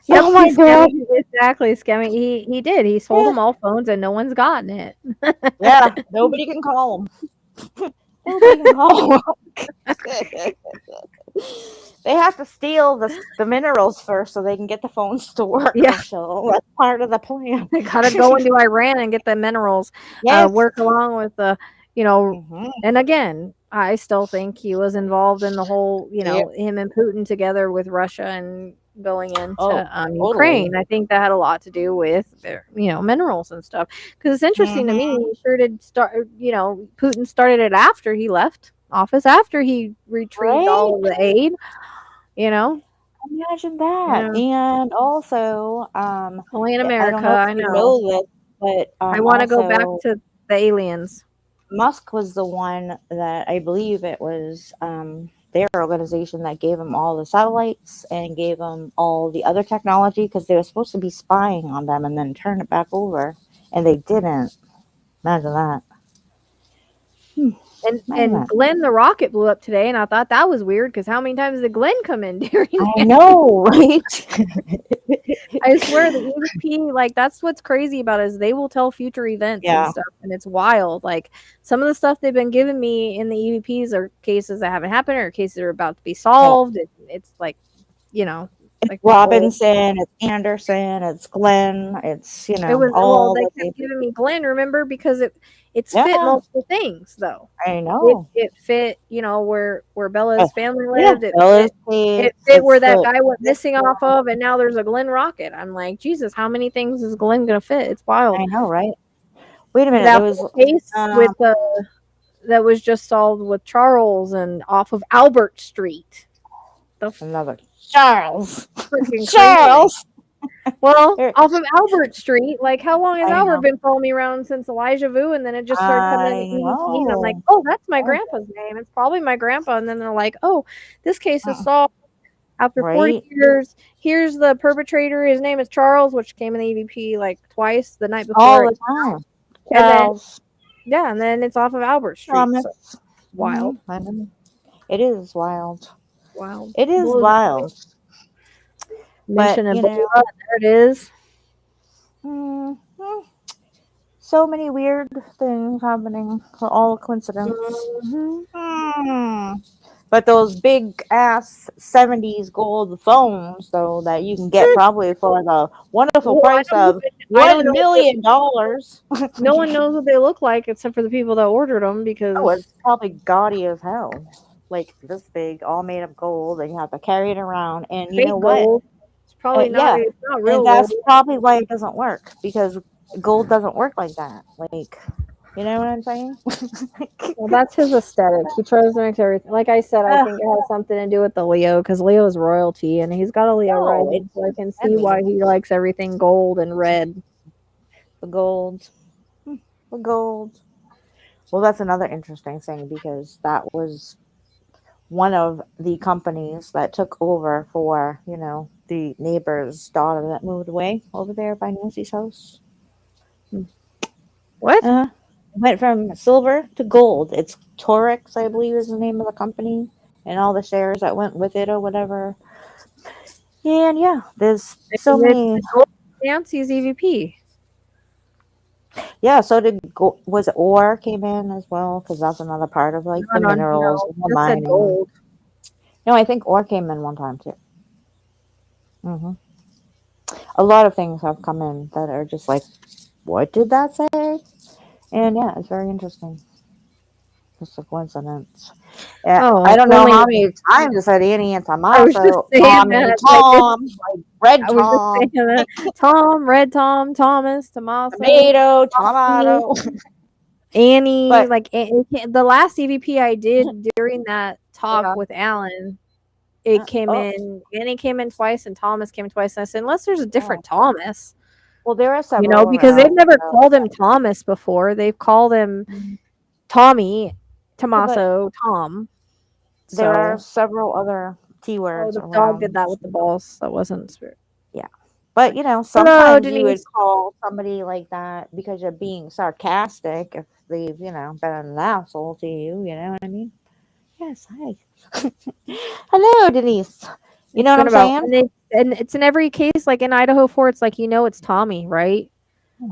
Yep, Oh my god. Exactly, Scammy. He did. He sold them all phones, and no one's gotten it. Yeah, nobody can call him. Nobody can call him. They have to steal the minerals first so they can get the phones to work. Yeah. So that's part of the plan. They gotta go into Iran and get the minerals. Yes. Work along with the, and again, I still think he was involved in the whole, him and Putin together with Russia and going into totally. Ukraine. I think that had a lot to do with their, minerals and stuff. Because it's interesting to me, he sure did start. Putin started it after he left office, after he retrieved all of the aid. Imagine that. Yeah. And also, Only in I don't America, know if I you know. know this, but I want to go back also to the aliens. Musk was the one that I believe it was their organization that gave him all the satellites and gave them all the other technology because they were supposed to be spying on them and then turn it back over, and they didn't. Imagine that. Imagine And that. Glenn the rocket blew up today, and I thought that was weird because how many times did Glenn come in during I it? know, right? I swear the EVP, like that's what's crazy about it is they will tell future events and Yeah. stuff, and it's wild. Like some of the stuff they've been giving me in the EVPs are cases that haven't happened or cases that are about to be solved. It's like, you know, It's like the whole. Robinson, it's Anderson, it's Glenn, it's It was all they the kept giving me Glenn, remember, because it's fit yeah, multiple things though. I know. It fit, where Bella's family Yeah, lived. It Bella's it case, fit it's where that the guy went this missing off of, and now there's a Glenn rocket. I'm like, Jesus, how many things is Glenn gonna fit? It's wild. I know, right? Wait a minute, That there was whole case with that was just solved with Charles and off of Albert Street. The another Charles. freaking Charles. Well, Here- off of Albert Street, like how long has I Albert know. been following me around since Elijah Vu? And then it just started coming in I the EVP, and I'm like, know. oh, that's my grandpa's name. It's probably my grandpa. And then they're like, oh, this case is solved after 40 Right? years. Here's the perpetrator. His name is Charles, which came in the EVP like twice the night All before. the time. And then Charles. yeah, and then it's off of Albert Street. Thomas. So, wild, I know. It is wild. wild. It is Blows wild. Mission But, and you Bella, know, there it is. mhm. So many weird things happening. All a coincidence. But those big ass 70s gold phones, though, that you can get probably for the wonderful Well, I price don't of even- I don't $1 know million. No one knows what they look like except for the people that ordered them because Oh, it's probably gaudy as hell. Like this big, all made of gold, and you have to carry it around. And you fake know what? gold. It's probably Yeah, it's not real and that's gold. probably why it doesn't work, because gold doesn't work like that. Like, you know what I'm saying? Well, that's his aesthetic. He tries to mix everything. Like I said, I think it has something to do with the Leo because Leo is royalty and he's got a Leo No, rising, so I can see why he likes everything gold and red. The gold. The gold. Well, that's another interesting thing because that was one of the companies that took over for, the neighbor's daughter that moved away over there by Nancy's house. What? Went from silver to gold. It's Torex, I believe, is the name of the company, and all the shares that went with it or whatever. And yeah, there's so many. Nancy's EVP. Yeah, so was it ore came in as well, because that's another part of like the minerals and the mining. Gold. No, I think ore came in one time too. A lot of things have come in that are just like, what did that say? And yeah, it's very interesting. Just a coincidence. Yeah, I don't know how many times I said Annie and Tommaso, Tommy, Tom, Red Tom, Tom, Red Tom, Thomas, Tommaso, Tomato, Annie. Like the last EVP I did during that talk with Alan, it came in. Annie came in twice, and Thomas came in twice. And I said, unless there's a different Thomas. Well, there are several. Because they've never called him Thomas before. They've called him Tommy, Tommaso, Tom. There are several other T words. Oh, the dog did that with the balls. That wasn't spirit. Yeah. But, sometimes you would call somebody like that because you're being sarcastic if they've, been an asshole to you. You know what I mean? Yes, hi. Hello, Denise. You know what I'm saying? And it's in every case, like in Idaho 4, it's like, it's Tommy, right?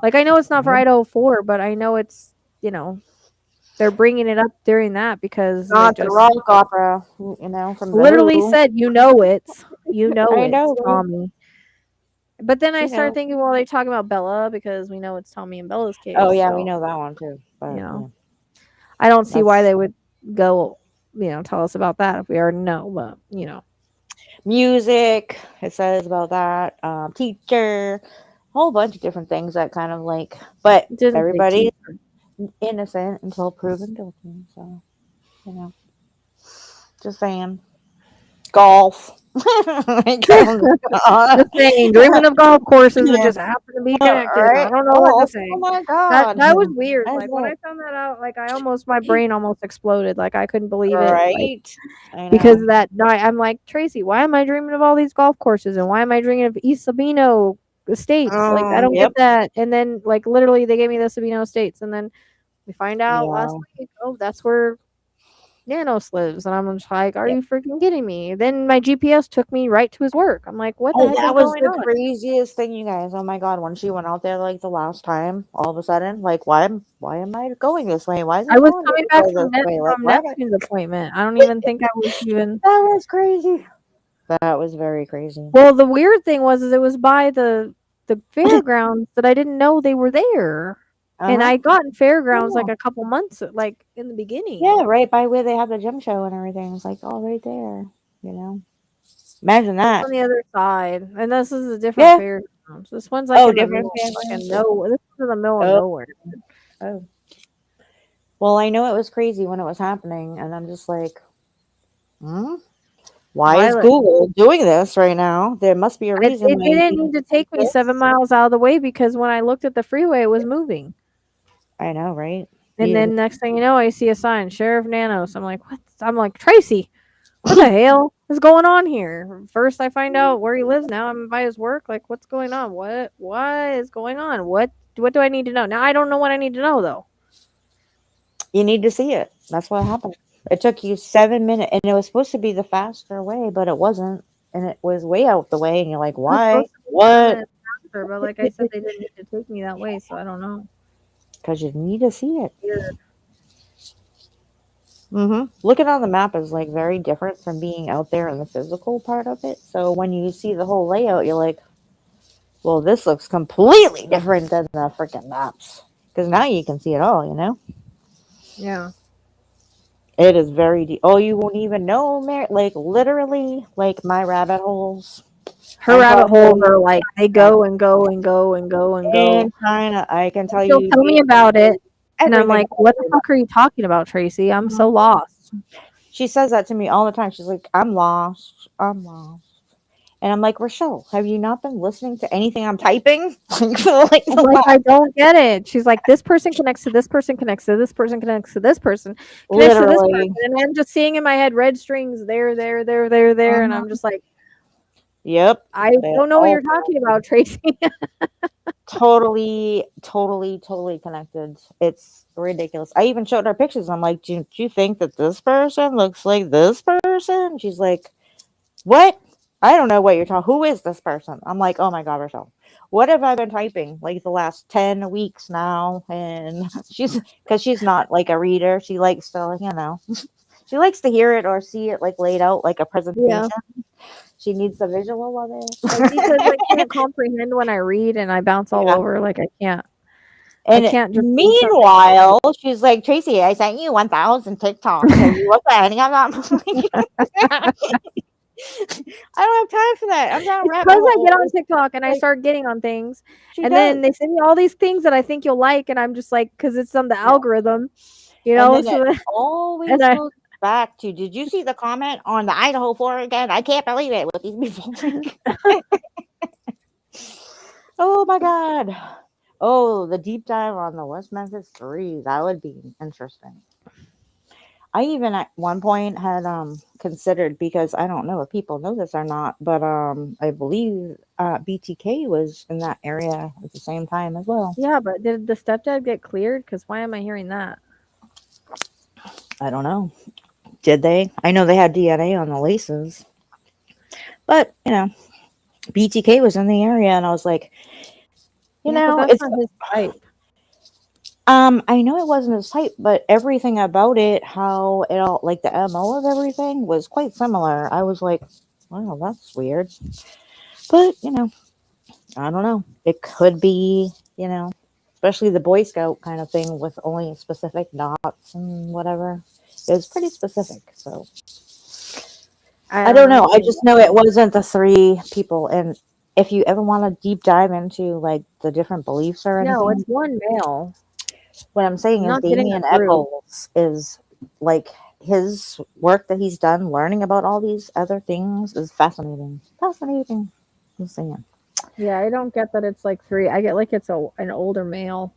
Like, I know it's not for Idaho 4, but I know it's, they're bringing it up during that because not the rock opera, from the literally Who. said, it's know, Tommy. But then I started thinking, well, they're talking about Bella because we know it's Tommy and Bella's case. Oh yeah, we know that one too. But I don't see why they would go, tell us about that if we already know. But music, it says about that. Teacher, a whole bunch of different things that kind of like. But everybody's innocent until proven guilty. So, just saying. Golf. Like, oh my Just saying, dreaming of golf courses that Yeah. just happen to be God. connected. I Right? don't know what to say. Oh my That God. that was weird. I was Like when I like, found that out, like my brain almost exploded. Like I couldn't believe it. Like right? I because know. that night, I'm like, Tracy, why am I dreaming of all these golf courses and why am I dreaming of East Sabino Estates? Like I don't Yep. get that. And then like literally they gave me the Sabino Estates, and then we find out last Yeah. week, oh, that's where Nanos lives, and I'm just like, are Yep. you freaking kidding me? Then my GPS took me right to his work. I'm like, what the Oh, heck is that was going the on? craziest thing, you guys. Oh my God, when she went out there like the last time, all of a sudden, like, why am I going this way? Why is I it was telling me coming to back go this way? Like, from why am I? Neptune's appointment. I don't even think I was even. That was crazy. That was very crazy. Well, the weird thing was is it was by the fairgrounds that I didn't know they were there. And Uh-huh. I got in fairgrounds like Oh, a couple months like in the beginning. yeah, right by where they have the gym show and everything. It's like all right there, you know. Imagine It's that. on the other side. And this is a different Yeah. fairgrounds. This one's like Oh, in the different middle of fucking families. nowhere. This is in the middle of Oh, nowhere. oh. Well, I know it was crazy when it was happening, and I'm just like, hmm? Why is Violet. Google doing this right now? There must be a reason It why didn't you need to like take me 7 this. miles out of the way because when I looked at the freeway, it was moving. I know, right? And Even then next thing you know, I see a sign, Sheriff Nanos. I'm like, what? I'm like, Tracy, what the hell is going on here? First, I find out where he lives. Now I'm by his work. Like, what's going on? What is going on? What do I need to know? Now I don't know what I need to know though. you need to see it. That's what happened. It took you 7 minutes, and it was supposed to be the faster way, but it wasn't, and it was way out the way. And you're like, It was why? supposed to be What? 7 minutes faster, but like I said, they didn't need to take me that way, so I don't know. Because you need to see it. Weird. Looking on the map is like very different from being out there in the physical part of it. So when you see the whole layout, you're like, well, this looks completely different than the freaking maps. Because now you can see it all, you know? Yeah. It is very deep. Oh, you won't even know, like literally, like my rabbit holes. Her I'm rabbit holes talking are like they go and go and go and go and go. in China. I can tell She'll you tell me about it, and I'm everything like, about "What the it. fuck are you talking about, Tracy? I'm so lost." She says that to me all the time. She's like, I'm lost. I'm lost. And I'm like, Rachelle, have you not been listening to anything I'm typing? For like I'm the like, last, "I don't get it." She's like, "This person connects to this person, connects to this person, connects to this person, connects to this person," literally. and I'm just seeing in my head red strings there, and I'm just like, Yep. "I They're don't know what all you're talking about, Tracy." totally connected. It's ridiculous. I even showed her pictures. I'm like, do you think that this person looks like this person? She's like, what? I don't know what you're talking. Who is this person? I'm like, oh my God, Rochelle. What have I been typing like the last 10 weeks now? And because she's not like a reader. She likes to, she likes to hear it or see it like laid out like a Yeah, presentation. She needs the visual of like because I it. can't comprehend when I read, and I bounce all Yeah. over. Like I And can't just read something. meanwhile, she's like, Tracy, I sent you 1,000 TikToks. Have you looked at any of them? I don't have time for that. I'm down It's rabbit because I get on hole. TikTok and I Like, start getting on things, she and does. then they send me all these things that I think you'll like, and I'm just like, because it's on the Yeah. algorithm, you And know. then So it then, and always I goes back to, did you see the comment on the Idaho 4 again? I can't believe it with these people. Oh my God. Oh, the deep dive on the West Memphis 3. That would be interesting. I even at one point had considered, because I don't know if people know this or not, but I believe BTK was in that area at the same time as well. yeah, but did the stepdad get cleared? Because why am I hearing that? I don't know. Did they? I know they had DNA on the laces, but BTK was in the area, and I was like, Yeah, but that's it's not his type. I know it wasn't his type, but everything about it, how it all, like the MO of everything was quite similar. I was like, wow, that's weird. But, I don't know. It could be, especially the Boy Scout kind of thing with only specific dots and whatever. It was pretty specific. So I don't know. I just know it wasn't the 3 people. And if you ever want to deep dive into like the different beliefs or No, anything, it's one male. what I'm saying I'm is not getting a Damien group. Eccles is like his work that he's done, learning about all these other things is fascinating. Fascinating. I'm saying. Yeah, I don't get that it's like 3. I get like it's an older male.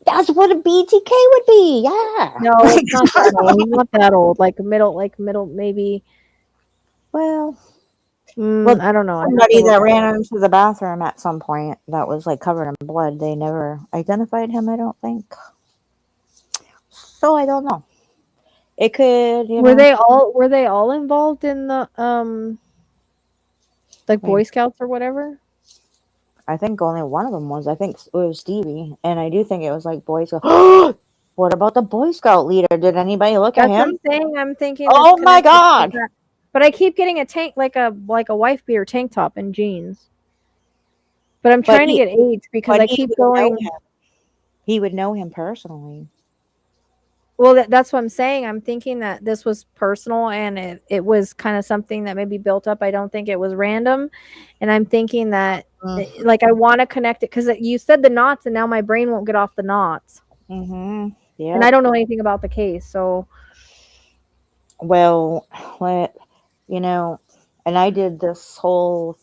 That's what a BTK would be. Yeah. No, it's not that old. He's not that old. Like middle, maybe. Well, well, I don't know. I have to somebody look that at ran into the bathroom at some point that was like covered in blood. They never identified him, I don't think. So I don't know. It could, it. Were they all involved in the like Boy wait, Scouts or whatever? I think only one of them was. I think it was Stevie, and I do think it was like Boy Scout. What about the Boy Scout leader? Did anybody look at That's what him? I'm saying. I'm thinking it's Oh my connected to God! that. But I keep getting a tank like a wife beater tank top and jeans. But I'm But trying to get age because but I he keep would know going. him. He would know him personally. Well, that's what I'm saying. I'm thinking that this was personal and it was kind of something that maybe built up. I don't think it was random. And I'm thinking that, like, I want to connect it because you said the knots and now my brain won't get off the knots. Mm-hmm. And I Yeah. don't know anything about the case. So, Well, what you know, and I did this whole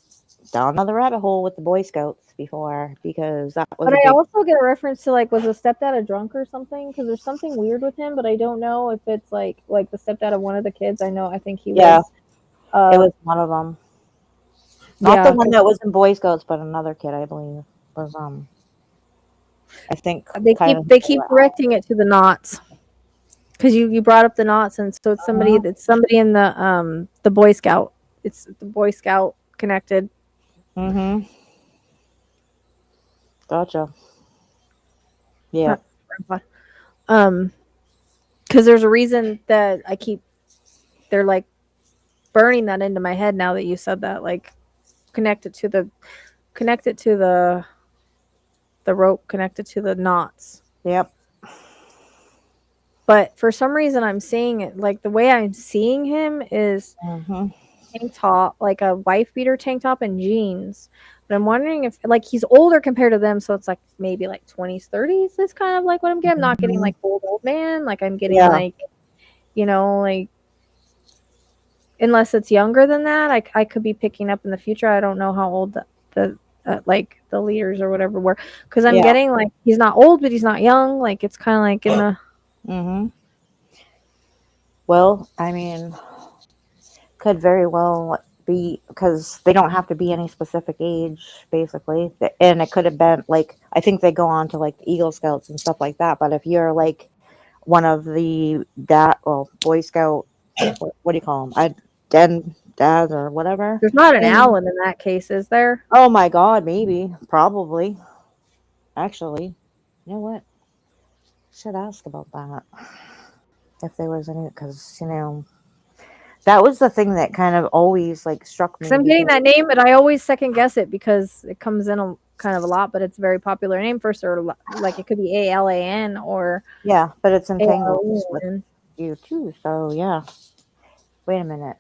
down another rabbit hole with the Boy Scouts before because that was but a I big. also get a reference to like, was the stepdad a drunk or something? Because there's something weird with him, but I don't know if it's like the stepdad of one of the kids. I think he Yeah, was, it was one of them. Not the yeah, one that was in Boy Scouts, but another kid, I believe, was I think kind of. they keep correcting it to the knots. Because you brought up the knots, and so it's somebody in the Boy Scout. It's the Boy Scout connected. Mm-hmm. Gotcha. Yeah. Because there's a reason that they're like burning that into my head now that you said that. Like connect it to the rope, connected to the knots. Yep. But for some reason, I'm seeing it like the way I'm seeing him is Mm-hmm. tank top, like a wife beater tank top and jeans. But I'm wondering if like he's older compared to them, so it's like maybe like 20s, 30s. That's kind of like what I'm getting. I'm not getting like old man. Like I'm getting Yeah. like, like unless it's younger than that, I could be picking up in the future. I don't know how old the like the leaders or whatever were, because I'm Yeah. getting like he's not old, but he's not young. Like it's kind of like in the Mm-hmm. Well, I mean, could very well be because they don't have to be any specific age, basically. And it could have been like I think they go on to like the Eagle Scouts and stuff like that. But if you're like one of the Boy Scout, what do you call them? Dads or whatever. there's not an And Allen in that case, is there? oh my God, maybe, probably, actually, you know what? Should ask about that if there was any, because that was the thing that kind of always like struck me Because I'm getting because that name, but I always second guess it because it comes in kind of a lot, but it's a very popular name for sort of like it could be ALAN or yeah, but it's entangled with ALAN. you too. So yeah. Wait a minute.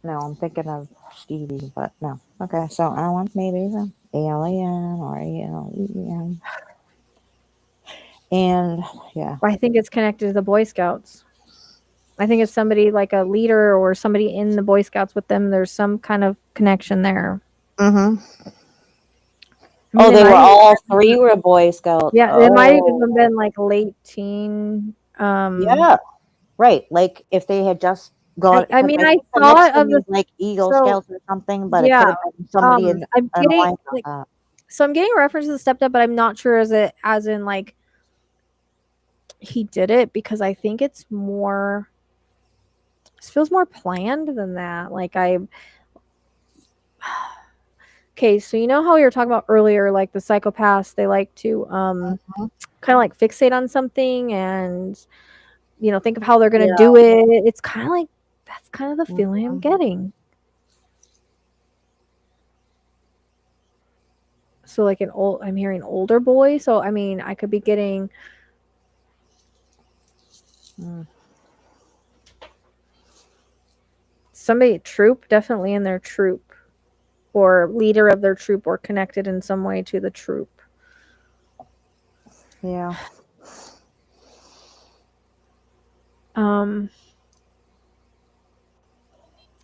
No, I'm thinking of Stevie, but no. Okay, so Alan maybe the ALAN or ALEN. And yeah. I think it's connected to the Boy Scouts. I think it's somebody like a leader or somebody in the Boy Scouts with them. There's some kind of connection there. Mm-hmm. I mean, Oh, it they were might all even, three were Boy Scouts. yeah, it might have even Oh, been like late teen. yeah. Right. Like if they had just gone, I because mean, I I think the next thought one of the is like Eagle so Scouts or something, but it could yeah. have been somebody I'm in getting line with like that. so I'm getting a reference to the stepdad, but I'm not sure as in like he did it because I think it's more. This feels more planned than that. Like okay, so you know how we were talking about earlier, like the psychopaths, they like to Mhm. kind of like fixate on something and think of how they're gonna Yeah. do it. It's kind of like that's kind of the feeling I'm Mhm. getting. So like I'm hearing older boy. So I mean, I could be getting Mm. somebody troop, definitely in their troop, or leader of their troop, or connected in some way to the troop. Yeah. Um,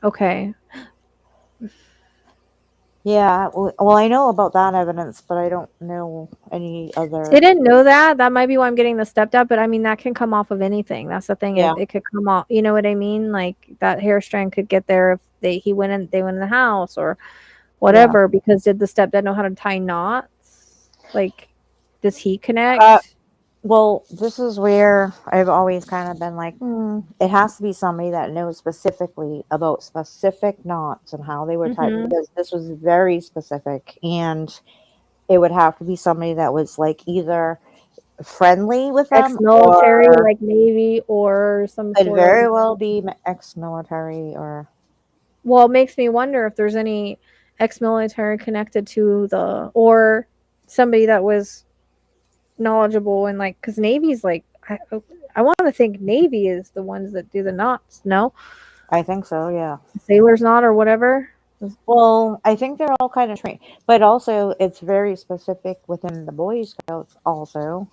Okay. Yeah, well, I know about that evidence, but I don't know any I other. didn't know that. That might be why I'm getting the stepdad, but I mean that can come off of anything. That's the thing. Yeah, It could come off. You know what I mean? Like that hair strand could get there if they went in the house or yeah. whatever. Because did the stepdad know how to tie knots? Like, does he Uh, connect? well, this is where I've always kind of been like, it has to be somebody that knows specifically about specific knots and how they were tied, Mm-hmm. because this was very specific, and it would have to be somebody that was like either friendly with them Ex-military, or like Navy, or some could sort of. very well be ex-military or Well, it makes me wonder if there's any ex-military connected to the or somebody that was knowledgeable and like because Navy's like I want to think Navy is the ones that do the knots. No, I think so, yeah. sailor's knot or whatever. Well, I think they're all kind of trained, but also it's very specific within the Boy Scouts. Also,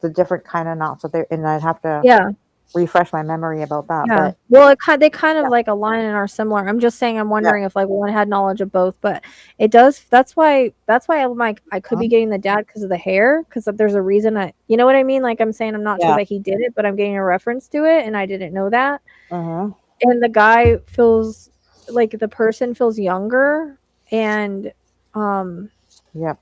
the different kind of knots that they're, and I'd have to Yeah, refresh my memory about that. yeah. But Well, they kind of yeah, like align and are similar. I'm just saying I'm yeah, wondering if like one had knowledge of both, but it does. That's why I'm like I could be mhm, getting the dad because of the hair because there's a reason you know what I mean. Like I'm saying I'm not sure yeah, that he did it, but I'm getting a reference to it and I didn't know that. uh-huh, And the guy feels like the person feels younger and um yep.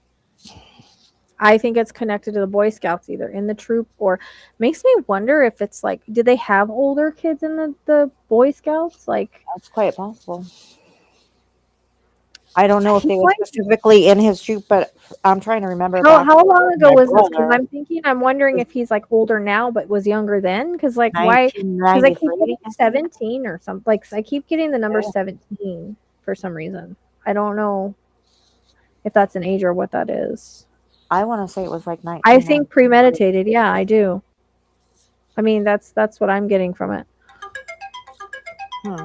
I think it's connected to the Boy Scouts either in the troop or makes me wonder if it's like did they have older kids in the Boy Scouts like That's quite possible. I don't know if he they were might specifically in his troop, but I'm trying to remember back how long when ago my was this because brother I'm wondering was if he's like older now but was younger then because like why because I keep 1993. getting 17 or something like I keep getting the number Yeah, 17 for some reason I don't know if that's an age or what that is. I want to say it was like I think 1993. premeditated. Yeah, I do. I mean, that's what I'm getting from it. Hmm.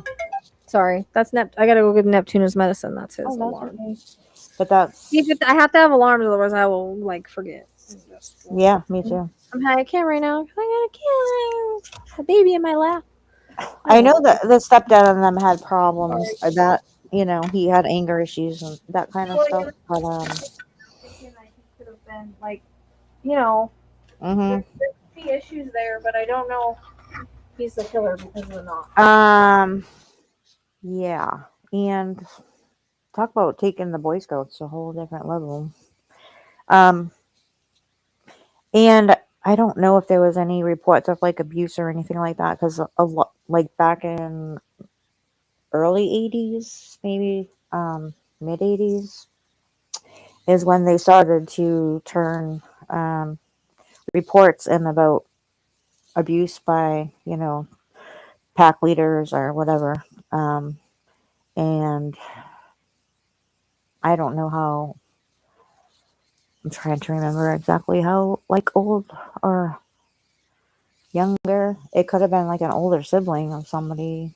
Sorry, that's I gotta go get Neptune's medicine. That's his Oh, that's alarm. okay. But that's I have to have alarms, otherwise I will like forget. yeah, me too. I'm high. I can't right now. I got a baby in my lap. I Oh, know that the stepdad and them had problems sorry. that he had anger issues and that kind of Well, stuff. yeah, But thinking that he could have been like, you know, mhm. there could be issues there, but I don't know if he's the killer because of the knot. Yeah, and talk about taking the Boy Scouts to a whole different level. Um, and I don't know if there was any reports of like abuse or anything like that because a lot like back in early '80s, maybe mid '80s, is when they started to turn reports in about abuse by pack leaders or whatever. Um, and I don't know how. I'm trying to remember exactly how like old or younger. It could have been like an older sibling of somebody,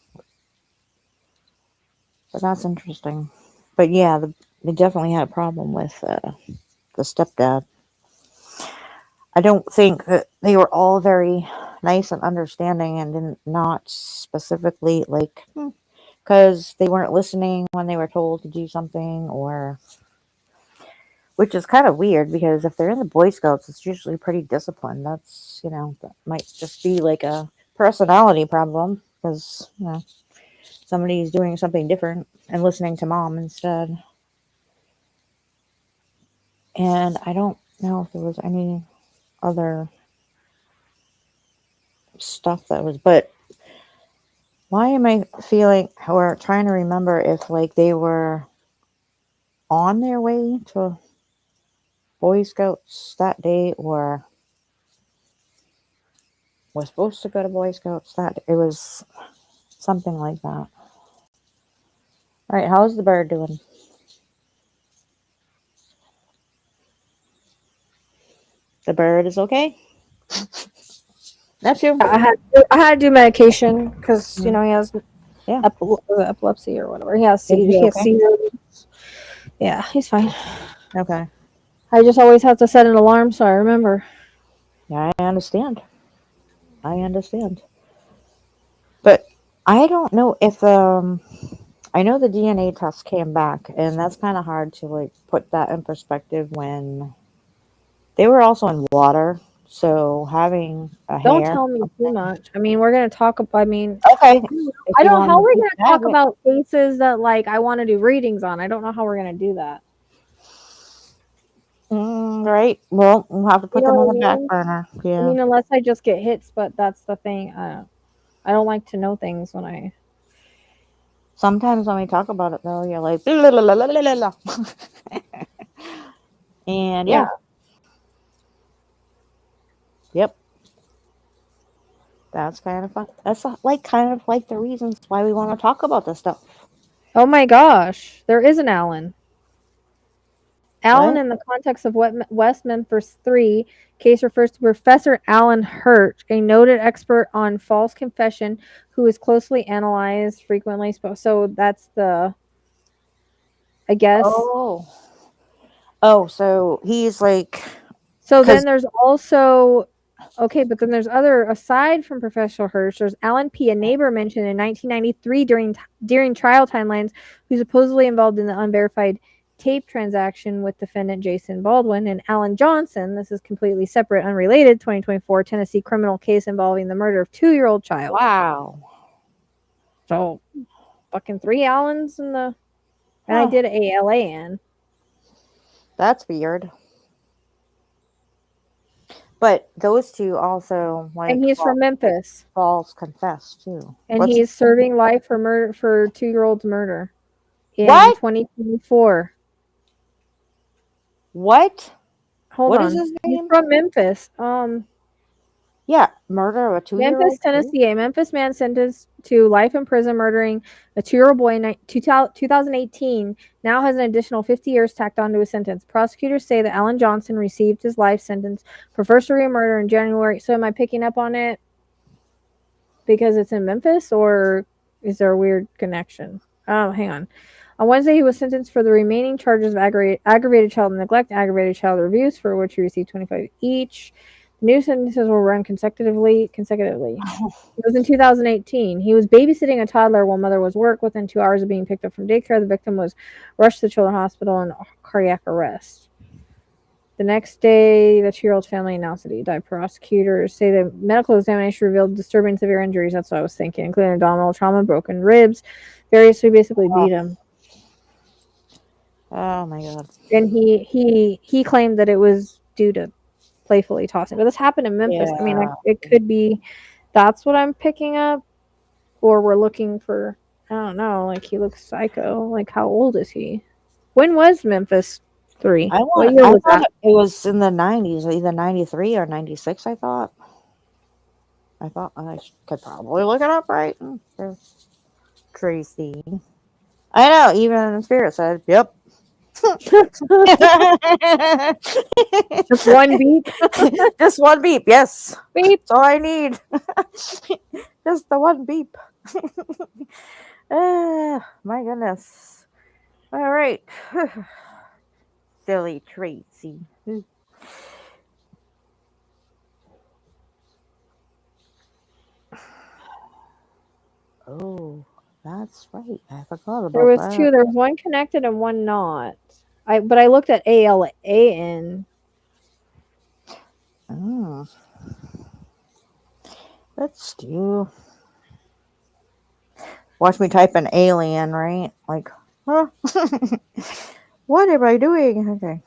but that's interesting. But yeah, they definitely had a problem with the stepdad. I don't think that they were all very nice and understanding and didn't not specifically like because they weren't listening when they were told to do something or which is kind of weird because if they're in the Boy Scouts it's usually pretty disciplined. That's that might just be like a personality problem because somebody's doing something different and listening to mom instead. And I don't know if there was any other stuff that was, but why am I feeling or trying to remember if like they were on their way to Boy Scouts that day or was supposed to go to Boy Scouts that day? It was something like that. All right, how's the bird doing? The bird is okay. That's you. I had to do medication because Mm, he has yeah. epilepsy or whatever. He has Is he okay? seizures. Yeah, he's fine. Okay. I just always have to set an alarm so I remember. Yeah, I understand. I understand. But I don't know if I know the DNA test came back, and that's kind of hard to like put that in perspective when they were also in water. So having a Don't hair. tell me too much. I mean, we're gonna talk about. I mean, Okay. If I you don't. want How to we're keep gonna that, talk about cases that like I want to do readings on? I don't know how we're gonna do that. right. Well, we'll have to put You know them on what the I back mean? burner. I Yeah. mean, unless I just get hits, but that's the thing. I don't like to know things when I. Sometimes when we talk about it, though, you're like, "La, la, la, la, la, la, la." And yeah. Yep. That's kind of fun. That's like kind of like the reasons why we want to talk about this stuff. Oh my gosh, there is an Alan. Alan, What? in the context of West Memphis 3 case, refers to Professor Alan Hurt, a noted expert on false confession who is closely analyzed, frequently. So that's the, I guess. Oh, so he's like. So then 'Cause there's also, okay, but then there's other, aside from Professor Hirsch, there's Alan P., a neighbor mentioned in 1993 during trial timelines, who's supposedly involved in the unverified tape transaction with defendant Jason Baldwin, and Alan Johnson. This is completely separate, unrelated, 2024 Tennessee criminal case involving the murder of 2-year-old child. Wow. So fucking 3 Allens in the, and I did ALAN. That's weird. But those two also like. And he's from Memphis. False confess too. And he's serving life for murder, for 2-year-old's murder in What? 2024. What? Hold What on. is his He's name? from Memphis. Yeah, murder of a 2-year-old. Memphis, Tennessee. A Memphis man sentenced to life in prison murdering a 2-year-old boy in 2018 now has an additional 50 years tacked onto his sentence. Prosecutors say that Alan Johnson received his life sentence for first-degree murder in January. So am I picking up on it because it's in Memphis, or is there a weird connection? Oh, hang on. On Wednesday, he was sentenced for the remaining charges of aggravated child neglect, aggravated child abuse, for which he received 25 each. The new sentences will run consecutively. It was in 2018. He was babysitting a toddler while mother was at work. Within 2 hours of being picked up from daycare, the victim was rushed to the children's hospital in cardiac arrest. The next day, the 2-year-old's family announced that he died. Prosecutors say the medical examination revealed disturbing severe injuries. That's what I was thinking, including abdominal trauma, broken ribs. Variously basically beat him. Oh my god. And he claimed that it was due to playfully tossing. But this happened in Memphis. Yeah. I mean, it could be that's what I'm picking up. Or we're looking for, I don't know, like he looks psycho. Like, how old is he? When was Memphis 3? What year was thought that? it was in the 90s, either 93 or 96, I thought. I could probably look it up, right? There's Tracy. I know, even in spirit said, yep. Just one beep. Just one beep, yes. Beep. That's all I need. Just the one beep. My goodness. All right. Silly Tracy. Oh, that's right. I forgot about that. There was 2. There was one connected and one not. But I looked at ALAN. Oh. Let's do. Watch me type in alien, right? Like, huh? What am I doing? Okay.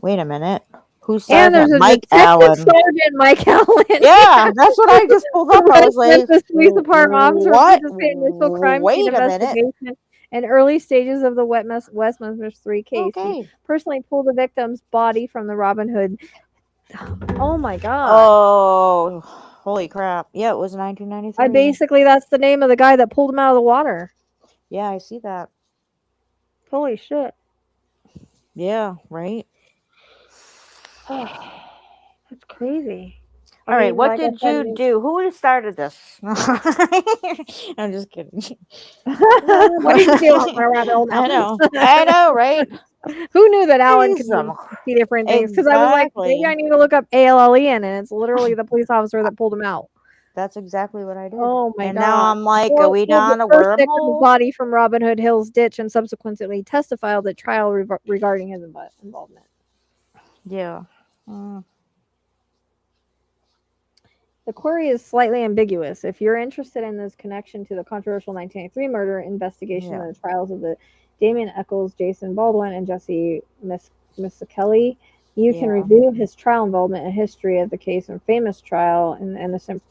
Wait a minute. Who's Sergeant Mike Allen? Sergeant Mike Allen. Yeah, that's what I just pulled up. I was like, the police department officer what? initial crime Wait scene a minute. investigation and early stages of the West Memphis 3 case. Okay. He personally pulled the victim's body from the Robin Hood. Oh my god. Oh, holy crap. Yeah, it was 1993. That's the name of the guy that pulled him out of the water. Yeah, I see that. Holy shit. Yeah, right? That's crazy. All right, what did you do? Who started this? I'm just kidding. What did you do on my rabbit hole? I know, right? Who knew that Alan could see different things? Because I was like, maybe I need to look up ALLEN, and it's literally the police officer that pulled him out. That's exactly what I did. Oh my and god! now I'm like, Well, are we well, the down a first victim's wormhole? body from Robin Hood Hills ditch and subsequently testified at trial regarding his involvement. Yeah. Mm, The query is slightly ambiguous. If you're interested in this connection to the controversial 1983 murder investigation Yeah. and the trials of the Damien Eccles, Jason Baldwin, and Jesse Miscellany, you can Yeah. review his trial involvement and history of the case and famous trial in the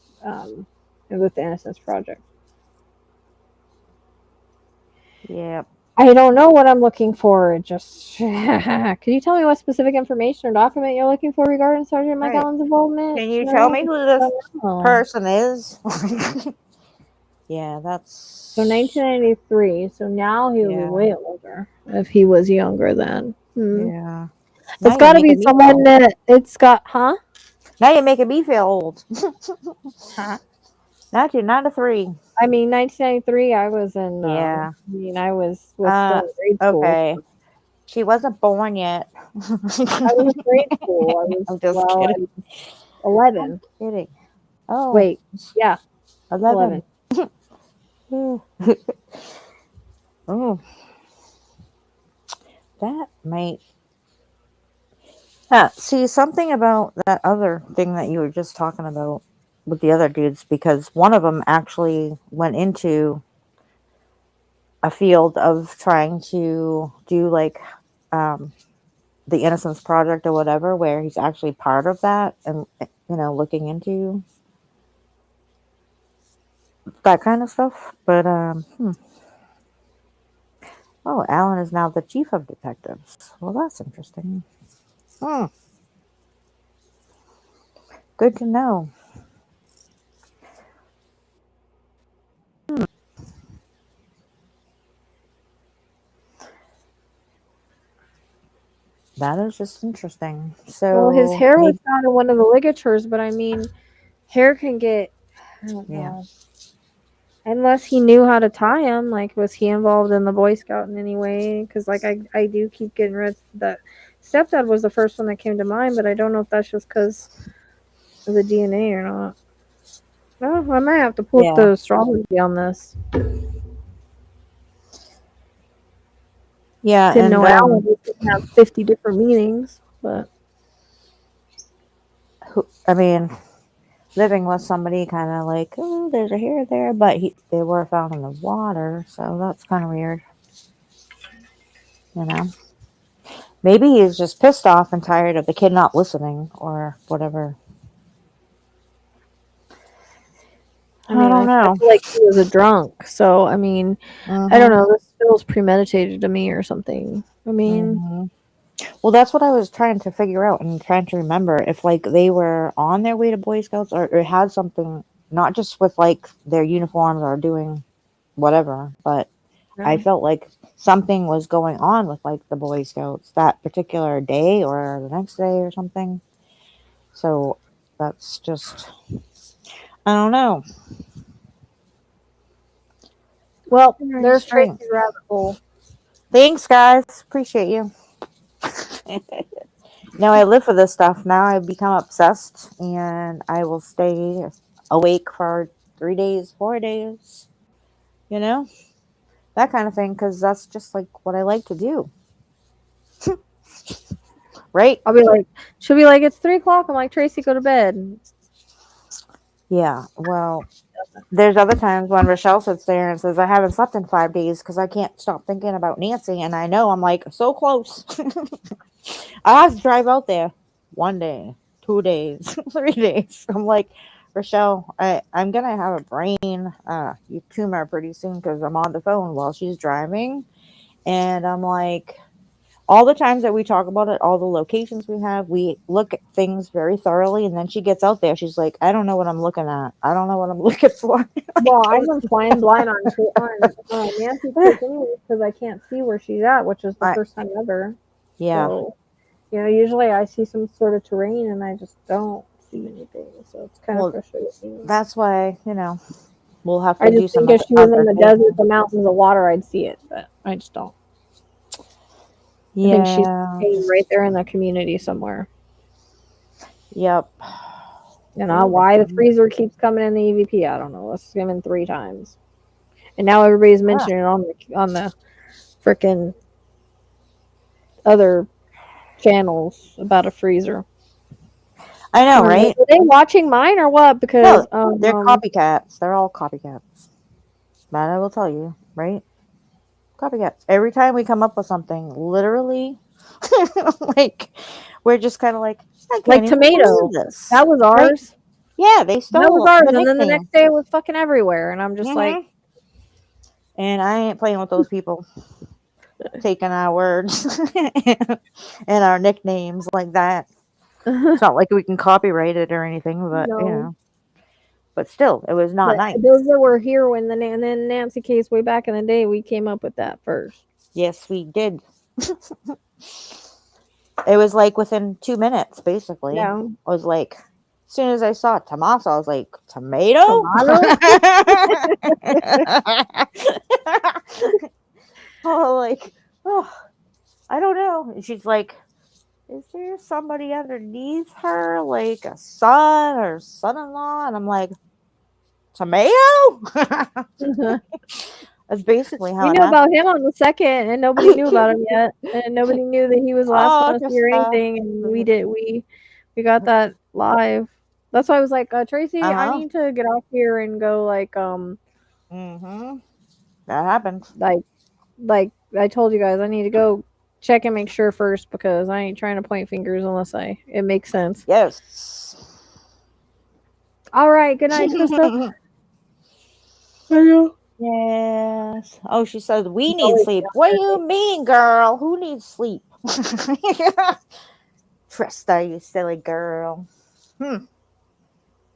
with the Innocence Project. Yeah. I don't know what I'm looking for. Just can you tell me what specific information or document you're looking for regarding Sergeant Mike Right. Allen's involvement? Can you No, tell me who this no. person is? Yeah, that's So 1993. So now he would be Yeah. way older if he was younger then. Yeah. It's Now you're got to be making me someone feel. that it's got, huh? Now you're making me feel old. Huh? 1993. I mean, 1993. I was in. Yeah. I was still in grade school. Okay. She wasn't born yet. I was in grade school. I was I'm just kidding. 11. Kidding. Oh, Wait, yeah, 11. Oh, that might. See, something about that other thing that you were just talking about with the other dudes, because one of them actually went into a field of trying to do like the Innocence Project or whatever, where he's actually part of that and, looking into that kind of stuff. But, oh, Alan is now the chief of detectives. Well, that's interesting. Good to know. That is just interesting. So well, his hair was found in one of the ligatures, but I mean, hair can get. I don't know. Unless he knew how to tie him, like was he involved in the Boy Scout in any way? Because like I do keep getting rid of that. Stepdad was the first one that came to mind, but I don't know if that's just because of the DNA or not. Well, I might have to pull up the astrology on this. Yeah, Didn't and know Alan could have 50 different meanings, but I mean, living with somebody kind of like, oh, there's a hair there, but they were found in the water, so that's kind of weird. Maybe he's just pissed off and tired of the kid not listening or whatever. I don't know. I feel like he was a drunk, so I mean, I don't know. This feels premeditated to me or something. I mean, well, that's what I was trying to figure out and trying to remember if like they were on their way to Boy Scouts or had something, not just with like their uniforms or doing whatever, but I felt like something was going on with like the Boy Scouts that particular day or the next day or something. So that's just, I don't know. well, there's Tracy's rabbit hole. Thanks, guys. Appreciate you. Now I live for this stuff. Now I've become obsessed, and I will stay awake for 3 days, 4 days. That kind of thing, because that's just like what I like to do. Right? She'll be like, it's 3:00. I'm like, Tracy, go to bed. Yeah. Well, there's other times when Rachelle sits there and says, I haven't slept in 5 days because I can't stop thinking about Nancy. And I know I'm like, so close. I have to drive out there 1 day, 2 days, 3 days. I'm like, Rachelle, I'm going to have a brain tumor pretty soon because I'm on the phone while she's driving. And I'm like, all the times that we talk about it, all the locations we have, we look at things very thoroughly. And then she gets out there. She's like, I don't know what I'm looking at. I don't know what I'm looking for. Well, I've been flying blind on Nancy's place anyway because I can't see where she's at, which is the first time ever. Yeah. So, usually I see some sort of terrain and I just don't see anything. So it's kind of frustrating. That's why, we'll have to do some. I just think if she was in the desert, the mountains, the water, I'd see it, but I just don't. Yeah. I think she's right there in the community somewhere. Yep. You know why the freezer keeps coming in the EVP? I don't know. It's skimming 3 times, and now everybody's mentioning it on the freaking other channels about a freezer. I know, right? Are they watching mine or what? Because No, they're copycats. They're all copycats. But I will tell you, right? Copycats. Every time we come up with something, literally, like we're just kind of like, I can't like even tomato. believe this. That was Right? ours. Yeah, they stole That was ours, the and then the nickname. next day it was fucking everywhere, and I'm just like, and I ain't playing with those people taking our words and our nicknames like that. It's not like we can copyright it or anything, but you no. know. But still, it was not But nice. those that were here when and then Nancy case way back in the day, we came up with that first. Yes, we did. It was like within 2 minutes, basically. Yeah. I was like, as soon as I saw tomato, I was like, tomato? Oh, like, oh, I don't know. And she's like, is there somebody underneath her, like a son or son-in-law? And I'm like, tomato? That's basically how we it knew happened. about him on the second, and nobody knew about him yet, and nobody knew that he was the last one to see or anything. And we got that live. That's why I was like, Tracy, I need to get off here and go like that happened. Like I told you guys, I need to go check and make sure first because I ain't trying to point fingers unless it makes sense. Yes. All right. Good night, Trista. Yes. Oh, she says we need sleep. What do you mean, girl? Who needs sleep? Trista, you silly girl.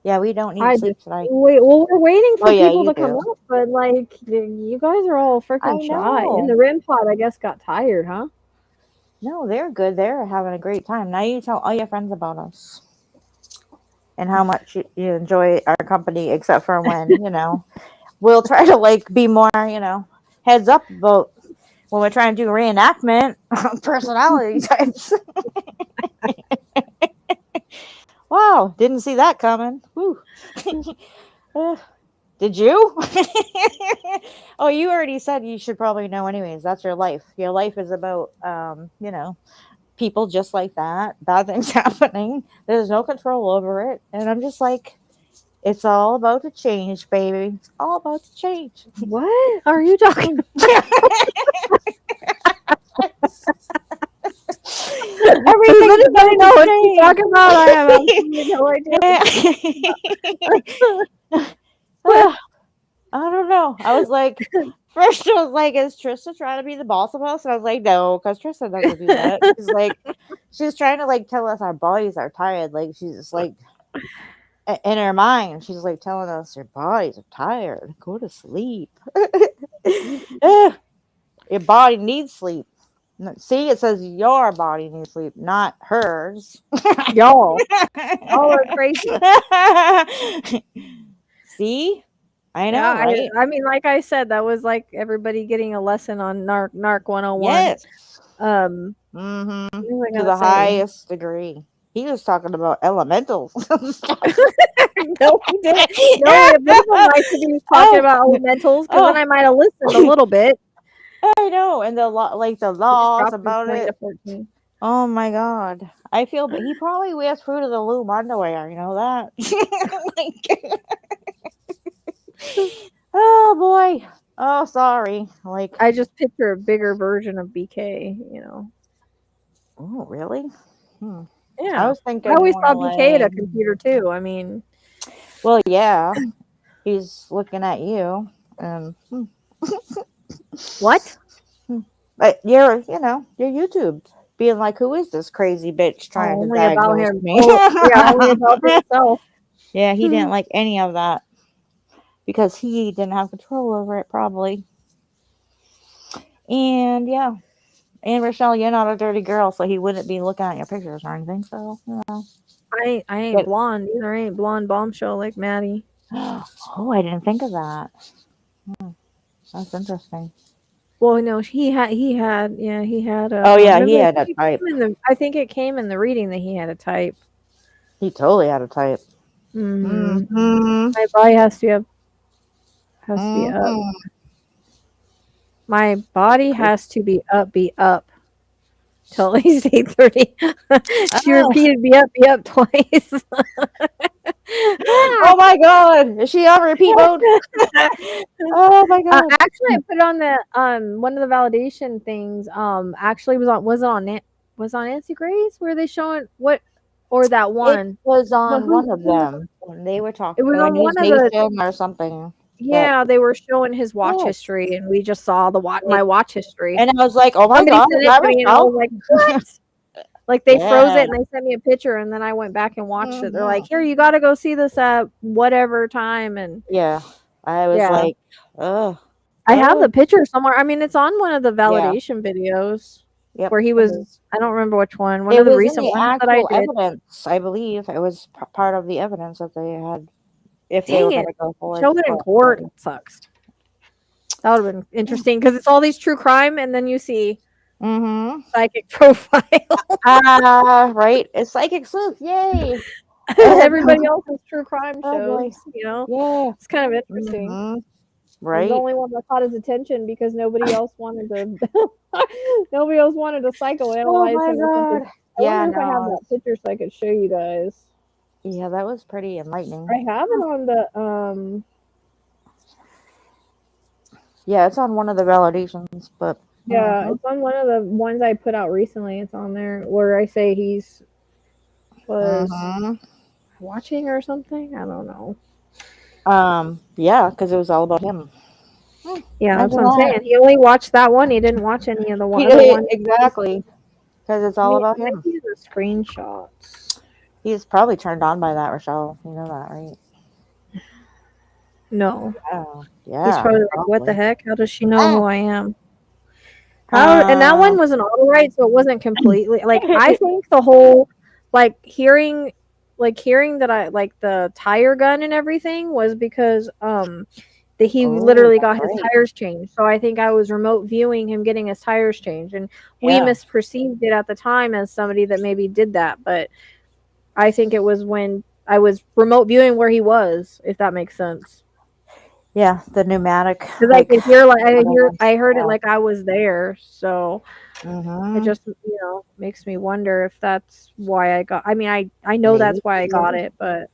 Yeah, we don't need sleep tonight. Wait, well, we're waiting for people to come up, but like you guys are all freaking shy. And the RIM pod, I guess, got tired, huh? No, they're good. They're having a great time. Now you tell all your friends about us and how much you enjoy our company, except for when, you know, we'll try to like be more, you know, heads up about when we're trying to do reenactment personality types. Wow, didn't see that coming. Woo. Did you? Oh, you already said you should probably know anyways. That's your life. Your life is about, you know, people just like that. Bad things happening. There's no control over it. And I'm just like, it's all about to change, baby. It's all about to change. What are you talking about? Everything does anybody know what you're talking about? I have no idea. I don't know. I was like, first I was like, is Trista trying to be the boss of us? And I was like, no, because Trista doesn't do that. She's like, she's trying to like tell us our bodies are tired. Like she's just like in her mind, she's like telling us your bodies are tired. Go to sleep. Your body needs sleep. See, it says your body needs sleep, not hers. Y'all are crazy. See, I know, right? I mean, like I said, that was like everybody getting a lesson on Narc 101. Yes. To the highest degree. He was talking about elementals. No, he didn't. No, it would have been nice if he was talking about elementals, because then I might have listened a little bit. I know, and the laws about it. Oh my god, I feel, but he probably wears Fruit of the Loom underwear. You know that? Oh boy. Oh, sorry. Like, I just picture a bigger version of BK. You know. Oh, really? Yeah, I was thinking. I always thought BK had a like, computer too. I mean, well, yeah, he's looking at you, what? But you're YouTube being like, who is this crazy bitch trying to diagnose me? Only about himself. Yeah, he didn't like any of that because he didn't have control over it, probably. And yeah, and Rachelle, you're not a dirty girl, so he wouldn't be looking at your pictures or anything. So, you know. I ain't blonde either. I ain't blonde bombshell like Maddie. Oh, I didn't think of that. That's interesting. Well, no, he had. He had a type. I think it came in the reading that he had a type. He totally had a type. Mm-hmm. My body has to be up. Mm-hmm. My body has to be up till at least 8:30. She Oh. repeated be up twice. Oh my god. Is she on repeat mode? Oh my god. Actually, I put it on the one of the validation things. Actually was on Nancy Grace where they showing what or that It one. was But on one of them when they were it talking was about on News one of the Nation or something. That yeah, they were showing his watch yes. history and we just saw Like, my watch history. and I was like, oh my Somebody god, is sent it that to me and I Rachelle? was like, "What?" Like they froze Yeah. it and they sent me a picture and then I went back and watched it. They're like, Mhm. "Here, you got to go see this at whatever time." And Yeah. I was yeah, like, ugh. I have the Ugh. picture somewhere. I mean, it's on one of the Yeah. validation videos Yep. where he It is. was. I don't remember which one. One It of the was in recent the ones that I actual did. evidence, I believe. It was part of the evidence that they had if they Dang were going it! to go forward. Show it in court. It sucks. That would have been interesting because it's all these true crime, and then you see Mm-hmm. psychic profile. Right. It's psychic sleuth. Yay. Everybody else's true crime Oh boy. shows. You know, Yeah. it's kind of interesting. Mm-hmm. I'm the Right. only one that caught his attention because nobody else wanted to. Nobody else wanted to Oh psychoanalyze my him or something. god. I Yeah, wonder if I have no. that picture so I could show you guys. Yeah, that was pretty enlightening. I have it on the Yeah, it's on one of the validations, but yeah, it's on one of the ones I put out recently. It's on there where I say he's was Mhm. watching or something. I don't know. Yeah, because it was all about him. Yeah, that's Imagine what I'm that. saying. He only watched that one. He didn't watch any of the other ones. Exactly, because it's all about him. Maybe the screenshots. He's probably turned on by that, Rachelle. You know that, right? No, Oh, he's yeah. probably like, "What the heck? How does she know who I am?" And that Um, one was an auto write, so it wasn't completely like I think the whole like hearing that I like the tire gun and everything was because that he literally got his right. tires changed. So I think I was remote viewing him getting his tires changed, and we Yeah. misperceived it at the time as somebody that maybe did that, but I think it was when I was remote viewing where he was, if that makes sense. Yeah, the pneumatic. Because I could hear I heard it Yeah. like I was there, so it Mhm. just makes me wonder if that's why I got. I mean, I know that's why I got it, but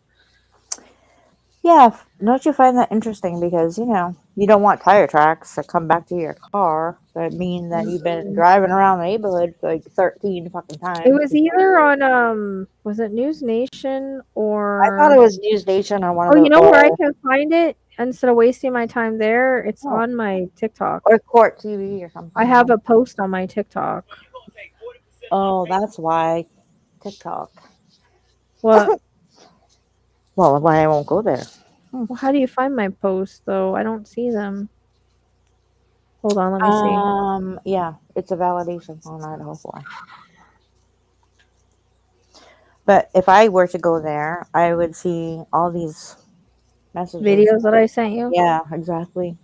Yeah, don't you find that interesting? Because you don't want tire tracks that come back to your car that mean that you've been driving around the neighborhood like 13 fucking times. it was either on was it News Nation or I thought it was News Nation on one of oh, the you know where I can find it instead of wasting my time there? It's on my TikTok. or Court TV or something. I have a post on my TikTok. Oh, that's why TikTok. What? Well, why I won't go there. Well, how do you find my posts though? I don't see them. Hold on, let me see. Yeah, it's a validation on Idaho 4. But if I were to go there, I would see all these messages. Videos that I sent you? Yeah, exactly.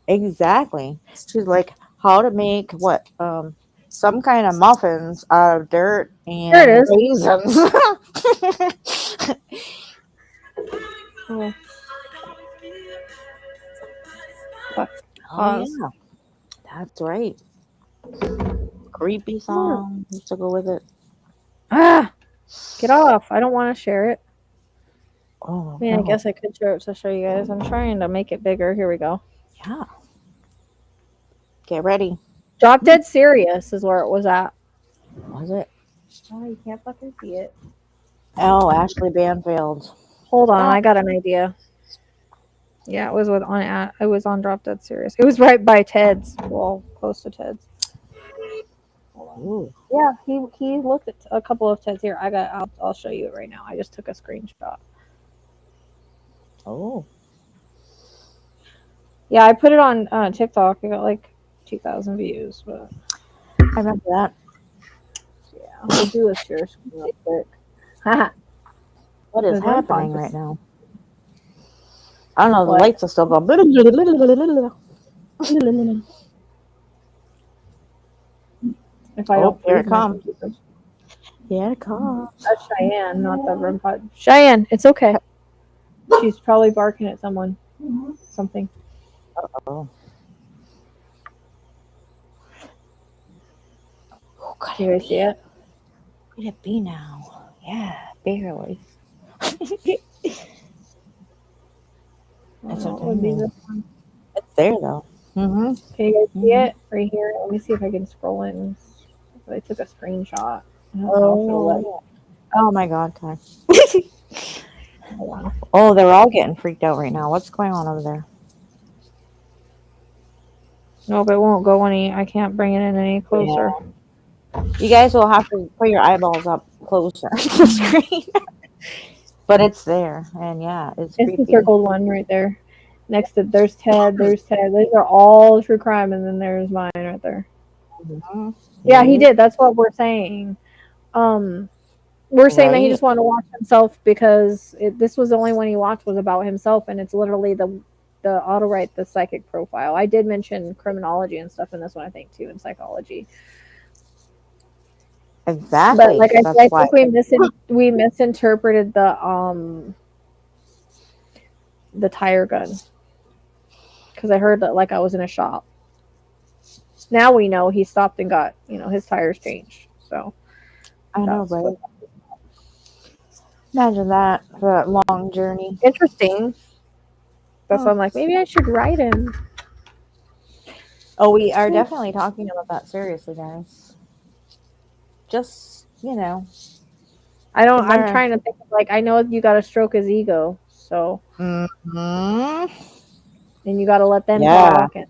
Exactly. She's like, how to make what? Some kind of muffins out of dirt and There it is. raisins. Oh. Oh, yeah. That's right. Creepy song to go with it. Ah! Get off. I don't want to share it. Oh, I mean, I no. guess I could share it to show you guys. I'm trying to make it bigger. Here we go. Yeah. Get ready. Drop Dead Serious is where it was at. Was it? Oh, you can't fucking see it. Oh, Ashley Banfield. Hold on, I got an idea. Yeah, it was on Drop Dead Serious. It was right by Ted's. Well, close to Ted's. Ooh. Yeah, he looked at a couple of Ted's here. I'll show you it right now. I just took a screenshot. Oh. Yeah, I put it on TikTok. I got like 2,000 views, but I remember that. yeah, we'll do a share screen real quick. What is There's one happening font. right now? I don't know. The What? lights are still going. If I don't, here it freeze my comes. computer. Here it comes. That's Cheyenne, not the room pod. Cheyenne, it's okay. She's probably barking at someone. Something. Oh. Oh, could Do you guys see it? Could it be now? Yeah, barely. It's Oh, it would be okay. this one. It's there though. Mm-hmm. Can you guys see Mhm. it right here? Let me see if I can scroll in. I took a screenshot. I don't know if it'll let. Oh my God, Ty. Hold on. Oh, they're all getting freaked out right now. What's going on over there? Nope, it won't go any. I can't bring it in any closer. You guys will have to put your eyeballs up closer to the screen. But it's there, and yeah, it's It's the creepy. circled one right there. Next to there's Ted. There's Ted. These are all true crime, and then there's mine right there. Mhm. Yeah, he did. That's what we're saying. We're saying that he Right. just wanted to watch himself because this was the only one he watched was about himself, and it's literally the auto write the psychic profile. I did mention criminology and stuff in this one, I think too, in psychology. Exactly. But like I That's said, I why. think we misinterpreted the tire gun because I heard that like I was in a shop. Now we know he stopped and got his tires changed. So I know, that's right? Imagine that long journey. interesting. That's why I'm like, maybe I should write him. Oh, we are definitely talking about that seriously, guys. Just I'm trying to think of, like, I know you got to stroke his ego, so Mm-hmm. and you got to let them Yeah. talk. And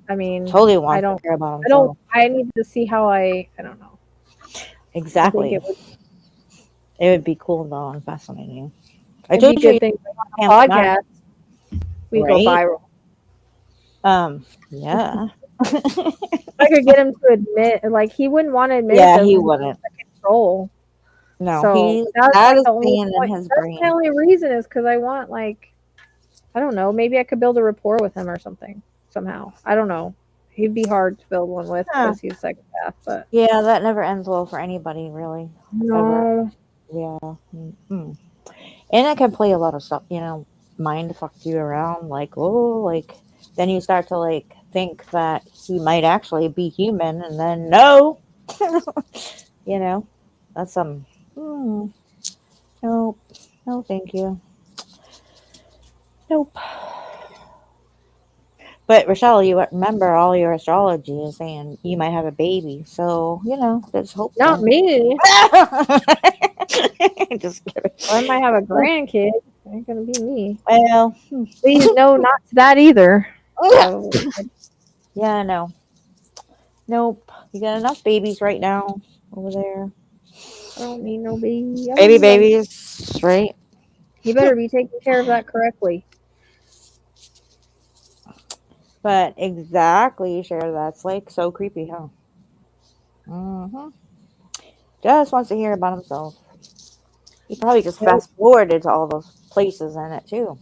I mean, Totally I wants to don't, care about himself. I need to see how I don't know. Exactly. I think It would be cool though and fascinating. I it'd be told you good thing on the podcast. We go Right? viral. Yeah. I could get him to admit, like he wouldn't want to admit it. Yeah, though, he 'cause wouldn't. control. No, So that's that like is the only staying in point. his That's brain. my only reason is because I want, like, I don't know, maybe I could build a rapport with him or something somehow. I don't know. He'd be hard to build one with because he's a psychopath. But Yeah, that never ends well for anybody, really. no, Yeah. Mm-hmm. And it can play a lot of stuff, mind fuck you around. Like, oh, like, then you start to, like, think that he might actually be human, and then no. That's nope. No, thank you. Nope. But Rochelle, you remember all your astrology is saying you might have a baby, so there's hope. not me. Just kidding. I might have a grandkid. It ain't gonna be me. Well, Please, no, not that either. So, yeah, I know. Nope. You got enough babies right now over there. I don't need no baby. Babies, right? You better be taking care of that correctly. But exactly, Cher. That's like so creepy, huh? Mm-hmm. Just wants to hear about himself. He probably just fast forwarded to all those places in it too.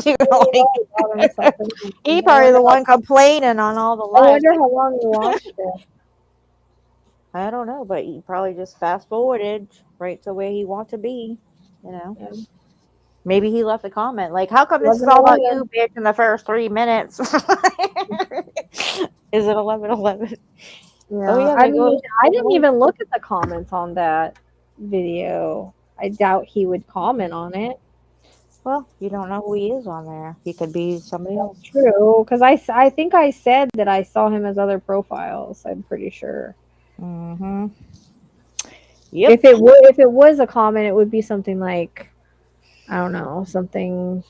He probably the one complaining on all the I lives. wonder how long he watched it. I don't know, but he probably just fast forwarded right to where he wants to be. Yeah. Maybe he left a comment like, "How come this is all about you, bitch?" In the first 3 minutes. Is it 11:11? Yeah, Oh, yeah, I mean, I didn't even look at the comments on that video. I doubt he would comment on it. Well, you don't know who he is on there. He could be somebody else. True, because I think I said that I saw him as other profiles. I'm pretty sure. Mm-hmm. Yep. If it was a comment, it would be something like, I don't know, something.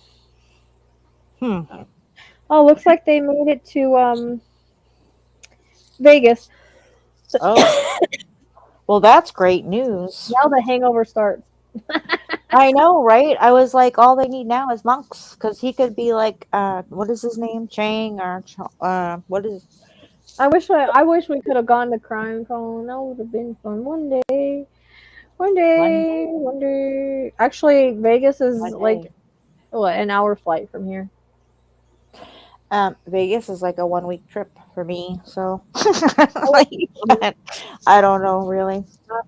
Oh, looks like they made it to Vegas. Oh. Well, that's great news. Now the hangover starts. I know, right? I was like, all they need now is monks, because he could be like, what is his name, Chang or what is? I wish we could have gone to Crime Con. That would have been fun one day. One day. Actually, Vegas is like an hour flight from here. Vegas is like a 1 week trip for me, so I don't know really.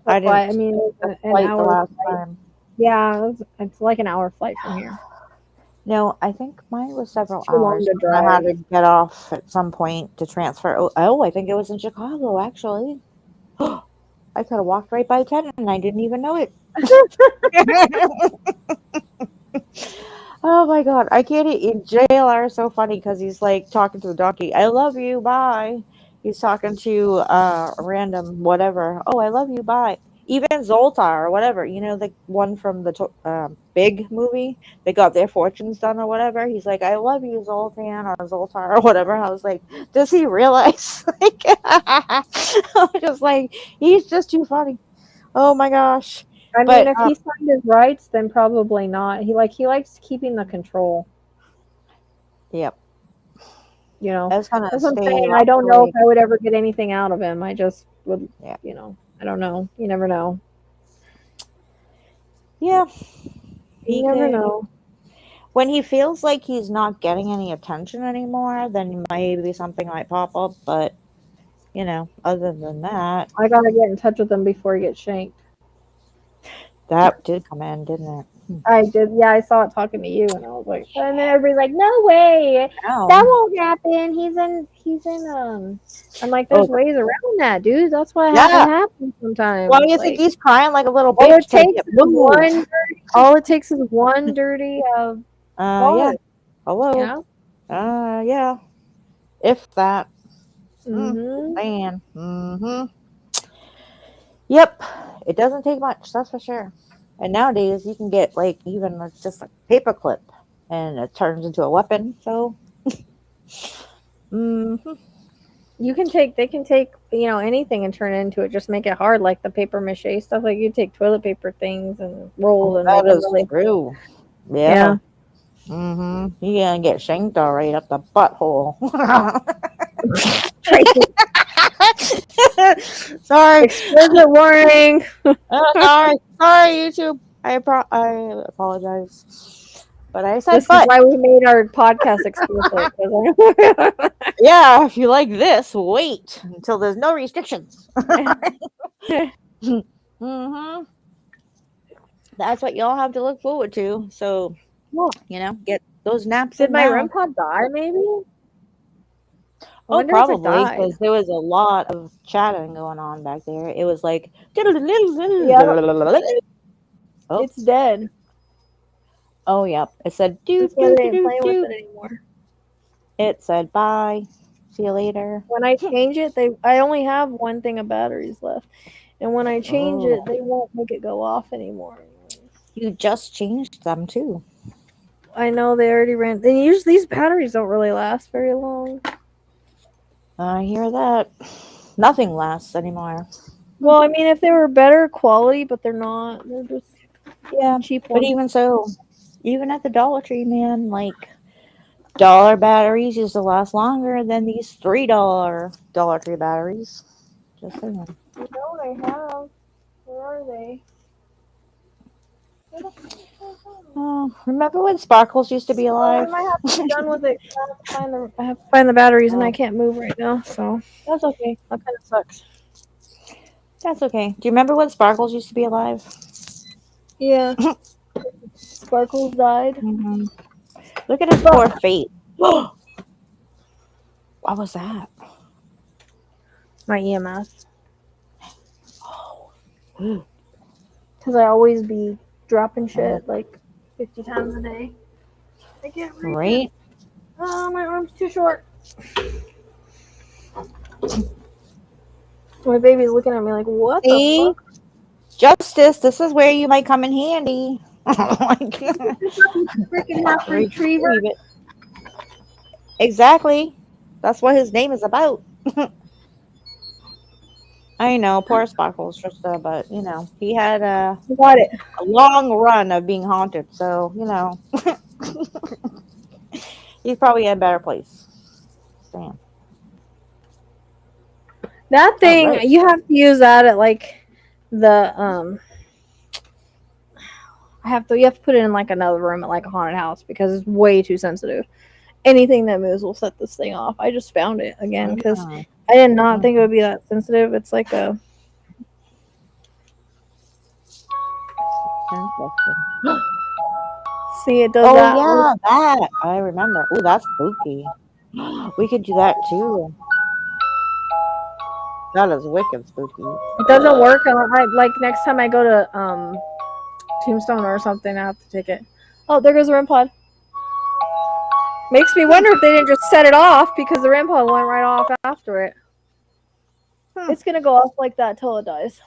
I mean, an hour the last flight. time. Yeah, it's like an hour flight from here. No, I think mine was several Too long hours. to I had drive. to get off at some point to transfer. Oh, I think it was in Chicago, actually. I could have walked right by 10 and I didn't even know it. Oh my god, I can't. JLR is so funny because he's like talking to the donkey. I love you, bye. He's talking to a random whatever. Oh, I love you, bye. Even Zoltar or whatever, the one from the Big movie. They got their fortunes done or whatever. He's like, I love you, Zoltan or Zoltar or whatever. I was like, does he realize? Like, I was just like, he's just too funny. Oh my gosh. I mean, But if he signed his rights, then probably not. He likes keeping the control. yep, You know, I was gonna that's what I'm stay saying. off I don't the know if way. I would ever get anything out of him. I just would, Yeah. I don't know. You never know. Yeah, You he never could. know. When he feels like he's not getting any attention anymore, then maybe something might pop up. But other than that, I gotta get in touch with him before he gets shanked. that did come in, didn't it? I did. Yeah, I saw it talking to you, and I was like, and then everybody's like, "No way, No. that won't happen." He's in. I'm like, Oh, there's ways around that, dude. That's why yeah. it happens sometimes. Why do you think Like, he's crying like a little all bitch? it Because takes it is moved. all it takes is one dirty Yeah. fart. Hello. Yeah. Yeah. If that. Mhm. Man. Mm-hmm. Yep. It doesn't take much, that's for sure. And nowadays you can get like even just a paper clip and it turns into a weapon. So mhm. They can take, anything and turn it into it. Just make it hard, like the paper mache stuff. Like you take toilet paper things and rolls Oh, and make that them is really. true. Yeah. Yeah. Mm-hmm. You're gonna get shanked all right up the butthole. Tracy, Sorry. explicit warning. Sorry, YouTube. I apologize. But I said This is butt. why we made our podcast explicit. 'Cause Yeah, if you like this, wait until there's no restrictions. Mm-hmm. That's what y'all have to look forward to. So, get those naps Did in my now. REM pod die? Maybe. I Oh, wonder if it probably died. because there was a lot of chatting going on back there. It was like, Yeah, oh, it's dead. oh, yeah. It said do That's why do they do ain't do playing with do. it anymore. It said bye. See you later. When I change it, I only have one thing of batteries left, and when I change Oh, it, they won't make it go off anymore. you just changed them too. I know they already ran. They use these batteries don't really last very long. I hear that. Nothing lasts anymore. Well, I mean, if they were better quality, but they're not. They're just Yeah, cheap but ones. even so, even at the Dollar Tree, man, like dollar batteries used to last longer than these $3 Dollar Tree batteries. Just saying. No, I have. Where are they? Oh, remember when sparkles used to be Oh, I alive? might have to be done with it. I have to find the batteries, and I Oh, can't move right now. So that's okay. that kind of sucks. That's okay. Do you remember when sparkles used to be alive? Yeah, Sparkles died. Hmm. Look at his poor face. What was that? My EMS, Oh, because I always be dropping shit like 50 times a day. I can't reach it. right? Oh, my arm's too short. My baby's looking at me like, what the See? fuck? Justice, this is where you might come in handy. Freaking half retriever. Retrieve it. Exactly. That's what his name is about. I know, poor Sparkles, Trista, but he had Got it. a long run of being haunted, so he's probably in a better place. Damn. That thing, Right. you have to use that at like the you have to put it in like another room at like a haunted house because it's way too sensitive. Anything that moves will set this thing off. I just found it again because I did not think it would be that sensitive. It's like a See, it does Oh that. yeah, that I remember. Oh, that's spooky. We could do that too. That is wicked spooky. It doesn't work. Like next time I go to Tombstone or something, I have to take it. Oh, there goes the REM pod. Makes me wonder if they didn't just set it off because the REM pod went right off after it. It's gonna go off like that till it dies.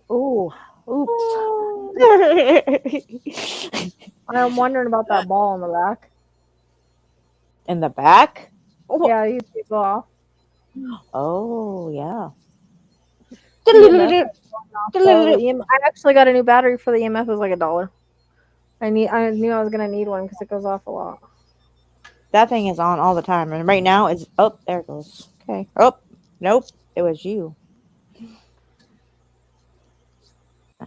Ooh, oops. I'm wondering about that ball in the back. In the back? Yeah, you see go off. Oh yeah. EMF. I actually got a new battery for the EMF. It was like $1. I knew I was gonna need one because it goes off a lot. That thing is on all the time, and right now it's oh, there it goes. Okay. Oh, nope, it was you.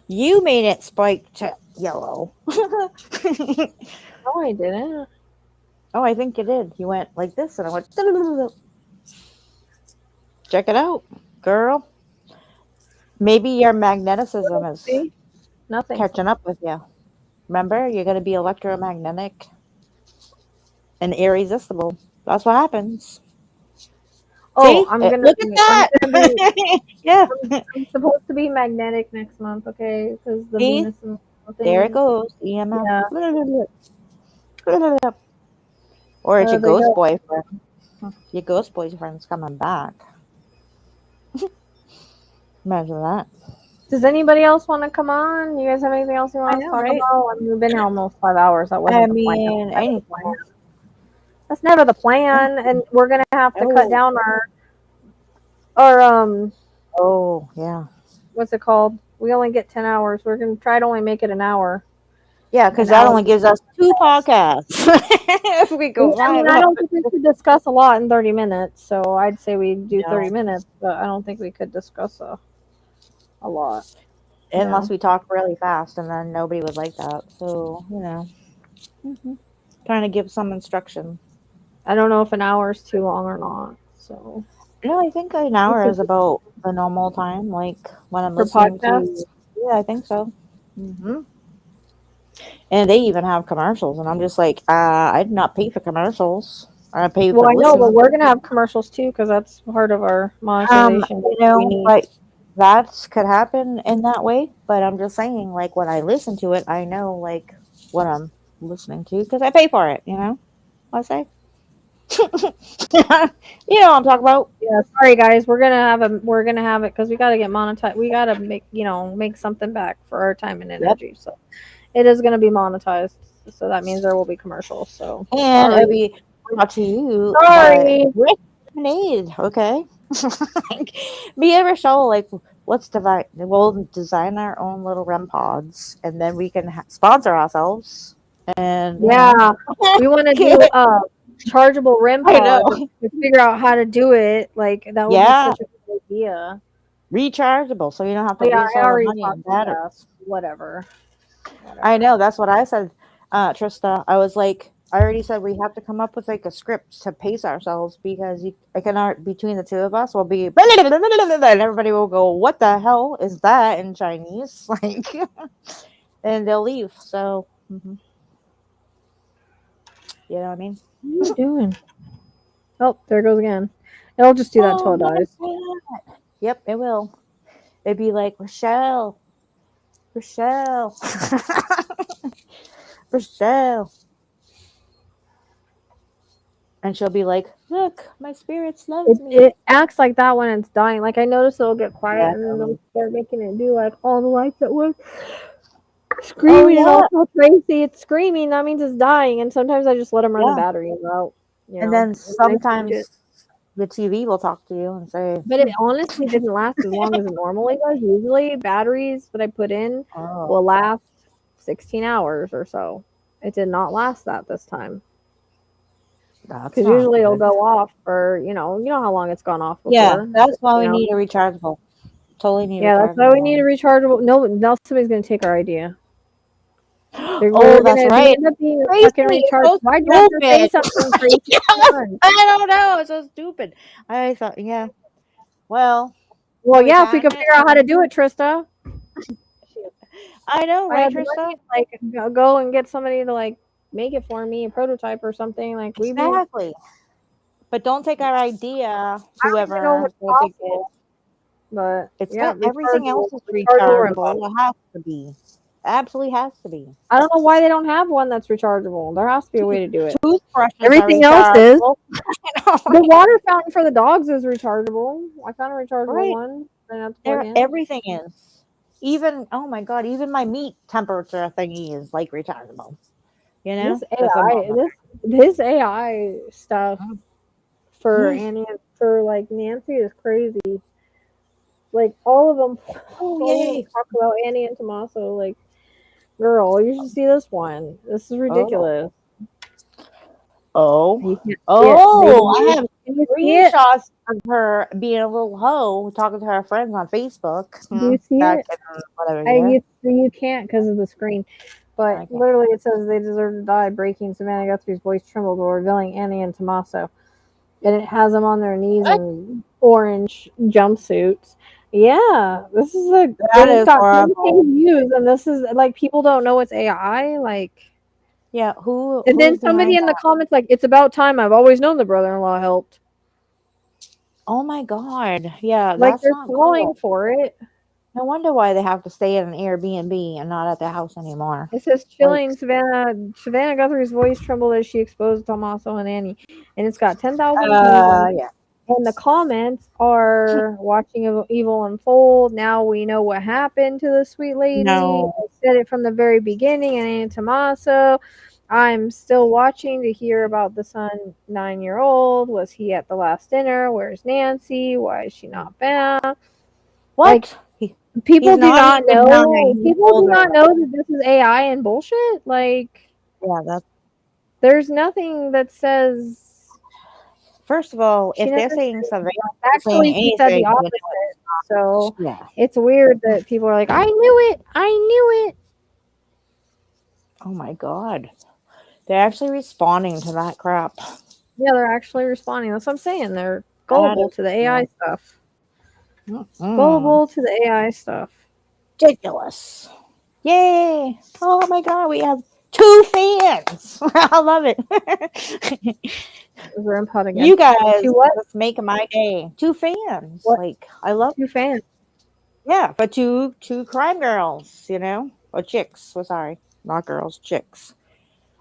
You made it spike to yellow. No, I didn't. Oh, I think you did. You went like this, and I went. Check it out, girl. Maybe your magneticism is See? Nothing. catching up with you. Remember, you're going to be electromagnetic and irresistible. That's what happens. Oh, See? I'm gonna Look at that. Yeah. I'm supposed to be magnetic next month, okay? Because the See? Venus and There it goes. EMF. Yeah. Or it's There your they ghost go. boyfriend. Your ghost boyfriend's coming back. Imagine that. Does anybody else want to come on? You guys have anything else you want to know, talk right? about? I mean, we've been here almost 5 hours. That wasn't I the mean, plan. anything. That's never the plan, and we're gonna have to cut Oh. down our Oh, yeah. what's it called? We only get 10 hours. We're gonna try to only make it an hour. Yeah, because An that hour. only gives us 2 podcasts. If we go I mean, live. I don't think we could discuss a lot in 30 minutes. So I'd say we do No. 30 minutes, but I don't think we could discuss a lot. Unless we talk really fast, and then nobody would like that. So, you know. Trying to give some instruction. I don't know if an hour is too long or not. So No, I think an hour is about the normal time, like when I'm for listening podcasts, to. Yeah, I think so. And they even have commercials, and I'm just like, I did not pay for commercials. I paid for well, I know, but listening. we're gonna have commercials too because that's part of our monetization. You know, but that could happen in that way. But I'm just saying, like when I listen to it, I know like what I'm listening to because I pay for it. You know, what I say. You know what I'm talking about. Yeah, sorry guys, we're gonna have it because we gotta get monetized. We gotta make something back for our time and energy. So it is gonna be monetized. So that means there will be commercials. So And it'll be brought to you. Sorry. With lemonade, okay? Me and Rachelle, like, let's divide. We'll design our own little REM pods, and then we can sponsor ourselves. And yeah, we want to do chargeable REM I pods. know. To figure out how to do it, like that would be such a good idea. Rechargeable, so you don't have to Yeah, waste I all the already money on talked to batteries. Jess. Whatever. I know, that's what I said, Trista. I was like, I already said we have to come up with like a script to pace ourselves because I cannot, between the two of us, will be, and everybody will go, "What the hell is that in Chinese?" Like, and they'll leave. So, you know what I mean? What are you doing? Oh, there it goes again. It'll just do that till it dies. Yep, it will. It'd be like, Rachelle. Rachelle. And she'll be like, "Look, my spirits love me." It acts like that when it's dying. Like I notice it'll get quiet Yeah. and then they'll start making it do like all the lights at once. Screaming and also Tracy, it's screaming. That means it's dying. And sometimes I just let them run the batteries out. And then sometimes the TV will talk to you and say, but it honestly didn't last as long as it normally does. Usually batteries that I put in will last 16 hours or so. It did not last that this time. Because usually it'll go off for, you know how long it's gone off before. Yeah, that's why we need a rechargeable. Totally need a rechargeable. Yeah, that's why we need a rechargeable. No, now somebody's going to take our idea. Oh, that's right. Fucking recharge. Why'd you have to say something crazy? I don't know. It's so stupid. I thought, yeah. Well, yeah, if we could figure out how to do it, Trista. I know, I right, had the Trista? money to, like, go and get somebody to, like, make it for me, a prototype or something. Like, we'd be. Exactly. But don't take our idea, I don't even know whoever. what's Don't take it. possible, but It's yeah, got everything else is rechargeable and rechargeable. It has to be. Absolutely has to be. I don't know why they don't have one that's rechargeable. There has to be a way to do it. Toothbrushes are Everything else is. rechargeable. The water fountain for the dogs is rechargeable. I found a rechargeable Right. one. I have to plug in. Everything is. Even oh my god, even my meat temperature thingy is like rechargeable. You know? This AI, this AI stuff for Mm. Annie, for like Nancy is crazy. Like all of them, Oh all of them yay. talk about Annie and Tommaso. Like, girl, you should see this one. This is ridiculous. Oh. You can't see it. Oh, I Maybe have can you see it? screenshots of her being a little hoe talking to her friends on Facebook. Do you see Back it? in whatever year. You can't because of the screen. But Okay. literally, it says they deserve to die. Breaking Savannah Guthrie's voice trembled while revealing Annie and Tommaso, and it has them on their knees What? in orange jumpsuits. Yeah, this is That it's is got 10K horrible. views, and this is like people don't know it's AI. Like, Yeah, and then who's somebody behind in the that? comments like, "It's about time. I've always known the brother-in-law helped." Oh my god. Yeah, Like that's they're not falling cool. for it. No wonder why they have to stay at an Airbnb and not at their house anymore. It says Like, chilling Savannah Guthrie's voice trembled as she exposed Tommaso and Annie. And it's got 10,000 views yeah. and the comments are watching evil unfold. Now we know what happened to the sweet lady. No. I said it from the very beginning and Annie Tommaso. I'm still watching to hear about the son 9-year-old. Was he at the last dinner? Where's Nancy? Why is she not back? Like, What? people He's do not not even know. 9. He's People do older. not know that this is AI and bullshit. Like, Yeah, that's there's nothing that says. first of all, She if they're never saying said. something, Actually, she said the anything, opposite. So yeah. it's weird that people are like, "I knew it. I knew it." Oh my god. They're actually responding to that crap. Yeah, they're actually responding. That's what I'm saying. They're That gullible is to the AI stuff. mm, Gullible to the AI stuff. ridiculous. Yay. Oh my god, we have 2 fans. I love it. Ramp out again. You guys To what? just make my day. 2 fans. What? Like I love 2 fans. yeah, but two crime girls, you know? Or chicks. Oh, sorry. Not girls, chicks.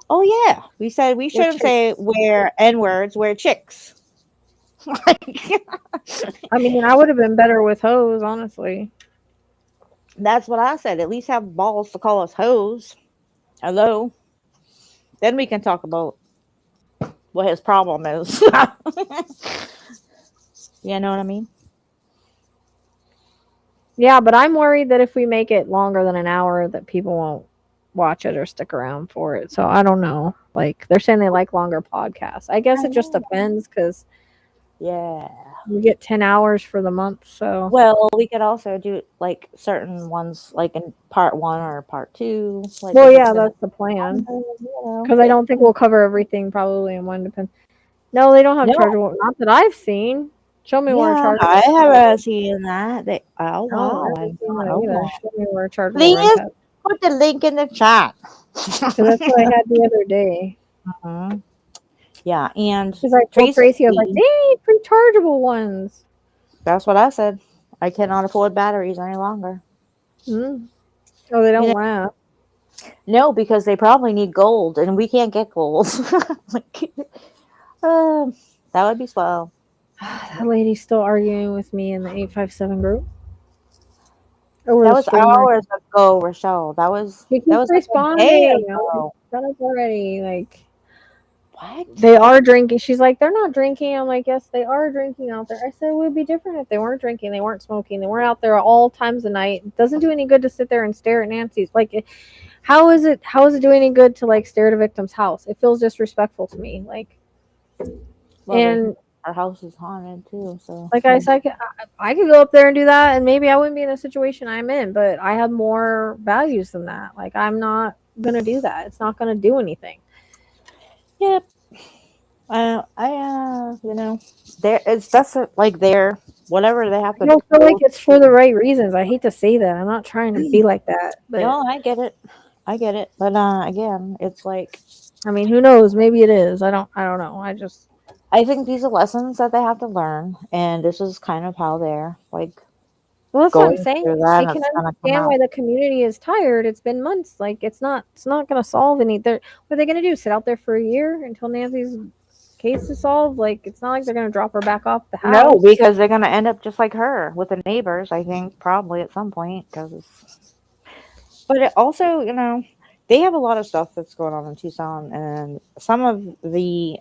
Oh yeah. We said we shouldn't say we're N-words, we're chicks. I mean, I would have been better with hoes, honestly. That's what I said. At least have balls to call us hoes. Hello. Then we can talk about what his problem is. You know what I mean? Yeah, but I'm worried that if we make it longer than an hour, that people won't watch it or stick around for it. So I don't know. Like they're saying they like longer podcasts. I guess it just depends because Yeah. we get 10 hours for the month. So Well, we could also do like certain ones, like in part 1 or part 2. Like well, if yeah, it's been, that's the plan. you know. Because I don't think we'll cover everything probably in one depend. No, they don't have No. chargeable. Not that I've seen. Show me where Yeah, chargeable. I haven't seen that. Oh No, wow, I I haven't did seen not that know either. that. Show me where chargeable Please rent. put the link in the chat. Because that's what I had the other day. Mhm. Yeah, and Because I told Tracy, I was like, they need free chargeable ones. that's what I said. I cannot afford batteries any longer. Mm. Oh, they don't laugh. No, because they probably need gold, and we can't get gold. Like, that would be swell. That lady's still arguing with me in the 857 group. Over That the was streamer. hours ago, Rachelle. That was She that keeps was like a day responding. ago. Shut up already. Like, What? they are drinking. She's like, they're not drinking. I'm like, yes, they are drinking out there. I said it would be different if they weren't drinking. They weren't smoking. They weren't out there all times of night. It doesn't do any good to sit there and stare at Nancy's. Like, how is it doing any good to like stare at a victim's house? It feels disrespectful to me. Like, Well, and our house is haunted too, so like I said, I could go up there and do that, and maybe I wouldn't be in the situation I'm in. But I have more values than that. Like, I'm not gonna do that. It's not gonna do anything. Yep. You know, that's like their whatever they have I to don't feel like do. it's for the right reasons. I hate to say that. I'm not trying to be like that, but No, I get it. I get it. But again, it's like I mean, who knows? Maybe it is. I don't know. I think these are lessons that they have to learn, and this is kind of how they're like Well, that's what I'm going saying. through that. I And can it's gonna come understand out. why the community is tired. It's been months. Like it's not going to solve any. What are they going to do? Sit out there for a year until Nancy's case is solved? Like it's not like they're going to drop her back off the No, house. because they're gonna end up just like her with the neighbors. I think probably at some point. But it also, they have a lot of stuff that's going on in Tucson, and some of the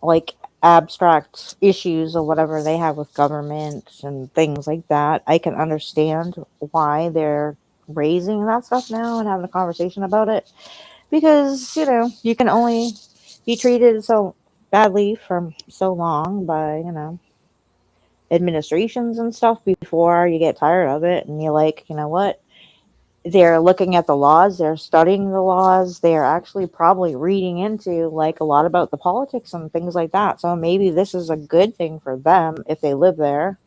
like abstract issues or whatever they have with government and things like that. I can understand why they're raising that stuff now and having a conversation about it, because you can only be treated so badly for so long by administrations and stuff before you get tired of it and you're like, you know what, they're looking at the laws, they're studying the laws, they're actually probably reading into like a lot about the politics and things like that. So maybe this is a good thing for them if they live there,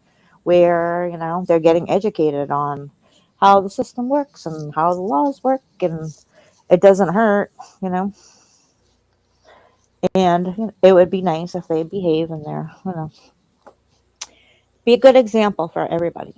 where they're getting educated on how the system works and how the laws work, and it doesn't hurt, and it would be nice if they behave in there, be a good example for everybody.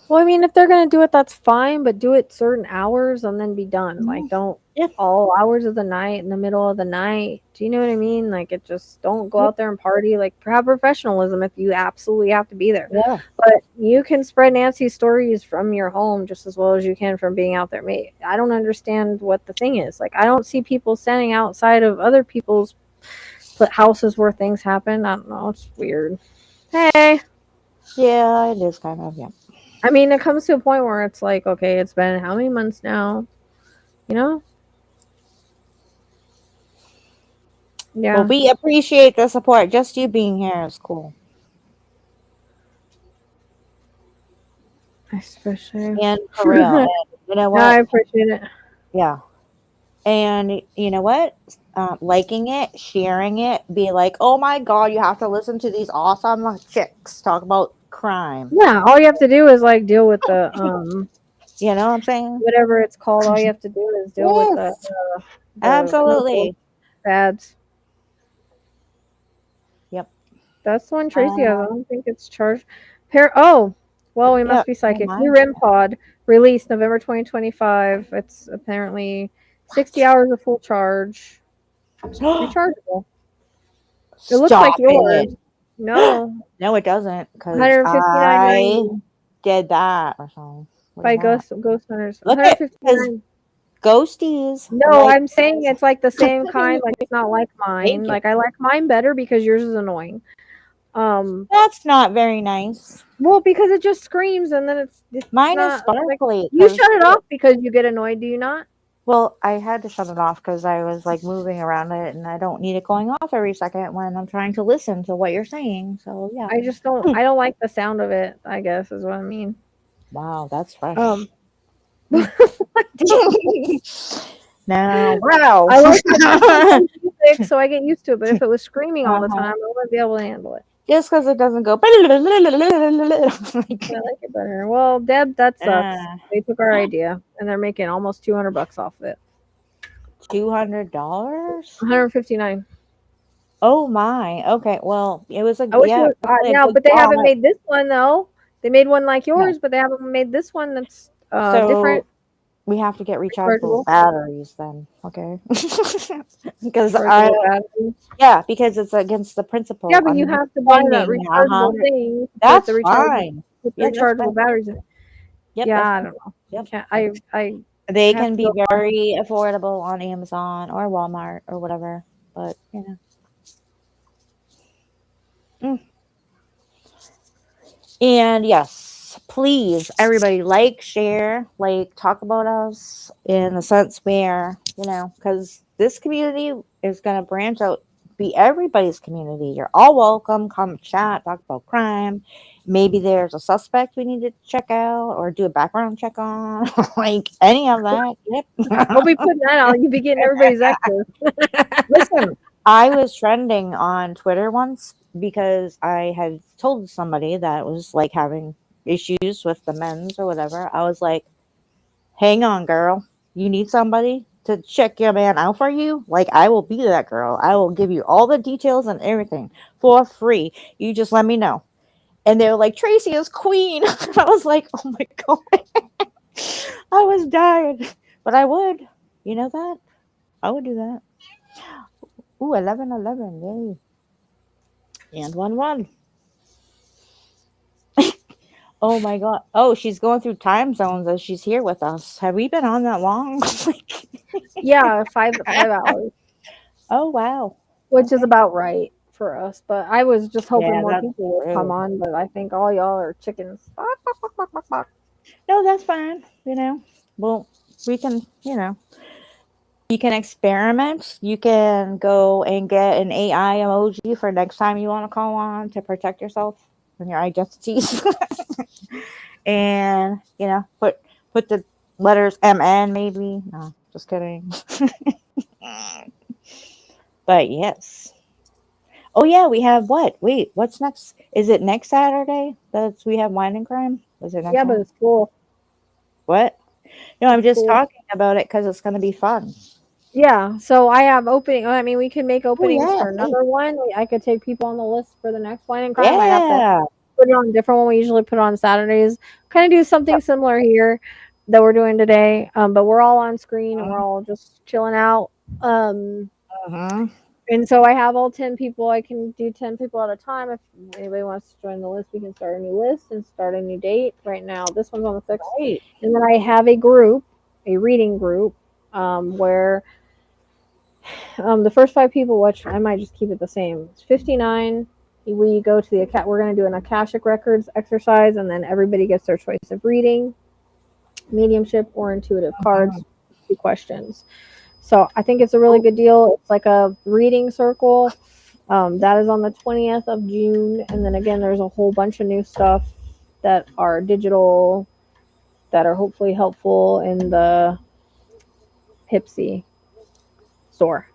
Well, I mean, if they're going to do it, that's fine, but do it certain hours and then be done. Like don't Yeah. all hours of the night in the middle of the night. Do you know what I mean? Like it just don't go out there and party. Like have professionalism if you absolutely have to be there. Yeah. But you can spread Nancy's stories from your home just as well as you can from being out there. I don't understand what the thing is. Like I don't see people standing outside of other people's houses where things happen. I don't know. It's weird. Hey. Yeah, it is kind of, yeah. I mean, it comes to a point where it's like, okay, it's been how many months now? Yeah. Well, we appreciate the support. Just you being here is cool. Especially. And for real. And you know what? No, I appreciate it. Yeah. And you know what? Liking it, sharing it, be like, oh my God, you have to listen to these awesome chicks talk about crime. Yeah, all you have to do is like deal with the You know what I'm saying? whatever it's called. All you have to do is deal with the Absolutely. ads. Yep. That's the one Tracy has. I don't think it's charged. Well, we must be psychic. New REM pod released November 2025. It's apparently 60 hours of full charge. Rechargeable. It looks like yours. No. No, it doesn't. Because 159.90 I did that or something. by Ghost Hunters. Look at 159. Ghosties. No, Like, I'm saying it's like the same kind. Like it's not like mine. Thank you. Like I like mine better because yours is annoying. That's not very nice. Well, because it just screams and then it's Mine not, is sparkly. Like, you shut it off because you get annoyed, do you not? Well, I had to shut it off because I was like moving around it, and I don't need it going off every second when I'm trying to listen to what you're saying. So yeah, I just don't. I don't like the sound of it. I guess is what I mean. Wow, that's fresh. Now, wow. I like music, so I get used to it. But if it was screaming all the time, I wouldn't be able to handle it. Just because it doesn't go. I like it better. Well, Deb, that sucks. They took our idea, and they're making almost $200 off of it. $200? 159. Oh my. Okay. Well, it was a but they haven't made this one though. They made one like yours, but they haven't made this one that's different. We have to get Rechargeable batteries then, okay? Because because it's against the principle. Yeah, but you have to buy that rechargeable thing. That's fine. With rechargeable batteries in it. Yep, yeah, I don't know. Yep. They can be very affordable on Amazon or Walmart or whatever, but And yes, please, everybody, share, talk about us in the sense where, because this community is going to branch out, be everybody's community. You're all welcome. Come chat, talk about crime. Maybe there's a suspect we need to check out or do a background check on, any of that. Yep. We'll be putting that out. You'll be getting everybody's active. Listen, I was trending on Twitter once because I had told somebody that was like having issues with the men's or whatever. I was like, hang on, girl. You need somebody to check your man out for you? Like, I will be that girl. I will give you all the details and everything for free. You just let me know. And they were like, Tracy is queen. I was like, oh my God. I was dying. But I would. You know that? I would do that. Ooh, 1111. Yay. And 1-1. Oh my God. Oh, she's going through time zones as she's here with us. Have we been on that long? Like, Yeah, 5 hours, oh, wow. which is Okay. about right for us. But I was just hoping Yeah, more that's people would come true. on. But I think all y'all are chickens. Bok, bok, bok, bok, bok, bok. No, that's fine. You know, well, we can, you know, you can experiment. You can go and get an AI emoji for next time you want to call on to protect yourself and your identities. And, you know, put the letters MN maybe. No, just kidding. But yes. Oh yeah, we have what? Wait, what's next? Is it next Saturday? That's we have wine and crime. Is it next Yeah, but one? it's cool. What? No, I'm It's just cool. talking about it because it's gonna be fun. Yeah, so I have opening. I mean, we can make Oh openings yeah, for hey. another one. I could take people on the list for the next wine and crime. I have to Yeah. put it on a different one. We usually put it on Saturdays. Kind of do something Yep. similar here that we're doing today. But we're all on screen and we're Mhm. all just chilling out. Um, Mhm. and so I have all 10 people. I can do 10 people at a time. If anybody wants to join the list, we can start a new list and start a new date. Right now, this one's on the 6th. Right. And then I have a group, a reading group, where the first 5 people, which I might just keep it the same. It's 59. We go to the we're going to do an Akashic Records exercise, and then everybody gets their choice of reading, mediumship, or intuitive Mhm. cards. 2 questions. So I think it's a really Oh, good deal. It's like a reading circle. That is on the 20th of June, and then again, there's a whole bunch of new stuff that are digital that are hopefully helpful in the Pipsy store.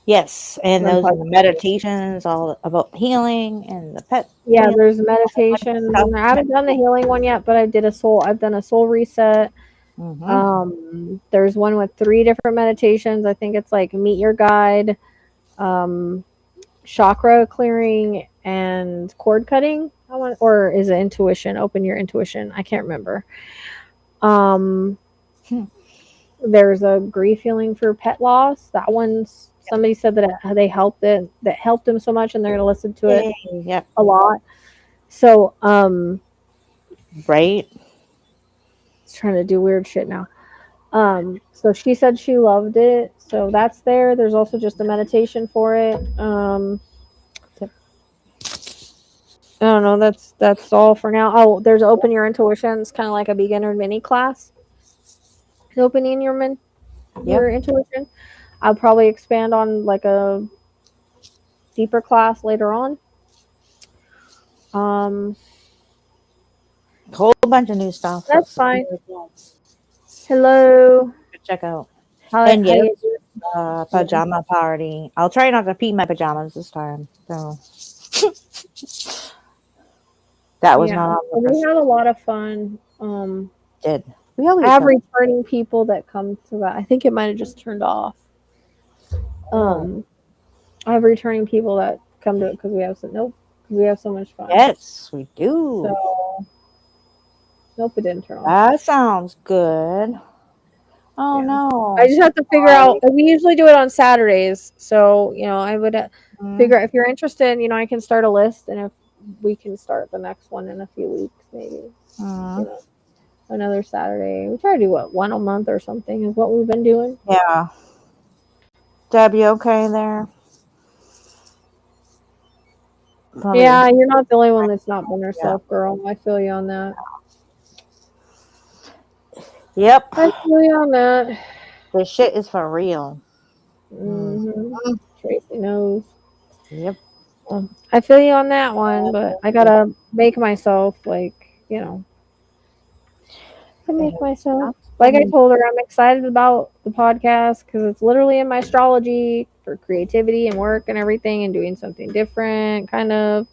yes, and And those are plus, the meditations all about healing and the pet yeah, family there's and meditations stuff. in there. I haven't done the healing one yet, but I've done a soul reset. Mhm. There's one with 3 different meditations. I think it's like meet your guide, um, chakra clearing, and cord cutting. Or is it intuition? Open your intuition. I can't remember. Um, Hmm. there's a grief healing for pet loss. That one's somebody said that that helped them so much, and they're gonna listen to it Yay. Yep. a lot. So Right. it's trying to do weird shit now. So she said she loved it. So that's there. There's also just a meditation for it. Yep. I don't know. That's all for now. Oh, there's open your intuition. It's kind of like a beginner mini class. Opening Yep. your intuition. I'll probably expand on like a deeper class later on. Um, Whole bunch of new stuff. that's That's fine. really cool Hello. to check out. How And yes, you doing? Yeah. pajama party. I'll try not to pee my pajamas this time. So that was Yeah. not on So we purpose. had a lot of fun. Did we I always have have? returning people that come to that. I think it might have just turned off. Oh, Um, I have returning people that come to it because because we have so much fun. yes, we do. So nope, it didn't turn off. That sounds good. Oh Yeah, no, I I'm just so have to figure out. sorry. We usually do it on Saturdays, so I would Mhm. figure out if you're interested. I can start a list, and if we can start the next one in a few weeks, maybe. You Mhm. know, another Saturday. We try to do one a month or something is what we've been doing. Yeah, Debbie, okay there? Probably. Yeah, you're not the only one that's not been Yeah. herself, girl. I feel you on that. Yep. I feel you on that. This shit is for real. Mm. Tracy knows. Yep. I feel you on that one, but I gotta make myself I make myself. Like I told her, I'm excited about the podcast because it's literally in my astrology for creativity and work and everything and doing something different, kind of.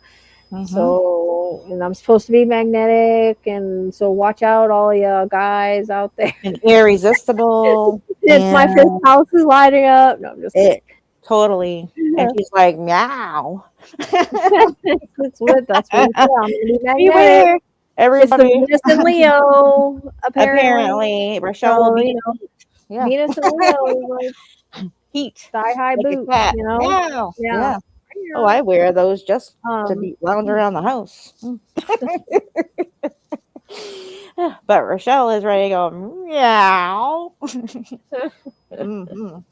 So, and I'm supposed to be magnetic, and so watch out, all you guys out there. And irresistible. It's my fifth And house is lighting up. No, I'm just kidding. it totally. And she's like, meow. That's what you say. I'm gonna be magnetic. Beware, It's everybody. the Venus and Leo, apparently. Rochelle will So, be you know, yeah. Venus and Leo is like Heat. thigh high Like a boots, cat. you know. Meow. Yeah. Oh, I wear those just to Um, be lounge around the house. But Rochelle is ready to go meow. Mhm.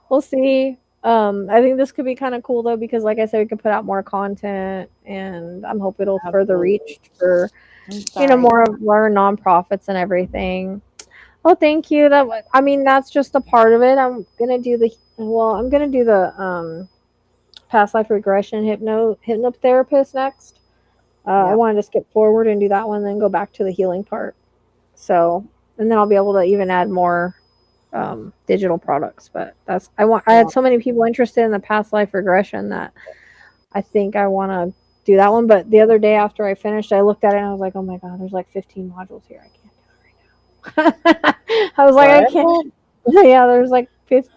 we'll see. I think this could be kind of cool though, because like I said, we could put out more content, and I'm hoping it'll further reach for more of our nonprofits and everything. Oh, thank you. I mean, that's just a part of it. I'm gonna do the past life regression hypnotherapist next. I wanted to skip forward and do that one, then go back to the healing part. So, and then I'll be able to even add more digital products. But I had so many people interested in the past life regression that I think I want to do that one. But the other day after I finished, I looked at it and I was like, oh my god, there's like 15 modules here. I can't do it right now. I was like, I can't. Yeah, there's like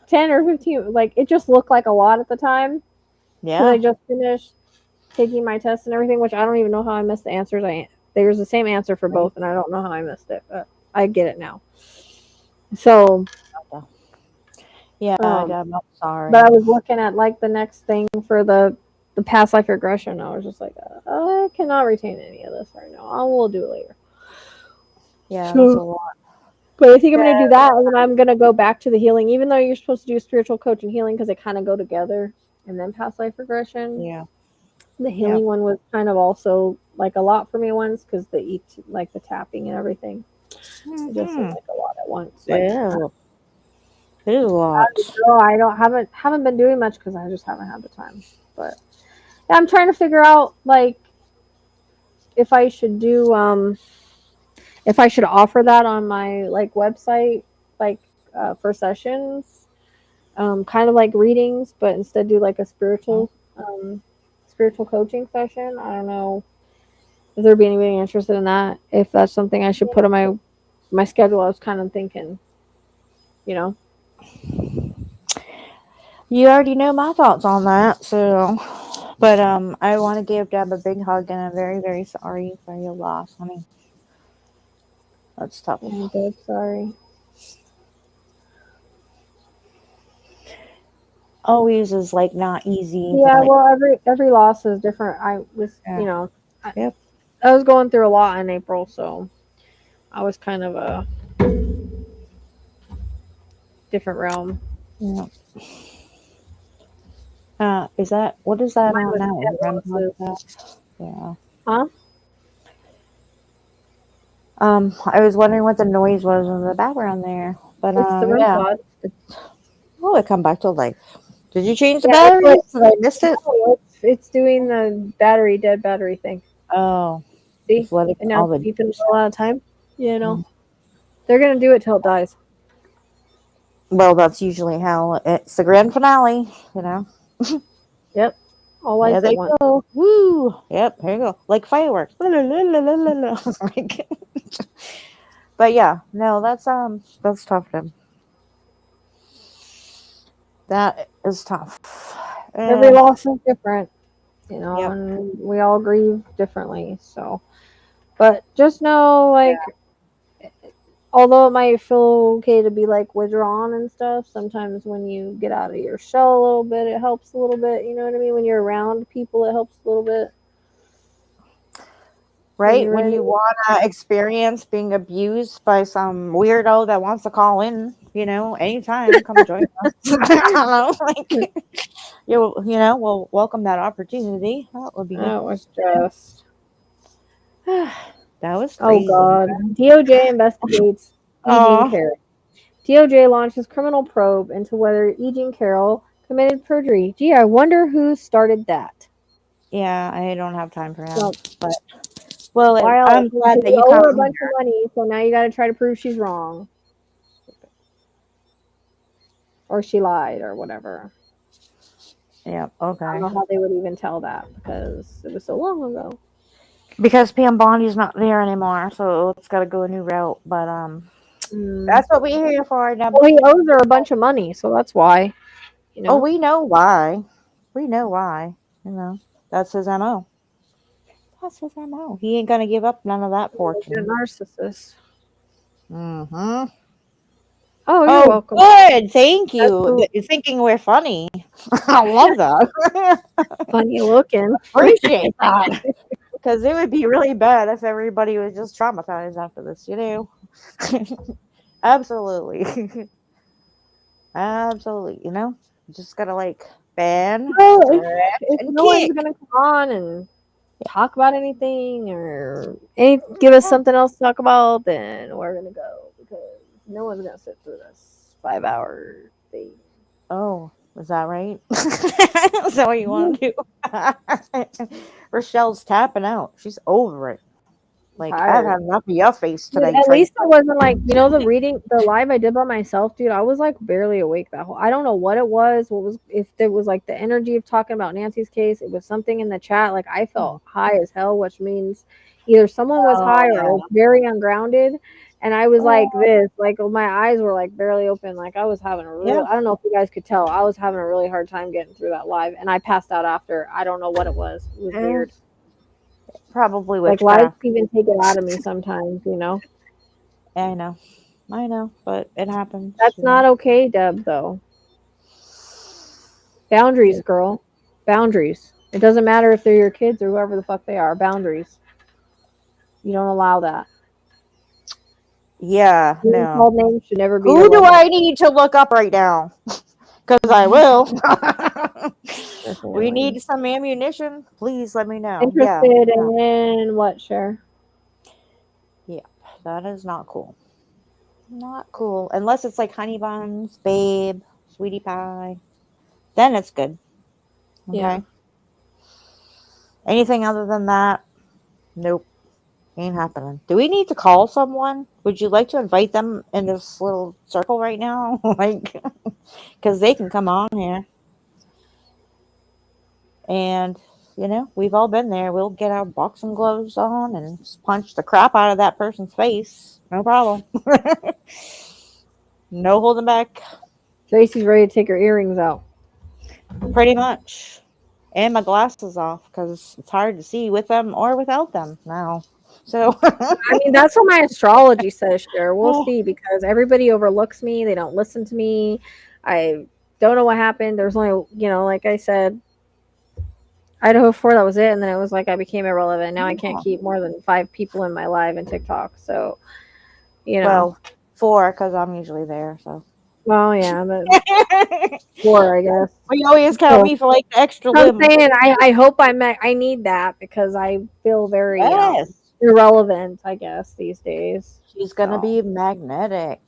10 or 15. Like, it just looked like a lot at the time. Yeah. I just finished taking my test and everything, which I don't even know how I missed the answers. There's the same answer for both, and I don't know how I missed it, but I get it now. So, yeah, I'm sorry. But I was looking at like the next thing for the past life regression. I was just like, I cannot retain any of this right now. I will do it later. Yeah, that's a lot. But I think I'm going to do that, and then I'm going to go back to the healing, even though you're supposed to do spiritual coach and healing because they kind of go together, and then past life regression. Yeah. The healing one was kind of also like a lot for me once because the tapping and everything. It just seemed like a lot at once. Like, yeah. It is a lot. I haven't been doing much because I just haven't had the time. But yeah, I'm trying to figure out like if I should do if I should offer that on my like website like for sessions, kind of like readings, but instead do like a spiritual coaching session. I don't know if there'd be anybody interested in that. If that's something I should put on my schedule. I was kind of thinking, You already know my thoughts on that, so. But I want to give Deb a big hug, and I'm very, very sorry for your loss, honey. That's tough. I'm good. Sorry. Always is like not easy. Yeah, well, every loss is different. I was, I was going through a lot in April, so I was kind of a different realm. Yeah. What is that on now? Yeah. Huh? I was wondering what the noise was in the background there, but It's the REM pod. Oh, it come back to life. Did you change the battery? Did I missed it? No, it's doing the dead battery thing. Oh, see, and now it's beeping a lot of time. They're gonna do it till it dies. Well, that's usually how it's the grand finale, Yep. All lights there they at once. go. Woo! Yep, here you go. Like fireworks. But yeah, no, that's tough. That is tough. Every loss is different, and we all grieve differently. So, but just know, like, although it might feel okay to be like withdrawn and stuff, sometimes when you get out of your shell a little bit, it helps a little bit. You know what I mean? When you're around people, it helps a little bit. Right? When you want to experience being abused by some weirdo that wants to call in, anytime, come join us. I don't know, we'll welcome that opportunity. That would be good. That was just. That was crazy. Oh God! DOJ investigates E. Jean Carroll. DOJ launches criminal probe into whether E. Jean Carroll committed perjury. Gee, I wonder who started that. Yeah, I don't have time for that. Nope. But I'm glad that you owe her a bunch of money, so now you got to try to prove she's wrong, or she lied, or whatever. Yeah. I Okay. don't know how they would even tell that because it was so long ago. Because Pam Bondi's not there anymore, so it's got to go a new route. But that's what we're here for. Deb. Well, he owes her a bunch of money, so that's why. You Oh, know, we know why. We know why. You know, that's his mo. That's his mo. He ain't gonna give up none of that he's a fortune. narcissist. Mm-hmm. Oh, you're Oh, welcome. good. Thank That's you. so You're thinking we're funny. I love that. funny looking. Appreciate that. Because it would be really bad if everybody was just traumatized after this, you know? Absolutely. Absolutely. You know? Just gotta like ban, Well, stretch, if and no one's kick. gonna come on and talk about anything or give us something else to talk about, then we're gonna go because no one's gonna sit through this 5 hour thing. Oh, is that right? Is that what you want to do? Rochelle's tapping out. She's over it. I'm Like, I've tired. had enough of your face Dude, tonight, at Tracy. least it wasn't like the live I did by myself, dude. I was like barely awake that whole. I don't know what it was. What was if there was like the energy of talking about Nancy's case? It was something in the chat. Like I felt high as hell, which means either someone was Oh, high or I yeah. was very ungrounded. And I was like Oh, this, like my eyes were like barely open. Like I was having a real. yeah. I don't know if you guys could tell. I was having a really hard time getting through that live, and I passed out after. I don't know what it was. It was Eh, weird. probably Like lives witchcraft. even take it out of me sometimes, you know. Yeah, I know. I know, but it happens, That's you know. not okay, Deb, though. Boundaries, girl. Boundaries. It doesn't matter if they're your kids or whoever the fuck they are. Boundaries. You don't allow that. Yeah, Being no. called names should never be your Who do level. I need to look up right now? Because I will. We Definitely. need some ammunition. Please let me know. Yeah. Interested Yeah. in what, Cher? Yeah. That is not cool. Not cool. Unless it's like honey buns, babe, sweetie pie. Then it's good. Yeah. Okay. Anything other than that, nope. Ain't happening. Do we need to call someone? Would you like to invite them in this little circle right now? Like, because they can come on here. And, you know, we've all been there. We'll get our boxing gloves on and just punch the crap out of that person's face. No problem. No holding back. Tracy's ready to take her earrings out. Pretty much. And my glasses off because it's hard to see with them or without them now. So, I mean, that's what my astrology says, Cher. We'll see because everybody overlooks me. They don't listen to me. I don't know what happened. There's only, like I said, Idaho 4, that was it. And then it was like I became irrelevant. Now I can't keep more than 5 people in my live and TikTok. So, well, 4 because I'm usually there. So, well, yeah, but 4, I guess. we always count So, me for like the extra so I'm limb. saying I hope I need that because I feel very Yes. irrelevant, I guess, these days. She's going to So, be magnetic.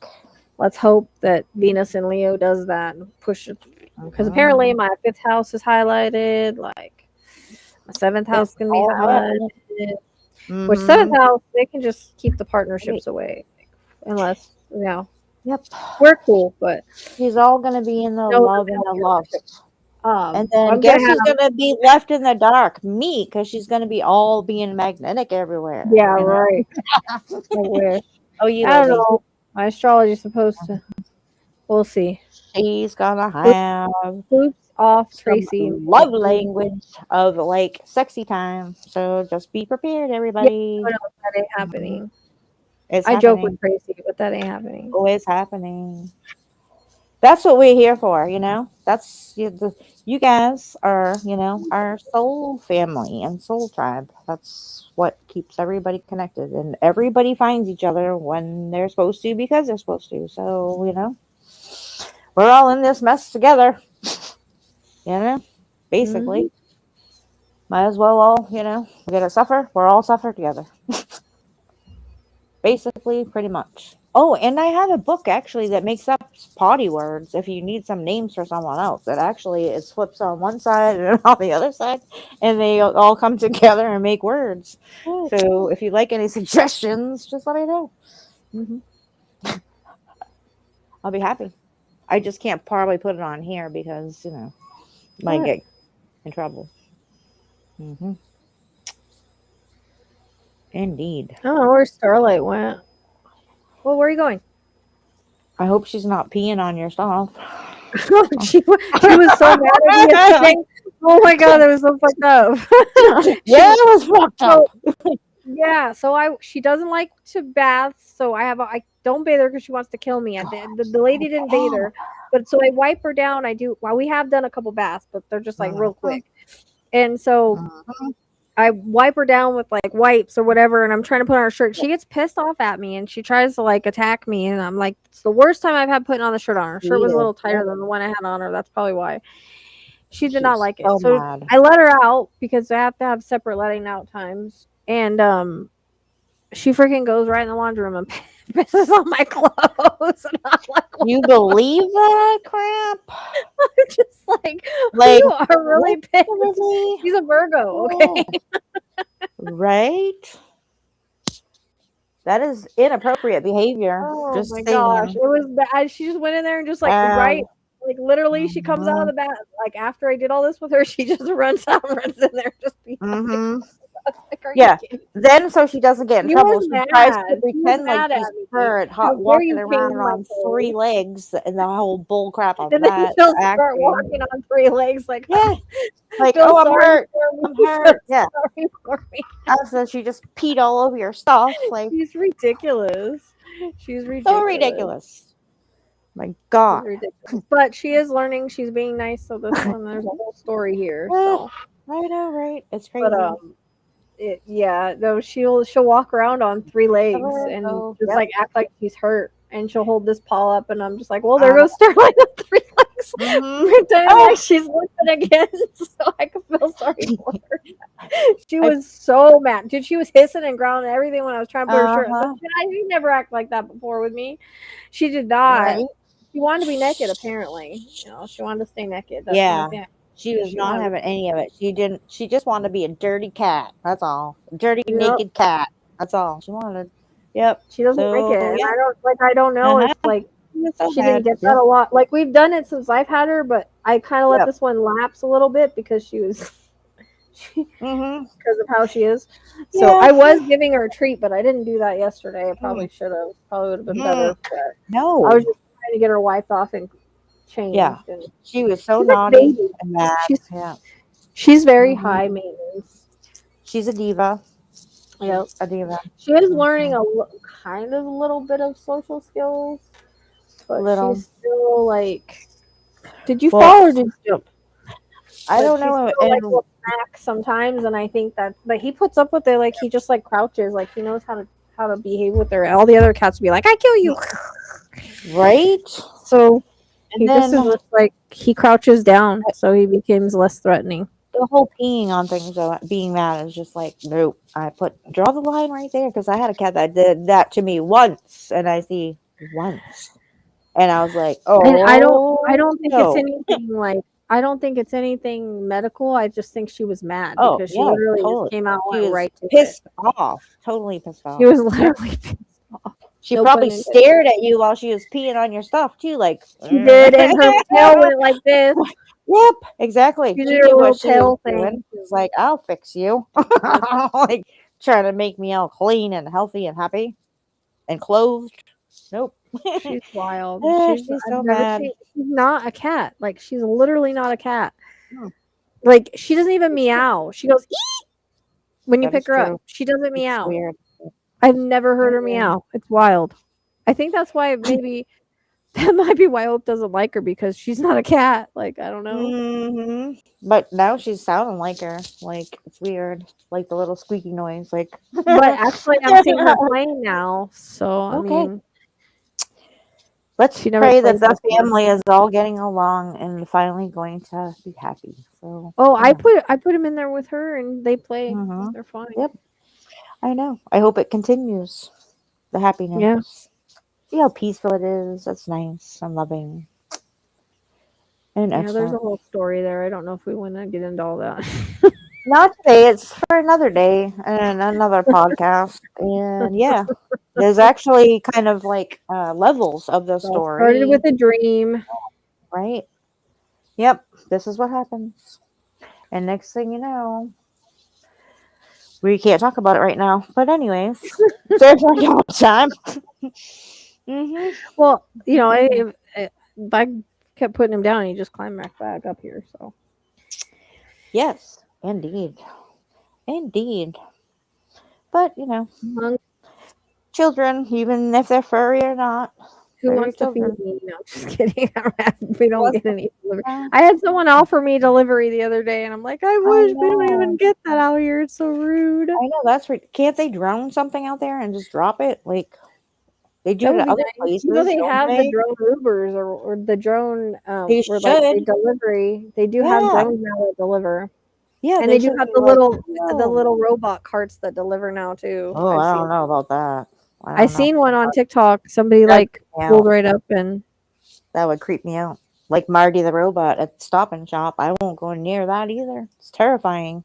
let's hope that Venus and Leo does that and push it. Because apparently my 5th house is highlighted, like my 7th house It's can be all highlighted. happening. Which 7th Mm-hmm. house, they can just keep the Right. partnerships away. Unless, Yep. we're cool, but She's all going to be in the no, love and the lust. And so then I'm gonna guess have who's going to be left in the dark? Me, because she's going to be all being magnetic everywhere. yeah, You know? right. I wish. Oh, you I will don't be. know. My astrology's supposed to. We'll see. She's going to have Oops, off some Tracy. love language of like sexy time. So just be prepared, Yeah, everybody. no, that ain't Mhm. happening. It's I joke with happening. Tracy, but that ain't happening. Oh, it's happening. That's what we're here for, you know. That's you guys are, our soul family and soul tribe. That's what keeps everybody connected, and everybody finds each other when they're supposed to because they're supposed to. So we're all in this mess together. Basically, Mhm. might as well all, we're gonna suffer. We're all suffer together. Basically, pretty much. Oh, and I have a book actually that makes up potty words if you need some names for someone else. That actually is flips on one side and on the other side, and they all come together and make words. So if you like any suggestions, just let me know. hmm I'll be happy. I just can't probably put it on here because might What? get in trouble. Hmm. Indeed. I don't know where Starlight went. Well, where are you going? I hope she's not peeing on your stuff. she was so mad at me yesterday. Oh my god, that was so fucked up. Yeah, it was fucked up. Yeah, so she doesn't like to bath, so I don't bathe her because she wants to kill me. The lady didn't bathe her, but so I wipe her down. Well, we have done a couple baths, but they're just like real quick, and so I wipe her down with like wipes or whatever, and I'm trying to put on her shirt. She gets pissed off at me and she tries to like attack me, and I'm like, it's the worst time I've had putting on the shirt on her. Her shirt was a little tighter than the one I had on her. That's probably why. She did not like it. So mad. I let her out because I have to have separate letting out times. And she freaking goes right in the laundry room and pisses on my clothes. And I'm like, what You the believe that crap? fuck? I'm just like Like, you are really pissed. literally? She's a Virgo, okay? Right? That is inappropriate behavior. Oh Just my saying. gosh, it was bad. She just went in there and just like right, like literally, she comes out of the bath. Like after I did all this with her, she just runs out, runs in there, just be like, Yeah. Then so she doesn't get in She trouble, was she tries mad. to She was pretend like mad she's at me. her at How hot dare walking you around change my on 3 clothes? legs and the whole bull crap of And then that she'll start acting. walking on 3 legs, like, Yeah. Like, feel oh, I'm sorry hurt. for me. I'm hurt. Yeah. Sorry for me. So she just peed all over your stuff. Like, She's ridiculous. She's so ridiculous. My God. She's ridiculous. But she is learning. She's being nice. So this one, there's a whole story here. So, I know, right? It's crazy. but though she'll walk around on 3 legs and just like act like she's hurt, and she'll hold this paw up, and I'm just like, well, there goes Starlight on 3 legs, pretending like she's limping again, so I can feel sorry for her. She was so mad, dude. She was hissing and growling and everything when I was trying to put her shirt. She never acted like that before with me. She did not. Right? She wanted to be naked, apparently. You know, she wanted to stay naked. That's Yeah. the She was not having any of it. She just wanted to be a dirty cat. That's all. A dirty, Yep. naked cat. That's all she wanted. Yep. She doesn't like it. And yeah. I don't know if like she didn't get that a lot. Like we've done it since I've had her, but I kind of let this one lapse a little bit because she was because of how she is. So I was giving her a treat, but I didn't do that yesterday. I probably should have. Probably would have been better. But No. I was just trying to get her wiped off and changed. Yeah. And She was so naughty and mad. She's very high maintenance. She's a diva. Yep. A diva. She is learning a little bit of social skills, but she's still like. Did you fall or did you jump? I don't know. And like will smack sometimes, and I think that, but he puts up with it. Like he just like crouches, like he knows how to behave with her. All the other cats be like, "I kill you," right? So this is just like he crouches down, so he becomes less threatening. The whole peeing on things, being mad is just like, nope. Draw the line right there, because I had a cat that did that to me once, and I see once, and I was like, oh, and I don't think it's anything like. I don't think it's anything medical. I just think she was mad because she literally just came out and went right to pissed off. Totally pissed off. She was literally pissed off. She probably stared at you while she was peeing on your stuff too, like she did, and her tail went like this. Yep, exactly. She did a little tail thing. She was like, "I'll fix you," like trying to make me all clean and healthy and happy and clothed. Nope. She's wild. She's so mad. She's not a cat. Like she's literally not a cat. Like she doesn't even meow. She goes eat when you pick her up. She doesn't meow. Weird. I've never heard her meow. It's wild. I think that's why maybe that might be why Hope doesn't like her, because she's not a cat. Like I don't know. But now she's sounding like her. Like it's weird. Like the little squeaky noise. Like. But actually, I'm seeing her playing now. So I mean. Let's pray that the family is all getting along and finally going to be happy. So. Oh, yeah. I put him in there with her, and they play. They're fine. Yep. I know. I hope it continues. The happiness. Yeah. See how peaceful it is. That's nice. I'm loving. And yeah, there's a whole story there. I don't know if we want to get into all that. Not today. It's for another day and another podcast. And yeah, there's actually kind of like levels of the story. Started with a dream, right? Yep, this is what happens. And next thing you know, we can't talk about it right now. But anyways, there's our job time. hmm Well, I kept putting him down, and he just climbed back up here. So Yes, indeed. Indeed. But, Monk, children, even if they're furry or not, who they're your wants to feed children. me? No, just kidding. We don't What's get any delivery. that? I had someone offer me delivery the other day, and I'm like, I I wish we don't even know. get that out here. It's so rude. I know, that's right. Can't they drone something out there and just drop it? Like, they do That it would at be other nice. places, They don't have the they? drone Ubers or the drone They where like they should. delivery. They do have Yeah. drones now that deliver. Yeah, And they they do should have be like, the no. little robot carts that deliver now too. Oh, I've I seen don't know about that. I I don't know. seen one on TikTok. Somebody That'd like creep me pulled out. right up and That would creep me out. Like Marty the robot at Stop and Shop. I won't go near that either. It's terrifying.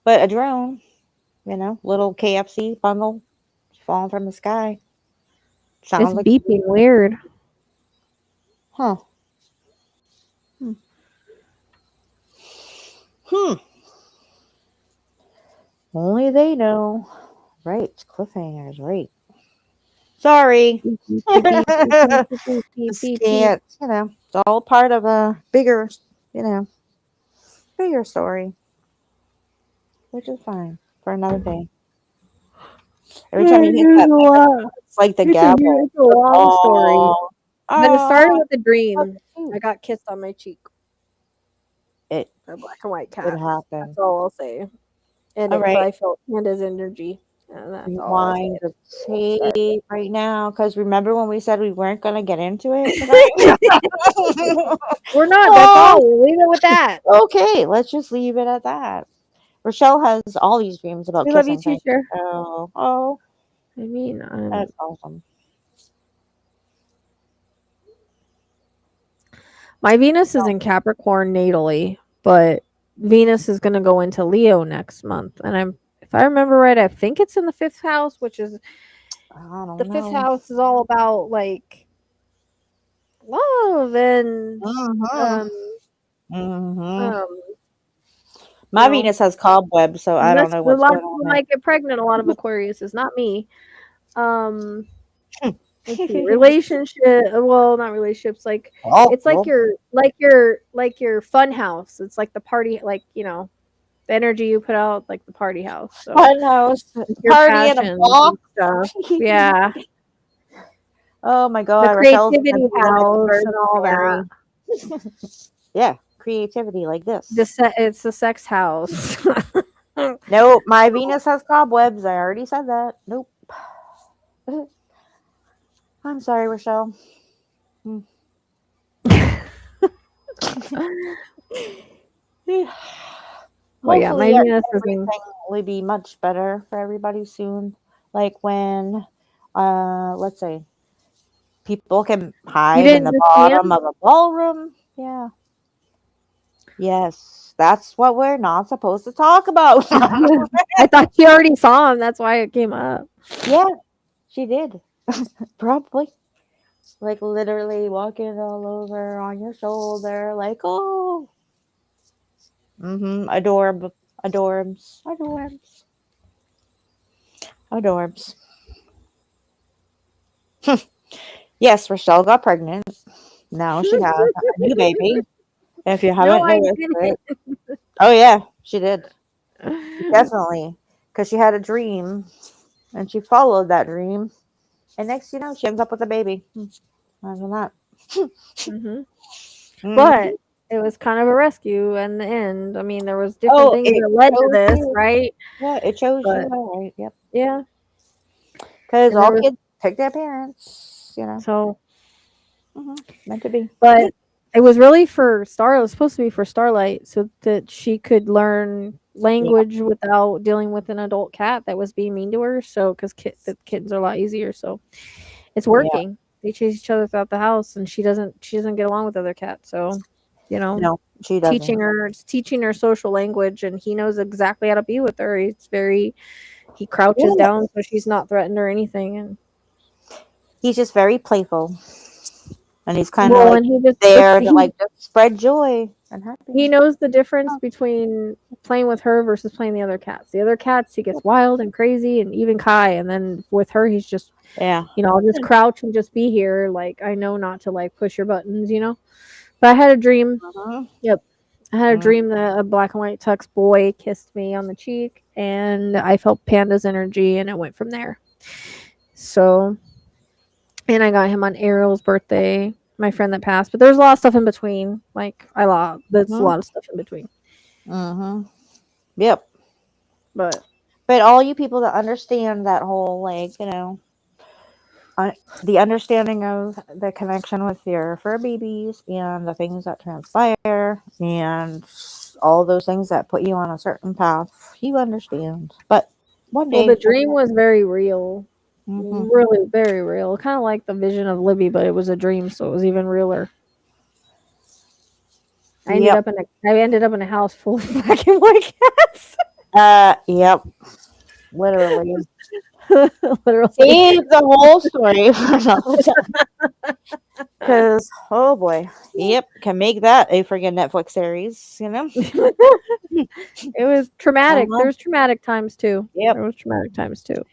But a drone, little KFC bundle falling from the sky. it's Sounds like, beeping weird. huh. Hmm. Hmm. Only they know. Right. Cliffhangers, right. Sorry. Beep, beep, beep, beep, beep, beep, beep, beep, Just beep, beep. can't, it's all part of a bigger, you know, bigger story, which is fine for another day. Every time you hit that microphone, it's like the gavel. It's a long story. Oh, But it started with a that's dream. cute. I got kissed on my cheek. It A black and white could cat. happen. That's all I'll say. And All right. I felt Panda's energy. And that's all I'll say. Rewind the tape right now, because remember when we said we weren't going to get into it tonight? We're not. That's all. We'll leave it with that. Okay, let's just leave it at that. Rochelle has all these dreams about We love you kissing too, things. sure. Oh, I mean, that's awesome. my Venus is in Capricorn natally, but Venus is going to go into Leo next month. And if I remember right, I think it's in the 5th house, which is I don't the 5th know. house is all about like love and Mm-hmm. Mm-hmm. My Venus has cobwebs, so I don't know a what's lot going of people on might get pregnant. A lot of Aquarius is not me. Let's see, relationship. Well, not relationships. Like it's like your fun house. It's like the party, like the energy you put out, like the party house. So fun house your party in a passions box. and stuff. Yeah, Oh my the god, Rochelle's gonna creativity be like house and all Mary. that. Yeah, creativity like this. It's the sex house. Nope, my Venus has cobwebs. I already said that. Nope. I'm sorry, Rochelle. Well, yeah, my Hopefully Venus is everything will be much better for everybody soon. Like when, let's say, people can hide in didn't the just see him? bottom of a ballroom. Yeah. Yes, that's what we're not supposed to talk about. I thought you already saw him. That's why it came up. Yeah, she did. Probably. Like literally walking all over on your shoulder, like, oh. Adorbs. Yes, Rochelle got pregnant. Now she has a new baby. If you haven't No, I noticed didn't. it. Oh yeah, she did. Definitely. Because she had a dream and she followed that dream. And next you know, she ends up with a baby. Imagine that. But it was kind of a rescue in the end. I mean, there was different things it that led to shows this, you. right? Yeah, it shows But you. All right. Yep. yeah. Because And all kids pick their parents, So, meant to be. but it was really for Star. It was supposed to be for Starlight, so that she could learn language without dealing with an adult cat that was being mean to her. So, because the kittens are a lot easier, so it's working. They chase each other throughout the house, and she doesn't get along with other cats. So, No, she doesn't. teaching her social language, and he knows exactly how to be with her. He crouches down so she's not threatened or anything, and he's just very playful. and he's kind of Well, like and he just there he, to like just spread joy and he happiness. knows the difference between playing with her versus playing the other cats. The other cats, he gets wild and crazy, and even Kai. And then with her, he's just, Yeah. I'll just crouch and just be here. Like, I know not to like push your buttons. But I had a dream. Uh-huh. Yep. I had a Mm. dream that a black and white tux boy kissed me on the cheek, and I felt Panda's energy, and it went from there. So, and I got him on Ariel's birthday, my friend that passed. But there's a lot of stuff in between. Like, that's a lot of stuff in between. Mm-hmm. Yep. But all you people that understand that whole, like, the understanding of the connection with your fur babies and the things that transpire and all those things that put you on a certain path, you understand. But one day, the dream was very real. Mhm. Really very real. Kind of like the vision of Libby, but it was a dream, so it was even realer. I ended Yep. up in a house full of black and white cats. Yep. Literally. Literally. Save the whole story for another time. Because, oh boy. Yep. Can make that a friggin' Netflix series, It was traumatic. Uh-huh. There's traumatic times too. Yep. There was traumatic times too.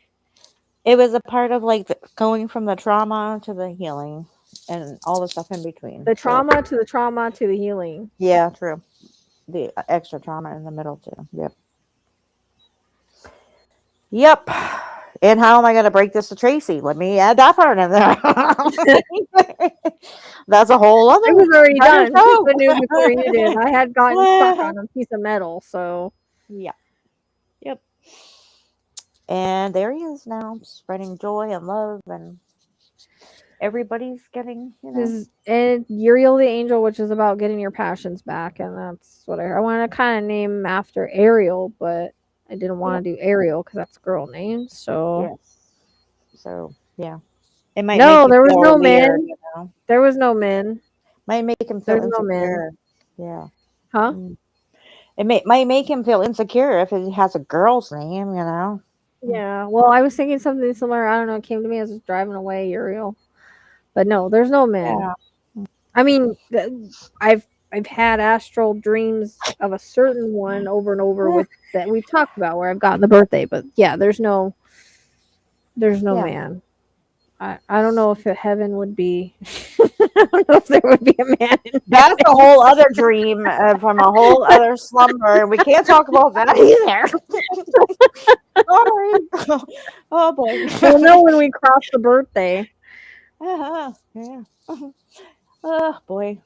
It was a part of like going from the trauma to the healing and all the stuff in between. The trauma to the trauma to the healing. Yeah, true. The extra trauma in the middle too. Yep. Yep. And how am I going to break this to Tracy? Let me add that part in there. That's a whole other. It was already done. show. People knew before you did. I had gotten stuck on a piece of metal, so Yeah. Yep. And there he is now, spreading joy and love, and everybody's getting, and Uriel the Angel, which is about getting your passions back, and that's what I want to kind of name after Ariel, but I didn't want to do Ariel because that's a girl name. So yes. So yeah, it might no, make you there was feel no weird, men. There was no men. Might make him feel There's no insecure. men. Yeah. Huh? It might make him feel insecure if he has a girl's name, Yeah. Well, I was thinking something similar. I don't know. It came to me as I was driving away, Uriel. But no, there's no men. Yeah. I mean, I've had astral dreams of a certain one over and over with that we've talked about where I've gotten the birthday, but yeah, there's no man. I don't know if heaven would be. I don't know if there would be a man. That's a whole other dream from a whole other slumber. We can't talk about that either. Sorry. Oh boy. We'll know when we cross the birthday. Yeah. Oh boy.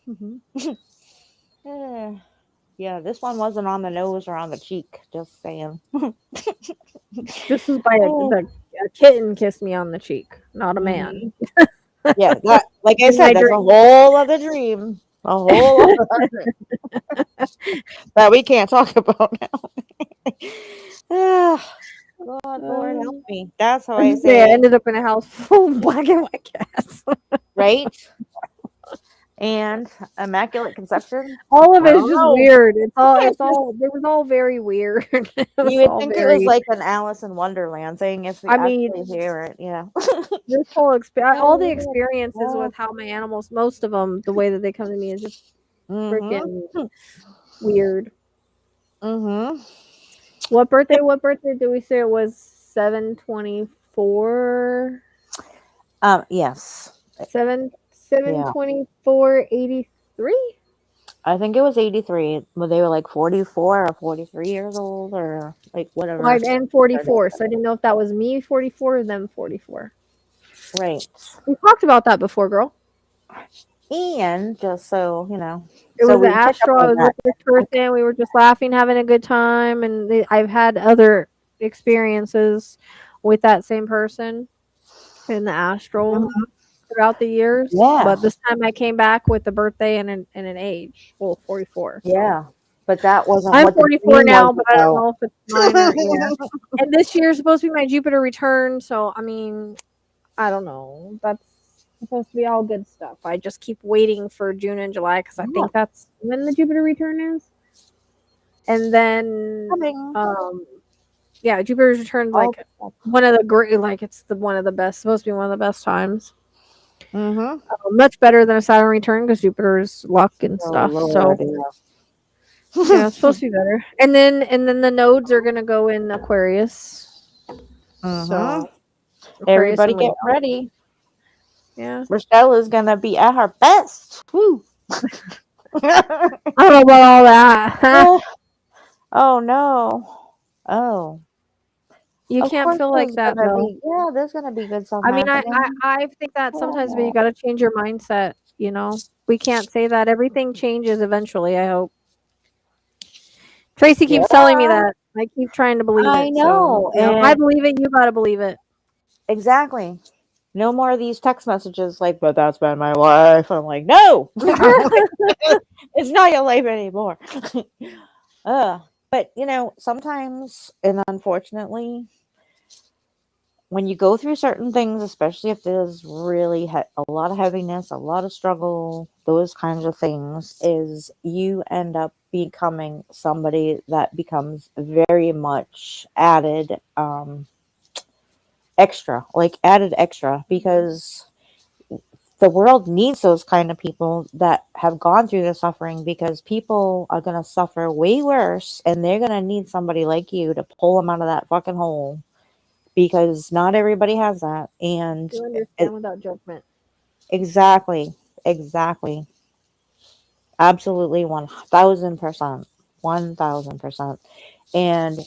Yeah, this one wasn't on the nose or on the cheek. Just saying. This was by a kitten kissed me on the cheek, not a man. Yeah, that, like I said, that's a whole other dream. A whole other dream that we can't talk about now. God, Lord, help me. That's how I say. I ended up in a house full of black and white cats. Right? And immaculate conception. All of it's just weird. It was all very weird. You would think it was like an Alice in Wonderland thing if we actually hear it. Yeah. This whole all the experiences with how my animals, most of them, the way that they come to me is just freaking weird. What birthday did we say it was? 7/24? Yes. 7/24/83? I think it was 83. Well, they were like 44 or 43 years old or like whatever. And 44. So I didn't know if that was me 44 or them 44. Right. We talked about that before, girl. And just so, it was the astral. I was with this person. We were just laughing, having a good time. And I've had other experiences with that same person in the astral throughout the years. Yeah. But this time I came back with a birthday and an age. Well, 44. So. Yeah. But that wasn't. I'm 44 now, but I don't know if it's mine or And this year is supposed to be my Jupiter return. So, I mean, I don't know. That's supposed to be all good stuff. I just keep waiting for June and July because I think that's when the Jupiter return is. And then, Jupiter's return like one of the great, like it's one of the best, supposed to be one of the best times. Mm-hmm. Much better than a Saturn return because Jupiter's luck and Oh stuff. So Lord, yeah. yeah, it's supposed to be better. And then the nodes are gonna go in Aquarius. Mm-hmm. So Aquarius Everybody and Leo. get ready. Yeah. Rochelle is gonna be at her best. Woo. I don't know about all that. Oh no. Oh. You Of can't course feel like there's that gonna though. be there's gonna be good stuff I mean, happening. I think that sometimes, but you Oh. got to change your mindset. You know, we can't say that everything changes eventually. I hope. Tracy Yeah, keeps telling me that. I keep trying to believe I it. So know. you know, if I And believe it, you got to believe it. exactly. No more of these text messages like, but that's been my life. I'm like, no. It's not your life anymore. But sometimes, and unfortunately, when you go through certain things, especially if there's really a lot of heaviness, a lot of struggle, those kinds of things, is you end up becoming somebody that becomes very much added extra, because the world needs those kind of people that have gone through the suffering, because people are going to suffer way worse and they're going to need somebody like you to pull them out of that fucking hole, because not everybody has that. And You understand without judgment. exactly, absolutely, 1000%, 1000%. And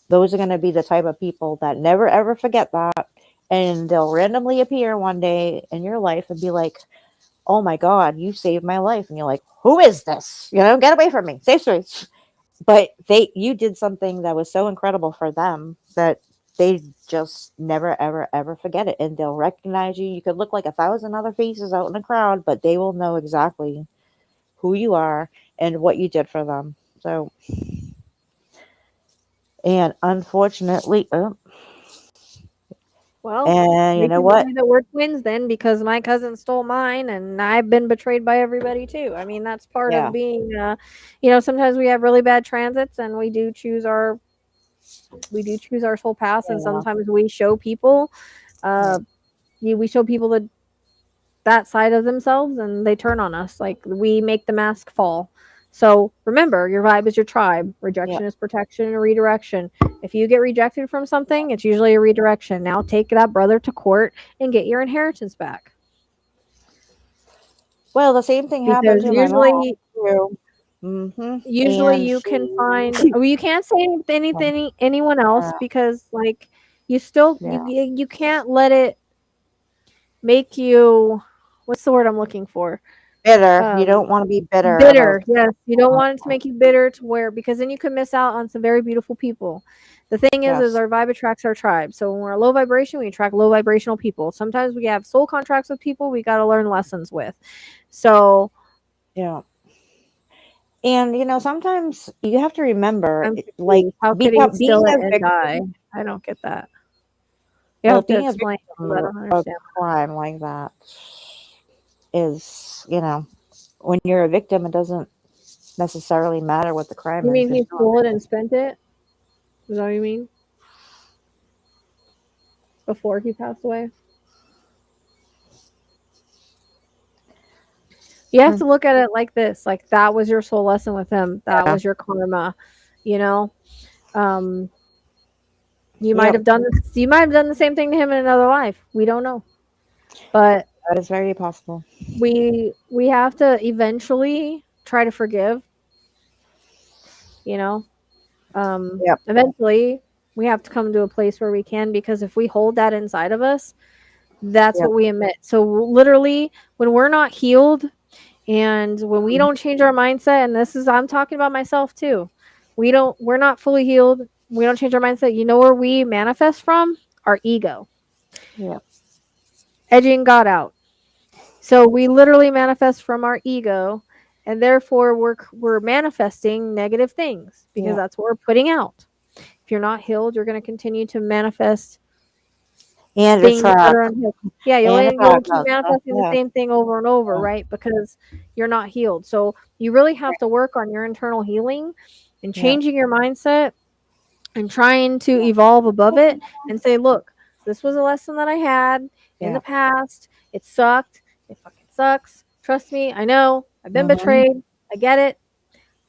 those are going to be the type of people that never ever forget that, and they'll randomly appear one day in your life and be like, oh my God, you saved my life. And you're like, who is this? Get away from me. Safe streets. But you did something that was so incredible for them that they just never, ever, ever forget it. And they'll recognize you. You could look like 1,000 other faces out in the crowd, but they will know exactly who you are and what you did for them. So, and unfortunately, Well, and you they know can what? say that we're twins then because my cousin stole mine and I've been betrayed by everybody too. I mean, that's part Yeah. of being, sometimes we have really bad transits and we do choose our soul paths, and Yeah. sometimes we show people, Yeah. we show people that side of themselves and they turn on us. Like we make the mask fall. So remember, your vibe is your tribe. Yeah. Rejection is protection and redirection. If you get rejected from something, it's usually a redirection. Now take that brother to court and get your inheritance back. Well, the same thing happened Because to my mom usually too. Mm-hmm. usually And you she, can find, well, you can't say anything anyone else uh, because like you still yeah, you can't let it make you, what's the word I'm looking for? bitter. You Um don't want to be bitter Bitter, about. yes. You don't want it to make you bitter to where, because then you can miss out on some very beautiful people. The thing is Yes. our vibe attracts our tribe. So when we're low vibration, we attract low vibrational people. Sometimes we have soul contracts with people we got to learn lessons with. So Yeah. And sometimes you have to remember, I'm like, confused. How could he being steal it a and die? victim. I don't get that. You Well, have to being a explain because I victim don't of understand. crime like that is, when you're a victim, it doesn't necessarily matter what the crime You is. mean You're he still a stole it victim. and spent it? Is that what you mean? Before he passed away? You have Hmm. to look at it like this, like that was your soul lesson with him. That Yeah. was your karma, you know? Um, you might Yep. have done this, you might have done the same thing to him in another life. We don't know. But That is very possible. we have to eventually try to forgive, you know? Yep. Eventually we have to come to a place where we can, because if we hold that inside of us, that's Yep. what we emit. So literally when we're not healed and when we don't change our mindset, and this is, I'm talking about myself too. We're not fully healed. We don't change our mindset. You know where we manifest from? Our ego. Yep. Edging God out. So we literally manifest from our ego, and therefore we're manifesting negative things because Yep. that's what we're putting out. If you're not healed, you're going to continue to manifest And things that attract. are unhealed. Yeah, And you'll attract keep that stuff. manifesting the Yeah. same thing over and over, Yeah. right? Because you're not healed. So you really have to work on your internal healing and Yeah. changing your mindset and trying to evolve above it and say, look, this was a lesson that I had in Yeah. the past. It sucked. It fucking sucks. Trust me. I know. I've been Mm-hmm. betrayed. I get it.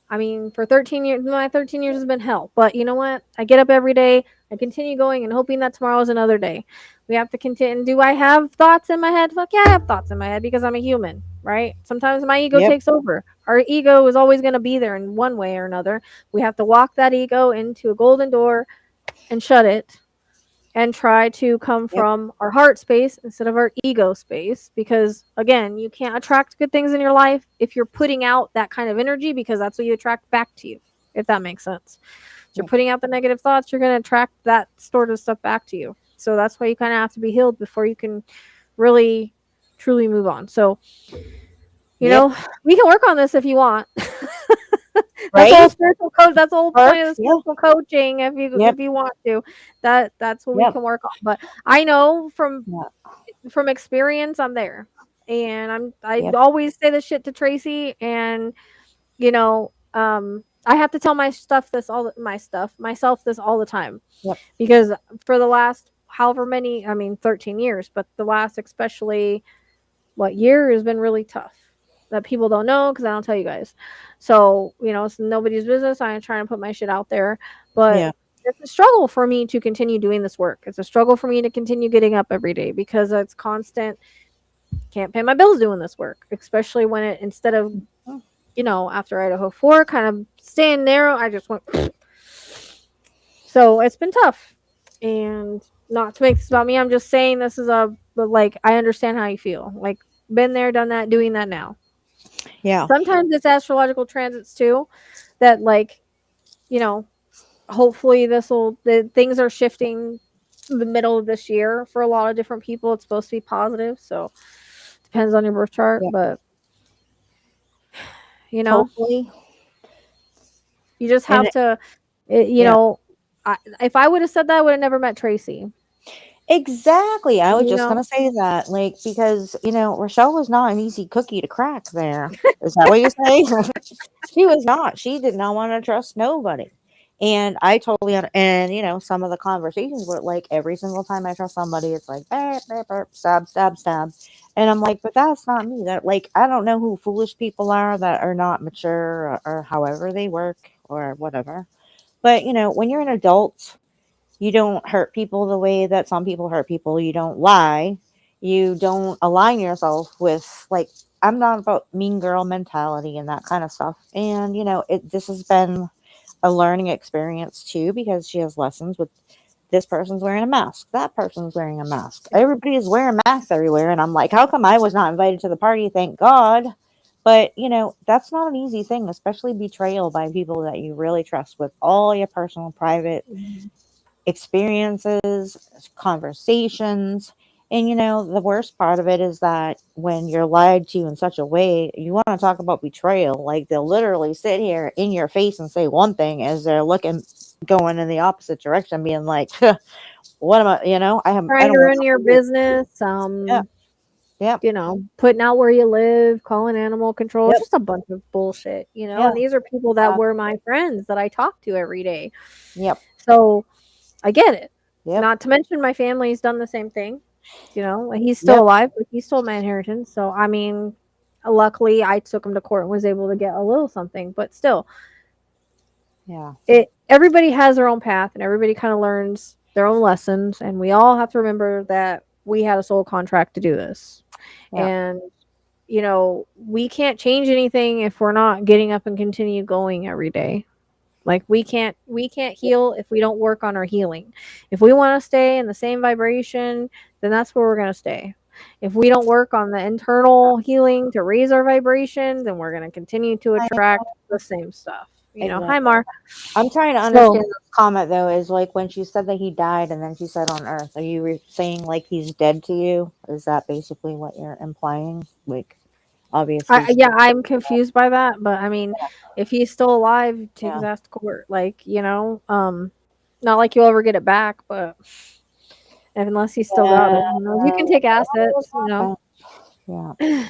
I mean, for 13 years, my 13 years has been hell. But you know what? I get up every day. I continue going and hoping that tomorrow is another day. We have to continue. Do I have thoughts in my head? Fuck yeah, I have thoughts in my head because I'm a human, right? Sometimes my ego Yep. takes over. Our ego is always going to be there in one way or another. We have to walk that ego into a golden door and shut it and try to come Yep. from our heart space instead of our ego space, because again, you can't attract good things in your life if you're putting out that kind of energy, because that's what you attract back to you, if that makes sense. If you're Yep. putting out the negative thoughts, you're going to attract that sort of stuff back to you. So that's why you kind of have to be healed before you can really truly move on. So you Yep. know, we can work on this if you want. That's all Right? spiritual coach. That's the whole Work. point of the Yeah. spiritual coaching. Yep. If you want to, that's what we Yep. can work on. But I know Yeah. from experience, I'm there, and I Yep. always say this shit to Tracy, and you know, I have to tell myself this all the time, Yep. because for the last however many, I mean, 13 years, but the last especially what year has been really tough that people don't know because I don't tell you guys. So, you know, it's nobody's business. I am trying to put my shit out there, but Yeah. it's a struggle for me to continue doing this work. It's a struggle for me to continue getting up every day because it's constant. Can't pay my bills doing this work, especially when it, instead of, you know, after Idaho 4 kind of staying narrow, I just went. So it's been tough. And not to make this about me, I'm just saying this is but like, I understand how you feel. Like, been there, done that, doing that now. Yeah. Sometimes it's astrological transits too, that like, you know, hopefully the things are shifting the middle of this year for a lot of different people. It's supposed to be positive, so depends on your birth chart, Yep. but you know, Hopefully. you just And have to, you yeah. know, if I would have said that, I would have never met Tracy. Exactly. I was You just know, gonna say that, like, because Rochelle was not an easy cookie to crack. There, is that what you're saying? She was not. She did not want to trust nobody, and I totally and some of the conversations were like every single time I trust somebody, it's like burp, burp, burp, stab, stab, stab, and I'm like, but that's not me. That like I don't know who foolish people are that are not mature or however they work or whatever, but when you're an adult. You don't hurt people the way that some people hurt people. You don't lie. You don't align yourself with like I'm not about mean girl mentality and that kind of stuff. And this has been a learning experience too because she has lessons with this person's wearing a mask, that person's wearing a mask. Everybody is wearing masks everywhere, and I'm like, how come I was not invited to the party? Thank God. But that's not an easy thing, especially betrayal by people that you really trust with all your personal, private experiences, conversations. And the worst part of it is that when you're lied to in such a way, you want to talk about betrayal. Like they'll literally sit here in your face and say one thing as they're going in the opposite direction, being like, what am I trying to don't want run your to do. business, Yeah. Yep. you know, putting out where you live, calling animal control, Yep. just a bunch of bullshit, you know. Yeah. And these are people that were my friends that I talk to every day. Yep. So I get it. Yep. Not to mention my family's done the same thing. You know, he's still Yep. alive, but he stole my inheritance. So I mean, luckily I took him to court and was able to get a little something, but still, Yeah. everybody has their own path and everybody kind of learns their own lessons, and we all have to remember that we had a soul contract to do this. Yeah. And you know, we can't change anything if we're not getting up and continue going every day. Like we can't heal if we don't work on our healing. If we want to stay in the same vibration, then that's where we're going to stay. If we don't work on the internal healing to raise our vibration, then we're going to continue to I attract the same stuff. You know, hi Exactly. Mar. I'm trying to So understand this comment though. Is like when she said that he died, and then she said on Earth. Are you saying like he's dead to you? Is that basically what you're implying? Like, obviously. yeah, I'm confused by that, but I mean, if he's still alive, take his Yeah. ass to court. Like, you know, not like you'll ever get it back, but unless he's still got it, you know, you can take assets, you know. Yeah.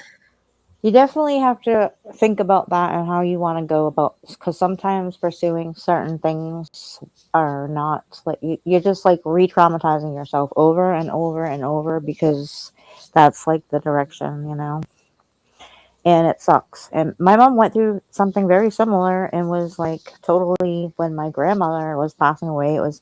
You definitely have to think about that and how you want to go about, because sometimes pursuing certain things are not like you're just like re-traumatizing yourself over and over and over because that's like the direction, and it sucks. And my mom went through something very similar and was like totally, when my grandmother was passing away, it was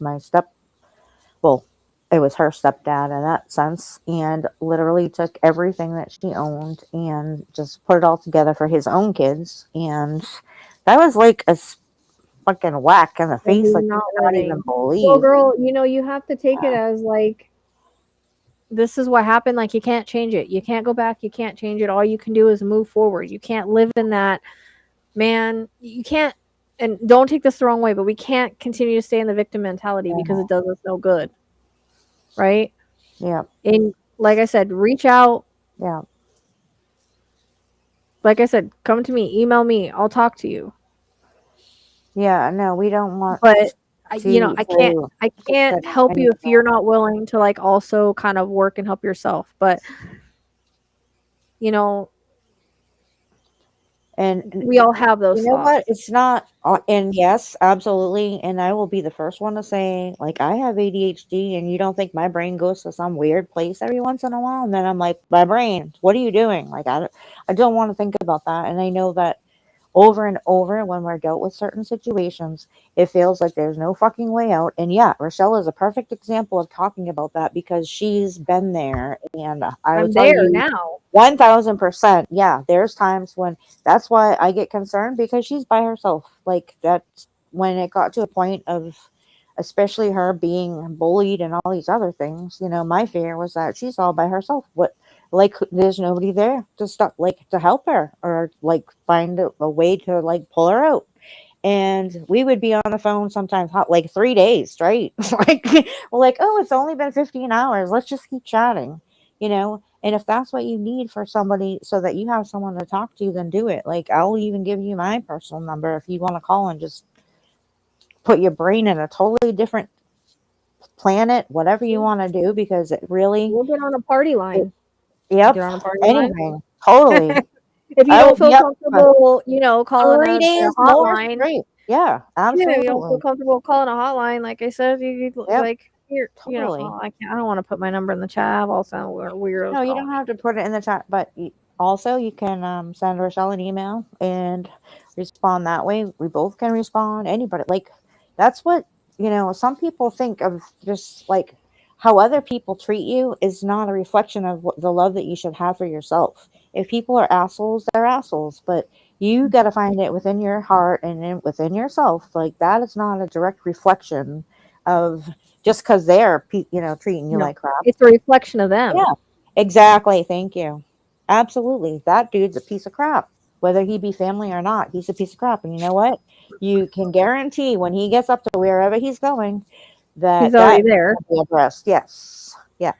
well, it was her stepdad in that sense, and literally took everything that she owned and just put it all together for his own kids. And that was like a fucking whack in the And face, he's like you not cannot even letting. Well, believe. girl, you have to take it as like this is what happened. Like you can't change it. You can't go back. You can't change it. All you can do is move forward. You can't live in that, man. You can't. And don't take this the wrong way, but we can't continue to stay in the victim mentality because it does us no good, right? Yeah, And like I said, reach out. yeah, Like I said, come to me, email me. I'll talk to you. yeah. No, we don't want But I, to I can't discuss help any you of if that. you're not willing to like also kind of work and help yourself. But you know, And we all have you those know what? thoughts. It's not, and yes, absolutely. And I will be the first one to say, like, I have ADHD, and you don't think my brain goes to some weird place every once in a while? And then I'm like, my brain, what are you doing? Like, I don't want to think about that. And I know that over and over when we're dealt with certain situations, it feels like there's no fucking way out. And yeah, Rochelle is a perfect example of talking about that because she's been there. And I will I'm tell there you, now. 1000%. Yeah, there's times when that's why I get concerned because she's by herself. Like that's when it got to a point of, especially her being bullied and all these other things, my fear was that she's all by herself. What, like, there's nobody there to stop, like, to help her or like find a way to like pull her out. And we would be on the phone sometimes hot like 3 days straight. Like we're like, oh, it's only been 15 hours. Let's just keep chatting. And if that's what you need for somebody so that you have someone to talk to, then do it. Like I'll even give you my personal number if you want to call and just put your brain in a totally different planet, whatever you want to do, because it really, We'll get on a party it, line. yep, Get on a party line. anything, totally. If you I will don't be feel up for comfortable, calling three a days more hotline. straight. Yeah, Yeah, if you don't feel absolutely. comfortable calling a hotline, like I said, Yep, like here, totally. I can't. I don't want to put my number in the chat. I'll sound weirdos No, you calling don't me. have to put it in the chat, but also you can send Rochelle an email and respond that way. We both can respond. Anybody, like, that's what, some people think of, just like how other people treat you is not a reflection of the love that you should have for yourself. If people are assholes, they're assholes, but you got to find it within your heart and within yourself. Like, that is not a direct reflection of, just because they're, treating you No, like crap. it's a reflection of them. Yeah, exactly. Thank you. Absolutely. That dude's a piece of crap. Whether he be family or not, he's a piece of crap. And you know what? You can guarantee when he gets up to wherever he's going He's that already that there. will be addressed. Yes. Yeah.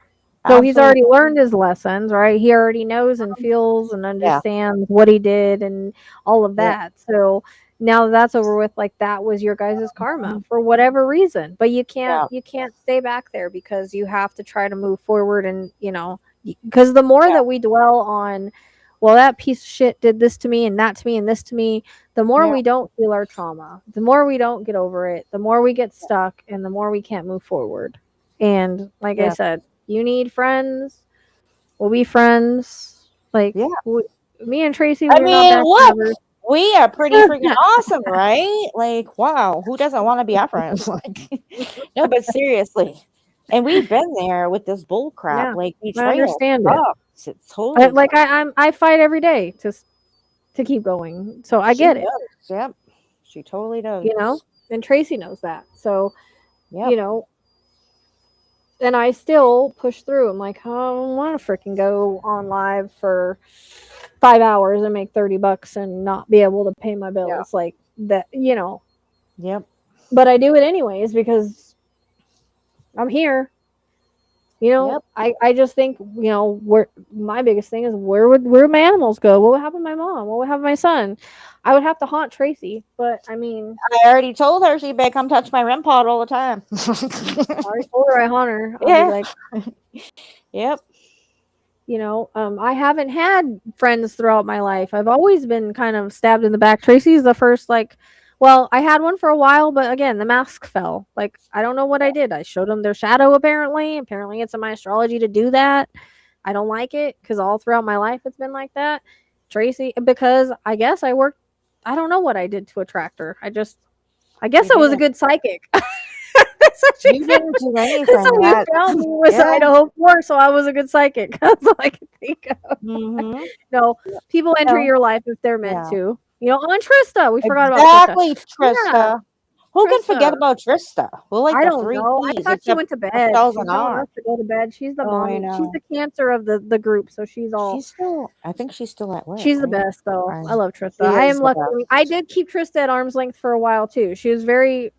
So he's Absolutely. already learned his lessons, right? He already knows and feels and Yeah. understands what he did and all of Yep. that. So now that's over with, like that was your guys' karma for whatever reason. But Yeah. you can't stay back there because you have to try to move forward and, because the more Yeah. that we dwell on, well, that piece of shit did this to me and that to me and this to me, the more Yeah. we don't feel our trauma, the more we don't get over it, the more we get stuck and the more we can't move forward. And like I Yeah. said, you need friends, we'll be friends. Like Yeah. me and Tracy, I we're not mean, backstabbers. look, we are pretty freaking awesome, right? Like, wow, who doesn't want to be our friends? Like, no, but seriously. And we've been there with this bull crap. Yeah, Like, I betrayal understand it. sucks. It totally Like sucks. I fight every day to keep going. So I She get it, does. Yep. She totally does. and Tracy knows that. So, you Yep. know, and I still push through. I'm like, oh, I don't want to freaking go on live for 5 hours and make $30 and not be able to pay my Yeah. bills like that. Yep. But I do it anyways because I'm here. Yep. I just think, where my biggest thing is where my animals go? What would happen to my mom? What would happen to my son? I would have to haunt Tracy, but I mean, I already told her she better come touch my REM pod all the time. I already told her I haunt her. I'll be Yeah. like, Yep. I haven't had friends throughout my life. I've always been kind of stabbed in the back. Tracy's the first, like, well, I had one for a while, but again, the mask fell. Like, I don't know what I did. I showed them their shadow, apparently. Apparently, it's in my astrology to do that. I don't like it because all throughout my life it's been like that. Tracy, because I guess I worked. I don't know what I did to attract her. I guess You I was a didn't. good psychic. That's what she You said. didn't do That's anything. how you found me was Yeah. Idaho 4, so I was a good psychic. That's all I can think of. Mm-hmm. No, people enter No. your life if they're meant Yeah. to. You know, on Trista, we forgot about Trista. Exactly, Yeah, Trista. Who can forget Trista. about Trista? We're like I the don't three know. I P's, thought she except went to bed. Michelle's She's an telling R. us to go to bed. She's the Oh, I mommy. She's know. the cancer of the group, so she's all. She's still. I think she's still at work. She's the Right? best though. Right. I love Trista. She I is am the lucky. best. I did keep Trista at arm's length for a while too. She was very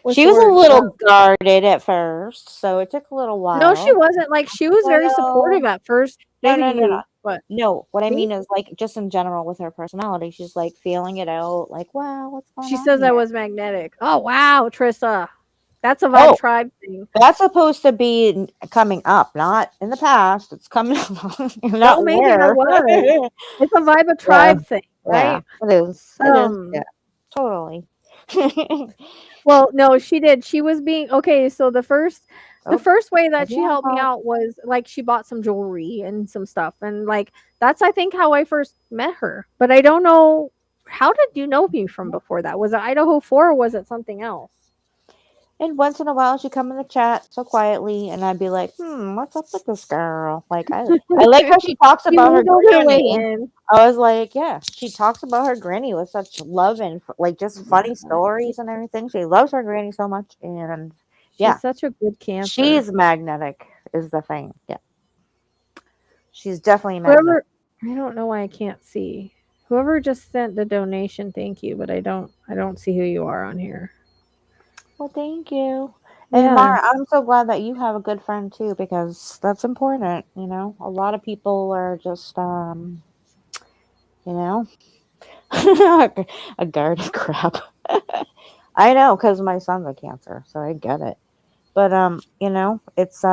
what's She the was a word? little guarded at first, so it took a little while. No, she wasn't. Like she was very Well, supportive at first. no, Maybe no, no, no. you, but No, what I me? mean is like just in general with her personality, she's like feeling it out, like, wow, what's going She on says I here? was magnetic. Oh wow, Trista. That's a vibe Oh, tribe thing. that's supposed to be coming up, not in the past. It's coming up, No, not maybe I where. was. It's a vibe of Yeah, tribe thing, yeah, right? it is. It is. Yeah, Um totally. Well, no, she did. She was being okay. So the Oh, first way that she yeah, helped me out was like she bought some jewelry and some stuff, and like that's I think how I first met her. But I don't know, how did you know me from before that? Was it Idaho 4 or was it something else? and once in a while she'd come in the chat so quietly, and I'd be like, what's up with this girl? Like, I like how she talks She about her wiggled her way granny. in. I was like, yeah, she talks about her granny with such love and like just funny stories and everything. She loves her granny so much, and yeah, She's such a good cancer. she's magnetic is the thing. Yeah, she's definitely magnetic. Whoever, I don't know why I can't see. Whoever just sent the donation, thank you, but I don't see who you are on here. Well, thank you. And Yeah. Mara, I'm so glad that you have a good friend too, because that's important. You know, a lot of people are just, you know, a guarded crap. I know, because my son's a cancer, so I get it. But you know, it's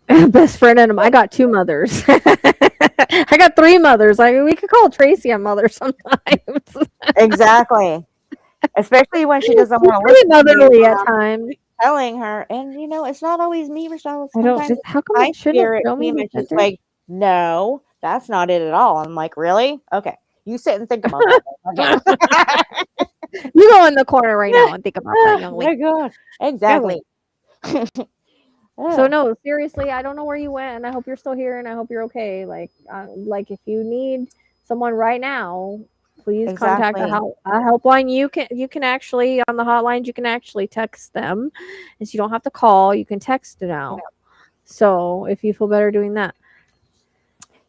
Best friend and I got 2 mothers. I got 3 mothers. Like we could call Tracy a mother sometimes. exactly. Especially when she doesn't She's want to pretty listen to you, motherly at times. telling her. And you know, it's not always me, Rochelle. I don't. Sometimes How come my it shouldn't spirit show me team the is just gender? like, no, that's not it at all. I'm like, really? Okay, you sit and think about that. You go in the corner right now and think about that, young Oh lady. my god, exactly. So no, seriously, I don't know where you went, and I hope you're still here, and I hope you're okay. Like if you need someone right now, please contact Exactly. a helpline. You can actually on the hotlines you can actually text them, and so you don't have to call. You can text now. So if you feel better doing that.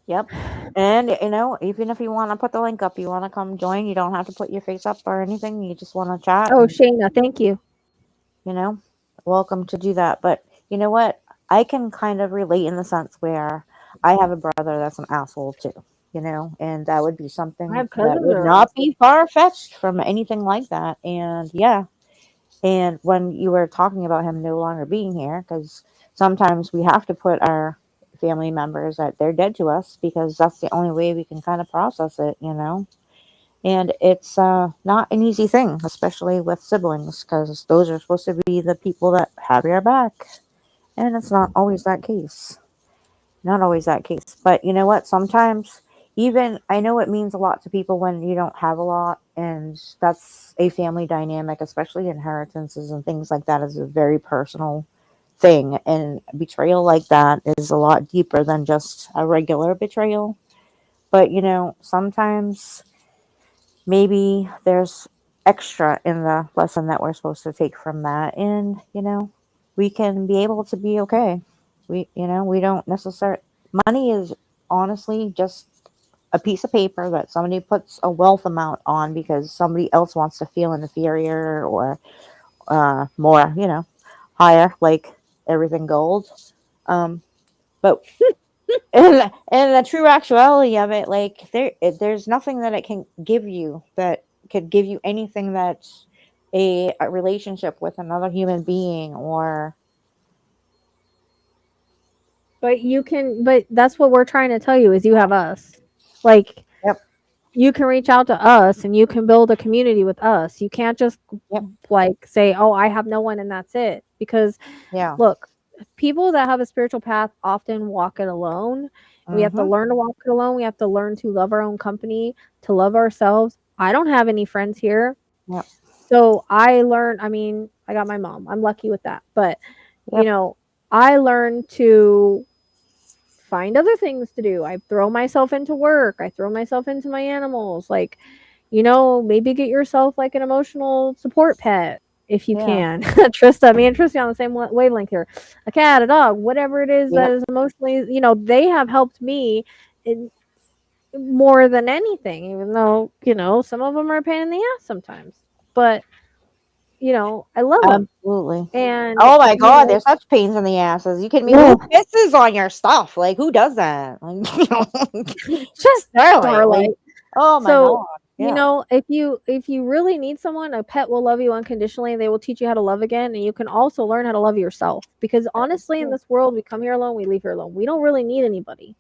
Yep. And you know, even if you want to put the link up, you want to come join, you don't have to put your face up or anything. You just want to chat. Oh, and, Shayna, thank you. you know, welcome to do that. But you know what? I can kind of relate in the sense where I have a brother that's an asshole too, you know, and that would be something I have that cousins would that are not be far fetched from anything like that. And yeah. And when you were talking about him no longer being here, because sometimes we have to put our family members that they're dead to us because that's the only way we can kind of process it, you know. And it's not an easy thing, especially with siblings, because those are supposed to be the people that have your back. And it's not always that case. Not always that case. But you know what? Sometimes, even I know it means a lot to people when you don't have a lot. And that's a family dynamic, especially inheritances and things like that, is a very personal thing. And betrayal like that is a lot deeper than just a regular betrayal. But you know, sometimes maybe there's extra in the lesson that we're supposed to take from that, and you know, we can be able to be okay. We don't necessarily, money is honestly just a piece of paper that somebody puts a wealth amount on because somebody else wants to feel inferior or more, you know, higher, like everything gold. But and the true actuality of it, like there's nothing that it can give you that could give you anything that's a relationship with another human being or but that's what we're trying to tell you is you have us. Like yep you can reach out to us and you can build a community with us. You can't just yep like say, "Oh, I have no one and that's it." Because yeah look, people that have a spiritual path often walk it alone. We have to learn to walk it alone. We have to learn to love our own company, to love ourselves. I don't have any friends here. Yep. So I learned, I mean, I got my mom. I'm lucky with that. But, you Yep. know, I learned to find other things to do. I throw myself into work. I throw myself into my animals. Like, you know, maybe get yourself like an emotional support pet if you Yeah. can. Trista, me and Tristan on the same wavelength here. A cat, a dog, whatever it is that Yep. is emotionally, you know, they have helped me in more than anything, even though, you know, some of them are a pain in the ass sometimes. But, you know, I love them. Absolutely. And, Oh my you god, know, they're such pains in the asses. You kidding me? ugh, Who pisses on your stuff? Like, who does that? Like, you know, just Starlight. Starlight. Like, oh my So, god. you Yeah. know, if you really need someone, a pet will love you unconditionally. They will teach you how to love again, and you can also learn how to love yourself. Because honestly, in this world, we come here alone, we leave here alone. We don't really need anybody.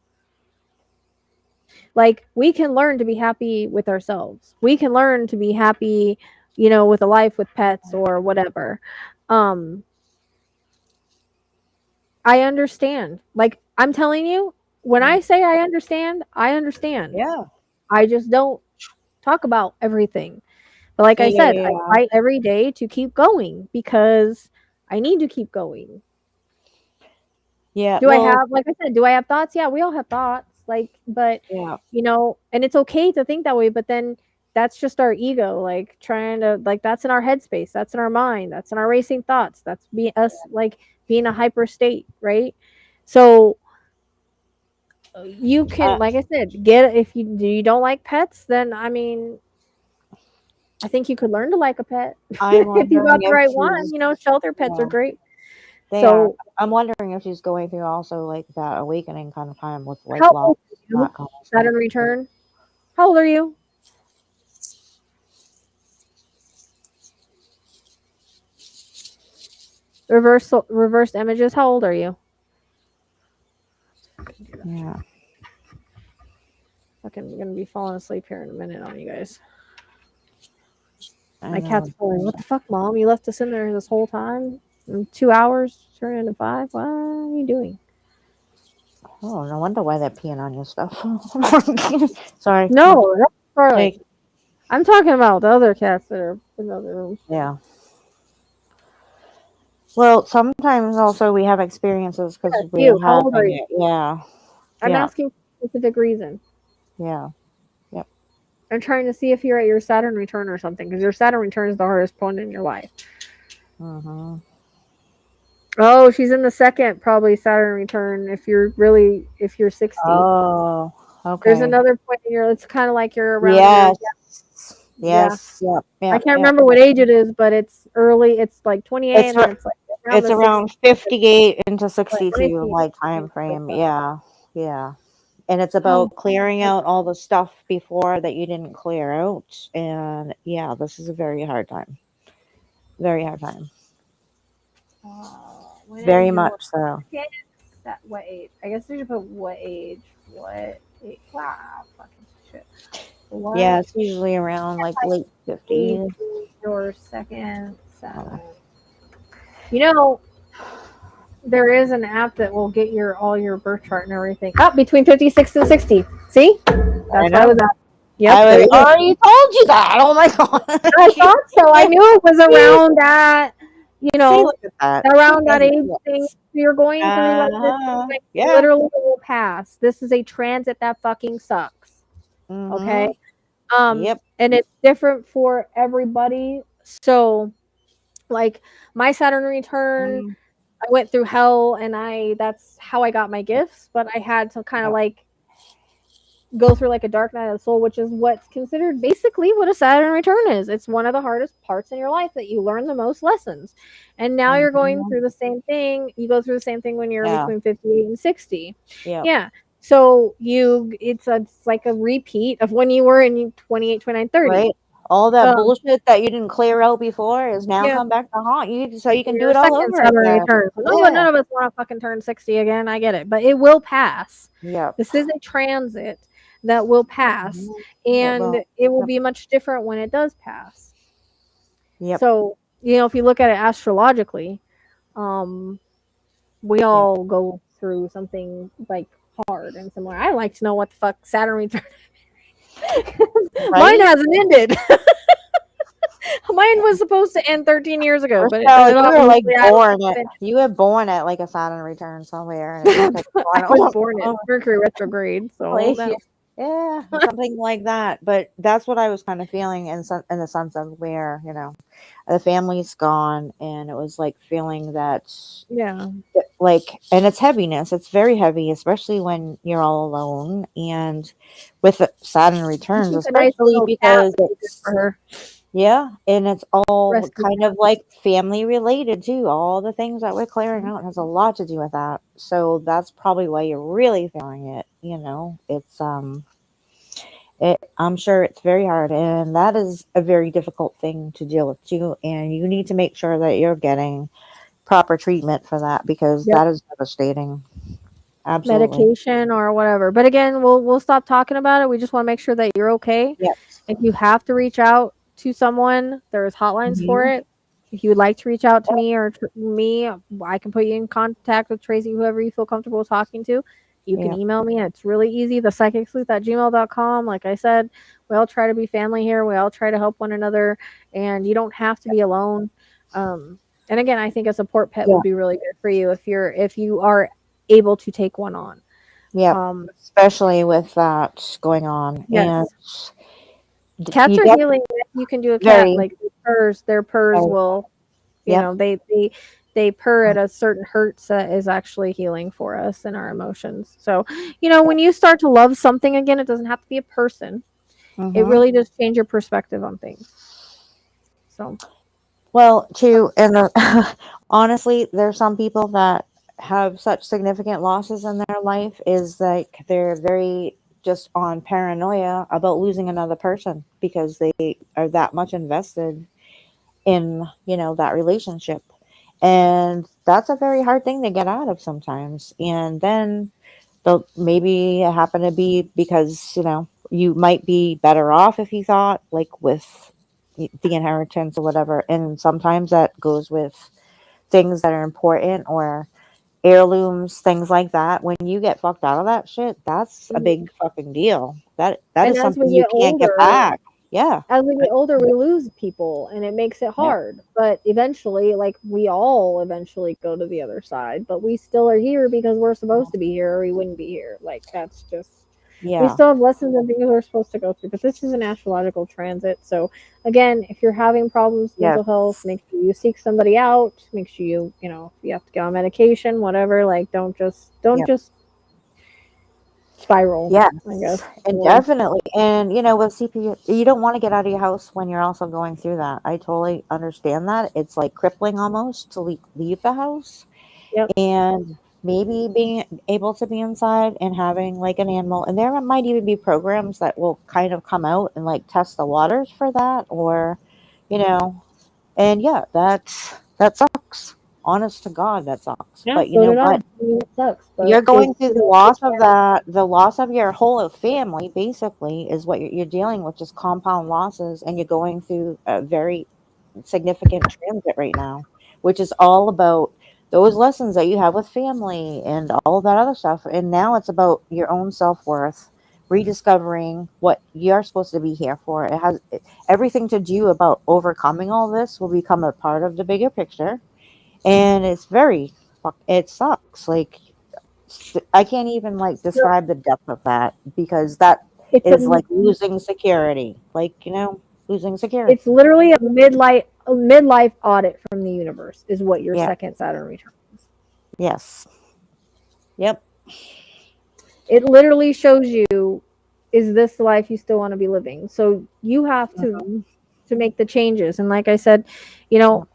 Like, we can learn to be happy with ourselves. We can learn to be happy, you know, with a life with pets or whatever. I understand. Like, I'm telling you, when I say I understand, I understand. Yeah. I just don't talk about everything. But like I said, I Yeah. fight every day to keep going because I need to keep going. Yeah. Do I Well, have, like I said, do I have thoughts? Yeah, we all have thoughts. Like, but yeah. you know, and it's okay to think that way, but then that's just our ego, like trying to, like, that's in our headspace, that's in our mind, that's in our racing thoughts, that's be us, like being a hyper state, right? So you can, like I said, get, if you don't like pets, then I mean, I think you could learn to like a pet I'm if you wondering got the if right one. she's, You know, shelter pets are yeah, great. they are. So, I'm wondering if she's going through also like that awakening kind of time with like how love, old are you? that kind of stuff. Saturn return. How old are you? Reversed images. How old are you? Yeah. Fucking gonna be falling asleep here in a minute on you guys. I My cat's know. pulling. What the fuck, mom? You left us in there this whole time? And 2 hours turned into 5? What are you doing? Oh, no wonder why they're peeing on your stuff. Sorry. No, that's Starlight. Like, I'm talking about the other cats that are in the other room. yeah. Well, sometimes also we have experiences because Yes, we're you. How old are having you? it. Yeah. I'm Yeah. asking for a specific reason. Yeah. Yep. I'm trying to see if you're at your Saturn return or something, because your Saturn return is the hardest point in your life. Mm-hmm. Oh, she's in the second, probably Saturn return. If you're 60, Oh, there's okay. another point in your. It's kind of like you're around your. Yes. Yeah, Yes. Yep. I Yep. can't Yep. remember what age it is, but it's early. It's like 28, It's and then it's like around it's the 60. around 58 into Like, let me 62 see. like Let me time look frame. up. Yeah. Yeah. And it's Oh, about clearing out all the stuff before that you didn't clear out. And yeah, this is a very hard time. Very hard time. when Very is your much so. that? What age? I guess we should put what age. What age? Wow, fucking shit. What Yeah, it's usually around like late age 50s. is your second Saturn? You know, there is an app that will get your all your birth chart and everything up between 56 and 60. See? I That's why I know. was at. Yep, I there was you go. already told you that. Oh my god. I thought so. I knew it was See, around that, you see, know, look at that. around that Okay, age thing. yes. You're going through like this, like, Yeah. literally will pass. This is a transit that fucking sucks. Okay. Mm-hmm. Um, Yep. and it's different for everybody. So, like, my Saturn return, Mm, I went through hell, and that's how I got my gifts, but I had to kind of yep. like go through like a dark night of the soul, which is what's considered basically what a Saturn return is. It's one of the hardest parts in your life that you learn the most lessons. And now you're going Mm-hmm. through the same thing. You go through the same thing when you're Yeah. between 58 and 60. Yep. Yeah. So it's like a repeat of when you were in 28, 29, 30. Right. All that Um, bullshit that you didn't clear out before is now yeah. come back to haunt you, so you can do Your it all second over Saturn again. return. Yeah. None of us want to fucking turn 60 again. I get it, but it will pass. Yep. This is a transit that will pass, Mhm. It and will. it will Yep. be much different when it does pass. Yep. So, you know, if you look at it astrologically, um, we all go through something like hard and similar. I like to know what the fuck Saturn return. Mine Right? hasn't ended. Mine was supposed to end 13 years ago, but Rochelle, you were like obviously I born don't at finish. you were born at like a Saturn return somewhere, and it just kept going I was on. born in Mercury retrograde, so Like, that, yeah, something like that. But that's what I was kind of feeling in the sense of where, the family's gone, and it was like feeling that, yeah. like, and it's heaviness. It's very heavy, especially when you're all alone. And with the Saturn returns, She's a nice especially little cat. because Good it's, for her. yeah, and it's all Rescue kind cat. of like family related too. All the things that we're clearing out has a lot to do with that. So that's probably why you're really feeling it. It's I'm sure it's very hard, and that is a very difficult thing to deal with too. And you need to make sure that you're getting proper treatment for that because Yep. that is devastating. Absolutely. Medication or whatever. But again, we'll stop talking about it. We just want to make sure that you're okay. Yes. If you have to reach out to someone, there's hotlines for Mhm. it. If you would like to reach out to me or me, I can put you in contact with Tracy, whoever you feel comfortable talking to. You can Yeah. email me. It's really easy. The psychicsleuth@gmail.com. Like I said, we all try to be family here. We all try to help one another, and you don't have to be alone. And again, I think a support pet Yeah. would be really good for you if you are able to take one on. Yep. Um, Especially with that going on, and yes. Cats you are get healing. You can do a cat very, like their purrs very. will, Yep. they purr at a certain hertz that is actually healing for us and our emotions. So, when you start to love something again, it doesn't have to be a person. It Mm-hmm. really does change your perspective on things. So, Well, too, and honestly, there's some people that have such significant losses in their life is like they're very just on paranoia about losing another person because they are that much invested in, that relationship. And that's a very hard thing to get out of sometimes. And then they'll maybe it happen to be because, you might be better off if you thought like with the inheritance or whatever. And sometimes that goes with things that are important or heirlooms, things like that. When you get fucked out of that shit, that's a big fucking deal. That and is as we something you get can't get older, back. Yeah. we lose people and it makes it Yep. hard. But eventually, like we all eventually go to the other side, but we still are here because we're supposed to be here or we wouldn't be here. Like that's just we Yeah. still have lessons and things we're supposed to go through. But this is an astrological transit. So again, if you're having problems with Yes. mental health, make sure you seek somebody out. Make sure if you have to get on medication, whatever, like don't Yep. just spiral, Yes. I guess. And Or definitely. And with CP, you don't want to get out of your house when you're also going through that. I totally understand that. It's like crippling almost to leave the house. yep. And maybe being able to be inside and having like an animal, and there might even be programs that will kind of come out and like test the waters for that, or and yeah, that sucks. Honest to God, that sucks. Yeah, But you so know did I. what, I mean, it sucks, you're but going it's through the loss of that, the loss of your whole family basically is what you're dealing with, just compound losses, and you're going through a very significant transit right now, which is all about those lessons that you have with family and all of that other stuff. And now it's about your own self-worth, rediscovering what you're supposed to be here for. It has everything to do about overcoming all this will become a part of the bigger picture. And it sucks. Like, I can't even like so describe the depth of that because that it's is a like losing security. Like, losing security. it's literally a midlife audit from the universe is what your Yeah. second Saturn return is. Yes. Yep. It literally shows you, is this the life you still want to be living? So you have to make the changes. And like I said, you know,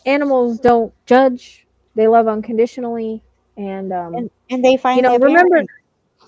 animals don't judge. They love unconditionally. And And they find their remember, parents.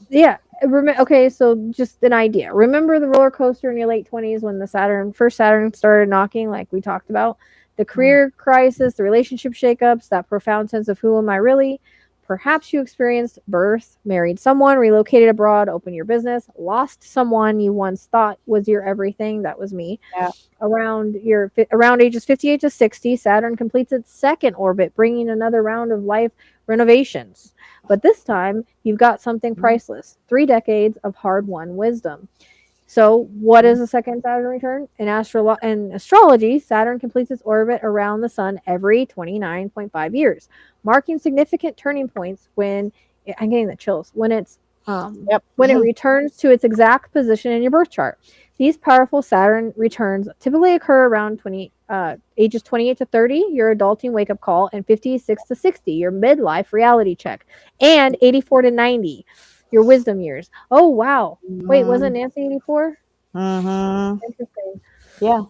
yeah. Okay, so just an idea. Remember the roller coaster in your late 20s when the first Saturn started knocking, like we talked about? The career crisis, the relationship shakeups, that profound sense of who am I really? Perhaps you experienced birth, married someone, relocated abroad, opened your business, lost someone you once thought was your everything. That was me. Yeah. Around ages 58 to 60, Saturn completes its second orbit, bringing another round of life renovations. But this time, you've got something priceless: 3 decades of hard-won wisdom. So, what is a second Saturn return? In astrology, Saturn completes its orbit around the sun every 29.5 years, marking significant turning points when I'm getting the chills when it's when it returns to its exact position in your birth chart. These powerful Saturn returns typically occur around ages 28 to 30, your adulting wake up call, and 56 to 60, your midlife reality check, and 84 to 90, your wisdom years. Oh, wow. Wait, wasn't Nancy 84? Mm-hmm. Interesting. Yeah.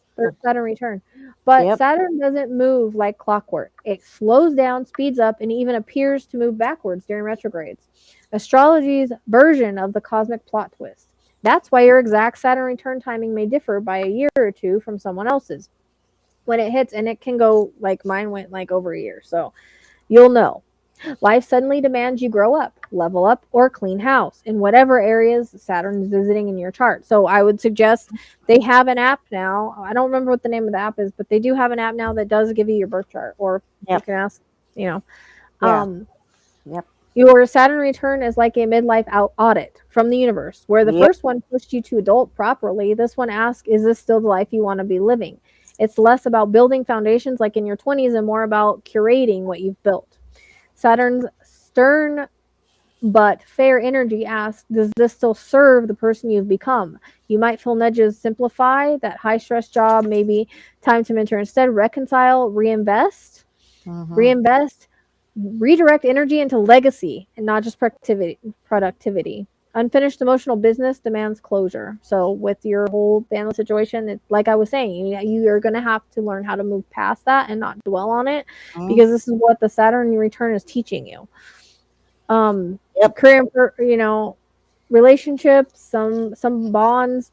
Saturn return. But Saturn doesn't move like clockwork. It slows down, speeds up, and even appears to move backwards during retrogrades. Astrology's version of the cosmic plot twist. That's why your exact Saturn return timing may differ by a year or two from someone else's. When it hits, and it can go like mine went like over a year. So you'll know. Life suddenly demands you grow up, level up, or clean house in whatever areas Saturn is visiting in your chart. So I would suggest they have an app now. I don't remember what the name of the app is, but they do have an app now that does give you your birth chart, or you can ask, your Saturn return is like a midlife audit from the universe, where the first one pushed you to adult properly. This one asks, is this still the life you want to be living? It's less about building foundations like in your 20s and more about curating what you've built. Saturn's stern but fair energy asks, does this still serve the person you've become? You might feel nudges: simplify that high stress job, maybe time to mentor instead, reconcile, reinvest, redirect energy into legacy and not just productivity. Unfinished emotional business demands closure. So with your whole family situation, like I was saying, you are going to have to learn how to move past that and not dwell on it, because this is what the Saturn return is teaching you. Career, relationships, some bonds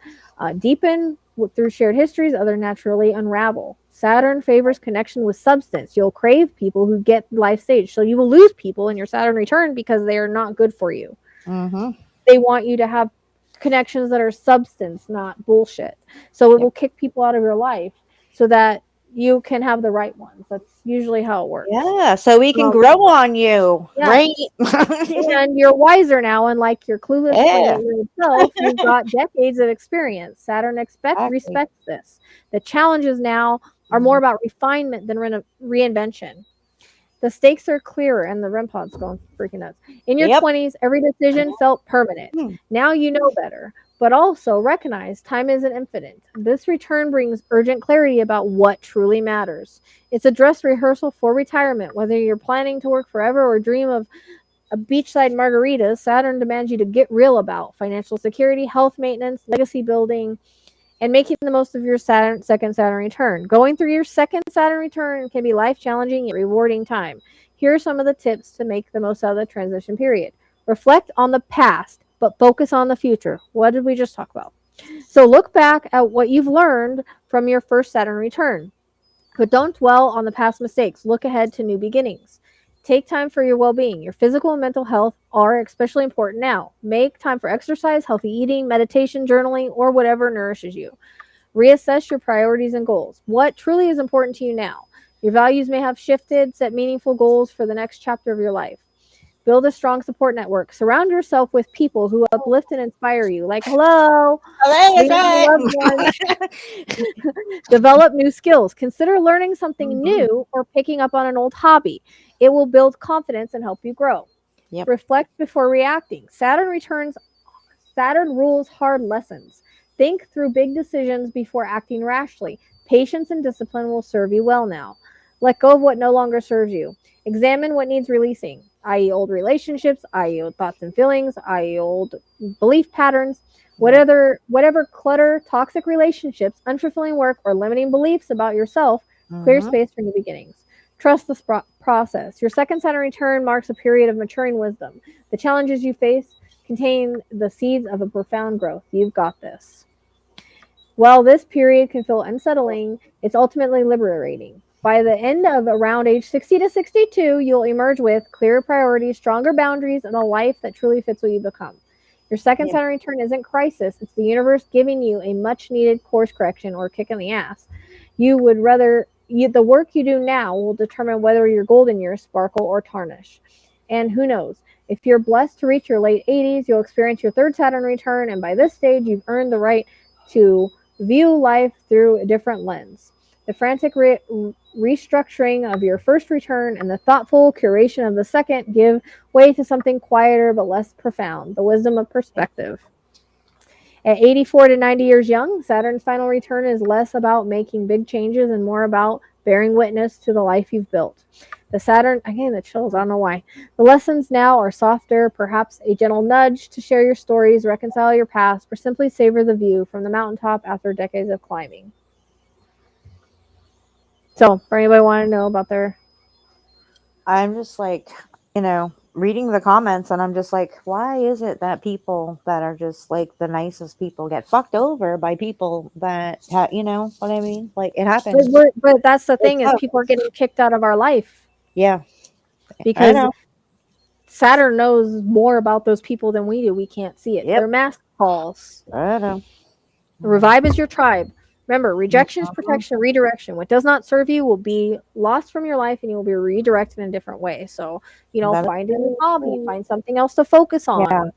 deepen through shared histories, other naturally unravel. Saturn favors connection with substance. You'll crave people who get life stage. So you will lose people in your Saturn return because they are not good for you. They want you to have connections that are substance, not bullshit. So it will kick people out of your life so that you can have the right ones. That's usually how it works. Yeah, so we can grow on you, right? And you're wiser now, and like your clueless 28-year-old self, you've got decades of experience. Saturn respects this. The challenges now are more about refinement than reinvention. The stakes are clearer, and the REM pod's going freaking nuts. In your 20s, every decision felt permanent. Now you know better, but also recognize time isn't infinite. This return brings urgent clarity about what truly matters. It's a dress rehearsal for retirement. Whether you're planning to work forever or dream of a beachside margaritas, Saturn demands you to get real about financial security, health maintenance, legacy building, and making the most of your second Saturn return. Going through your second Saturn return can be life-challenging yet rewarding time. Here are some of the tips to make the most out of the transition period. Reflect on the past, but focus on the future. What did we just talk about? So look back at what you've learned from your first Saturn return, but don't dwell on the past mistakes. Look ahead to new beginnings. Take time for your well-being. Your physical and mental health are especially important now. Make time for exercise, healthy eating, meditation, journaling, or whatever nourishes you. Reassess your priorities and goals. What truly is important to you now? Your values may have shifted. Set meaningful goals for the next chapter of your life. Build a strong support network. Surround yourself with people who uplift and inspire you. Like, hello. Develop new skills. Consider learning something new or picking up on an old hobby. It will build confidence and help you grow. Reflect before reacting. Saturn rules hard lessons. Think through big decisions before acting rashly. Patience and discipline will serve you well now. Let go of what no longer serves you. Examine what needs releasing, i.e. old relationships, i.e. old thoughts and feelings, i.e. old belief patterns, whatever clutter, toxic relationships, unfulfilling work, or limiting beliefs about yourself. Clear space for new beginnings. Trust the process. Your second Saturn return marks a period of maturing wisdom. The challenges you face contain the seeds of a profound growth. You've got this. While this period can feel unsettling, it's ultimately liberating. By the end of around age 60 to 62, you'll emerge with clearer priorities, stronger boundaries, and a life that truly fits what you become. Your second Yeah. Saturn return isn't crisis, it's the universe giving you a much needed course correction or kick in the ass. The work you do now will determine whether your golden years sparkle or tarnish. And who knows? If you're blessed to reach your late 80s, you'll experience your third Saturn return, and by this stage, you've earned the right to view life through a different lens. The frantic restructuring of your first return and the thoughtful curation of the second give way to something quieter but less profound, the wisdom of perspective. At 84 to 90 years young, Saturn's final return is less about making big changes and more about bearing witness to the life you've built. The Saturn, again, the chills, I don't know why. The lessons now are softer, perhaps a gentle nudge to share your stories, reconcile your past, or simply savor the view from the mountaintop after decades of climbing. So, for anybody want to know about their... I'm just like, reading the comments, and I'm just like, why is it that people that are just like the nicest people get fucked over by people that, you know what I mean? Like, it happens. But that's the thing, is tough. people are getting kicked out of our life Yeah, I because know. Saturn knows more about those people than we do. We can't see it. Yep. They're mask calls. I know. Revive is your tribe. Remember, rejection is Mhm. protection, redirection. What does not serve you will be lost from your life and you will be redirected in a different way. So, That find a is new hobby, find something else to focus yeah. on,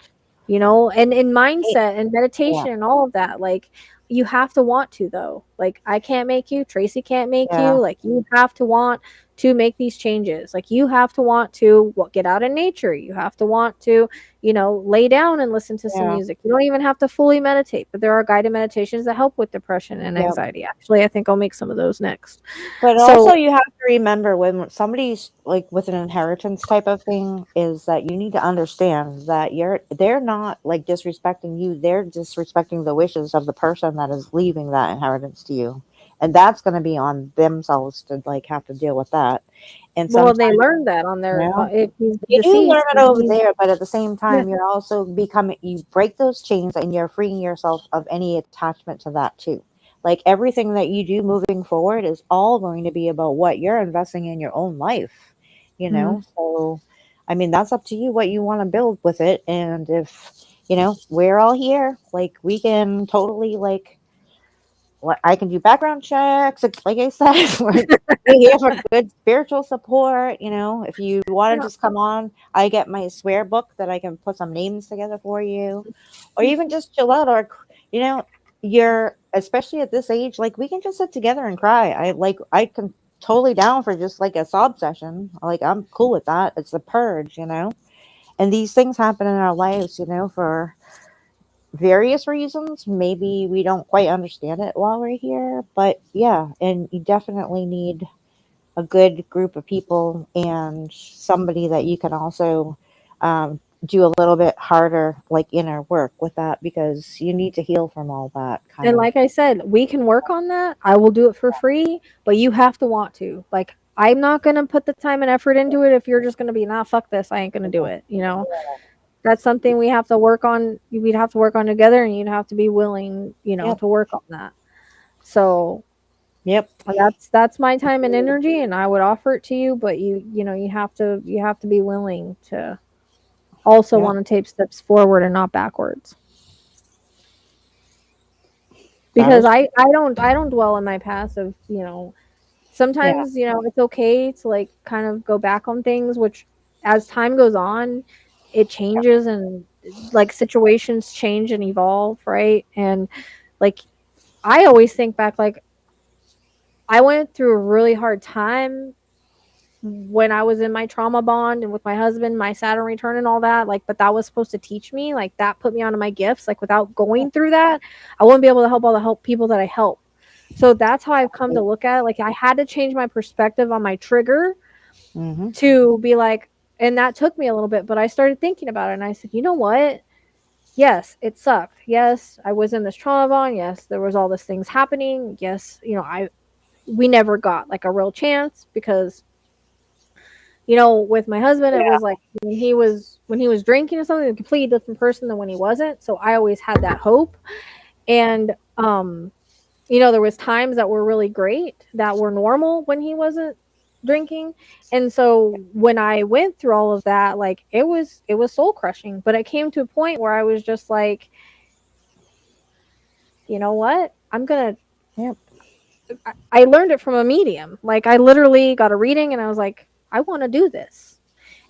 and in mindset and meditation and all of that. Like, you have to want to, though. Like, I can't make you, Tracy can't make you. Yeah. Like, you have to want to make these changes. Like, you have to want to get out in nature. You have to want to, lay down and listen to some Yeah. music. You don't even have to fully meditate, but there are guided meditations that help with depression and Yep. anxiety. Actually, I think I'll make some of those next. But So, also, you have to remember when somebody's like with an inheritance type of thing, is that you need to understand that they're not like disrespecting you; they're disrespecting the wishes of the person that is leaving that inheritance to you, and that's going to be on themselves to like have to deal with that. And well, sometimes, they learned that on their, if he's you do learn deceased, it over he's, there, but at the same yeah. time, you're also you break those chains and you're freeing yourself of any attachment to that too. Like everything that you do moving forward is all going to be about what you're investing in your own life, So, I mean, that's up to you what you want to build with it. And if, we're all here, like we can totally like, I can do background checks. Like I said, we're here for good spiritual support. If you want to just come on, I get my swear book that I can put some names together for you, or even just chill out. Or, you're especially at this age, like we can just sit together and cry. I can totally down for just like a sob session. Like I'm cool with that. It's a purge, and these things happen in our lives, for various reasons. Maybe we don't quite understand it while we're here, but yeah, and you definitely need a good group of people and somebody that you can also do a little bit harder, like inner work with that, because you need to heal from all that kind And of. like I said, we can work on that. I will do it for free, but you have to want to. Like, I'm not going to put the time and effort into it if you're just going to be, nah, fuck this. I ain't going to do it. That's something we have to work on. We'd have to work on together, and you'd have to be willing, Yep. to work on that. So Yep. that's my time and energy, and I would offer it to you, but you have to be willing to also Yep. want to take steps forward and not backwards. Because I don't dwell in my past of, sometimes, it's okay to like kind of go back on things, which as time goes on, it changes, and like situations change and evolve, right? And like, I always think back, like, I went through a really hard time when I was in my trauma bond and with my husband, my Saturn return and all that, like, but that was supposed to teach me, like, that put me onto my gifts. Like, without going through that, I wouldn't be able to help all the people that I help. So that's how I've come to look at it. Like, I had to change my perspective on my trigger Mm-hmm. to be like, and that took me a little bit, but I started thinking about it and I said, you know what? Yes, it sucked. Yes, I was in this trauma bond. Yes, there was all these things happening. Yes, we never got like a real chance because, with my husband, it was like when he was drinking or something, a completely different person than when he wasn't. So I always had that hope. And there was times that were really great, that were normal when he wasn't drinking. And so when I went through all of that, like it was soul crushing, but it came to a point where I was just like, you know what? I'm going to Yep. I learned it from a medium. Like I literally got a reading and I was like, I want to do this.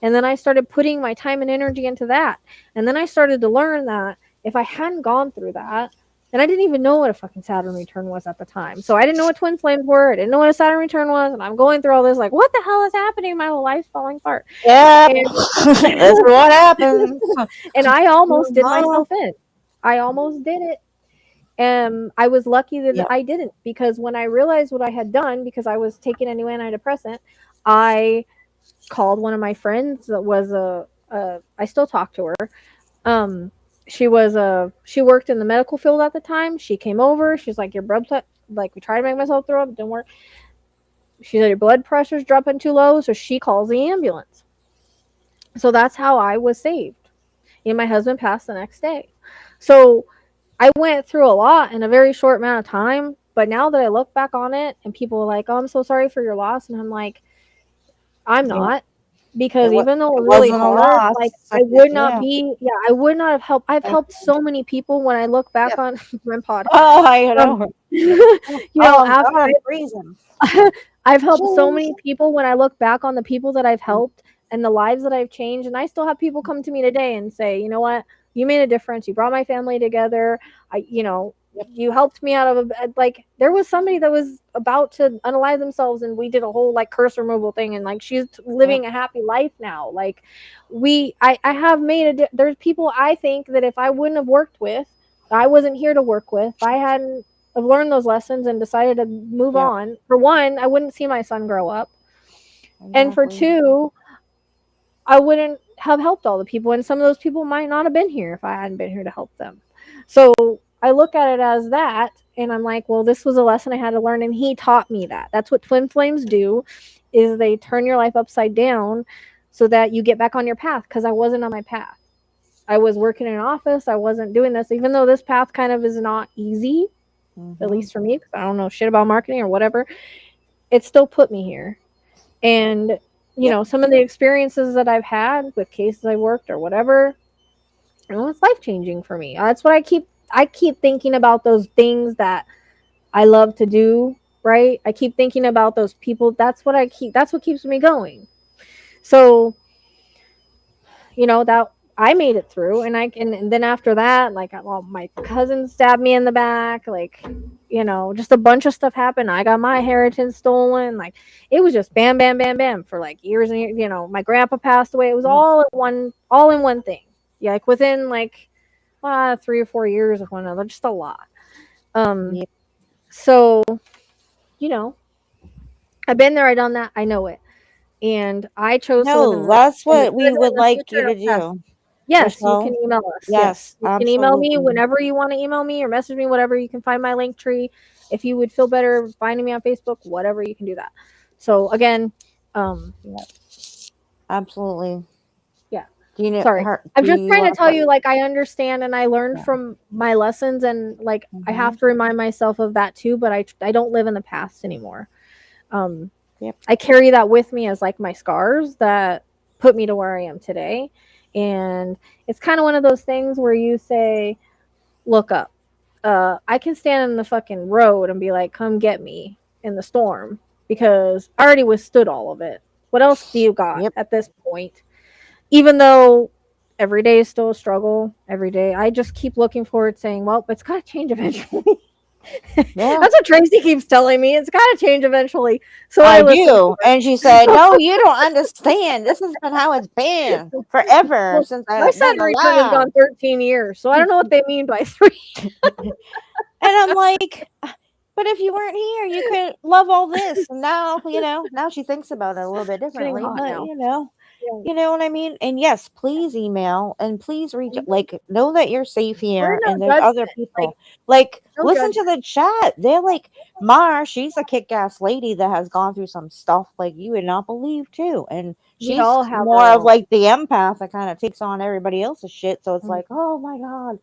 And then I started putting my time and energy into that. And then I started to learn that if I hadn't gone through that, and I didn't even know what a fucking Saturn return was at the time. So I didn't know what twin flames were. I didn't know what a Saturn return was. And I'm going through all this like, what the hell is happening? My whole life's falling apart. Yeah, And, that's what happens. and I almost did myself in. I almost did it. And I was lucky that Yep. I didn't, because when I realized what I had done, because I was taking a new antidepressant, I called one of my friends that was I still talk to her. She worked in the medical field at the time. She came over. She's like, your blood, like we tried to make myself throw up, it didn't work. She said your blood pressure's dropping too low, so she calls the ambulance. So that's how I was saved. And my husband passed the next day. So I went through a lot in a very short amount of time. But now that I look back on it, and people are like, "Oh, I'm so sorry for your loss," and I'm like, I'm not, because even though it was really wasn't a hard, loss. like I would not Yeah. be, I would not have helped. I've helped so many people when I look back Yep. on my pod. Oh, I know. After God, freezing. I've helped so many Jesus. people when I look back on the people that I've helped and the lives that I've changed. And I still have people come to me today and say, you know what, you made a difference. You brought my family together. You helped me out of like, there was somebody that was about to unalive themselves, and we did a whole like curse removal thing, and like she's living a happy life now. Like I have made there's people I think that if I wouldn't have worked with, I wasn't here to work with, if I hadn't have learned those lessons and decided to move on, for one, I wouldn't see my son grow up. And for two, I wouldn't have helped all the people, and some of those people might not have been here if I hadn't been here to help them. So I look at it as that, and I'm like, well, this was a lesson I had to learn, and he taught me that. That's what twin flames do, is they turn your life upside down so that you get back on your path, because I wasn't on my path. I was working in an office. I wasn't doing this, even though this path kind of is not easy, at least for me, because I don't know shit about marketing or whatever. It still put me here. And, some of the experiences that I've had with cases I worked or whatever, it's life changing for me. That's what I keep thinking about, those things that I love to do, right? I keep thinking about those people. That's what keeps me going. So, that I made it through, and then after that, like, well, my cousin stabbed me in the back, like, just a bunch of stuff happened. I got my inheritance stolen. Like, it was just bam, bam, bam, bam for like years and years. My grandpa passed away. It was all in one thing. Yeah, like within like 3 or 4 years of one another, just a lot. So, I've been there, I done that, I know it. And I chose to live in That's in the what we present would and the like future you to and the past. do. Yes, you Rachelle? can email us. Yes, You can email me absolutely. whenever you want to email me or message me, whatever. You can find my Linktree. If you would feel better finding me on Facebook, whatever, you can do that. So again, Absolutely. Yeah. Do you know Sorry. her? I'm Do just you trying to want tell you, like, I understand and I learned Yeah. from my lessons, and like I have to remind myself of that too, but I don't live in the past anymore. I carry that with me as like my scars that put me to where I am today. And it's kind of one of those things where you say, look up. I can stand in the fucking road and be like, come get me in the storm, because I already withstood all of it. What else do you got at this point? Even though every day is still a struggle, every day, I just keep looking forward, saying, well, it's got to change eventually. That's what Tracy keeps telling me. It's got to change eventually. So I listen to do. her. And she said, no, you don't understand. This has been how it's been forever Well, since my I've son been return has alive. gone 13 years, so I don't know what they mean by 3. And I'm like, but if you weren't here, you could love all this. And now, now she thinks about it a little bit differently. hot But, now. Yeah. You know what I mean? And yes, please email and please reach, Mhm. like, know that you're safe We're here no and there's judgment. other Like people. Like, no listen to judgment. the chat. They're like, Mar, she's a kick ass lady that has gone through some stuff like you would not believe too. And We she's all have more our of own. like the empath that kind of takes on everybody else's shit. So it's Mhm. like, oh my God.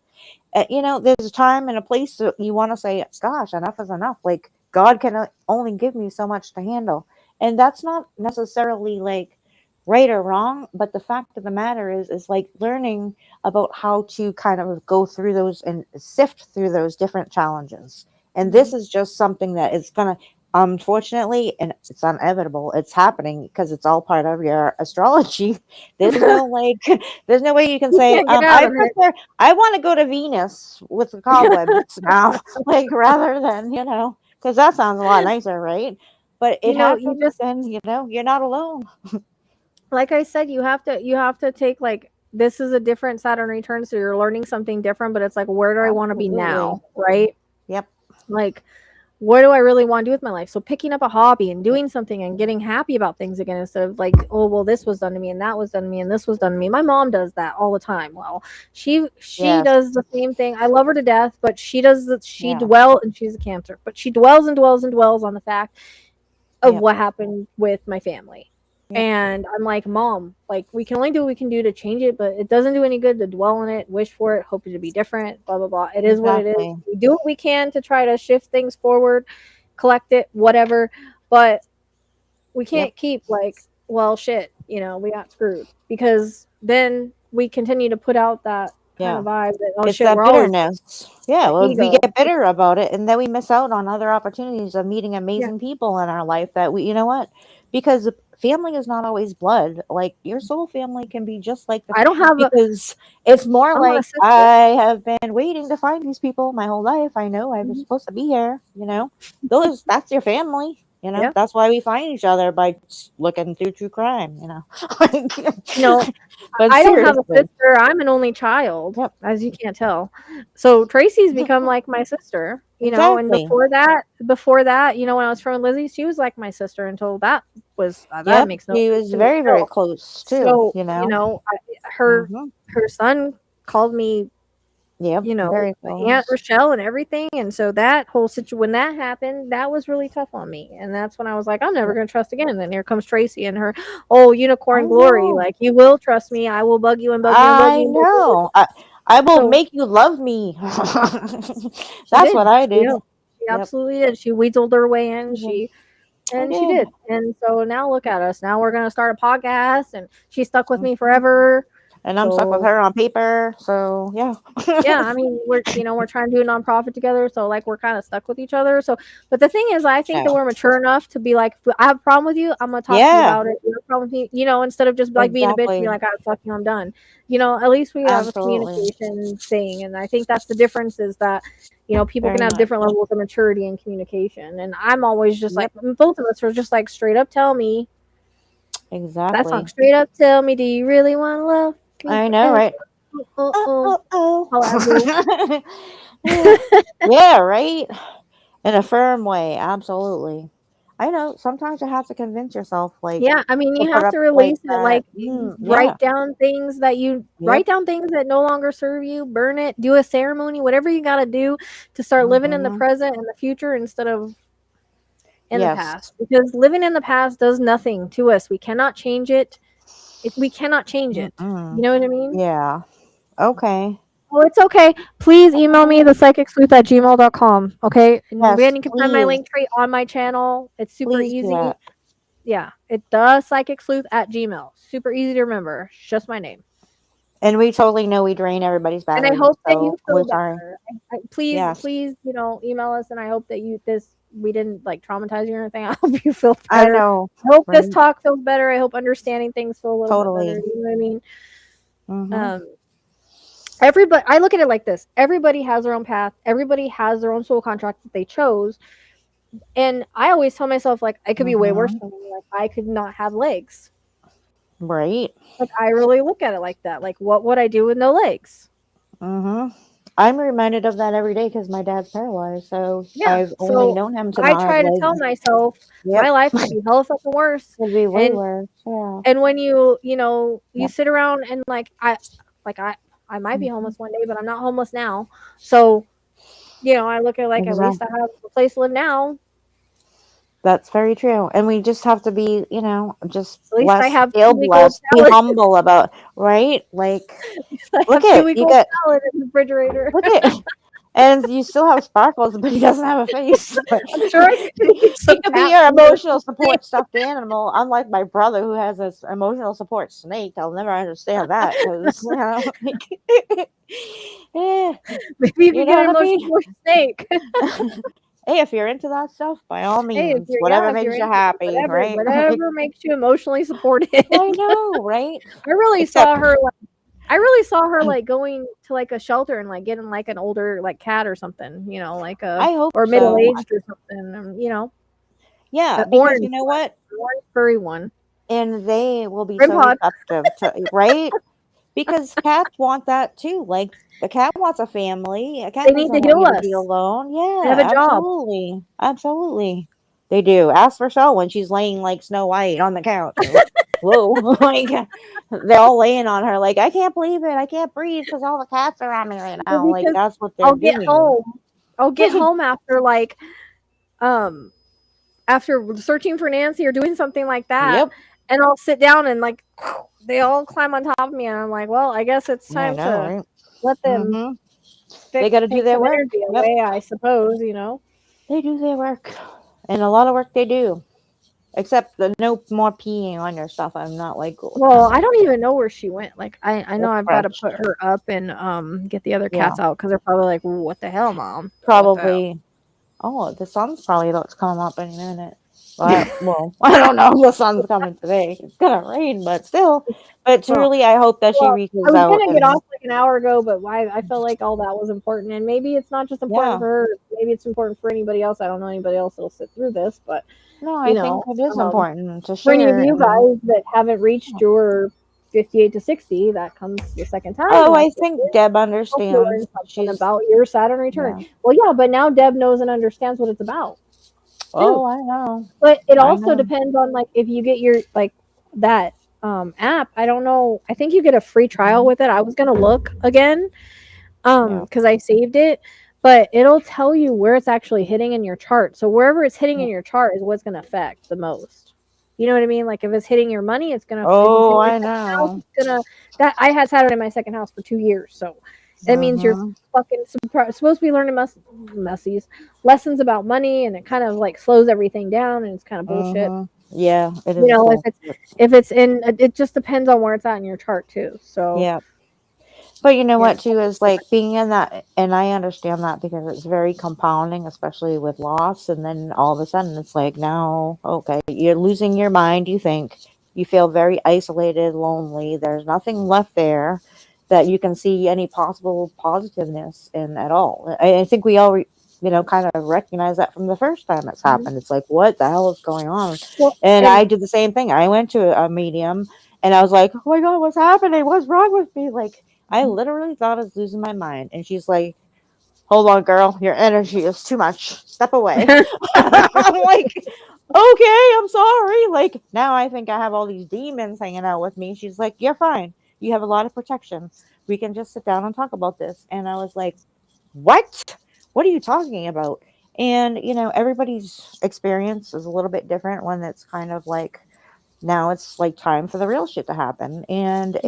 You know, there's a time and a place that you want to say, gosh, enough is enough. Like, God can only give me so much to handle. And that's not necessarily like right or wrong, but the fact of the matter is like learning about how to kind of go through those and sift through those different challenges. And this Mhm. is just something that is going to, unfortunately, and it's inevitable, it's happening because it's all part of your astrology. There's no like, there's no way you can You say, can't get out I of it. prefer, I want to go to Venus with the cobwebs now, like rather than, you know, because that sounds a lot nicer, right? But it You happens, just and you know, you're not alone. like I said, you have to take like this is a different Saturn return, so you're learning something different, but it's like where do I want to be Absolutely. now, right? Yep. Like what do I really want to do with my life? So picking up a hobby and doing something and getting happy about things again instead of like, oh well, this was done to me and that was done to me and this was done to me. My mom does that all the time. Well, she Yes. does the same thing. I love her to death, but she Yeah. dwell and she's a Cancer, but she dwells and dwells and dwells on the fact of Yep. what happened with my family. Yep. And I'm like, Mom, like we can only do what we can do to change it, but it doesn't do any good to dwell on it, wish for it, hope it to be different, blah blah blah. It is what it is. Exactly. We do what we can to try to shift things forward, collect it, whatever. But we Yep. can't keep like, well, shit, we got screwed because then we continue to put out that kind Yeah. of vibe that oh It's shit, that we're always bitterness. Yeah. the Well, we ego. get bitter about it, and then we miss out on other opportunities of meeting Yeah, amazing people in our life that we, you know what? Because family is not always blood. Like your soul family can be just like the, I don't have a. because it's more I'm not a like sister. I have been waiting to find these people my whole life. I know I was Mhm. supposed to be here. You know, that's your family. You know, Yeah, that's why we find each other by looking through true crime. You know, you know, but I don't have a seriously, sister. I'm an only child, yep, as you can't tell. So Tracy's become like my sister, and exactly. before that, when I was from Lizzie, she was like my sister until that Yep, makes no he sense was to me very, very still. close too, So, you know? her Mhm. her son called me Yep, very Aunt close. Rochelle and everything. And so that whole situation, when that happened, that was really tough on me. And that's when I was like, I'm never Yep. going to trust again. And then here comes Tracy and her, oh, I unicorn glory. know. Like, you will trust me. I will bug you and bug you and bug I you and bug you. know. I will So make you love me. she That's did. what I did. She Yep. absolutely did. She weaseled her way in. I did. I And she did. did. And so now look at us. Now we're going to start a podcast and she stuck with me Mhm. forever. And I'm stuck with So her on paper, so yeah. yeah, I mean, we're trying to do a nonprofit together, so like we're kind of stuck with each other. So, but the thing is, I think Yeah. that we're mature enough to be like, if I have a problem with you, I'm gonna talk to you Yeah, about it. You have a problem with me, instead of just like being a bitch and be exactly. like, "I fuck you, I'm done." At least we have a Absolutely. communication thing, and I think that's the difference is that people can Very have much. different levels of maturity and communication, and I'm always just like Yep, both of us are just like straight up tell me that song, exactly. straight up tell me, do you really want to love me I know, forever? right? Oh, Oh, oh, oh, holla at boo. oh. Yeah. Yeah, right? In a firm way, absolutely. I know sometimes you have to convince yourself, like, Yeah, I mean, to you put have up to like release it, that. like, you Yeah. write Yep. down things that no longer serve you, burn it, do a ceremony, whatever you gotta do to start living in the Hmm. present and the future instead of in the Yes. past, because living in the past does nothing to us. We cannot change it. We cannot change it. You Mm-mm. know what I mean? Yeah. Okay. Oh, it's okay. Please email me, thepsychicsleuth@gmail.com, okay? And Yes, then you can find my please, link tree on my channel. It's super please do easy. that. Yeah, it the psychicsleuth@gmail. Super easy to remember. It's just my name. And we totally know we drain everybody's And I batteries, hope that you so feel we're sorry. better. Please, Yes. please, email us, and I hope that we didn't like traumatize you or anything. I hope you feel I better. know. I hope this Right. talk feels better. I hope understanding things feel a little bit better. Totally. You know what I mean? Mm-hmm. Um, everybody, I look at it like this: everybody has their own path. Everybody has their own soul contract that they chose. And I always tell myself, like, I could be way worse Mm-hmm. than me. Like, I could not have legs. Right. Like, I really look at it like that. Like, what would I do with no legs? Mm-hmm. I'm reminded of that every day because my dad's paralyzed. So Yeah. I've only So known him to I not have try to tell legs. myself my Yep. life could be hella fucking worse. Could be way And worse. Yeah. and when you know, you Yep. sit around and like I might be Mhm. homeless one day, but I'm not homeless now. So, you know, I look at like at least I Exactly. have a place to live now. That's very true. And we just have to be, just At least I less have feel 2-week old blessed, be salad. humble about, right? Like, At least I look have at 2-week you old got salad in the refrigerator. look at and you still have sparkles, but he doesn't have a face. I'm sure I could eat He some could be cat your food or emotional support stuffed animal, unlike my brother who has this emotional support snake. I'll never understand that because yeah, maybe you you could know get an what I emotional mean? support snake. Hey, if you're into that stuff, by all Hey, means, whatever if you're makes you into happy, right? whatever makes you emotionally supported. I know, right? I really Except, saw her I really saw her like going to like a shelter and like getting like an older like cat or something, you know, like a I hope or middle so. aged or something, you know, Yeah, an because you know what? orange furry one. And they will be Rim so pod. receptive to, right? Because cats want that too. Like a cat wants a family. A cat They need doesn't to want heal you to be us. alone. They have Yeah, a job. absolutely. Absolutely. They do. Ask Rochelle when she's laying like Snow White on the couch. Whoa. Like they're all laying on her like, I can't believe it. I can't breathe because all the cats are around me right Well, now. Like because that's what they're I'll get doing. home. I'll get home after like um after searching for Nancy or doing something like that, Yep. and I'll sit down and like they all climb on top of me, and I'm like, well, I guess it's I time know, to right? let them Mm-hmm. They got to do take their some work. energy Yep. away, I suppose, you know. They do their work. And a lot of work they do. Except the no more peeing on your stuff. I'm not like cool with Well, that. I don't even know where she went. Like, I know That's I've got to fresh. put her up and get the other Yeah. cats out because they're probably like, what the hell, mom? What the hell? Probably. Oh, the sun's probably about to come up any minute. Well, I don't know if the sun's coming today. It's gonna rain, but still. But Well, truly, I hope that she well, I reaches was out gonna get and off like an hour ago, but I felt like all that was important, and maybe it's not just important yeah. for her. Maybe it's important for anybody else. I don't know anybody else that'll sit through this, but No, you I think know, it is important to for any of share. you And guys that haven't reached your 58 to 60, that comes the second time, oh, and I that's think Deb hope you learn understands. something She's about your Saturn return. yeah. Well, yeah, but now Deb knows and understands what it's about too. Oh, I know. But it I also know. depends on like if you get your like that app. I don't know. I think you get a free trial Mhm. with it. I was gonna look again Yeah. because I saved it, but it'll tell you where it's actually hitting in your chart. So wherever it's hitting in Yeah. your chart is what's gonna affect the most. You know what I mean? Like if it's hitting your money, it's gonna. If it's Oh, hitting your I second house, know. it's gonna. That I had Saturn in my second house for 2 years, so that means you're Mhm. fucking supposed to be learning messies lessons about money, and it kind of like slows everything down, and it's kind of bullshit. Mhm. Yeah, it You is know, bullshit. if it's in, it just depends on where it's at in your chart too. So Yeah. But you know yeah, what, too, is like being in that, and I understand that because it's very compounding, especially with loss. And then all of a sudden, it's like, now, okay, you're losing your mind. You think you feel very isolated, lonely. There's nothing left there that you can see any possible positiveness in at all. I think we all, kind of recognize that from the first time it's mhm. happened. It's like, what the hell is going on? Well, And and I did the same thing. I went to a medium and I was like, oh my God, what's happening? What's wrong with me? Like, I literally thought I was losing my mind. And she's like, hold on, girl. Your energy is too much. Step away. I'm like, okay, I'm sorry. Like, now I think I have all these demons hanging out with me. She's like, you're fine. You have a lot of protection. We can just sit down and talk about this. And I was like, what? What are you talking about? And, everybody's experience is a little bit different when it's kind of like, now it's like time for the real shit to happen. And,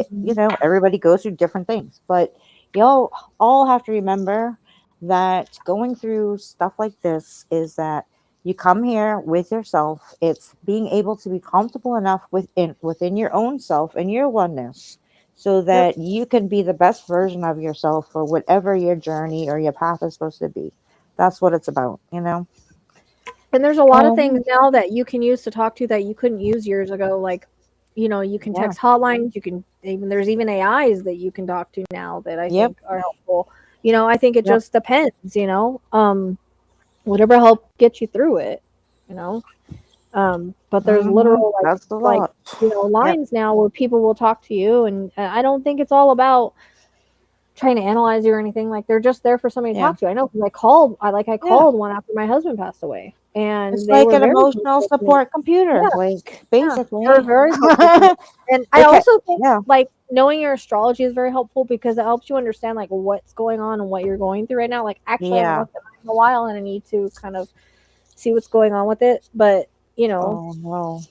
everybody goes through different things. But y'all all have to remember that going through stuff like this is that you come here with yourself. It's being able to be comfortable enough within your own self and your oneness so yep. that you can be the best version of yourself for whatever your journey or your path is supposed to be. That's what it's about. And there's a lot of Um, things now that you can use to talk to that you couldn't use years ago. Like, you can yeah. text hotlines. You can even there's even AIs that you can talk to now that I Yep. think are helpful. I think it Yep. just depends. Whatever help get you through it. You know. But there's literal That's a like lot. Yep. lines now where people will talk to you, and I don't think it's all about trying to analyze you or anything. Like they're just there for somebody to Yeah. talk to. I know because I called one after my husband passed away, and It's they like were an very emotional helpful to me. support computer, Yeah, like yeah, basically. they're very helpful to me. And I Okay, also think yeah. like knowing your astrology is very helpful because it helps you understand like what's going on and what you're going through right now. Like actually, I haven't Yeah. looked at mine in a while, and I need to kind of see what's going on with it. But you know, Oh no.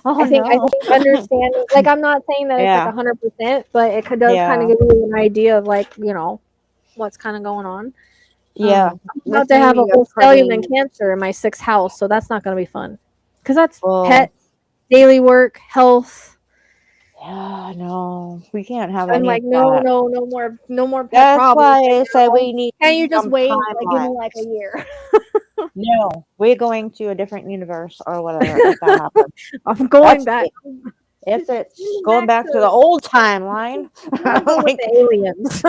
I think understanding, like I'm not saying that it's like Yeah. 100%, but it does kind Yeah. of give you an idea of like what's kind of going on. Yeah. I'm With about to you, have a you're whole stellium in pretty Cancer in my 6th house, so that's not going to be fun. Because that's well. pet, daily work, health. Yeah, no, we can't have I'm any of like, no, that. no, no more pet That's problems why right I say now. we need Can you just some wait? Like, give me like a timelines. year. No, we're going to a different universe or whatever if that happens. I'm going That's back. it. That's it. Going Going back to the old timeline. I'm gonna go with Like, the aliens.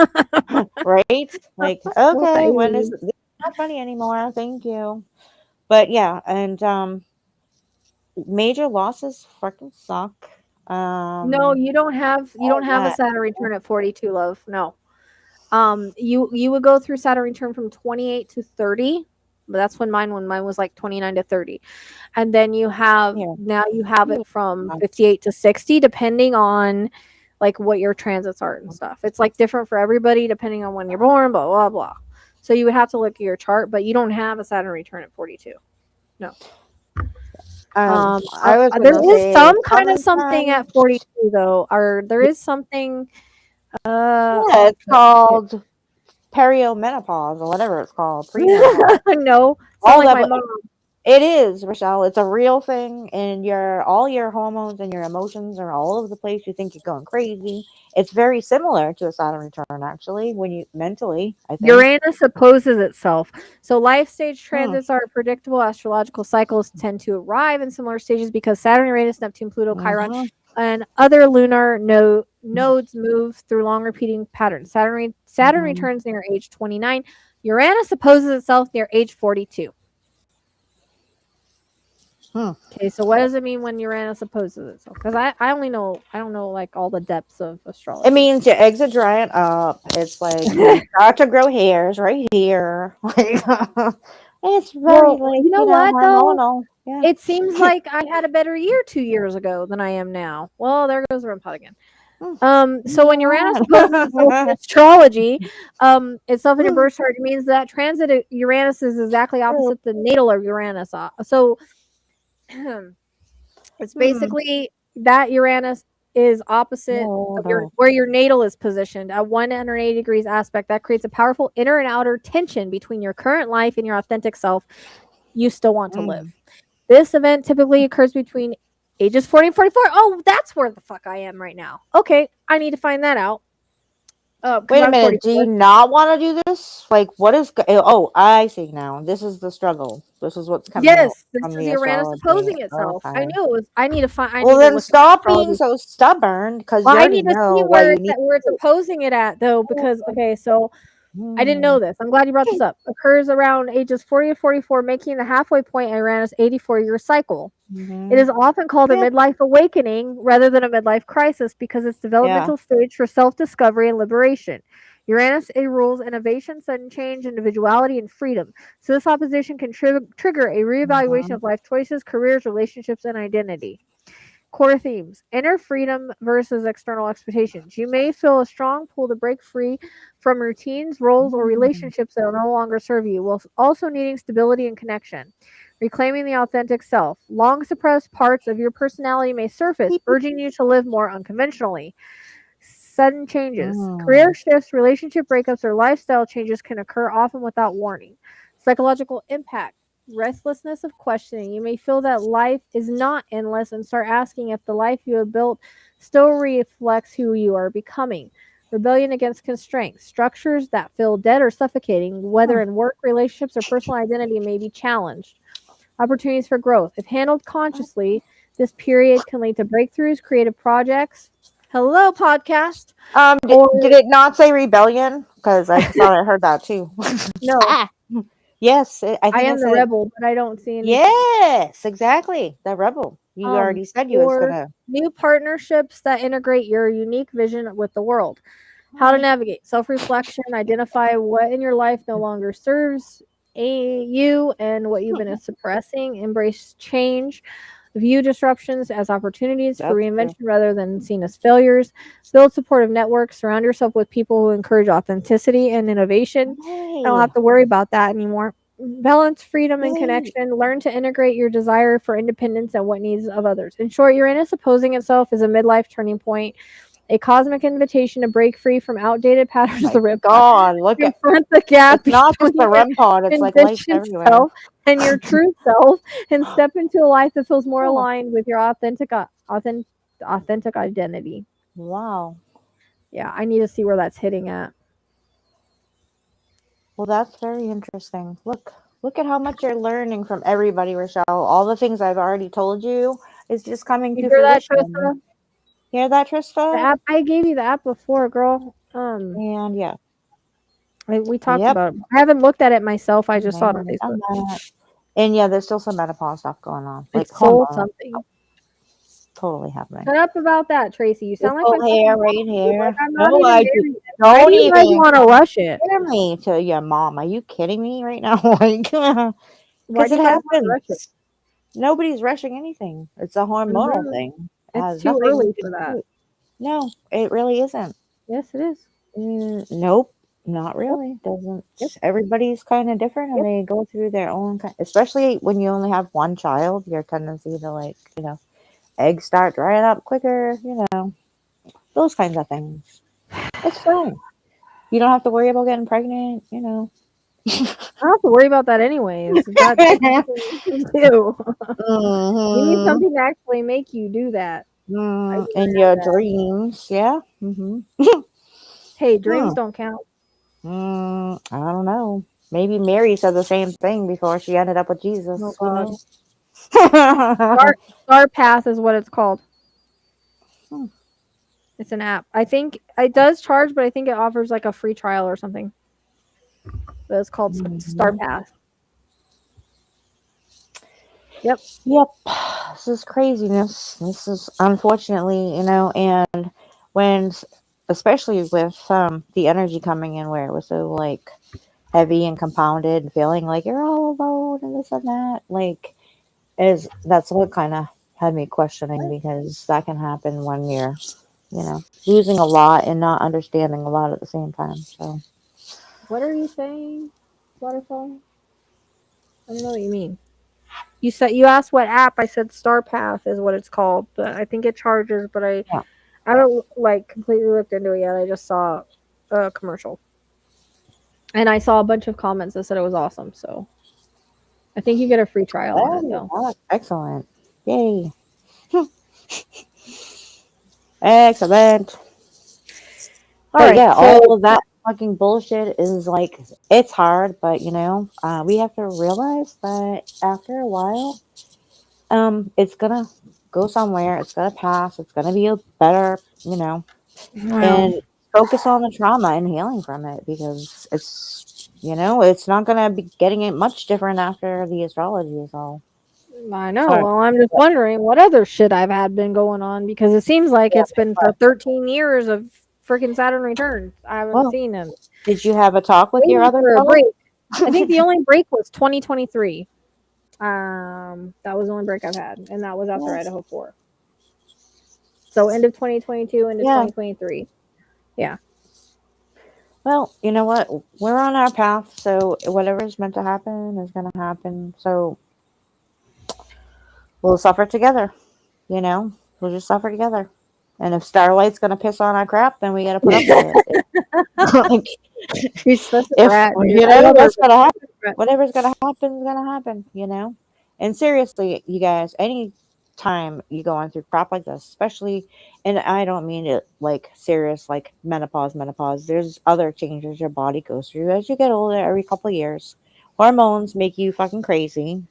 right? Like, Go with the okay, when is aliens. this is not funny anymore? Thank you. But yeah, and major losses freaking suck. No, you don't have All a that. Saturn return at 42, love. No. You would go through Saturn return from 28 to 30, but that's when mine was like 29 to 30. And then you have Yeah. it from 58 to 60 depending on like what your transits are and stuff. It's like different for everybody depending on when you're born, blah blah blah. So you would have to look at your chart, but you don't have a Saturn return at 42. No. I was There gonna is say some kind of something at sometimes. 42 though, or there is something Yeah, it's called periomenopause or whatever it's called, premenopause. no, sound All like that, my mom. it is, Rochelle. It's a real thing, and all your hormones and your emotions are all over the place. You think you're going crazy. It's very similar to a Saturn return, actually, when you mentally, I think. Uranus opposes itself. So life stage Hmm. transits are predictable. Astrological cycles tend to arrive in similar stages because Saturn, Uranus, Neptune, Pluto, Chiron, Mhm. and other lunar nodes move through long repeating patterns. Saturn Mhm. returns near age 29. Uranus opposes itself near age 42. Okay, so what does it mean when Uranus opposes itself? Because I only know, I don't know like all the depths of astrology. It means your eggs are drying up. It's like you start to grow hairs right here. Like it's very like you know what though? hormonal. Yeah. It seems like I had a better year 2 years ago than I am now. Well, there goes the REM pod again. So when Uranus opposes itself in astrology, itself in your birth chart, it means that transit of Uranus is exactly opposite the natal of Uranus. So it's basically that Uranus is opposite of where your natal is positioned at 180 degrees aspect. That creates a powerful inner and outer tension between your current life and your authentic self you still want to live. This event typically occurs between ages 40 and 44. Oh, that's where the fuck I am right now. Okay, I need to find that out. Wait a I'm minute. Do 44. you not want to do this? Like, what is? Oh, I see now. This is the struggle. This is what's coming out Yes, this from is the Uranus astrology. opposing itself. I Okay. knew it was. I need to find. I Well, need to then look at stop being astrology. so stubborn because Well, you I already need to see know what you need where it's to opposing it at though, because okay, so I didn't know do. this. I'm glad you brought this up. Occurs around ages 40 to 44, making the halfway point in Uranus 84-year cycle. It is often called a Yeah. midlife awakening rather than a midlife crisis because it's developmental stage for self-discovery and liberation. Uranus rules innovation, sudden change, individuality, and freedom. So this opposition can trigger a reevaluation of life choices, careers, relationships, and identity. Core themes: inner freedom versus external expectations. You may feel a strong pull to break free from routines, roles, or relationships that no longer serve you, while also needing stability and connection. Reclaiming the authentic self. Long suppressed parts of your personality may surface, urging you to live more unconventionally. Sudden changes. Career shifts, relationship breakups, or lifestyle changes can occur often without warning. Psychological impact. Restlessness of questioning. You may feel that life is not endless and start asking if the life you have built still reflects who you are becoming. Rebellion against constraints. Structures that feel dead or suffocating, whether in work, relationships, or personal identity, may be challenged. Opportunities for growth. If handled consciously, this period can lead to breakthroughs, creative projects. Hello, podcast. Did it not say rebellion? Because I thought I heard that too. No. Yes, I I think am I the said rebel, but I don't see anything. yes, exactly. The rebel. You already said you was Or gonna. new partnerships that integrate your unique vision with the world. How to navigate self-reflection, identify what in your life no longer serves you and what you've been suppressing, embrace change, view disruptions as opportunities for That's true. reinvention rather than seen as failures, build supportive networks, surround yourself with people who encourage authenticity and innovation. I don't Yay. have to worry about that anymore. Balance freedom and Yay. connection. Learn to integrate your desire for independence and what needs of others. In short, Uranus opposing itself is a midlife turning point, a cosmic invitation to break free from outdated patterns of My the RIP pod, God, look at confront the gap it's not just the between REM pod, it's like life envisioned everywhere. self and your true self, and step into a life that feels more Oh, aligned with your authentic identity. wow. Yeah, I need to see where that's hitting at. Well, that's very interesting. Look at how much you're learning from everybody, Rochelle. All the things I've already told you is just coming You to hear that, fruition. Trista? Hear that, The Trista? app, I gave you the app before, girl. And yeah. We talked Yep. about it. I haven't looked at it myself. I just saw it on Man, Facebook. and yeah, there's still some menopause stuff going on. Like It's soul hormonal something. totally happening. Shut up about that, Tracy. You sound like my Full fucking hair mom. right here. Like I'm not No, even I married yet. Why don't do you guys even want to rush it? compare me to your mom. Are you kidding me right now? Like, Why because do it you guys want to rush it? happens. Nobody's rushing anything. It's a hormonal thing. It It's has too nothing early to for that. do. No, it really isn't. Yes, it is. Nope, not really. Doesn't. Yep. Everybody's kind of different, and they go through their own. Especially when you only have one child, your tendency to like, eggs start drying up quicker. Those kinds of things. It's fine. You don't have to worry about getting pregnant. I don't have to worry about that anyways. That's something you can do. You need something to actually make you do that. In your dreams, yeah. Hey, dreams don't count. I don't know. Maybe Mary said the same thing before she ended up with Jesus. Oh Who God. knows? Star Path is what it's called. It's an app. I think it does charge, but I think it offers like a free trial or something. But it's called Star Path. Yep. This is craziness. This is unfortunately, and when, especially with the energy coming in where it was so like heavy and compounded, feeling like you're all alone and this and that, like, that's what kind of had me questioning, because that can happen when you're, losing a lot and not understanding a lot at the same time. So, What are you saying, Waterfall? I don't know what you mean. You asked what app. I said Star Path is what it's called, but I think it charges. But I don't like completely looked into it yet. I just saw a commercial, and I saw a bunch of comments that said it was awesome. So I think you get a free trial on it though. Excellent! Yay! Excellent. All of that fucking bullshit is like, it's hard, but we have to realize that after a while, it's gonna go somewhere. It's gonna pass. It's gonna be a better, and focus on the trauma and healing from it, because it's not gonna be getting it much different after the astrology is all. I know. Well, I'm just wondering what other shit I've had been going on, because it seems like it's been for 13 years of freaking Saturn returns. I haven't seen him. Did you have a talk with your other break? I think the only break was 2023. That was the only break I've had, and that was after Idaho 4. So end of 2022, end of 2023. Yeah. Well, you know what? We're on our path, so whatever's meant to happen is going to happen. So we'll suffer together. We'll just suffer together. And if Starlight's going to piss on our crap, then we got to put up with it. She's such a rat. What's going to happen? Whatever's going to happen is going to happen. And seriously, you guys, any time you go on through crap like this, especially, and I don't mean it like serious, like menopause. There's other changes your body goes through as you get older. Every couple of years, hormones make you fucking crazy.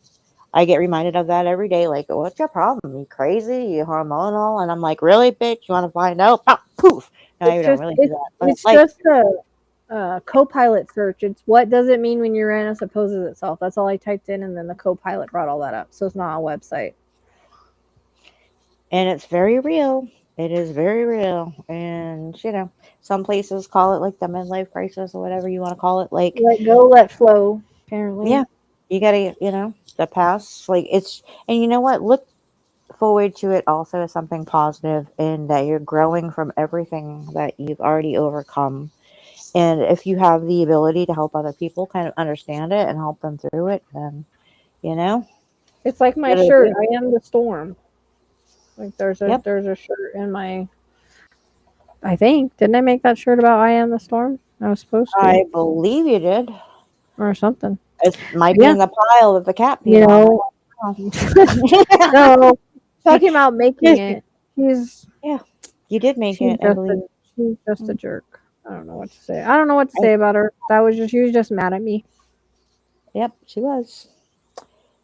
I get reminded of that every day. Like, what's your problem? You crazy? You hormonal? And I'm like, really, bitch? You want to find out? Pop, poof. No, you don't really do that. But it's just a co-pilot search. It's what does it mean when Uranus opposes itself? That's all I typed in, and then the co-pilot brought all that up. So it's not a website. And it's very real. It is very real. And, some places call it like the midlife crisis or whatever you want to call it. Like, Let go, let flow. Apparently, yeah, you gotta, the past, like, and you know what? Look forward to it also as something positive, in that you're growing from everything that you've already overcome. And if you have the ability to help other people kind of understand it and help them through it, then, you know, it's like my good to shirt. do. I am the storm. Like Yep. there's a shirt in my. I think didn't I make that shirt about I am the storm? I was supposed to I believe you did. or something. It might be Yeah, in the pile that the cat peed you on. know. I don't know. No, talking about making it. She's Yeah, you did make she's it, I just a believe. she's just a Mm. jerk. I don't know what to say. I don't know what to I, say about her. That was just she was just mad at me. yep, she was.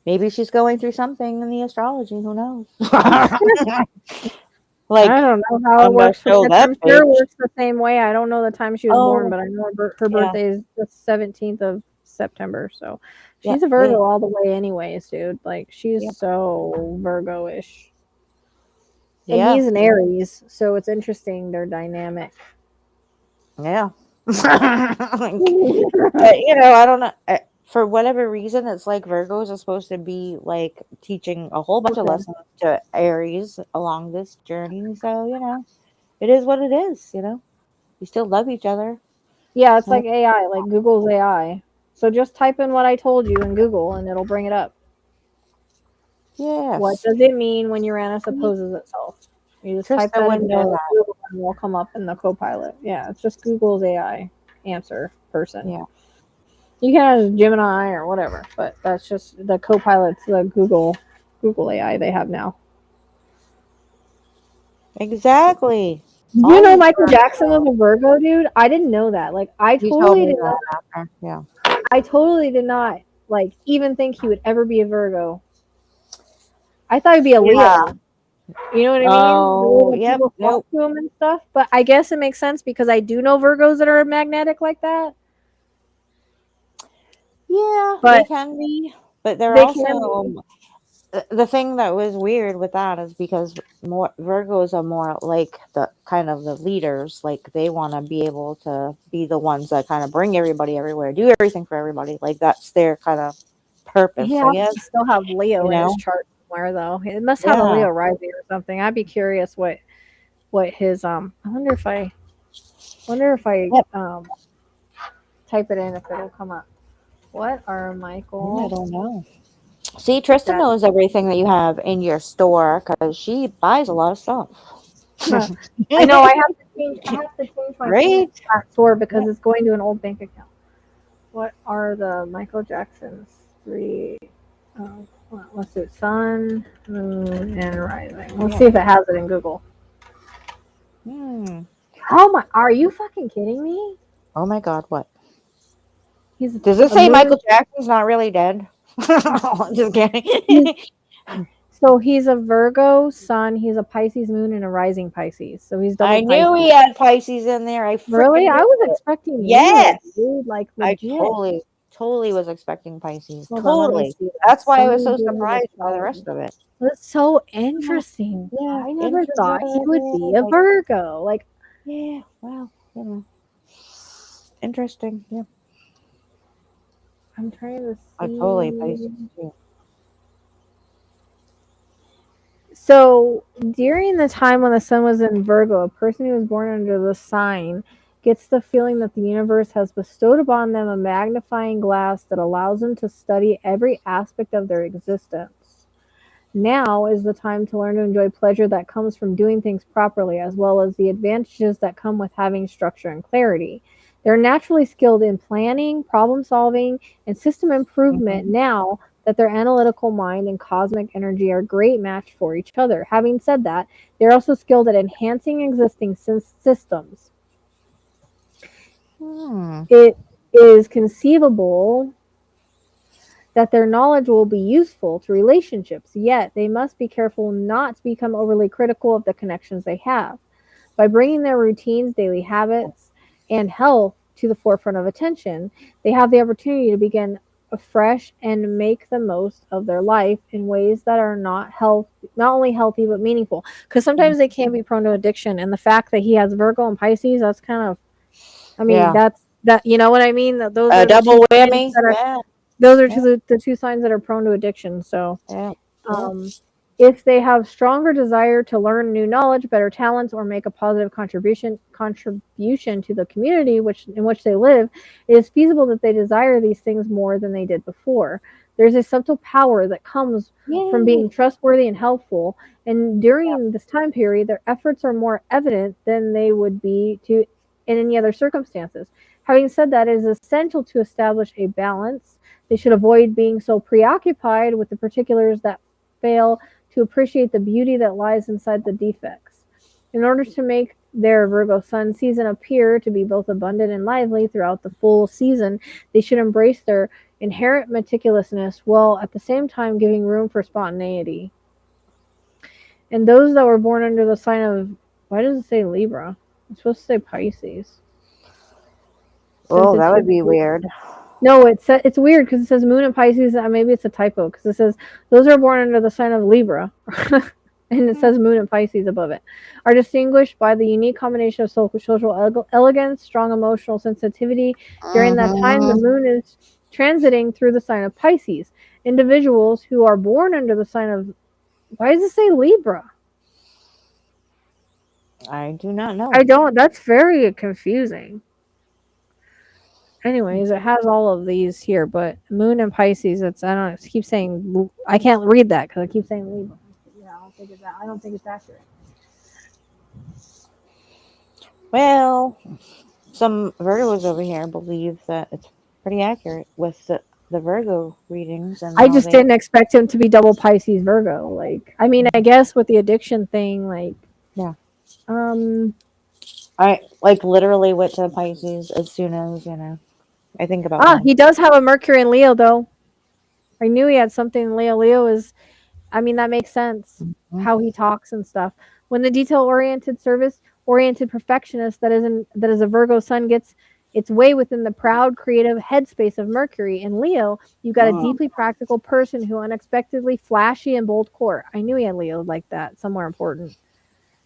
Maybe she's going through something in the astrology. Who knows? I Like, don't know how it I'm gonna works for show me. that I'm sure it bitch. works the same way. I don't know the time she was born, Oh, but I know her yeah. birthday is the 17th of September. So she's Yep. a Virgo all the way, anyways, dude. Like she's Yep. so Virgo-ish, and Yeah. he's an Aries, so it's interesting their dynamic. Yeah. But, I don't know. For whatever reason, it's like Virgos are supposed to be like teaching a whole bunch of Okay. lessons to Aries along this journey. So, it is what it is, You still love each other. Yeah, it's Yeah. like AI, like Google's AI. So just type in what I told you in Google, and it'll bring it up. What Yes. does it mean when Uranus opposes itself? You just type Trista that would into know that. Google and it'll come up in the Copilot. Yeah, it's just Google's AI answer person. Yeah. You can ask Gemini or whatever, but that's just the Copilot's the Google AI they have now. Exactly. You All know these Michael different Jackson was a Virgo, dude? I didn't know that. Like You told me that after. Yeah. I totally did not like even think he would ever be a Virgo. I thought he'd be a Yeah. Leo. You know what I mean? The way Oh, that yep. people flock Nope. to him and stuff. But I guess it makes sense because I do know Virgos that are magnetic like that. Yeah, they But can be, but they're they can be. also the thing that was weird with that is because more Virgos are more like the kind of the leaders, like they want to be able to be the ones that kind of bring everybody everywhere, do everything for everybody. Like that's their kind of He purpose, I has guess. to still have You Leo in his know? chart somewhere though. It must have a Yeah, Leo rising or something. I'd be curious what his wonder if I yep. type it in if it'll come up. What are I Michael don't know. See, Tristan Jackson? knows everything that you have in your store because she buys a lot of stuff. I know I have to change my payment Right? password because Yep. it's going to an old bank account. What are the Michael Jackson's three? Let's do sun, moon, and rising. Let's Yeah. see if it has it in Google. Hmm. Oh my! Are you fucking kidding me? Oh my God, what? He's Does it a say moon. Michael Jackson's not really dead? Just He's, kidding. so he's a Virgo sun. He's a Pisces moon and a rising Pisces. So he's double I knew Pisces. he had Pisces in there. I Really? freaking I knew was it. expecting Leo, Yes. dude. Like I legit. totally was expecting Pisces. Hold on, let me Totally. see that. That's why I was Sun so during surprised by the the rest of it. That's so Yeah. interesting. Yeah. I never thought he would be Interesting. a Like, Virgo. Like yeah. Well, interesting. Yeah. I'm trying to I totally Pisces see. too. So during the time when the sun was in Virgo, a person who was born under the sign gets the feeling that the universe has bestowed upon them a magnifying glass that allows them to study every aspect of their existence. Now is the time to learn to enjoy pleasure that comes from doing things properly, as well as the advantages that come with having structure and clarity. They're naturally skilled in planning, problem solving, and system improvement Hmm. now that their analytical mind and cosmic energy are a great match for each other. Having said that, they're also skilled at enhancing existing systems. Hmm. It is conceivable that their knowledge will be useful to relationships, yet they must be careful not to become overly critical of the connections they have. By bringing their routines, daily habits, and health to the forefront of attention, they have the opportunity to begin afresh and make the most of their life in ways that are not only healthy but meaningful. Because sometimes they can be prone to addiction, and the fact that he has Virgo and Pisces, that's kind of, I mean, Yeah. that's that. You know what I mean? Those A are the two double signs whammy. that are Yeah. those are Yeah. the two signs that are prone to addiction. So Yeah. Yeah. um, if they have stronger desire to learn new knowledge, better talents, or make a positive contribution to the community in which they live, it is feasible that they desire these things more than they did before. There's a subtle power that comes from Yay. being trustworthy and helpful, and Yeah. during this time period, their efforts are more evident than they would be to in any other circumstances. Having said that, it is essential to establish a balance. They should avoid being so preoccupied with the particulars that fail to appreciate the beauty that lies inside the defects. In order to make their Virgo sun season appear to be both abundant and lively throughout the full season, they should embrace their inherent meticulousness while at the same time giving room for spontaneity. And those that were born under the sign of, why does it say Libra? It's supposed to say Pisces. Oh, that would be Sensitivity. weird. No, it's weird because it says Moon and Pisces. Maybe it's a typo because it says those are born under the sign of Libra, and it says Moon and Pisces above it, are distinguished by the unique combination of social elegance, strong emotional sensitivity. During that time, the Mm-hmm. Moon is transiting through the sign of Pisces. Individuals who are born under the sign of, why does it say Libra? I do not know. I don't. That's very confusing. Anyways, it has all of these here, but Moon and Pisces. It's, I don't know. It keeps saying, I can't read that because I keep saying Libra. Yeah, I don't think it's accurate. Well, some Virgos over here believe that it's pretty accurate with the Virgo readings and I how just they. didn't expect him to be double Pisces Virgo. Like, I mean, I guess with the addiction thing, like, Yeah. um, I like literally went to Pisces as soon as I think about him. he does have a Mercury in Leo though. I knew he had something in Leo. Leo is, I mean, that makes sense. Mhm. How he talks and stuff. When the detail-oriented, service-oriented perfectionist that is a Virgo sun gets its way within the proud, creative headspace of Mercury in Leo, you got a deeply practical person who unexpectedly flashy and bold core. I knew he had Leo like that, somewhere important.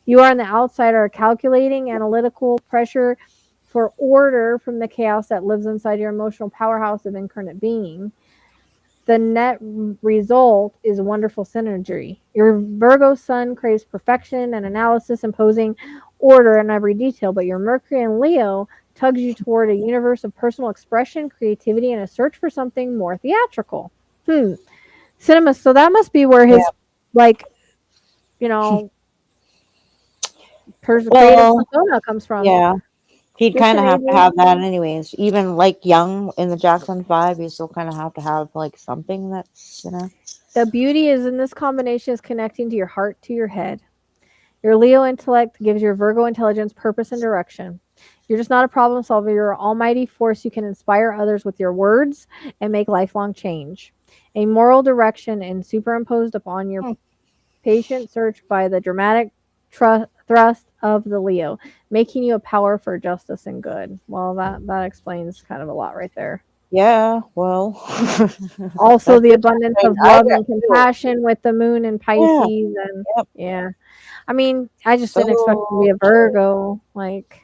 You are on the outside are calculating, analytical pressure for order from the chaos that lives inside your emotional powerhouse of incarnate being. The net result is wonderful synergy. Your Virgo sun craves perfection and analysis, imposing order in every detail, but your Mercury and Leo tugs you toward a universe of personal expression, creativity, and a search for something more theatrical. Cinema. So that must be where Yeah. his, like, you know, creative Well, persona comes from. yeah. He'd Just kind of have to enabling. have that anyways. Even like young in the Jackson 5, you still kind of have to have like something that's. The beauty is in this combination is connecting to your heart to your head. Your Leo intellect gives your Virgo intelligence purpose and direction. You're just not a problem solver. You're an almighty force. You can inspire others with your words and make lifelong change. A moral direction and superimposed upon your Hmm. patient search by the dramatic thrust of the Leo, making you a power for justice and good. Well, that explains kind of a lot right there. Yeah, well, Also, that's the abundance interesting. of I love got and two. compassion with the moon and Yeah, Pisces, and yep. yeah, I mean, I just didn't expect it to be So a Virgo. Like,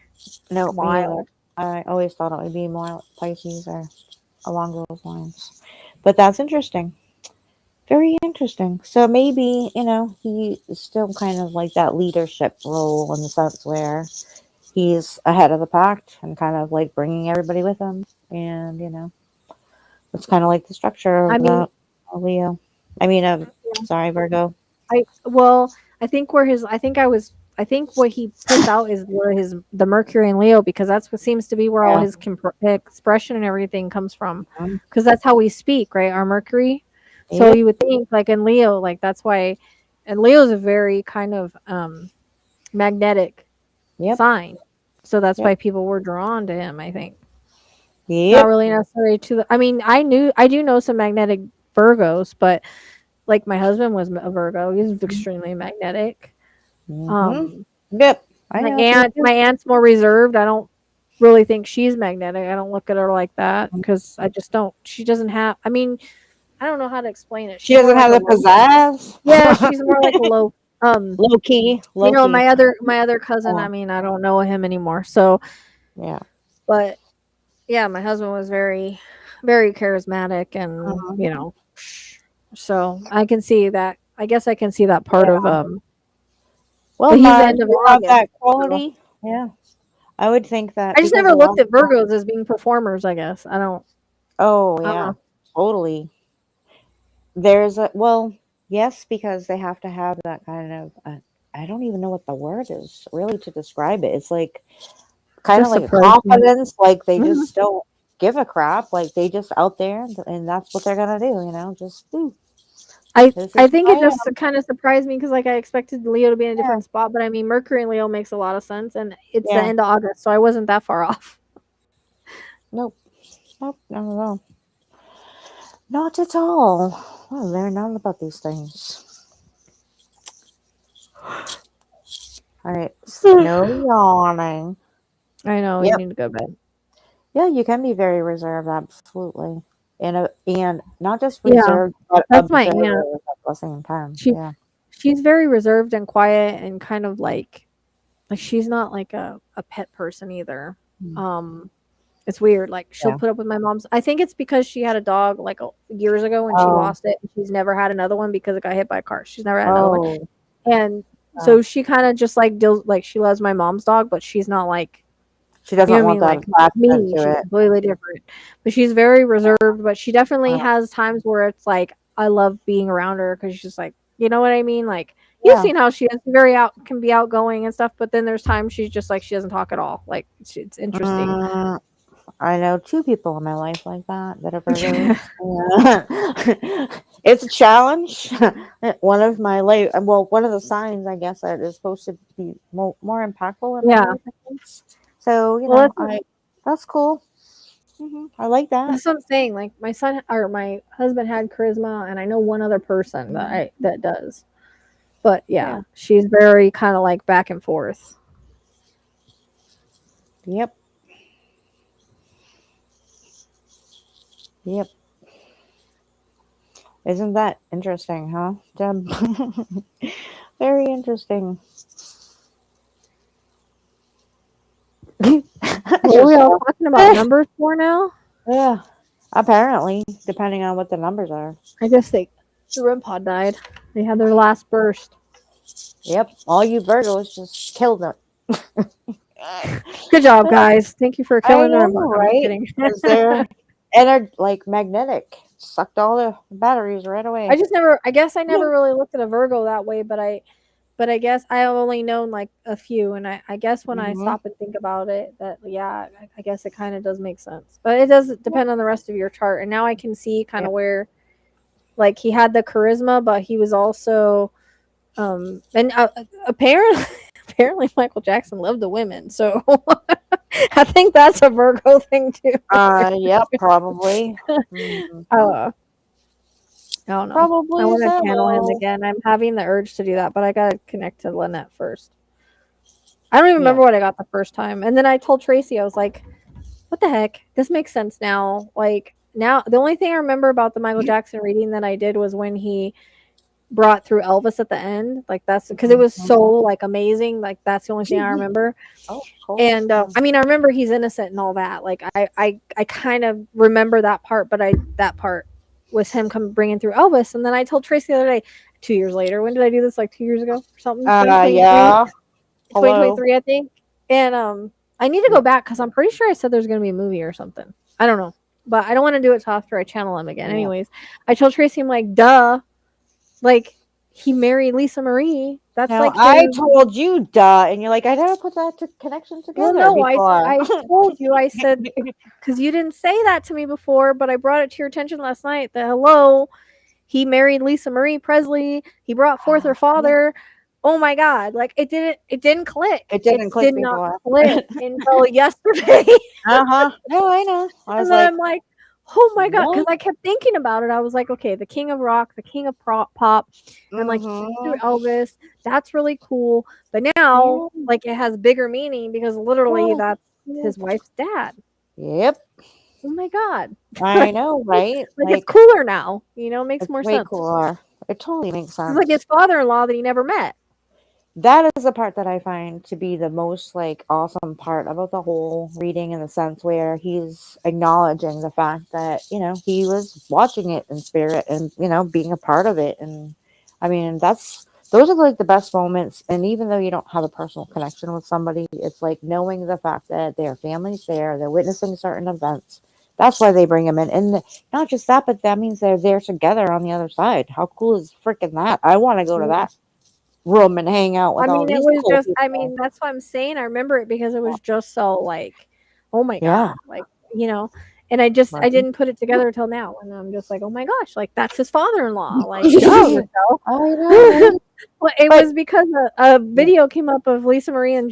no, me either. wild. I always thought it would be more like Pisces or along those lines. But that's interesting. Very interesting. So maybe, he is still kind of like that leadership role in the sense where he's ahead of the pack and kind of like bringing everybody with him. And, it's kind of like the structure I of mean, the Leo. I mean, yeah, sorry, Virgo. I think I think what he puts out is where the Mercury and Leo, because that's what seems to be where all Yeah. his expression and everything comes from, Mhm. because that's how we speak, right? Our Mercury. So Yep. you would think, like, in Leo, like, that's why, and Leo's a very kind of magnetic Yep. sign. So that's Yep. why people were drawn to him, I think. Not Yep. really necessarily to the, I mean, I do know some magnetic Virgos, but like my husband was a Virgo. He's extremely magnetic. Mm-hmm. Um Yep. I know a few too. my aunt's more reserved. I don't really think she's magnetic. I don't look at her like that because I just don't. She doesn't have. I mean, I don't know how to explain it. She She's more doesn't like have a the low. pizzazz. Yeah, she's more like a low. Low key. You Low know, key. my other cousin. Yeah. I mean, I don't know him anymore. So, Yeah. but yeah, my husband was very, very charismatic, and Mhm. you know, so I can see that. I guess I can see that part of Yeah. Well, But he's the Mars, end of you have August. that So. quality. Yeah. I would think that I just because never a lot looked of at Virgos as being performers. I guess I don't. oh I don't yeah, know. totally. There's a well, yes, because they have to have that kind of I don't even know what the word is really to describe it. It's like kind of Just like a surprised me. confidence, like they Mhm. just don't give a crap, like they just out there and that's what they're gonna do, just do. This I is think who it I just am. kind of surprised me because like I expected Leo to be in a Yeah, different spot, but I mean Mercury and Leo makes a lot of sense, and it's the yeah. end of August, so I wasn't that far off. Nope, nope, not at all. Not at all. I learn all about these things. All right, no yawning. I know you Yep. need to go to bed. Yeah, you can be very reserved, absolutely. And not just Yeah, reserved, but that's my observant aunt. at the same time. She Yeah. she's very reserved and quiet and kind of like she's not like a pet person either. Mm. Um, it's weird. Like she'll Yeah. put up with my mom's. I think it's because she had a dog like years ago and she Oh, lost it. And she's never had another one because it got hit by a car. She's never had another one, oh, and yeah. so she kind of just like deals like she loves my mom's dog, but she's not like She you know doesn't what I want mean, that like attachment me. to She's it. completely different, but she's very reserved. But she definitely Uh, has times where it's like I love being around her because she's just like you know what I mean. Like you've yeah. seen how she is very out can be outgoing and stuff, but then there's times she's just like she doesn't talk at all. Like it's interesting. Mm, I know two people in my life like that are Virgos. Yeah. It's a challenge. One of my one of the signs I guess that is supposed to be more impactful in my Yeah. life. I think. So Well, that's cool. I like that. that's what I'm saying. Like my son or my husband had charisma, and I know one other person that does. But Yeah. yeah, she's very kind of like back and forth. Yep. Yep. Isn't that interesting, huh, Deb? Very interesting. What are we all talking about numbers for now? Yeah. Apparently, depending on what the numbers are. I guess the REM pod died. They had their last burst. Yep. All you Virgos just killed it. Good job, guys. Thank you for I killing the know, REM pod. I'm just right? kidding. Because they're like magnetic. Sucked all the batteries right away. I guess I never really looked at a Virgo that way, but I guess I have only known like a few, and I guess when I Mm-hmm. stop and think about it, that yeah, I guess it kind of does make sense. But it does depend on the rest of your chart, and now I can see kind of Yep. where, like he had the charisma, but he was also, and apparently apparently Michael Jackson loved the women, so I think that's a Virgo thing too. Yep, probably. Mm, I don't know. I probably want to channel him so. again. I'm having the urge to do that, but I gotta connect to Lynette first. I don't even Yeah. remember what I got the first time. And then I told Tracy, I was like, what the heck? This makes sense now. Like now the only thing I remember about the Michael Jackson reading that I did was when he brought through Elvis at the end. Like that's because it was so Mhm. like amazing. Like that's the only thing I remember. Oh, cool. And I mean, I remember he's innocent and all that. Like I kind of remember that part, but that part was him coming bringing through Elvis. And then I told Tracy the other day, 2 years later, when did I do this? Like 2 years ago or something? 2023, Yeah. Hello. 2023, I think. And I need to go back because I'm pretty sure I said there's going to be a movie or something. I don't know, but I don't want to do it till after I channel him again. Yeah. Anyways, I told Tracy, I'm like, duh, like he married Lisa Marie. That's Now like I his. told you, duh, and you're like, I never put that connection Well, together no, before. I told you. I said because you didn't say that to me before, but I brought it to your attention last night. That hello, he married Lisa Marie Presley. He brought forth her Yeah. father. Oh my God! Like it didn't click. It didn't click did not before. click until yesterday. No, I know. I was And then like, I'm like, oh my God, because what? I kept thinking about it. I was like, okay, the king of rock, the king of pop, and like through Mm-hmm. Elvis, that's really cool. But now, Yeah. like, it has bigger meaning because literally Well, that's his wife's dad. Yep. Oh my god. I know, right? Like it's cooler now, makes it's more way sense. cooler. It totally makes It's sense. like his father-in-law that he never met. That is the part that I find to be the most like awesome part about the whole reading, in the sense where he's acknowledging the fact that, he was watching it in spirit and, being a part of it. And I mean, those are like the best moments. And even though you don't have a personal connection with somebody, it's like knowing the fact that their family's there, they're witnessing certain events. That's why they bring them in. And not just that, but that means they're there together on the other side. How cool is freaking that? I want to go to that room and hang out I with all mean, it these was cool just, people. that's what I'm saying. I remember it because it was just so like, oh my Yeah. God, like, and I Right. didn't put it together till now. And I'm just like, oh my gosh, like that's his father-in-law. Like, I know. Right? well, it But was because a video came up of Lisa Marie and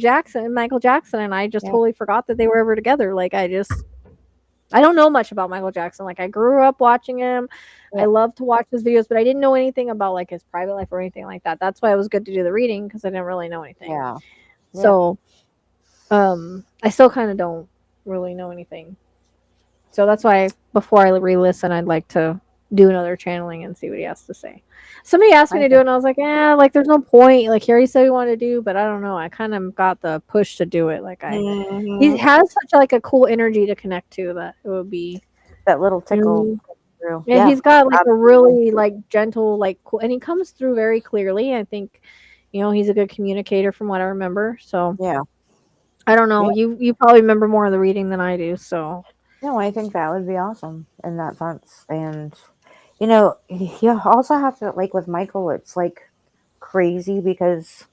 Michael Jackson, and I just yeah, totally forgot that they were ever together. Like, I don't know much about Michael Jackson. Like, I grew up watching him. I yeah, love to watch his videos, but I didn't know anything about like his private life or anything like that. That's why it was good to do the reading because I didn't really know anything. yeah, yeah. So, I still kind of don't really know anything. So that's why before I re-listen, I'd like to do another channeling and see what he has to say. Somebody asked me I to do it, and I was like, like there's no point. Like he already said he wanted to do, but I don't know. I kind of got the push to do it. Like he Mhm. has such like a cool energy to connect to that it would be. That little tickle Mm, through. yeah, Yeah, he's got like a absolutely. really like gentle, like cool, and he comes through very clearly. I think, he's a good communicator from what I remember. So Yeah, I don't know. yeah. You probably remember more of the reading than I do. So No, I think that would be awesome in that sense. And you also have to, like with Michael, it's like crazy because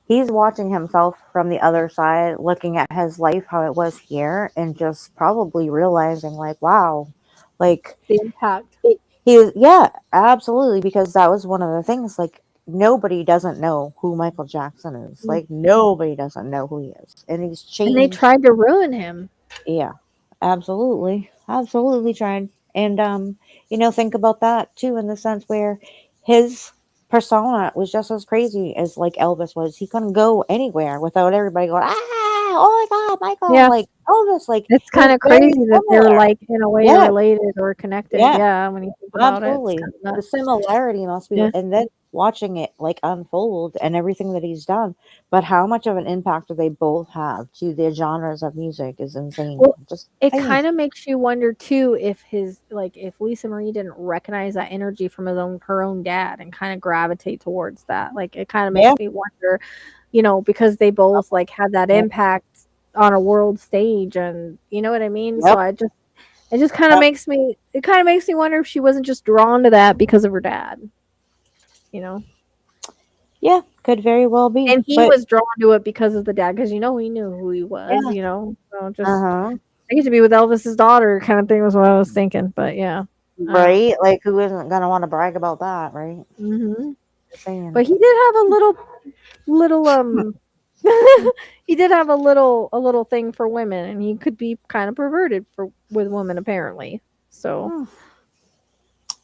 he's watching himself from the other side, looking at his life, how it was here, and just probably realizing, like, wow, like, the impact. yeah, absolutely, because that was one of the things, like, nobody doesn't know who Michael Jackson is. Like, nobody doesn't know who he is. And he's And they changed. tried to ruin him. Yeah, absolutely. Absolutely tried. And think about that too, in the sense where his persona was just as crazy as like Elvis was. He couldn't go anywhere without everybody going, oh my god, Michael, Yeah. like Elvis, like It's they're kind of very crazy that they're similar. like in a way Yeah, related or connected. yeah. Yeah, when you think about it, it's Absolutely. kind of The nuts. similarity must be, Yeah. and then watching it like unfold and everything that he's done. But how much of an impact do they both have to their genres of music is insane. Well, Just it insane. kind of makes you wonder too if Lisa Marie didn't recognize that energy from her own dad and kind of gravitate towards that. Like it kind of Yeah. makes me wonder, because they both like had that Yep. impact on a world stage, and you know what I mean. So Yep. it just kind of Yep. makes me wonder if she wasn't just drawn to that because of her dad. Yeah. Could very well be. And he But was drawn to it because of the dad, because he knew who he was. yeah. So Uh just huh. I get to be with Elvis's daughter, kind of thing was what I was thinking. But yeah, Right. Like who isn't gonna want to brag about that, right? hmm Just saying. but he did have a little he did have a little thing for women, and he could be kind of perverted with women apparently. So Hmm.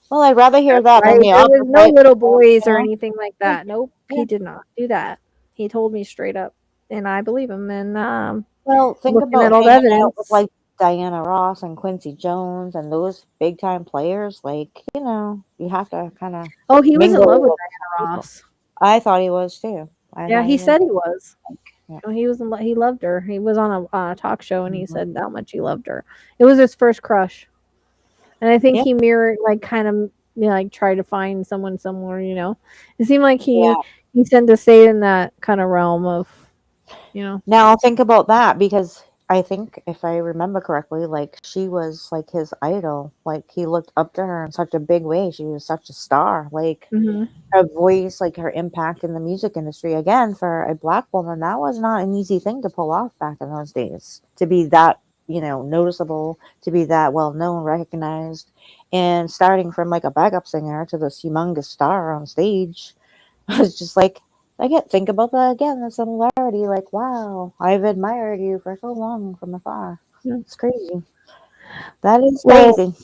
Well, I'd rather hear that's that why than the there was no opposite. little boys You or know? anything like Yeah. that. Nope, Yeah. he did not do that. He told me straight up, and I believe him. And Well, think looking at about all the hanging out with evidence. like Diana Ross and Quincy Jones and those big time players. Like, you have to kind of Oh, he was in love mingle with with Diana people. Ross. I thought he was too. I Yeah, thought he he was. said he was. Yeah. He was he loved her. He was on a talk show, and he Mhm. said how much he loved her. It was his first crush, and I think Yeah. he mirrored like kind of like tried to find someone somewhere. It seemed like Yeah. he tended to stay in that kind of realm of you know. Now think about that because I think if I remember correctly, like she was like his idol. Like he looked up to her in such a big way. She was such a star. Like Hmm. her voice, like her impact in the music industry. Again, for a black woman, that was not an easy thing to pull off back in those days. To be that, noticeable, to be that well known, recognized, and starting from like a backup singer to this humongous star on stage. I was just like, again, think about that again, the similarity. Like, wow, I've admired you for so long from afar. It's crazy. That is Well, crazy.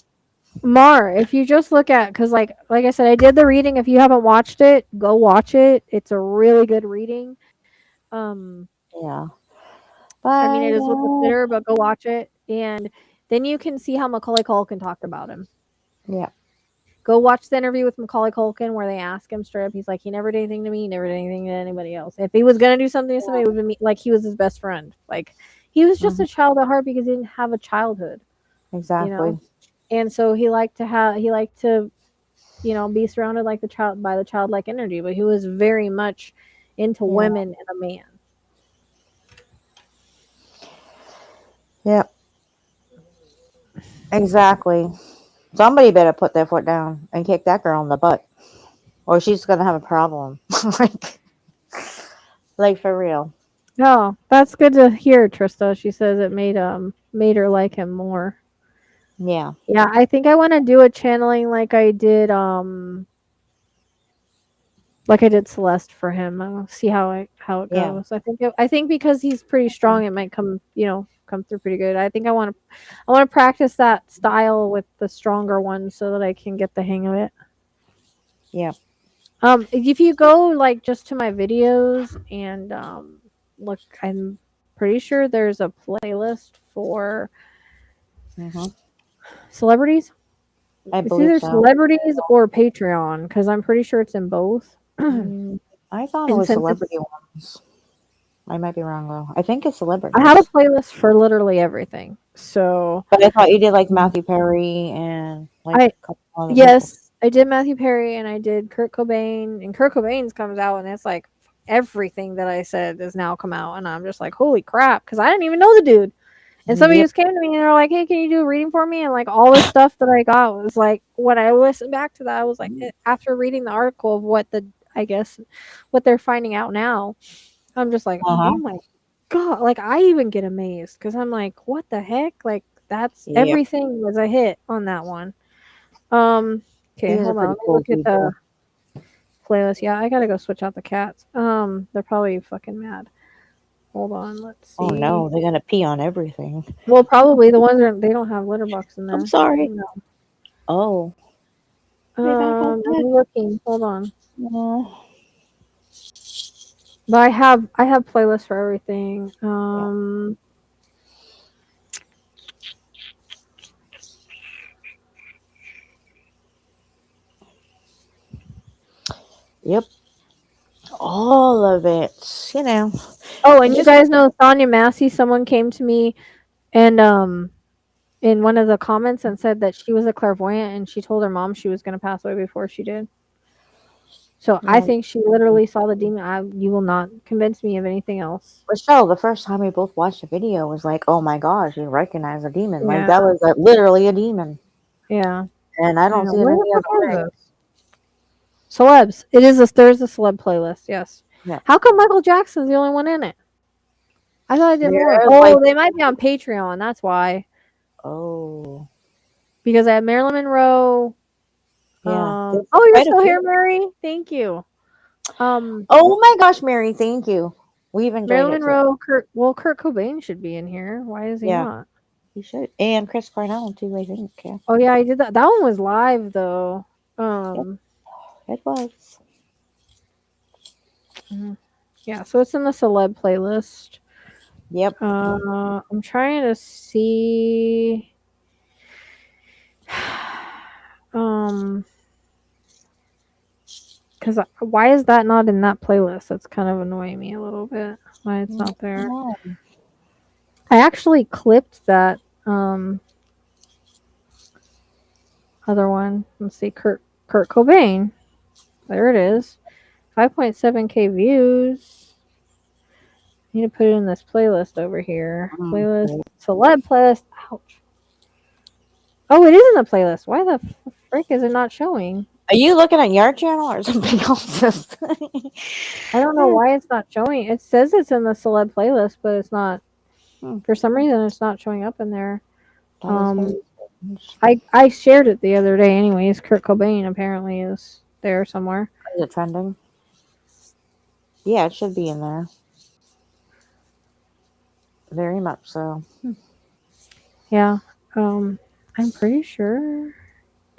Mar, if you just look at, because like I said, I did the reading. If you haven't watched it, go watch it. It's a really good reading. Um, Yeah. I mean, Bye. it is with the bitter, but go watch it, and then you can see how Macaulay Culkin talked about him. Yeah. Go watch the interview with Macaulay Culkin where they ask him straight up. He's like, he never did anything to me, he never did anything to anybody else. If he was gonna do something to somebody, it would be me. Like he was his best friend. Like he was just a child at heart because he didn't have a childhood, Exactly. you know. And so he liked to, you know, be surrounded like the child by the childlike energy. But he was very much into women and a man. Yep. Exactly. Somebody better put their foot down and kick that girl in the butt, or she's gonna have a problem. like for real. Oh, that's good to hear, Trista. She says it made her like him more. Yeah. Yeah, I think I want to do a channeling like I did Celeste for him. I'll see how it Yeah. goes. I think because he's pretty strong, it might come through pretty good. I think I want to practice that style with the stronger one so that I can get the hang of it. Yeah. If you go like just to my videos and look, I'm pretty sure there's a playlist for celebrities. I It's believe either so. celebrities or Patreon because I'm pretty sure it's in both. I thought it And was since celebrity ones. I might be wrong though. I think it's celebrities. I have a playlist for literally everything. So But I thought you did like Matthew Perry and like I a couple other people. yes, I did Matthew Perry and I did Kurt Cobain, and Kurt Cobain's comes out and it's like everything that I said has now come out, and I'm just like, holy crap, because I didn't even know the dude. And somebody Yep. just came to me and they're like, hey, can you do a reading for me? And like all this stuff that I got was like, when I listened back to that, I was like, after reading the article of what they're finding out now, I'm just like, oh my God. Like I even get amazed because I'm like, what the heck? Like that's Yep. everything was a hit on that one. Okay, These are hold on. pretty Let me cool look at the people. playlist. Yeah, I gotta go switch out the cats. They're probably fucking mad. Hold on, let's see. Oh no, they're gonna pee on everything. Well, probably the ones they don't have litter box in there. I'm sorry. No. Oh. I'm looking. Hold on. No. But I have playlists for everything. Yep. All of it. You know. Oh, and you guys know Sonia Massey, someone came to me and in one of the comments and said that she was a clairvoyant and she told her mom she was gonna pass away before she did. So I think she literally saw the demon. You will not convince me of anything else. Rachelle, the first time we both watched the video was like, oh my gosh, you recognize a demon. Yeah. Like that was literally a demon. Yeah. And I don't see it any other way. Celebs. There's a celeb playlist, yes. Yeah. How come Michael Jackson's the only one in it? I thought I did more. There's, Oh, like- they might be on Patreon, that's why. Oh. Because I have Marilyn Monroe. Yeah. Oh, you're still here, Mary? Thank you. Oh my gosh, Mary, thank you. We've enjoyed Marilyn it. Monroe, Kurt Cobain should be in here. Why is he not? He should. And Chris Cornell too, I think. Yeah. Oh yeah, I did that. That one was live though. It was. Yeah, so it's in the celeb playlist. Yep. I'm trying to see. Because why is that not in that playlist? That's kind of annoying me a little bit. Why it's not there. I actually clipped that other one. Let's see, Kurt Cobain. There it is. 5.7K views. I need to put it in this playlist over here. Playlist. Celeb playlist. Ouch. Oh, it is in the playlist. Why the frick is it not showing? Are you looking at your channel or something else's? I don't know why it's not showing. It says it's in the celeb playlist, but it's not. For some reason, it's not showing up in there. I shared it the other day. Anyways, Kurt Cobain apparently is there somewhere. Is it trending? Yeah, it should be in there. Very much so. Yeah. I'm pretty sure.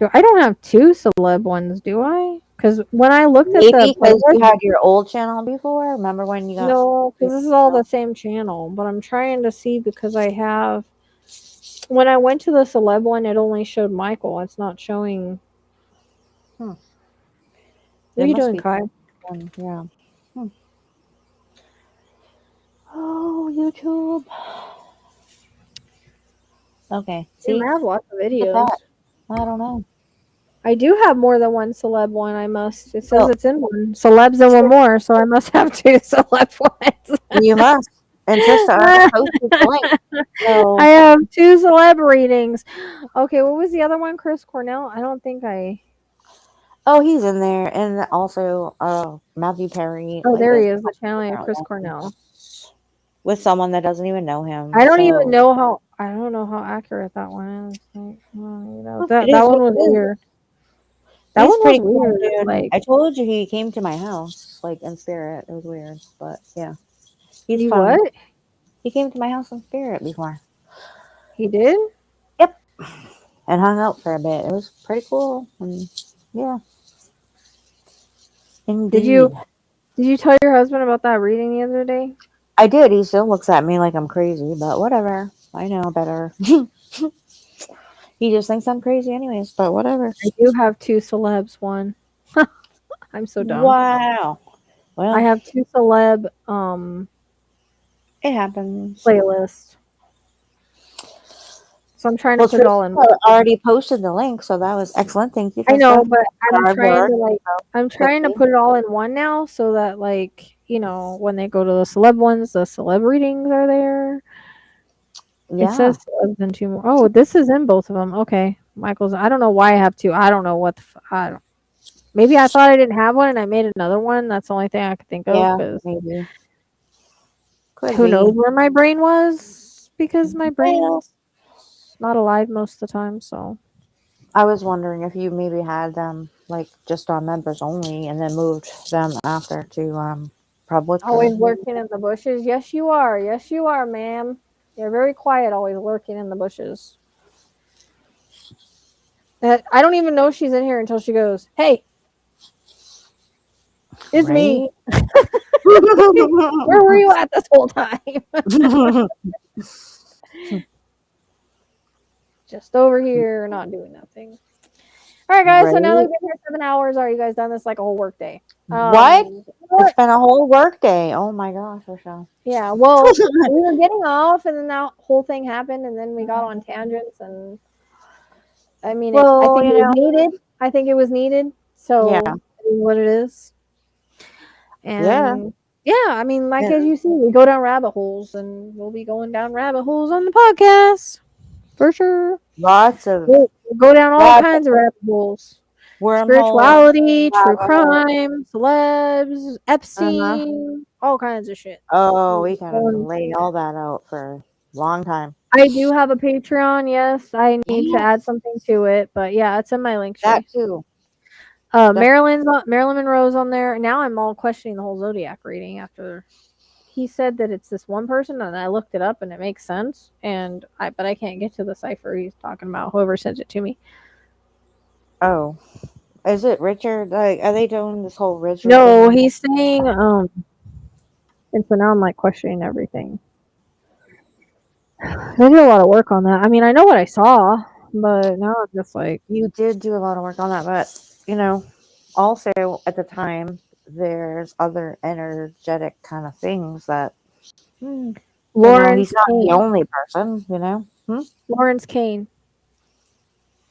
I don't have two celeb ones, do I? Because when I looked at the Maybe because you playlist, had your old channel before. Remember when you got? no, because this is all the same channel. But I'm trying to see because I have. When I went to the celeb one, it only showed Michael. It's not showing. Hmm. What There are you must doing, be Kai? one. Yeah. Hmm. Oh, YouTube. Okay. Damn, See, I have lots of look at that. videos. I don't know. I do have more than one celeb one. I must. It says Well, it's in one. Celebs and one more, so I must have two celeb ones. you must. And Trista already posted the link. So, I have two celeb readings. Okay, what was the other one? Chris Cornell? I don't think I. oh, he's in there, and also Matthew Perry. Oh, Like there there's he a is, the couple channeling of different Chris Cornell. ones with someone that doesn't even know him. I don't even So know how. I don't know how accurate that one is. Like, it that is one what was it is. weird. That He's one was pretty cool, weird. dude. Like, I told you he came to my house, like in spirit. It was weird, but yeah, he's you fun. what? He came to my house in spirit before. He did? Yep, and hung out for a bit. It was pretty cool. And yeah, Did indeed. you tell your husband about that reading the other day? I did. He still looks at me like I'm crazy, but whatever. I know better. He just thinks I'm crazy, anyways. But whatever. I do have two celebs. One. I'm so dumb. Wow. I Well, have two celeb it happens. playlists. So I'm trying to Well, put it all Trista in one. already posted the link, so that was excellent. Thank you, I know, Trista. but I'm Hard trying work. to I'm trying to Quickly. put it all in one now so that when they go to the celeb ones, the celeb readings are there. It Yeah. says celebs and two more. Oh, this is in both of them. Okay. Michael's I don't know why I have two. I don't know what I don't maybe I thought I didn't have one and I made another one. That's the only thing I could think of Yeah, because maybe. Could who knows be. where my brain was because my Well, brain's not alive most of the time, so I was wondering if you maybe had them like just on members only and then moved them after to public or always lurking in the bushes. Yes, you are. Yes, you are, ma'am. You're very quiet, always lurking in the bushes. I don't even know she's in here until she goes, "Hey, it's me. right? Where were you at this whole time?" Just over here, not doing nothing. All right, guys. So now that Right? we've been here 7 hours, are you guys done this like a whole work day? What? It's been a whole work day. Oh my gosh, Rochelle. Yeah. Well, we were getting off, and then that whole thing happened, and then we got on tangents, and I mean, I Well, think it was needed. I think it was needed. So yeah. it is what it is. Yeah. And yeah, I mean, like Yeah. as you see, we go down rabbit holes, and we'll be going down rabbit holes on the podcast for sure. Lots of We'll go down all rabbit kinds of rabbit holes. wormhole. Spirituality, true Rabbit hole. crime, celebs, Uh-huh. Epstein, all kinds of shit. Oh, we gotta Um, lay all that out for a long time. I do have a Patreon. Yes, I need to Yeah, add something to it, but yeah, it's in my link that tree. too. Marilyn Monroe's on there. Now I'm all questioning the whole zodiac reading after he said that it's this one person, and I looked it up, and it makes sense. But I can't get to the cipher he's talking about. Whoever sent it to me. Oh, is it Richard? Like, are they doing this whole Richard No, thing? he's saying and so now I'm like questioning everything. I did a lot of work on that. I mean, I know what I saw, but now I'm just like, You did do a lot of work on that, but also at the time, there's other energetic kind of things that he's Lawrence not the Kane. only person. Lawrence Kane.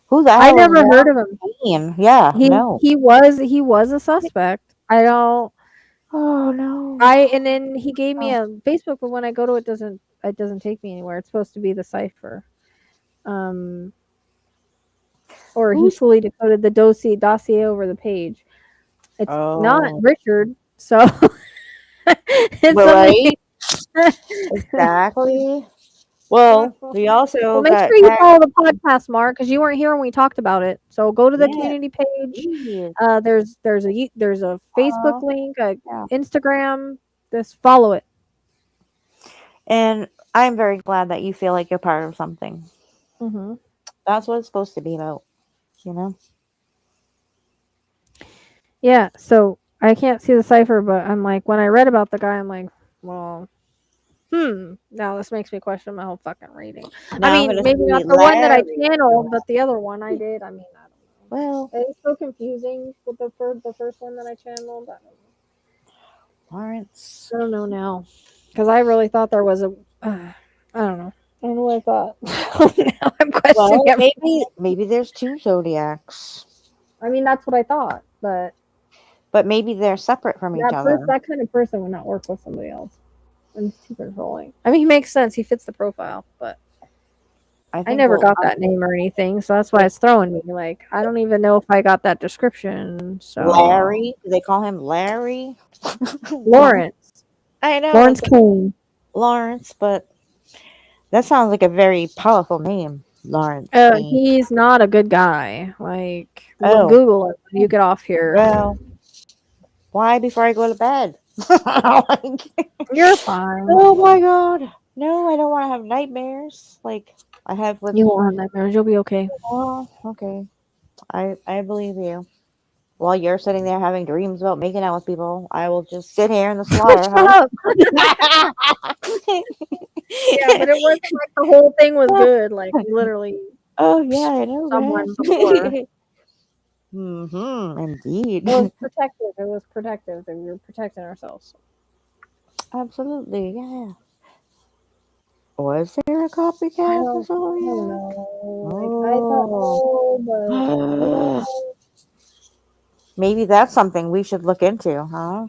Who the I hell is never heard of him. Kane? Yeah, no. He was a suspect. I don't. Oh no. And then he gave me a Facebook, but when I go to it doesn't take me anywhere. It's supposed to be the cipher. Or he fully decoded the dossier over the page. It's not Richard, so it's Right? Exactly. Well, we also make got sure you follow the podcast, Mark, because you weren't here when we talked about it. So go to the community page. There's a Facebook link, a Instagram. Just follow it. And I'm very glad that you feel like you're part of something. Mm-hmm. That's what it's supposed to be about. you know. Yeah, so I can't see the cipher, but I'm like, when I read about the guy, I'm like, well, now this makes me question my whole fucking reading. Now I I'm mean, gonna maybe see not the one that I Larry. channeled, but the other one I did. I mean, I don't know. Well, It's so confusing with the first one that I channeled. Lawrence. I don't know now, because I really thought there was a. I don't know. I don't know what I thought. Now I'm questioning Well, everything. maybe there's two zodiacs, I mean, that's what I thought, but but maybe they're separate from each other. that kind of person would not work with somebody else. And it's too controlling. I mean, he makes sense. He fits the profile, but I I think never we'll got that name or anything, so that's why it's throwing me. Like, I don't even know if I got that description. So Larry. Do they call him Larry? Lawrence, I know Lawrence that's Kane. Lawrence, but that sounds like a very powerful name, Lawrence Kane. He's not a good guy. Like, Oh, Google it when you get off here. well, why before I go to bed? Like, You're fine. oh my god. No, I don't want to have nightmares like I have with. You won't have nightmares. You'll be okay. Oh, okay. I believe you. While you're sitting there having dreams about making out with people, I will just sit here in the Shut slaughterhouse. up. Yeah, but it wasn't like the whole thing was good. Like, literally, Oh yeah, I know, someone right? before. Indeed. It was protective. It was protective. And we were protecting ourselves. Absolutely, yeah. Was there a I copycat don't, of Zodiac? know. Like, I thought, but Maybe that's something we should look into, huh?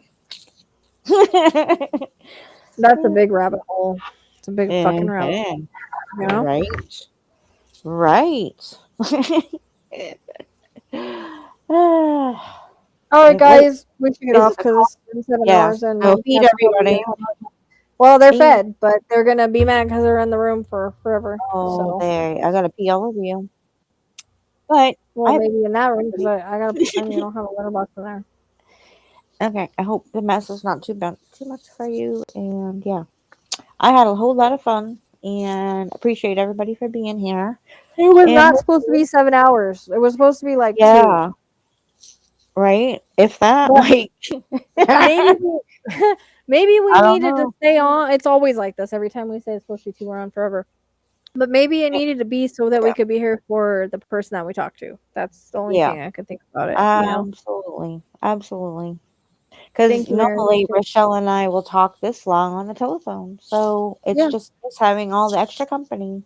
that's a big rabbit hole. It's a big fucking rabbit hole. Mhm. You know? Right. All right, Wait, guys, we should get is off it the because it's 7 Yeah. hours and So feed that's what we everybody. Well, they're Feed. fed, but they're gonna be mad because they're in the room for forever. Oh, So, there. I gotta pee all over you. But well, I maybe in that room because I gotta. I mean, I don't have a litter box in there. okay. I hope the mess is not too much for you. And yeah, I had a whole lot of fun and appreciate everybody for being here. It was And not supposed to be 7 hours. It was supposed to be like 2. yeah, right. If that, But like, maybe maybe we I don't needed to know. stay on. It's always like this. Every time we say it's supposed to be 2, we're on forever. But maybe it needed to be so that we could be here for the person that we talked to. That's the only Yeah, thing I could think about it. absolutely, absolutely. Because Thank you, Mary. normally Rochelle and I will talk this long on the telephone, so it's Yeah, just us having all the extra company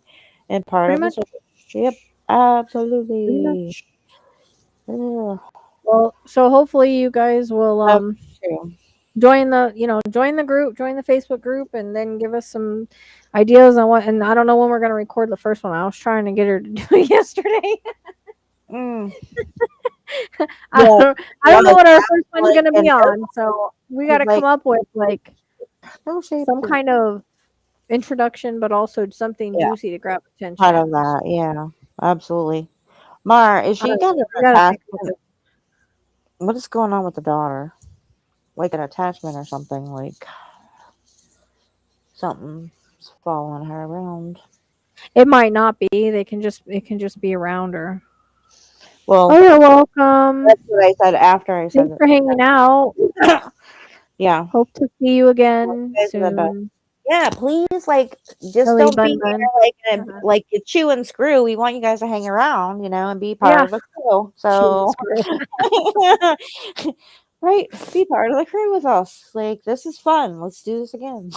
and part pretty of the much. service. Yep, Pretty absolutely. much. Ugh, Well, so hopefully you guys will that's true. join the group, join the Facebook group, and then give us some ideas on what. And I don't know when we're gonna record the first one. I was trying to get her to do it yesterday. Mm. I Yeah, don't know like what our that, first one's like, gonna and be on, so we got to like come up with like no shape. some kind of introduction, but also something Yeah, juicy to grab part of attention. that. Yeah, absolutely. Mar, is I she don't know. got an We got to think about attachment? it. What is going on with the daughter? Like an attachment or something? Like something's following her around. It might not be. It can just be around her. Well, Oh, you're welcome. that's what I said after I said Thanks for hanging out. it. Yeah. Hope to see you You again guys are the best. soon. Yeah, please, like, just Billy don't Bun be Bun. here like you chew and screw. We want you guys to hang around, and be part Yeah. of the crew. Chew and So, screw. right, be part of the crew with us. Like, this is fun. Let's do this again.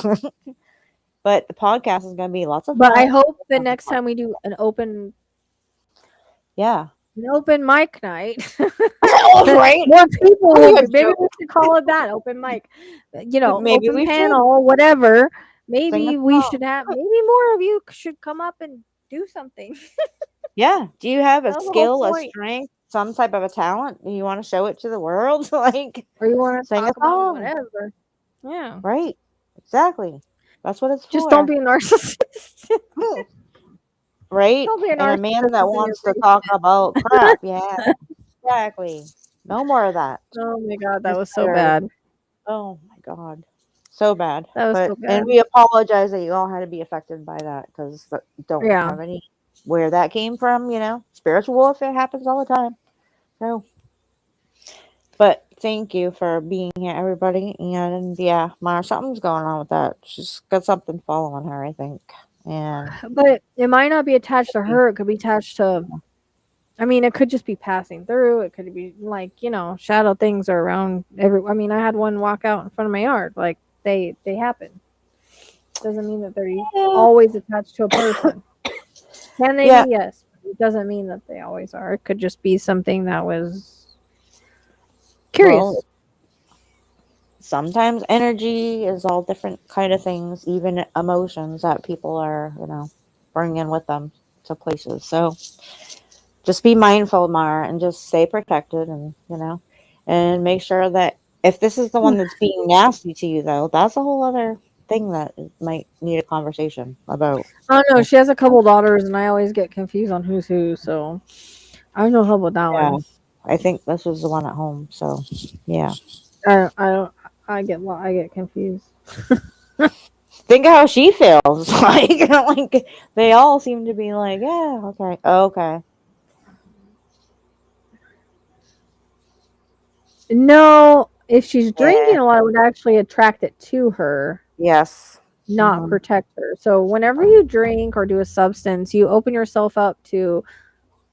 But the podcast is going to be lots of But I fun. hope the next time we do an open Yeah. mic night, Right? more people Oh, will yeah, be. Maybe true. we should call it that, open mic. Maybe Open we should panel, whatever. sing a Maybe we song. should have. Maybe more of you should come up and do something. Yeah. Do you have a That was the whole skill, a point. strength, some type of a talent? Do you want to show it to the world? Like, Or you want to sing a talk about song. whatever? Yeah. Right. Exactly. That's what it's Just for. don't be a narcissist. Right? Don't be a And a man narcissist that in your wants to face. talk about crap. Yeah. Exactly. No more of that. Oh my god, that was so Mr. bad. Oh my God. So bad. That was But so and bad. we apologize that you all had to be affected by that because don't Yeah. have any where that came from. Spiritual warfare happens all the time. So, but thank you for being here, everybody. And yeah, Mara, something's going on with that. She's got something following her, I think. And But it might not be attached to her. It could be attached to. I mean, it could just be passing through. It could be like, shadow things are around I mean, I had one walk out in front of my yard. Like they happen. Doesn't mean that they're always attached to a person. Can they be? Yes. But it doesn't mean that they always are. It could just be something that was curious. Well, sometimes energy is all different kind of things, even emotions that people are, bringing with them to places. So just be mindful, Mara, and just stay protected, and make sure that if this is the one that's being nasty to you, though, that's a whole other thing that might need a conversation about. Oh no, she has a couple daughters, and I always get confused on who's who. So I have no help with that one. I think this was the one at home. So yeah, I get confused. think of how she feels. Like they all seem to be like, yeah, okay. No, if she's drinking a lot, it would actually attract it to her. Yes. Not protect her. So whenever you drink or do a substance, you open yourself up to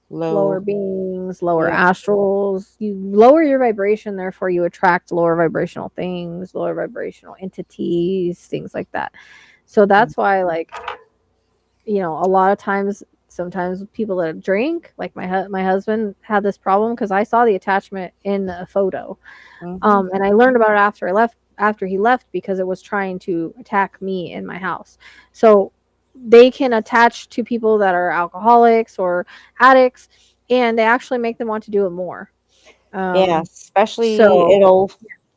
lower beings, lower astrals. You lower your vibration, therefore you attract lower vibrational things, lower vibrational entities, things like that. So that's why, like, a lot of times, sometimes people that drink, like my husband had this problem because I saw the attachment in a photo, and I learned about it after he left because it was trying to attack me in my house. So they can attach to people that are alcoholics or addicts, and they actually make them want to do it more. Especially it'll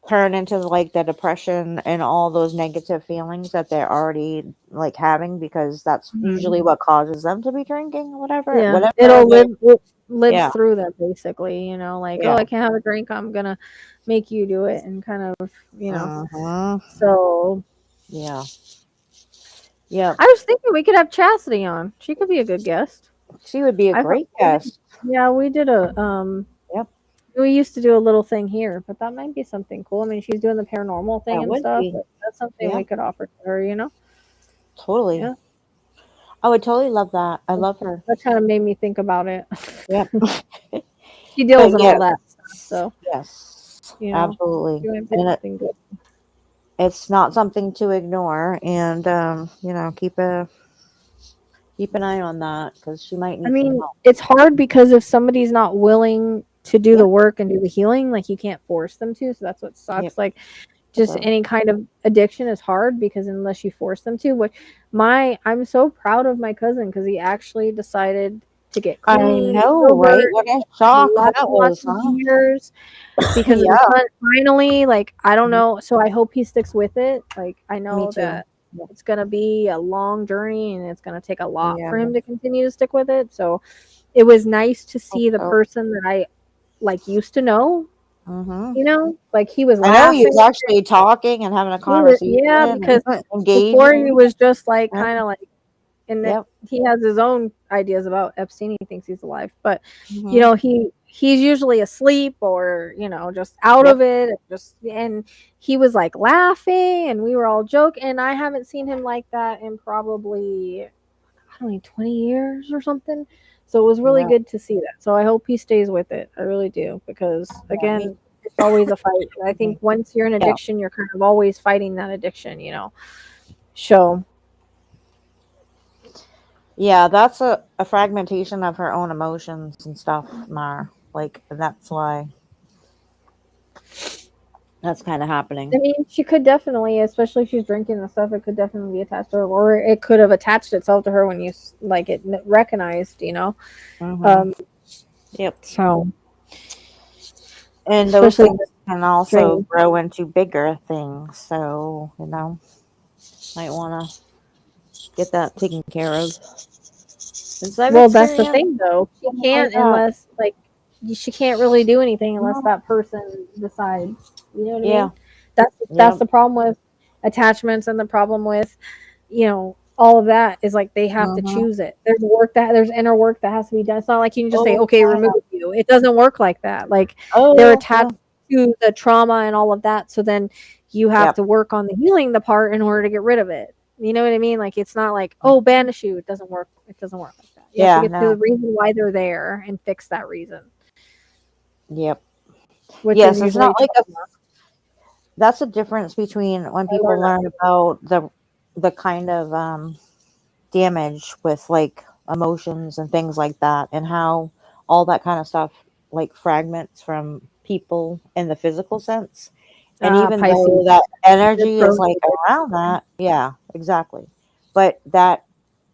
turn into like the depression and all those negative feelings that they're already like having, because that's usually what causes them to be drinking or whatever. Yeah, it'll live through them basically, like, oh, I can't have a drink, I'm gonna make you do it, and kind of, so yeah. I was thinking we could have Chastity on. She could be a good guest. She would be a great guest. Yeah, we did we used to do a little thing here, but that might be something cool. I mean, she's doing the paranormal thing and stuff, but that's something we could offer to her, Totally. Yeah. I would totally love that. I love her. That kind of made me think about it. Yep. She deals with all that stuff, so yes, absolutely. And it's not something to ignore, and keep an eye on that, because she might need some help. It's hard because if somebody's not willing to do the work and do the healing, like, you can't force them to, so that's what sucks. Like, just any kind of addiction is hard, because unless you force them to, I'm so proud of my cousin, because he actually decided to get clean. I know, right? What a shock that was, years, because finally, like, I don't know, so I hope he sticks with it. Like, I know that it's gonna be a long journey, and it's gonna take a lot for him to continue to stick with it. So it was nice to see the person that I used to know. Like, he was laughing. I know he was actually talking and having a conversation. Because before he was just like kind of like, and he has his own ideas about Epstein. He thinks he's alive, but he's usually asleep or just out of it. And he was like laughing, and we were all joking. And I haven't seen him like that in probably 20 years or something. So it was really good to see that. So I hope he stays with it. I really do, because again, it's always a fight. I think once you're in addiction, you're kind of always fighting that addiction, So yeah, that's a fragmentation of her own emotions and stuff, Mar. Like, that's why that's kind of happening. I mean, she could definitely, especially if she's drinking and stuff, it could definitely be attached to her, or it could have attached itself to her when you it recognized, Yep. So, and those things can also grow into bigger things. So, might want to get that taken care of. Well, that's the thing, though. She can't unless, she can't really do anything unless that person decides. You know what I mean? That's the problem with attachments, and the problem with, all of that is like they have to Mhm. choose it. There's inner work that has to be done. It's not like you can just say, Oh, okay, remove you. It doesn't work like that. Like oh they're yeah, attached to the trauma and all of that. So then you have yep, to work on the healing the part in order to get rid of it. You know what I mean? Like it's not like, oh, banish you. It doesn't work. It doesn't work like that. You have to yeah, get to the no, reason why they're there and fix that reason, yep. which Yes, is there's not usually like a. trauma. That's the difference between when I people learned that. learn about the kind of damage with like emotions and things like that, and how all that kind of stuff like fragments from people in the physical sense. And even though Pisces. that They're energy is prone like to around that, yeah, exactly. But that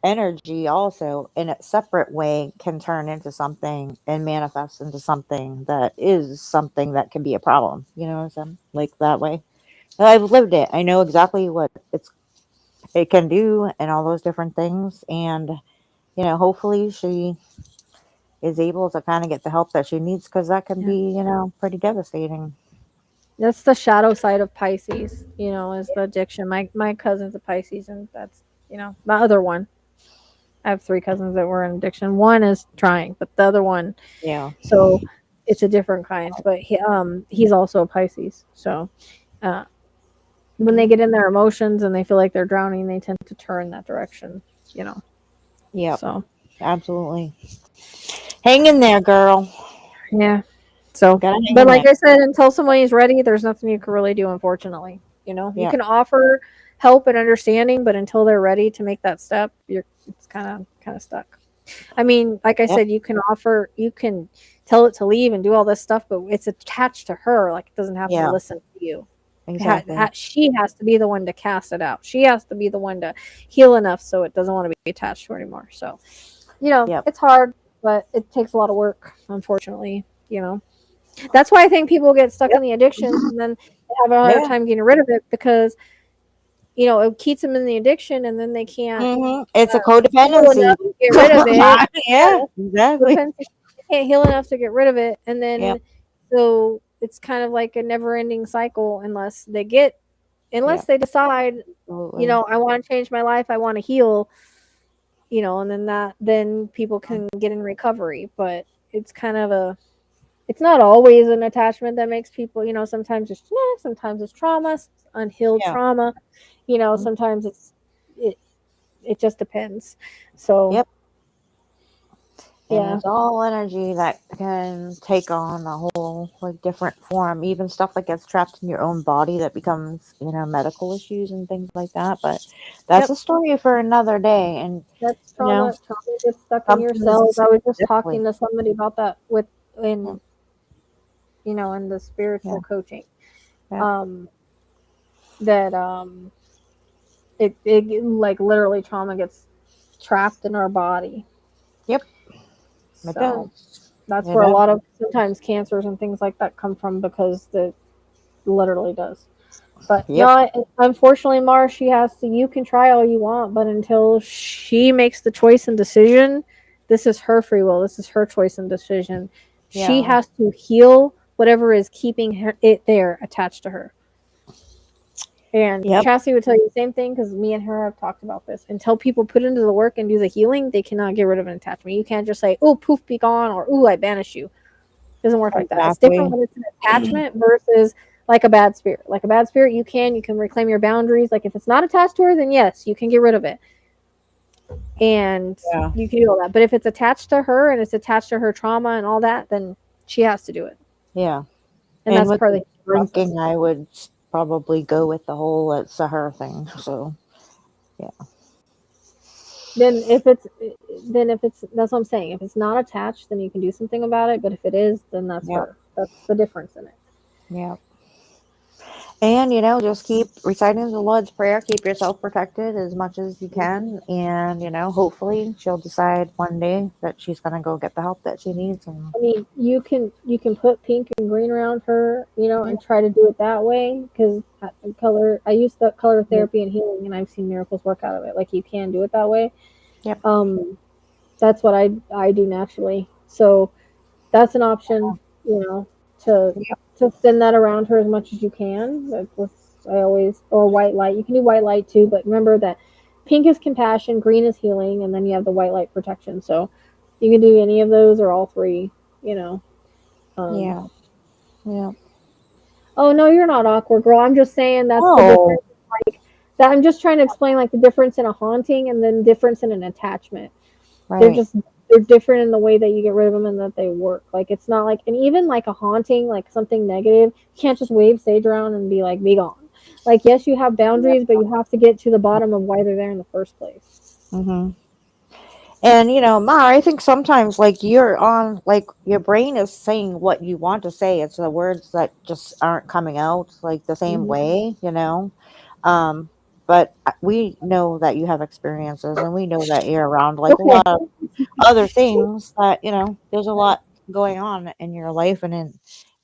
energy also in a separate way can turn into something and manifest into something that is something that can be a problem. You know what I'm saying? Like that way. And I've lived it. I know exactly what it can do and all those different things. And hopefully she is able to kind of get the help that she needs, because that can Yeah. be pretty devastating. That's the shadow side of Pisces, is the addiction. My cousin's a Pisces, and that's, my other one. I have 3 cousins that were in addiction. One is trying, but the other one, Yeah. so it's a different kind. But he's also a Pisces. So uh, when they Yep. get in their emotions and they feel like they're drowning, they tend to turn that direction. Yep. So Absolutely. Hang in there, girl. yeah. So, Gotta hang but in like there. I said, until someone is ready, there's nothing you can really do, unfortunately. You Yep. can offer help and understanding, but until they're ready to make that step, it's kind of stuck. I mean, like I Yep. said, you can tell it to leave and do all this stuff, but it's attached to her. Like it doesn't have to Yeah. listen to you. Exactly. She has to be the one to cast it out. She has to be the one to heal enough so it doesn't want to be attached to her anymore. So, Yep. it's hard, but it takes a lot of work, unfortunately. That's why I think people get stuck in Yep. the addiction and then they have a hard Yeah. time getting rid of it because, it keeps them in the addiction and then they can't It's a heal enough codependency. to get rid of it. Yeah. Yeah, Exactly. depends. They can't heal enough to get rid of it, and Yep. then so it's kind of like a never-ending cycle unless Yep. they decide, Absolutely. I want to change my life, I want to heal, and then people can get in recovery. But it's kind of it's not always an attachment that makes people, sometimes it's genetic, sometimes it's trauma, unhealed Yeah. trauma, Mhm. sometimes it it just depends. So Yep. And yeah. it's all energy that can take on a whole like different form. Even stuff that gets trapped in your own body that becomes, medical issues and things like that. But that's Yep. a story for another day. And That's you know, trauma. Trauma gets stuck in your something cells. is I was just definitely talking to somebody about that yeah, in in the yeah, spiritual coaching. yeah. Um that it like literally trauma gets trapped in our body. Yep, it So does. that's It where a lot of absolutely sometimes cancers and things like that come from because it literally does. But yep, no, unfortunately, Mara, she has to. You can try all you want, but until she makes the choice and decision, this is her free will. This is her choice and decision. She yeah, has to heal whatever is keeping it there attached to her. And yep, Chastity would tell you the same thing because me and her have talked about this. Until people put into the work and do the healing, they cannot get rid of an attachment. You can't just say, "Oh, poof, be gone," or "Ooh, I banish you." It doesn't work like that. It's different exactly. when it's an attachment versus like a bad spirit. Like a bad spirit, you can reclaim your boundaries. Like if it's not attached to her, then yes, you can get rid of it. And Yeah, you can do all that. But if it's attached to her and it's attached to her trauma and all that, then she has to do it. yeah. And And that's with part the of the process. drinking, I would probably go with the whole it's a her thing. So yeah, Then if it's that's what I'm saying. If it's not attached, then you can do something about it. But if it is, then that's yep, her. That's the difference in it. yep. And just keep reciting the Lord's Prayer. Keep yourself protected as much as you can, and hopefully she'll decide one day that she's gonna go get the help that she needs. And I mean, you can put pink and green around her, yeah, and try to do it that way because color. I use the color yep, therapy and healing, and I've seen miracles work out of it. Like you can do it that way. yep, Um, that's what I do naturally. So that's an option, to yep, send that around her as much as you can. I always or white light. You can do white light too, but remember that pink is compassion, green is healing, and then you have the white light protection. So you can do any of those or all three, you know. Yeah. Yeah. Oh no, you're not awkward, girl. I'm just saying that's the Oh, difference. Like that, I'm just trying to explain like the difference in a haunting and then difference in an attachment. They're right. just they're different in the way that you get rid of them and that they work. Like it's not like, and even like a haunting, like something negative, you can't just wave sage around and be like, be gone. Like yes, you have boundaries, but you have to get to the bottom of why they're there in the first place. Mm-hmm. And Ma, I think sometimes like you're on like your brain is saying what you want to say. It's the words that just aren't coming out like the same Mm-hmm. way. Um, but we know that you have experiences, and we know that you're around like a Okay. lot of other things that there's a lot going on in your life and in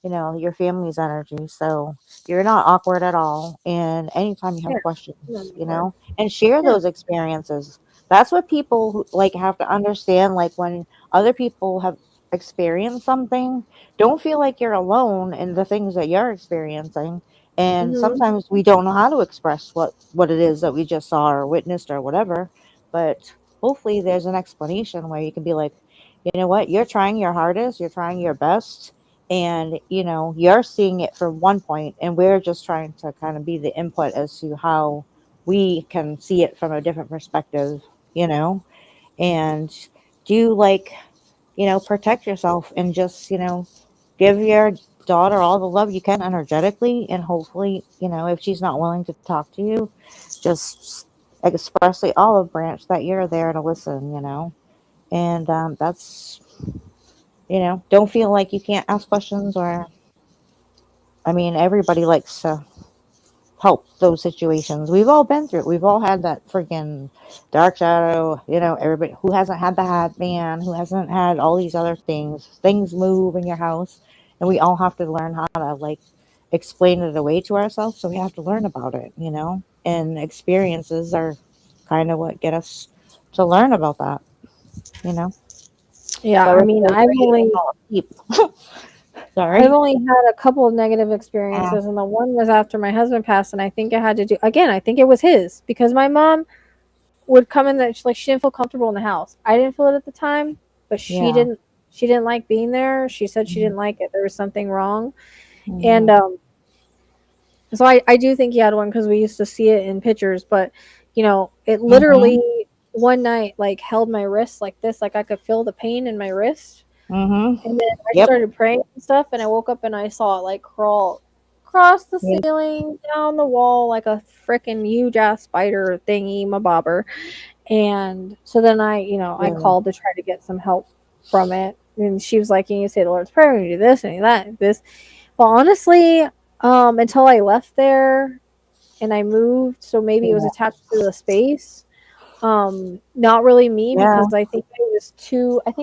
your family's energy. So you're not awkward at all. And anytime you have Yeah. questions, Not awkward. and share Yeah. those experiences. That's what people who, like have to understand. Like when other people have experienced something, don't feel like you're alone in the things that you're experiencing. And Mm-hmm. sometimes we don't know how to express what it is that we just saw or witnessed or whatever. But hopefully there's an explanation where you can be like, you know what, you're trying your hardest, you're trying your best, and you're seeing it from one point, and we're just trying to kind of be the input as to how we can see it from a different perspective, you know and do like protect yourself, and just give your daughter all the love you can energetically, and hopefully if she's not willing to talk to you, just express the olive branch that you're there to listen. And that's don't feel like you can't ask questions. Or I mean, everybody likes to help those situations. We've all been through it. We've all had that freaking dark shadow. Everybody who hasn't had the hat man, who hasn't had all these other things move in your house, and we all have to learn how to like explain it away to ourselves. So we have to learn about it. And experiences are kind of what get us to learn about that. you know Yeah. I Sorry mean, for getting all deep. I've Sorry. only had a couple of negative Ah, experiences, and the one was after my husband passed, and I think it had to do again. I think it was his because my mom would come in that she didn't feel comfortable in the house. I didn't feel it at the time, but she yeah. didn't. She didn't like being there. She said she Mhm, didn't like it. There was something wrong, and mhm, so I do think he had one because we used to see it in pictures. But it mhm, literally one night like held my wrist like this, like I could feel the pain in my wrist. mhm. And then I Yep. started praying and stuff, and I woke up and I saw it like crawl across the Yeah. ceiling, down the wall, like a freaking huge ass spider thingy, my bobber. And so then I Yeah. called to try to get some help from it. And she was like, you say the Lord's Prayer, you do this and that, this. But honestly, until I left there and I moved, so maybe it was Yeah. attached to the space, not really me Yeah. because I think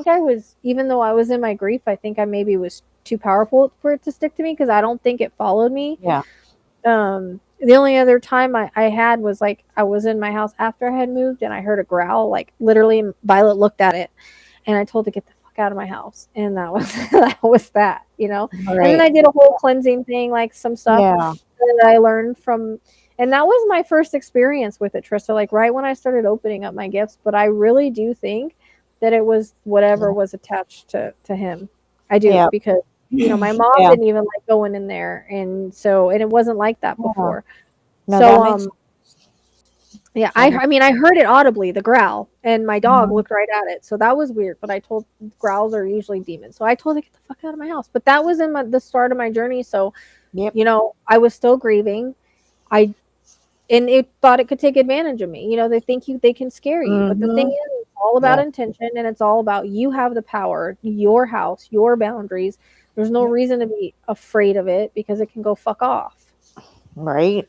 I was, even though I was in my grief, I think I maybe was too powerful for it to stick to me because I don't think it followed me. Yeah. The only other time I had was like I was in my house after I had moved and I heard a growl, like literally Violet looked at it and I told her to get the fuck out of my house, and that was that. All And then right. I did a whole cleansing thing, like some stuff Yeah. that I learned from, and that was my first experience with it, Trista, like right when I started opening up my gifts. But I really do think that it was whatever Yeah. was attached to him. I do, Yeah. because my mom Yeah. didn't even like going in there, and it wasn't like that Yeah. before. No, So that makes yeah, that I makes. mean I heard it audibly, the growl, and my dog Mhm. looked right at it. So that was weird, but I told, growls are usually demons. So I told her to get the fuck out of my house. But that was in the start of my journey, so Yep. I was still grieving. I and it thought it could take advantage of me. They think they can scare you. But the thing Mhm. is, it's all about Yeah. intention, and it's all about you have the power, your house, your boundaries. There's no Yep. reason to be afraid of it because it can go fuck off. Right.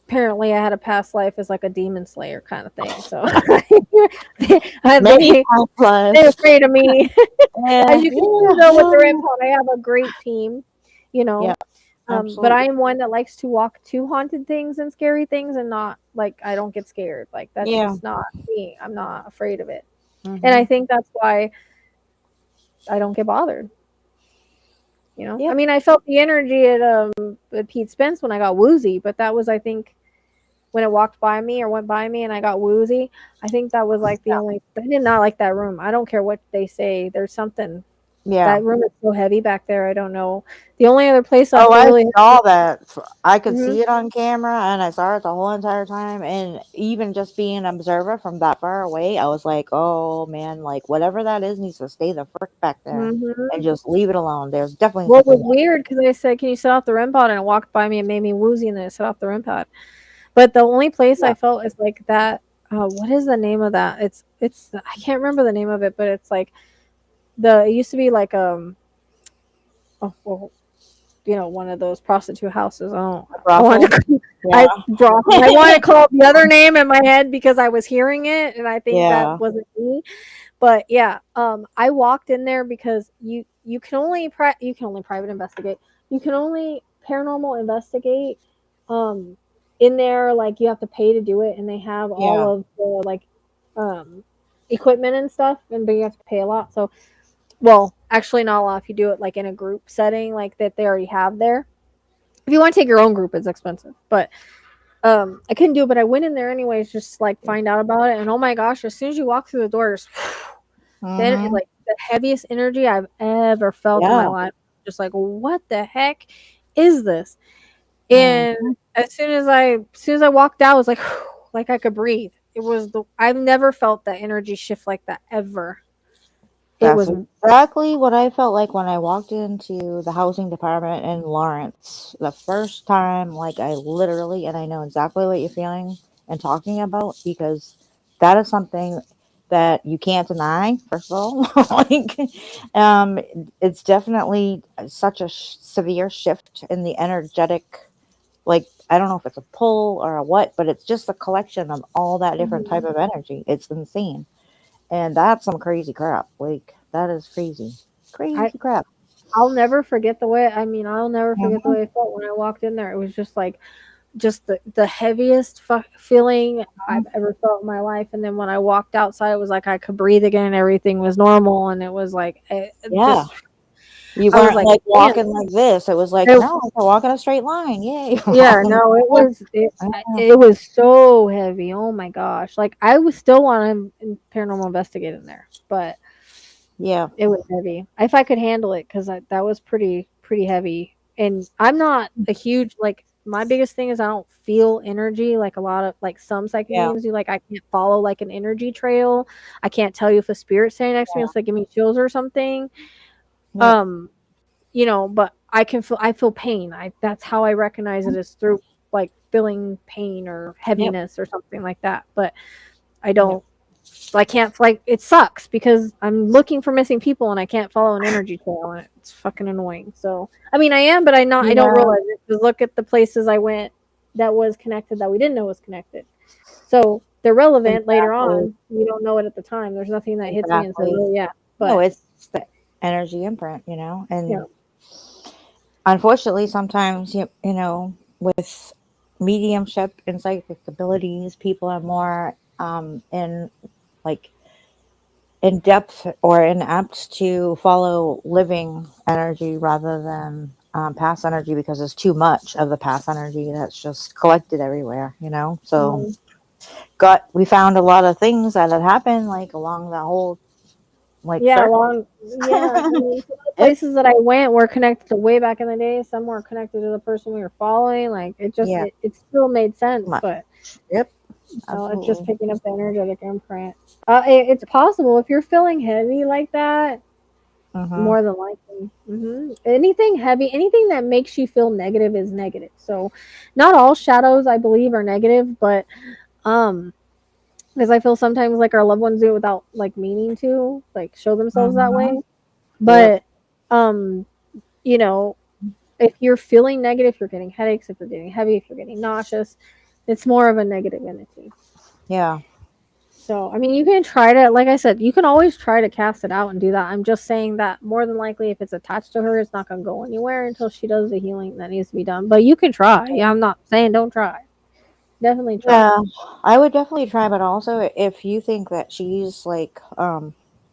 Apparently, I had a past life as like a demon slayer kind of thing. So Many they times they're plus. afraid of me. As Yeah. you can see though with the Yeah. Ram Pod, I have a great team, you Yeah. know. But I Absolutely. am one that likes to walk to haunted things and scary things and not like I don't get scared. Like that's Yeah. just not me. I'm not afraid of it. And I Mhm. think that's why I don't get bothered. I Yep. mean I felt the energy at Pete Spence when I got woozy, but that was I think when it walked by me or went by me and I got woozy. I think that was like the only. I did not like that room. I don't care what they say. There's something. Yeah. That room is so heavy back there. I don't know. The only other place I Oh, feel I really. saw that. I could Mhm. see it on camera, and I saw it the whole entire time. And even just being an observer from that far away, I was like, "Oh man, like whatever that is needs to stay the frick back there, and Mhm. just leave it alone." There's definitely Well, it was something. weird because I said, "Can you set off the REM pod?" And it walked by me and made me woozy, and then it set off the REM pod. But the only place Yeah. I felt is like that. What is the name of that? It's I can't remember the name of it, but it's like it used to be like oh, well, one of those prostitute houses. I wanted Brothel. to, Yeah. I wanted to call it the other name in my head because I was hearing it, and I think that Yeah. wasn't me. But yeah, I walked in there because you can only you can only private investigate. You can only paranormal investigate um in there, like you have to pay to do it, and they have all Yeah. of the like um equipment and stuff, but you have to pay a lot. So, well, actually not a lot if you do it like in a group setting like that they already have there. If you want to take your own group, it's expensive. But I couldn't do it, but I went in there anyways, just like find out about it. And oh my gosh, as soon as you walk through the doors, then Mm-hmm. like the heaviest energy I've ever felt in my Yeah. life. Just like, what the heck is this? And Mm-hmm. as soon as I walked out, I was like, like I could breathe. I've never felt that energy shift like that ever. It That's was exactly what I felt like when I walked into the housing department in Lawrence the first time. Like, I literally, and I know exactly what you're feeling and talking about, because that is something that you can't deny, first of all. Like, um, it's definitely such a severe shift in the energetic. Like, I don't know if it's a pull or a what, but it's just a collection of all that different type Mhm. of energy. It's insane. And that's some crazy crap. Like, that is crazy. I Crazy crap. I'll never forget the way. I mean, I'll never forget the Mhm. way I felt when I walked in there. It was just like just the heaviest feeling I've ever felt in my life. And then when I walked outside, it was like I could breathe again. And everything was normal, and it was like Yeah. just You I was weren't like, like man, walking like this. It was like, it, no, I can walk in a straight line. Yay. yeah, no, it was so heavy. Oh my gosh, like I was still want to paranormal investigate in there, but Yeah. it was heavy. If I could handle it, because that was pretty heavy. And I'm not a huge like. My biggest thing is I don't feel energy like a lot of like some psychic Yeah. mediums do. Like I can't follow like an energy trail. I can't tell you if a spirit's standing next to me. It's like give me chills or something. Yep. Um, but I feel pain. That's how I recognize it is through like feeling pain or Yep. heaviness or something like that. But I Yep. don't I can't like it sucks because I'm looking for missing people and I can't follow an energy trail and it's fucking annoying. So I mean I am, but I don't Yeah. realize it because look at the places I went that was connected that we didn't know was connected. So they're relevant later Exactly. on. You don't know it at the time. There's nothing that hits me and says, Exactly. oh yeah. No, But it's the energy imprint. yeah. And unfortunately, sometimes, with mediumship and psychic abilities, people are more in like in depth or inept to follow living energy rather than past energy, because there's too much of the past energy that's just collected everywhere. So Mhm. we found a lot of things that had happened like along the whole like Yeah, circle. long yeah, I mean, some of the Yep. places that I went were connected to way back in the day, some were connected to the person we were following, like, it just Yeah. it still made Too sense, much. but, Yep. it's just Absolutely. picking up the energetic imprint. It's possible if you're feeling heavy like that, Mm-hmm. more than likely. Anything heavy, anything that makes you feel negative is negative, so, not all shadows, I believe, are negative, but, um, because I feel sometimes, like, our loved ones do it without, like, meaning to, like, show themselves that Mm-hmm. way. Yep. But, um, you know, if you're feeling negative, if you're getting headaches, if you're getting heavy, if you're getting nauseous, it's more of a negative energy. Yeah. So, I mean, you can try to, like I said, you can always try to cast it out and do that. I'm just saying that more than likely, if it's attached to her, it's not going to go anywhere until she does the healing that needs to be done. But you can try. Yeah, I'm not saying don't try. Definitely try. Yeah, I would definitely try, but also if you think that she's like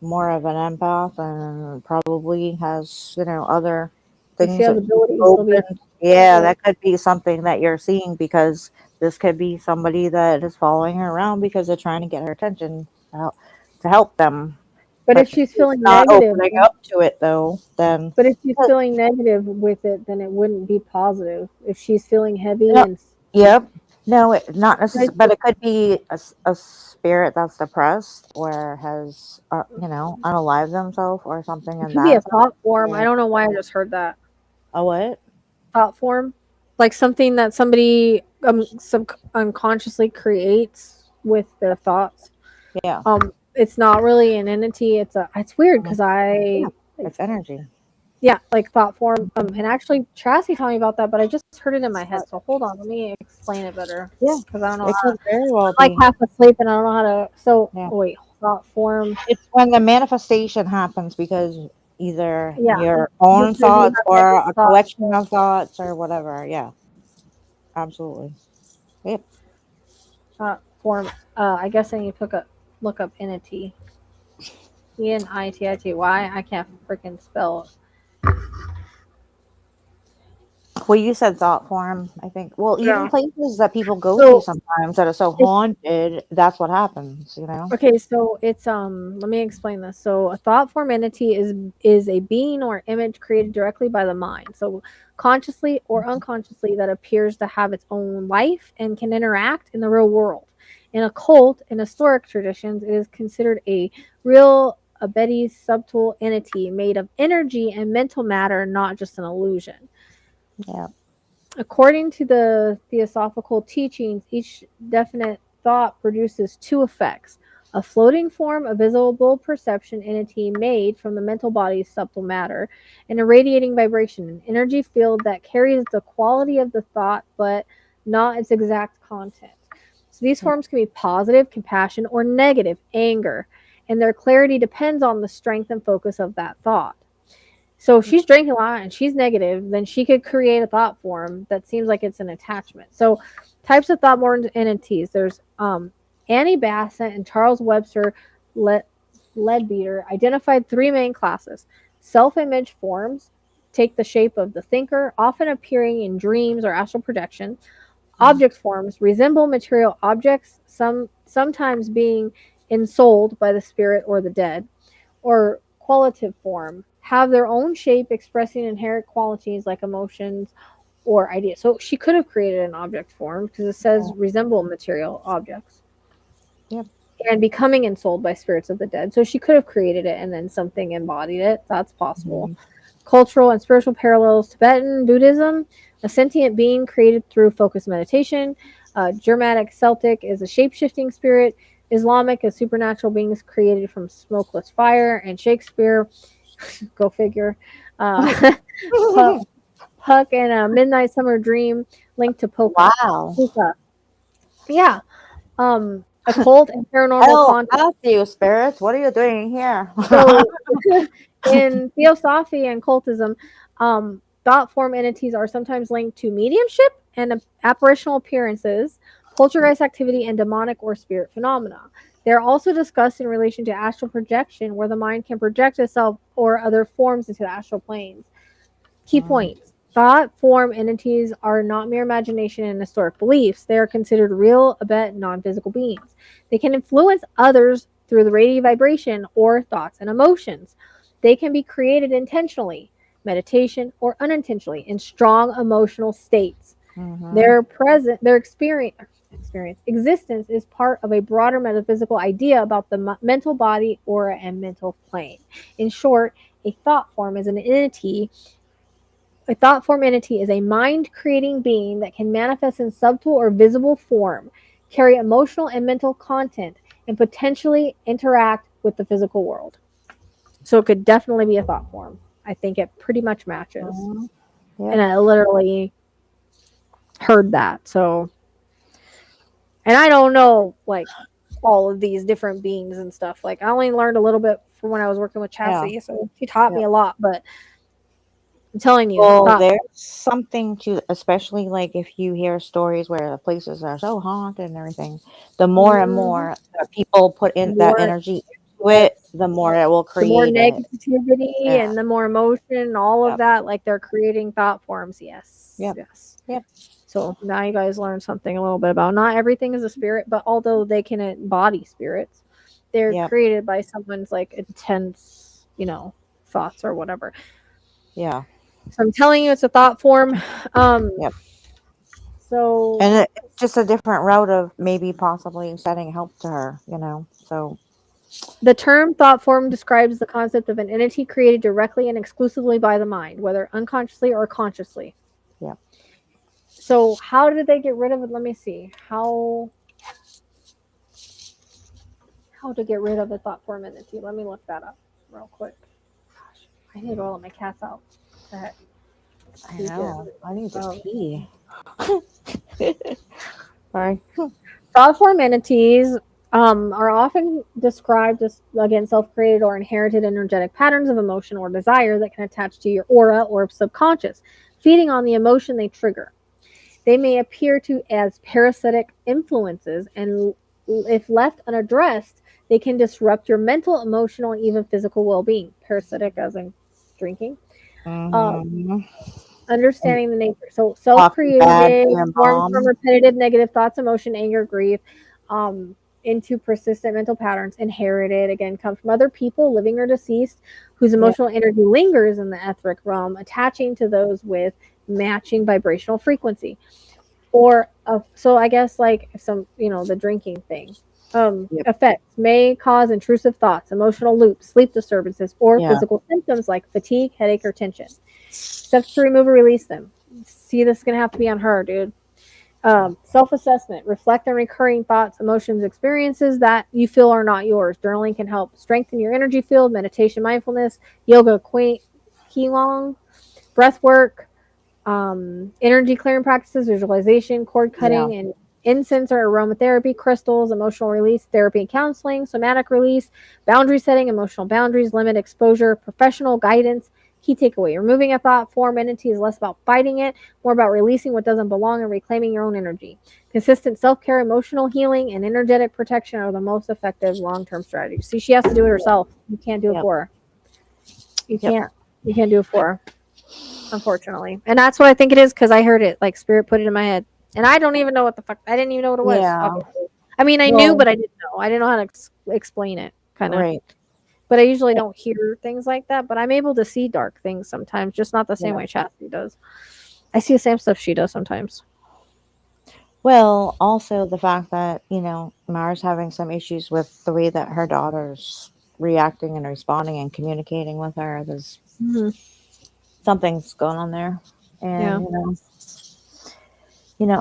more of an empath and probably has, other If she things has that she's abilities, there'll be a opened, yeah, possibility. that could be something that you're seeing, because This could be somebody that is following her around because they're trying to get her attention to help them. But if But if she's she's feeling not negative, opening up to it, though, then but if she's feeling negative with it, then it wouldn't be positive. If she's feeling heavy yep, and yep. No, not necessarily, like, but it could be a spirit that's depressed or has, unalived themselves or something it in could be a that sense. thought form. I Or don't know why I just heard that. a what? Thought form, like something that somebody unconsciously creates with their thoughts. Yeah, It's not really an entity. It's weird because yeah. It's energy. yeah, like thought form. And actually, Tracy told me about that, but I just heard it in my head. So hold on, let me explain it better Yeah, because I don't know. it could very well I'm like be. half asleep and I don't know how to. So Yeah. wait, thought form. It's when the manifestation happens because either Yeah, your own because you thoughts have or negative a thoughts. collection of thoughts or whatever. Yeah, absolutely. Yep. Form. I guess I need to look up entity. ENITITY. I can't freaking spell it. Well, you said thought form, I think. Well, even Yeah. places that people go to So sometimes that are so it's haunted, that's what happens, you know? okay. So it's let me explain this. So a thought form entity is a being or image created directly by the mind. So consciously or unconsciously that appears to have its own life and can interact in the real world. In occult and historic traditions, it is considered a real Abeti subtle entity made of energy and mental matter, not just an illusion. Yeah. According to the theosophical teachings, each definite thought produces two effects: a floating form, a visible perception entity made from the mental body's subtle matter, and a radiating vibration, an energy field that carries the quality of the thought but not its exact content. So these forms can be positive, compassion, or negative, anger, and their clarity depends on the strength and focus of that thought. So if she's drinking a lot and she's negative, then she could create a thought form that seems like it's an attachment. So types of thought form entities. There's Annie Bassett and Charles Webster Leadbeater identified three main classes. Self-image forms take the shape of the thinker, often appearing in dreams or astral projection. Object forms resemble material objects, sometimes being ensouled by the spirit or the dead. Or qualitative form have their own shape expressing inherent qualities like emotions or ideas. So she could have created an object form because it says resemble material objects. Yep. And becoming ensouled by spirits of the dead. So she could have created it and then something embodied it. That's possible. Cultural and spiritual parallels: Tibetan Buddhism, a sentient being created through focused meditation. Germanic Celtic is a shape-shifting spirit. Islamic is supernatural beings created from smokeless fire. And Shakespeare, go figure, Puck and a Midnight Summer Dream linked to Wow. Puka. Yeah. Occult and paranormal Oh, content. Matthew, spirits, what are you doing here? So in theosophy and cultism, thought form entities are sometimes linked to mediumship and apparitional appearances, poltergeist activity, and demonic or spirit phenomena. They're also discussed in relation to astral projection, where the mind can project itself or other forms into the astral planes. Key points: thought form entities are not mere imagination and historic beliefs. They are considered real, abet, non physical beings. They can influence others through the radiant vibration or thoughts and emotions. They can be created intentionally, meditation, or unintentionally in strong emotional states. Their existence is part of a broader metaphysical idea about the mental body, aura, and mental plane. In short, a thought form is an entity a thought form entity is a mind creating being that can manifest in subtle or visible form, carry emotional and mental content, and potentially interact with the physical world. So it could definitely be a thought form. I think it pretty much matches. Yep. And I literally heard that. So, and I don't know like all of these different beings and stuff. Like I only learned a little bit from when I was working with Chastity. So she taught me a lot, but I'm telling you, Well, there's something to, especially like if you hear stories where the places are so haunted and everything, the more and more that people put in that energy into it, the more it will the more create it. negativity Yeah. and the more emotion and all of that, like they're creating thought forms. Yes. Yep. Yes. Yep. So now you guys learned something a little bit about not everything is a spirit, but although they can embody spirits, they're Yep. created by someone's like intense, thoughts or whatever. Yeah. So I'm telling you, it's a thought form. Yep. So And it's just a different route of maybe possibly sending help to her, So the term thought form describes the concept of an entity created directly and exclusively by the mind, whether unconsciously or consciously. yeah. So how did they get rid of it? Let me see. How to get rid of the thought form entity? Let me look that up real quick. Gosh, I need to let my cats out. What the heck? I know. I need to Oh. pee. Sorry. Thought form entities are often described as, again, self-created or inherited energetic patterns of emotion or desire that can attach to your aura or subconscious, feeding on the emotion they trigger. They may appear to as parasitic influences, and if left unaddressed, they can disrupt your mental, emotional, and even physical well-being. Parasitic, as in drinking. Mm-hmm. Understanding the nature. So Talking bad to self-created, your formed from mom. repetitive negative thoughts, emotion, anger, grief, into persistent mental patterns, inherited, again, come from other people, living or deceased, whose emotional energy lingers in the etheric realm, attaching to those with matching vibrational frequency. Or so I guess like some, the drinking thing. Yep. Effects may cause intrusive thoughts, emotional loops, sleep disturbances, or Yeah. physical symptoms like fatigue, headache, or tension. Steps to remove or release them. See, this is going to have to be on her, dude. Self-assessment. Reflect on recurring thoughts, emotions, experiences that you feel are not yours. Journaling can help strengthen your energy field. Meditation, mindfulness, yoga, qigong, breath work, energy clearing practices, visualization, cord Yeah. cutting, and incense or aromatherapy, crystals, emotional release, therapy and counseling, somatic release, boundary setting, emotional boundaries, limit exposure, professional guidance. Key takeaway: removing a thought form entity is less about fighting it, more about releasing what doesn't belong and reclaiming your own energy. Consistent self care, emotional healing, and energetic protection are the most effective long term strategies. See, she has to do it herself. You can't do it Yep. for her. You Yep. can't. You can't do it for her, unfortunately. And that's what I think it is, because I heard it, like spirit put it in my head. And I don't even know what the fuck. I didn't even know what it was. Yeah. Obviously. I mean, I knew, Well, but I didn't know. I didn't know how to explain it, kind of. right. But I usually don't hear things like that. But I'm able to see dark things sometimes, just not the same Yeah. way Chastity does. I see the same stuff she does sometimes. Well, also the fact that, Mara's having some issues with the way that her daughter's reacting and responding and communicating with her. There's Mm-hmm. something's going on there. Yeah. And,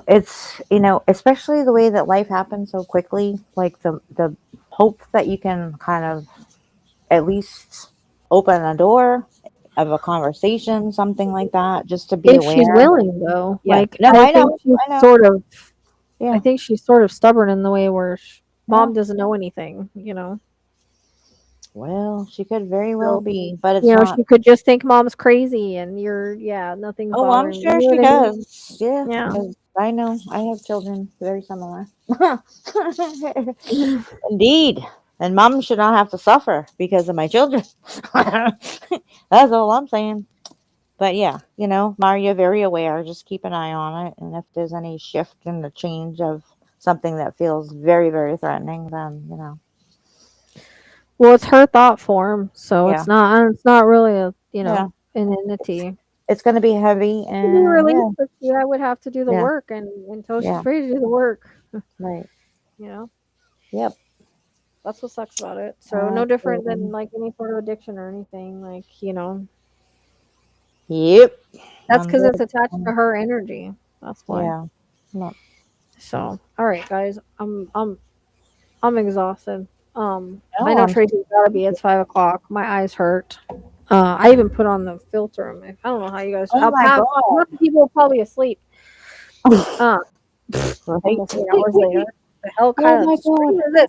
it's, especially the way that life happens so quickly, like the hope that you can kind of at least open a door of a conversation, something like that, just to be If she's aware. willing, though. Yeah. Like, No, I I think know. she's I know. sort of. Yeah. I think she's sort of stubborn in the way where Yeah. mom doesn't know anything. Well, she could very well So, be, but it's not. she could just think mom's crazy and nothing's Oh, I'm bothering you. sure You know she what I mean? does. Yeah, Yeah. because I know I have children very similar. Indeed. And mom should not have to suffer because of my children. That's all I'm saying. But yeah, Mario, very aware. Just keep an eye on it. And if there's any shift in the change of something that feels very, very threatening, then. Well, it's her thought form, so Yeah. it's not really a Yeah. an entity. It's going to be heavy. To be And released, yeah. but I would have to do the Yeah. work, and until Yeah. she's ready to do the work, Right. you know, Yep. that's what sucks about it. So no different than Absolutely. like any sort of addiction or anything. Like Yep. that's I'm because it's good. attached to her energy. That's why. Yeah. No. So all right, guys, I'm exhausted. No, I know I'm Tracy's gotta be. It's 5 o'clock. My eyes hurt. I even put on the filter on my. I don't know how you guys. oh my Half god. the people are probably asleep. Uh, Right? Almost 8 hours later. The hell Oh kind of my god. stream is this?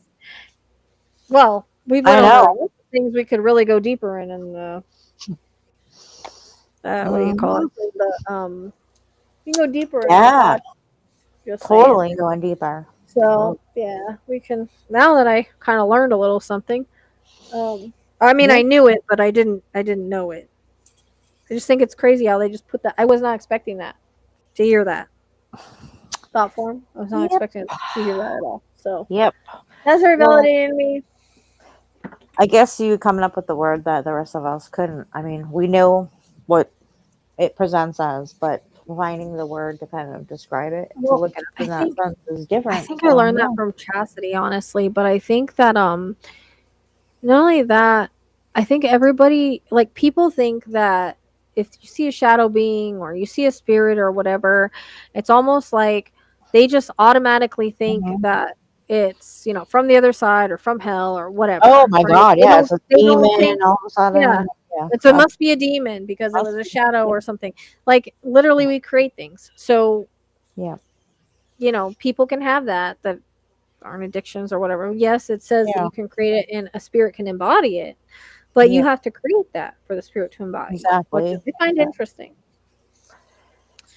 Well, we I went over know. things we could really go deeper in, and what do you call Mhm. it? You can go deeper in the Yeah, pod. Just saying. totally going deeper. So Totally. yeah, we can. Now that I kind of learned a little something. I mean, Yeah. I knew it, but I didn't. I didn't know it. I just think it's crazy how they just put that. I was not expecting that to hear that. thought form. I was not Yep. expecting to hear that at all. So Yep. that's very Well, validating to me. I guess you coming up with the word that the rest of us couldn't. I mean, we know what it presents as, but finding the word to kind of describe it, to Well, look at it I in that think sense is I different. think I So learned that from Chastity, honestly. But I think that not only that, I think everybody, like, people think that if you see a shadow being or you see a spirit or whatever, it's almost like they just automatically think Mhm. that it's, from the other side or from hell or Oh whatever, my right? God, yeah, it's a They don't demon think, all of a yeah. sudden. Yeah. It must be a demon because it was a shadow Yeah. or something. Like, literally we create things. So, Yeah. people can have that aren't addictions or whatever. Yes, it says that Yeah. you can create it and a spirit can embody it, but you Yeah. have to create that for the spirit to embody, which Exactly. I find interesting.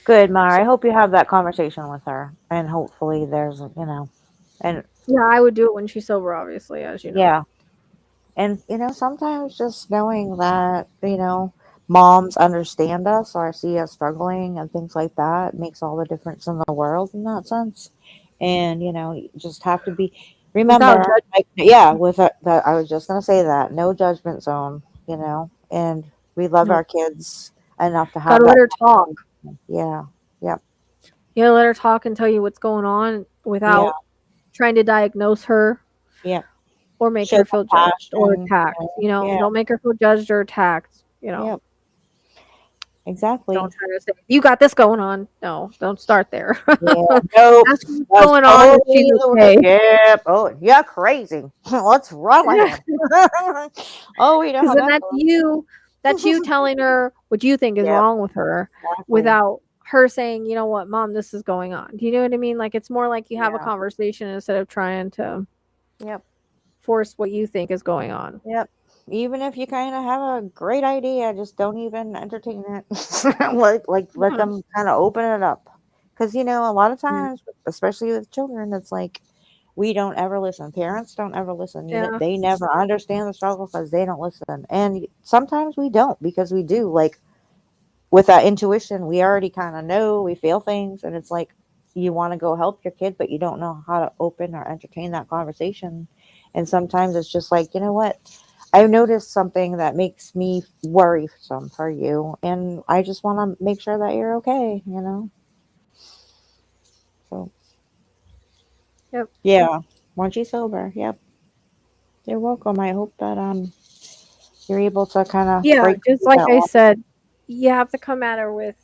Good, Mara. So, I hope you have that conversation with her, and hopefully there's, and yeah, I would do it when she's sober, obviously, as you know. yeah, and sometimes just knowing that moms understand us or see us struggling and things like that makes all the difference in the world in that sense. And you just have to be Without remember, judgment. like, yeah, with that, I was just gonna say that no judgment zone, and we love No. our kids enough to have Gotta let that her talk. conversation. Yeah, yep, You gotta let her talk and tell you what's going on yeah, without trying to diagnose her yep. or make Show her feel judged or compassion. attacked. Yeah, Don't make her feel judged or attacked. yep, Don't exactly. try to say, you got this going on. No, don't start there. Yeah, nope. Ask her what's That's going on and she's totally the way. okay. Yep. Oh, you're crazy. What's wrong with you? Oh, we know Because how then that that's goes. you telling her what you think is Yep, wrong with her exactly. without her saying, you know what, mom, this is going on. Do you know what I mean? Like, it's more like you have a Yeah. conversation instead of trying to Yep. force what you think is going on. Yep. Even if you kind of have a great idea, just don't even entertain it. Like let Yeah. them kind of open it up. Because a lot of Yeah. times, especially with children, it's like we don't ever listen. Parents don't ever listen. Yeah. They never understand the struggle because they don't listen. And sometimes we don't because we do. Like with that intuition, we already kind of know, we feel things, and it's like you want to go help your kid, but you don't know how to open or entertain that conversation. And sometimes it's just like, you know what? I've noticed something that makes me worrisome for you, and I just want to make sure that you're okay. So, Yep. yeah, once you're sober, yep, you're welcome. I hope that you're able to kind of Yeah. break Just through like that I one. said, you have to come at her with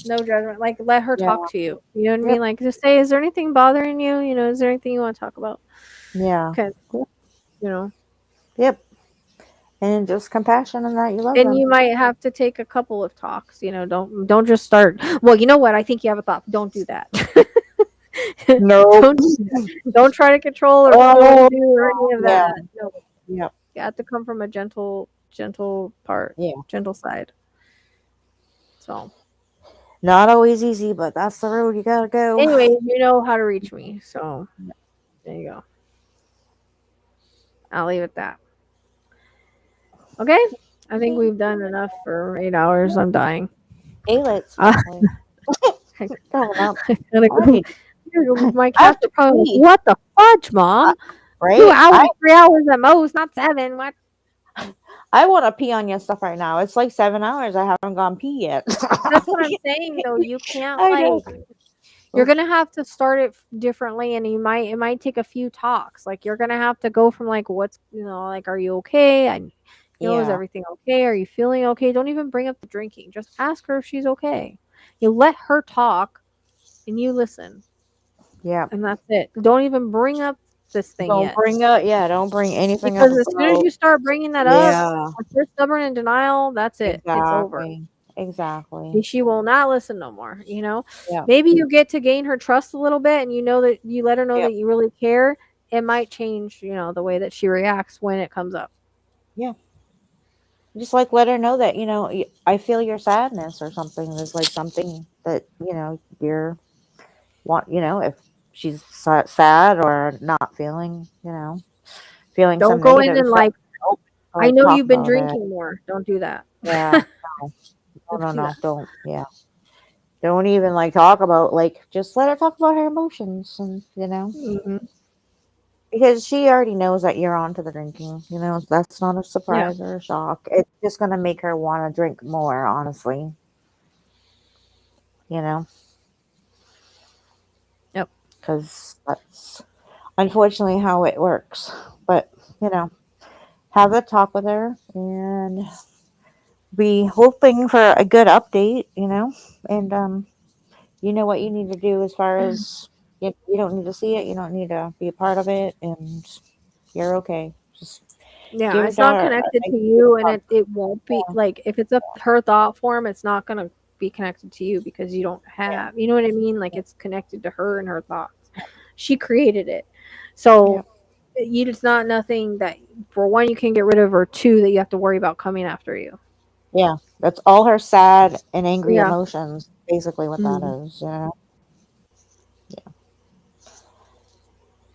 no judgment. Like, let her Yeah, talk to you. You know what I yep, mean? Like, just say, is there anything bothering you? Is there anything you want to talk about? yeah, Because, yep, you know, yep. And just compassion and that you love and them. you might have to take a couple of talks. Don't just start. Well, you know what? I think you have a thought. Don't do that. Nope. Don't do that. Don't try to control or tell her what to Oh, do or any of yeah, that. No, yep, you have to come from a gentle part, yeah. gentle side. So, Not always easy, but that's the road you gotta go. anyways, you know how to reach me. So there you go. I'll leave it at that. Okay. I think Okay. we've done enough for 8 hours. I'm dying. Daylight Uh, especially. I Going up. gotta I go. need. My I have cats to are probably like, pee. what the fudge, I, mom? Two right? hours, 3 hours at most, not 7. What? I want to pee on your stuff right now. It's like 7 hours. I haven't gone pee yet. That's what I'm saying though. You can't I know. like you're gonna have to start it differently, and it might take a few talks. Like, you're gonna have to go from like, what's, like, are you okay? Is Yeah. everything okay? Are you feeling okay? Don't even bring up the drinking. Just ask her if she's okay. You let her talk and you listen, Yeah. and that's it. Don't even bring up this thing Don't yet. bring up. Yeah. Don't bring anything up Because as soon as about. you start bringing that up, Yeah. if you're stubborn in denial, that's it. It's over. Exactly. Exactly. She will not listen no more. Yeah. Maybe you get to gain her trust a little bit and you know that you let her know Yep. that you really care. It might change, the way that she reacts when it comes up. Yeah. Just like let her know that I feel your sadness or something. There's like something that you're if she's sad or not feeling Don't some go in negative and stuff, like, I like know talk you've been about it. drinking more. Don't do that. Yeah. No, Don't no, do no, that. don't. Yeah. Don't even like talk about like just let her talk about her emotions and Mhm. because she already knows that you're on to the drinking. That's not a Yeah. surprise or a shock. It's just gonna make her want to drink more, honestly. You know, Yep. because that's unfortunately how it works. But you know, have a talk with her and be hoping for a good update. And you know what you need to do as far as you don't need to see it, you don't need to be a part of it, and you're okay. Just Yeah, give your it's not daughter a connected nice to good you, and hug. it won't be like if it's a her thought form, it's not gonna be connected to you because you don't Yeah, have, you know what I mean? Like it's connected to her and her thoughts. yeah, She created it, yeah. so it's not nothing that for one you can get rid of, or two that you have to worry about coming after you. Yeah. That's all her sad and angry Yeah. emotions. Basically, what that Mhm. is.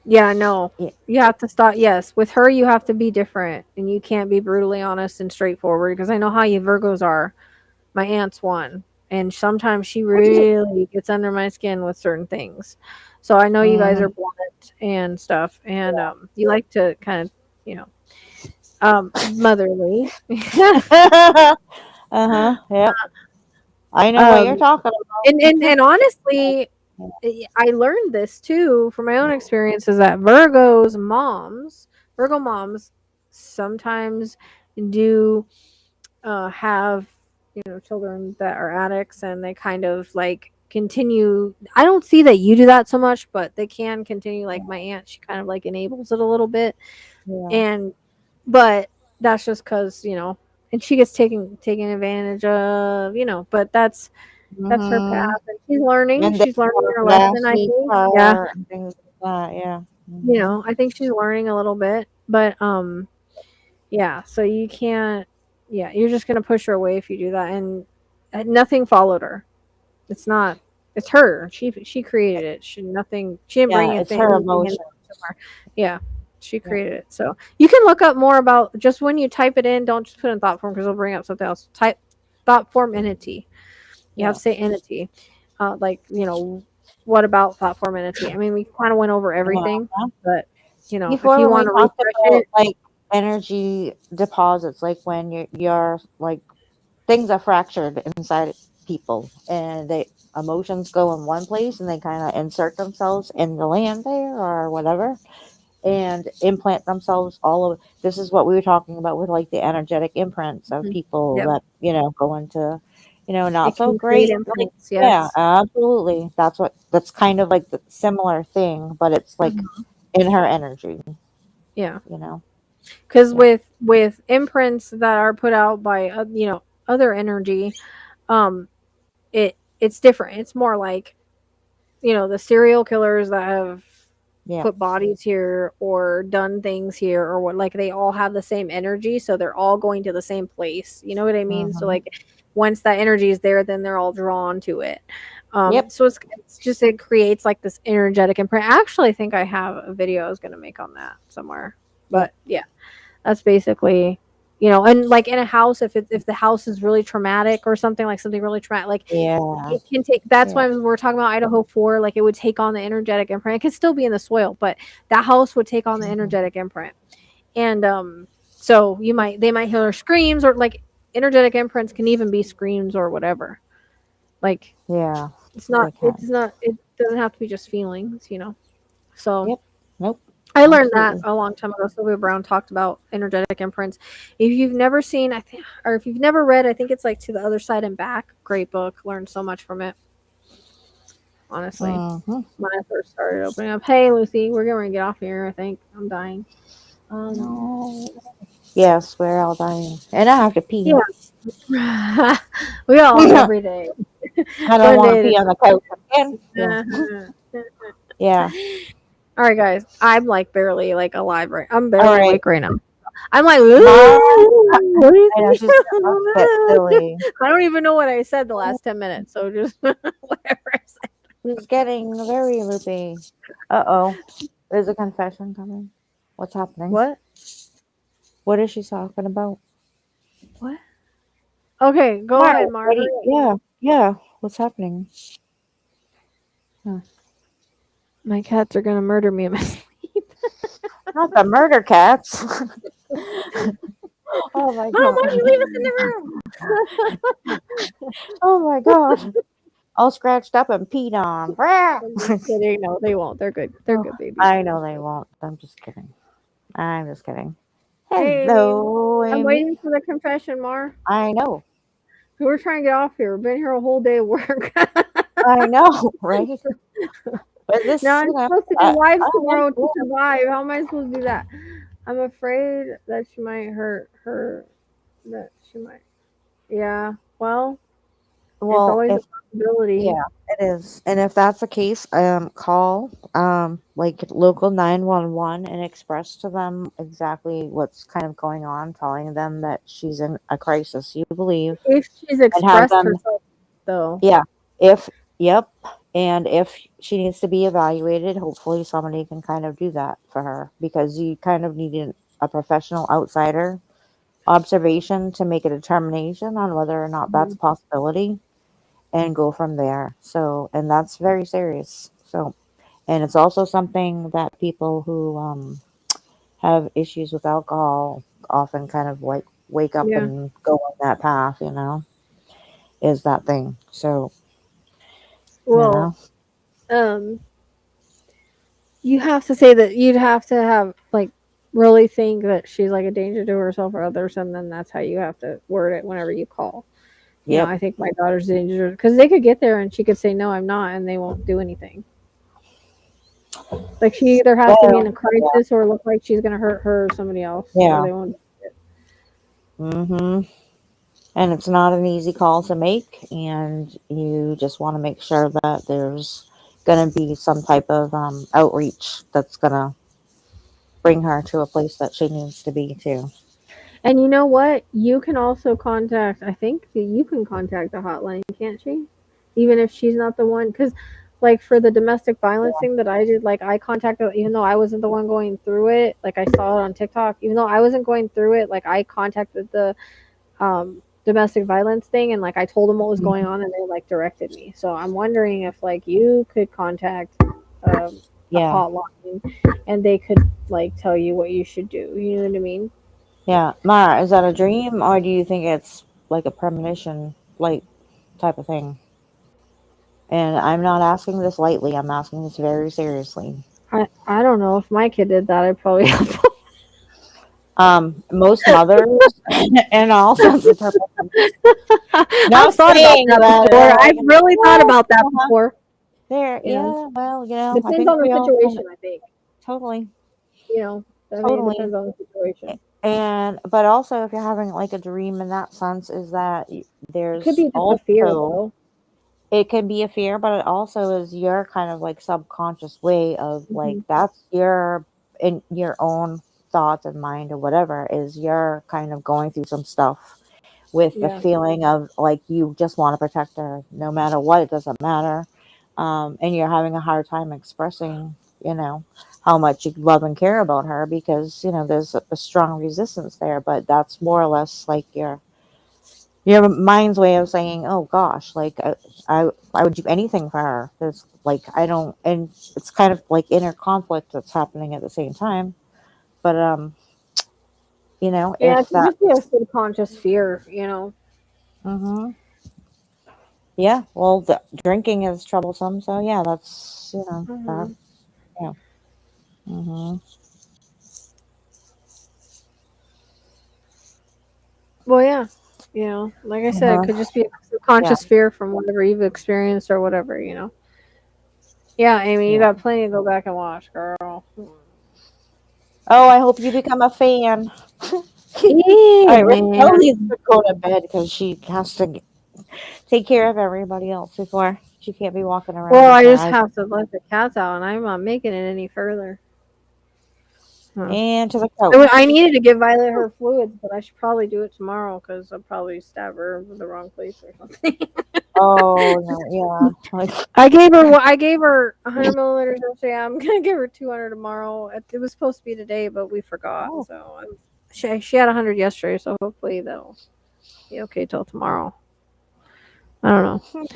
Yeah, no. Yeah. You have to stop. Yes, with her, you have to be different, and you can't be brutally honest and straightforward because I know how you Virgos are. My aunt's one, and sometimes she What is it? really gets under my skin with certain things. So I know you guys Mm-hmm. are blunt and stuff, and you like to kind of, you know, motherly. Uh-huh. Yep. I know what you're um, talking and honestly, about. I learned this too from my own experiences that Virgo moms, sometimes do have, you know, children that are addicts, and they kind of like continue. I don't see that you do that so much, but they can continue. Like my aunt, she kind of like enables it a little bit, Yeah. and but that's just because, you know, and she gets taken advantage of, you know, but that's her path, Mm-hmm. and she's learning. And they She's learning work her lesson, last I week think. Yeah, her and things like that. Yeah. you Mm-hmm. know, I think she's learning a little bit, but yeah. So you can't. Yeah, you're just gonna push her away if you do that, and nothing followed her. It's not. It's her. She created it. She nothing. She didn't bring Yeah. It's her anything in emotion. from her. Yeah, she Yep. created it. So you can look up more about, just when you type it in. Don't just put in thought form because it'll bring up something else. Type thought form entity. You have Yeah. to say entity. Like, you know, what about thought form entity? I mean, we kind of went over everything, Uh-huh. but you know, if you Before we want to talked refresh about it, like energy deposits, like when you're like things are fractured inside people and they emotions go in one place and they kind of insert themselves in the land there or whatever and implant themselves all over. This is what we were talking about with like the energetic imprints of mhm, people yep, that go into not it so can create great, like, imprints. yeah, Yes. absolutely, that's kind of like the similar thing, but it's like Mhm. in her energy, Yeah, you know because yeah. with imprints that are put out by you know, other energy, um, it's different. It's more like, you know, the serial killers that have Yeah. put bodies here or done things here or what, like they all have the same energy, so they're all going to the same place, you know what I mean? So Hmm. like once that energy is there, then they're all drawn to it. Yep. So it's just, it creates like this energetic imprint. Actually, I think I have a video I was going to make on that somewhere, Yep. but yeah, that's basically, you know, and like in a house, if the house is really traumatic or something, like something really traumatic, like Yeah. it can take. That's Yeah. why we're talking about Idaho 4, like it would take on the energetic imprint. It could still be in the soil, but that house would take on the Mhm. energetic imprint. And so they might hear screams, or like energetic imprints can even be screams or whatever. Like Yeah. They it's can. not, it doesn't have to be just feelings, you know. So Yep. Nope. I learned that Absolutely. a long time ago. Sylvia Brown talked about energetic imprints. If you've never seen, I think, or if you've never read, I think it's like To the Other Side and Back. Great book. Learned so much from it, honestly. Hmm. When I first started opening up. Hey, Lucy, we're going to get off here. I think I'm dying. No. Yes, we're all dying, and I have to pee. Yeah, we all are I every day. don't One want to day pee at on the couch again. Yeah. a time. Yeah. All right, guys. I'm like barely like alive right. I'm All barely right. awake right now. I'm like, Mom. what is I know she's getting a bit it? silly. I don't even know what I said the last 10 minutes. So just whatever I said. She's getting very loopy. Uh-oh. There's a confession coming. What's happening? What? What is she talking about? What? Okay, go Mark, ahead, Mark. ready? Yeah. Yeah. What's happening? My cats are gonna murder me in my sleep. Not the murder cats. Oh my Mom, why god. don't you leave us in the room? Oh my god. All scratched up and peed on. I'm just kidding. No, they won't. They're good. They're good babies. I know they won't. I'm just kidding. I'm just kidding. Hey, Hello, I'm Amy. waiting for the confession, Mar. I know. We're trying to get off here. We've been here a whole day of work. I know, right? But this, Now I'm you know, supposed to do lives I tomorrow to understand. survive. How am I supposed to do that? I'm afraid that she might hurt her. That she might. Yeah. Well, it's Well, always if a possibility. yeah, it is. And if that's the case, call like local 911 and express to them exactly what's kind of going on, telling them that she's in a crisis, you believe, If she's and have expressed them, herself, though. yeah, if, yep, and if she needs to be evaluated, hopefully somebody can kind of do that for her because you kind of need a professional outsider observation to make a determination on whether or not that's a possibility and go from there. So, and that's very serious. So, and it's also something that people who have issues with alcohol often kind of like wake up Yeah. and go on that path, you know, is that thing. So, you Well, know, you have to say that you'd have to have like really think that she's like a danger to herself or others, and then that's how you have to word it whenever you call. You know, yep. I think my daughter's a danger because they could get there and she could say no, I'm not, and they won't do anything. Like she either has to be in a Well, yeah, crisis or look like she's gonna hurt her or somebody else, or yeah. they won't. Mm-hmm. And it's not an easy call to make, and you just want to make sure that there's going to be some type of outreach that's going to bring her to a place that she needs to be too. And you know what? You can also contact. I think that you can contact the hotline, can't she? Even if she's not the one, because like for the domestic violence thing that I did, like I contacted, even though I wasn't the one going through it. Like I saw it on TikTok, even though I wasn't going through it. Like I contacted the domestic violence thing, and like I told them what was going on, and they like directed me. So I'm wondering if like you could contact a Yeah, hotline, and they could like tell you what you should do. You know what I mean? yeah. Mara, is that a dream, or do you think it's like a premonition, like type of thing? And I'm not asking this lightly. I'm asking this very seriously. I don't know if my kid did that, I'd probably have. Most mothers, and all sense of purpose, I've not thought about saying that that before. like, I've really thought oh, about that uh-huh. before. There, You know, yeah. Well, you know, I depends think on the we all situation. I think. totally, You know, I mean, it totally. depends on the situation. And but also, if you're having like a dream in that sense, is that It could there's be just a fear, also though. it can be a fear, but it also is your kind of like subconscious way of like Hmm. that's your in your own thoughts and mind or whatever is you're kind of going through some stuff with the Yeah. feeling of like you just want to protect her no matter what, it doesn't matter, and you're having a hard time expressing, you know, how much you love and care about her because you know there's a strong resistance there, but that's more or less like your mind's way of saying, "Oh gosh, like I would do anything for her." There's like I don't, and it's kind of like inner conflict that's happening at the same time. But you know, Yeah, it if could that, just be a subconscious fear. You know. hmm yeah, well, the drinking is troublesome, so yeah, that's you know that, Hmm. yeah, hmm Well, yeah. You know, like I said, it uh could just be a yeah, subconscious fear from whatever you've experienced or whatever. You know. Yeah, Amy, you yeah. got plenty to go back and watch, girl. Oh, I hope you become a fan. All Yeah, right, Rachel man. needs to go to bed because she has to take care of everybody else before she can't be walking around Well, with I her just eyes have to let the cats out, and I'm not making it any further. Huh. and to the couch. I needed to give Violet her fluids, but I should probably do it tomorrow because I'll probably stab her in the wrong place or something. Oh no, yeah, like I gave her 100 milliliters yesterday. I'm gonna give her 200 tomorrow. It was supposed to be today, but we forgot. oh, So she had 100 yesterday, so hopefully that'll be okay till tomorrow. I don't know.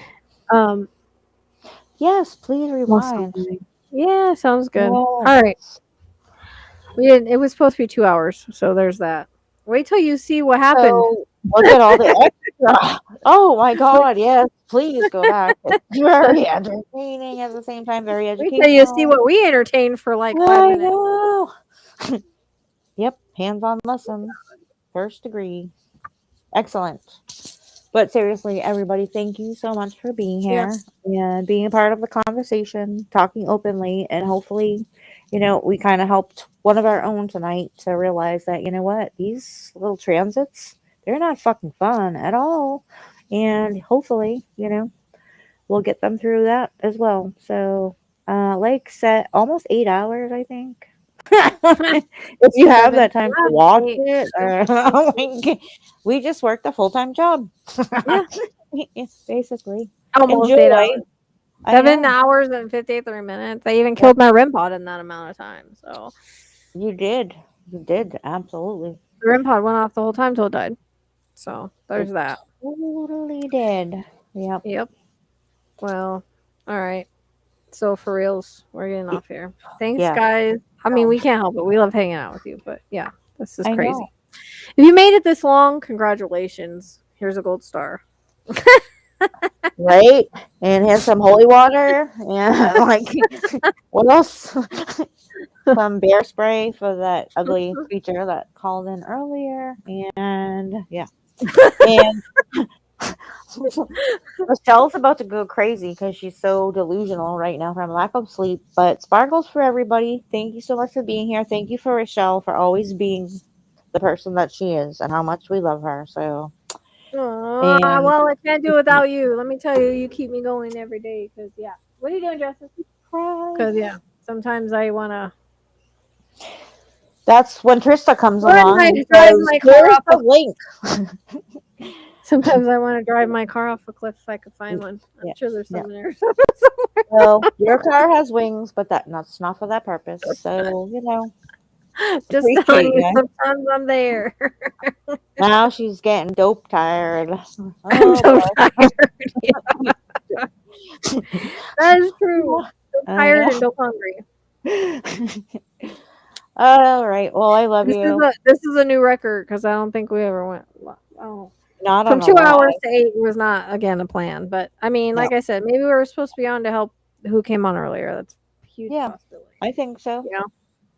Um, Yes, please most rewind. something. Yeah, sounds good. Yes. All right. We didn't. It was supposed to be 2 hours, so there's that. Wait till you see what happened. So look at all the extra. Oh my God! Yes, please go back. It's very entertaining at the same time, very Wait till you see educational. what we entertained for like 5 I minutes. know. Yep, hands-on lesson, first degree. Excellent. But seriously, everybody, thank you so much for being here and being a part of the conversation, talking openly, and hopefully, we kind of helped one of our own tonight to realize that, you know what, these little transits, they're not fucking fun at all. And hopefully, we'll get them through that as well. So, like said, almost 8 hours, I think. If you have that time to watch it, like, we just worked a full-time job. Yeah. Basically. Almost Enjoy. 8 hours. I 7 know. hours and 53 minutes. I even killed my REM pod in that amount of time. So You did. You did. Absolutely. the REM pod went off the whole time till it died. So there's It that. totally did. Yep. Yep. Well, all right. So for reals, we're getting off here. Thanks, Yeah. guys. I mean, we can't help it. We love hanging out with you, but yeah, this is I crazy. know. If you made it this long, congratulations. Here's a gold star. Right? And here's some holy water. And like, what else? Some bear spray for that ugly creature that called in earlier. And yeah. And Michelle's about to go crazy because she's so delusional right now from lack of sleep. But sparkles for everybody. Thank you so much for being here. Thank you for Rachelle for always being the person that she is and how much we love her. So, and Well, I can't do without you. Let me tell you, you keep me going every day. Because yeah, what are you doing, Justice? Because yeah, sometimes I wanna. that's when Trista comes When along. I And drive says, my car here's off the a link. Sometimes I want to drive my car off a cliff if I could find one. I'm Yeah, sure there's yeah. some there. Well, your car has wings, but that's not for that purpose. So, Just appreciate telling you, ya. sometimes I'm there. Now she's getting dope tired. I'm Oh, so boy. tired. Yeah. That is true. So I tired know. and so hungry. All right. Well, I love you. This is a new record because I don't think we ever went. Oh, Not from on a 2 hours live. to 8 was not again a plan. But I mean, No. like I said, maybe we were supposed to be on to help who came on earlier. That's a huge Yeah, possibility. I think so. Yeah.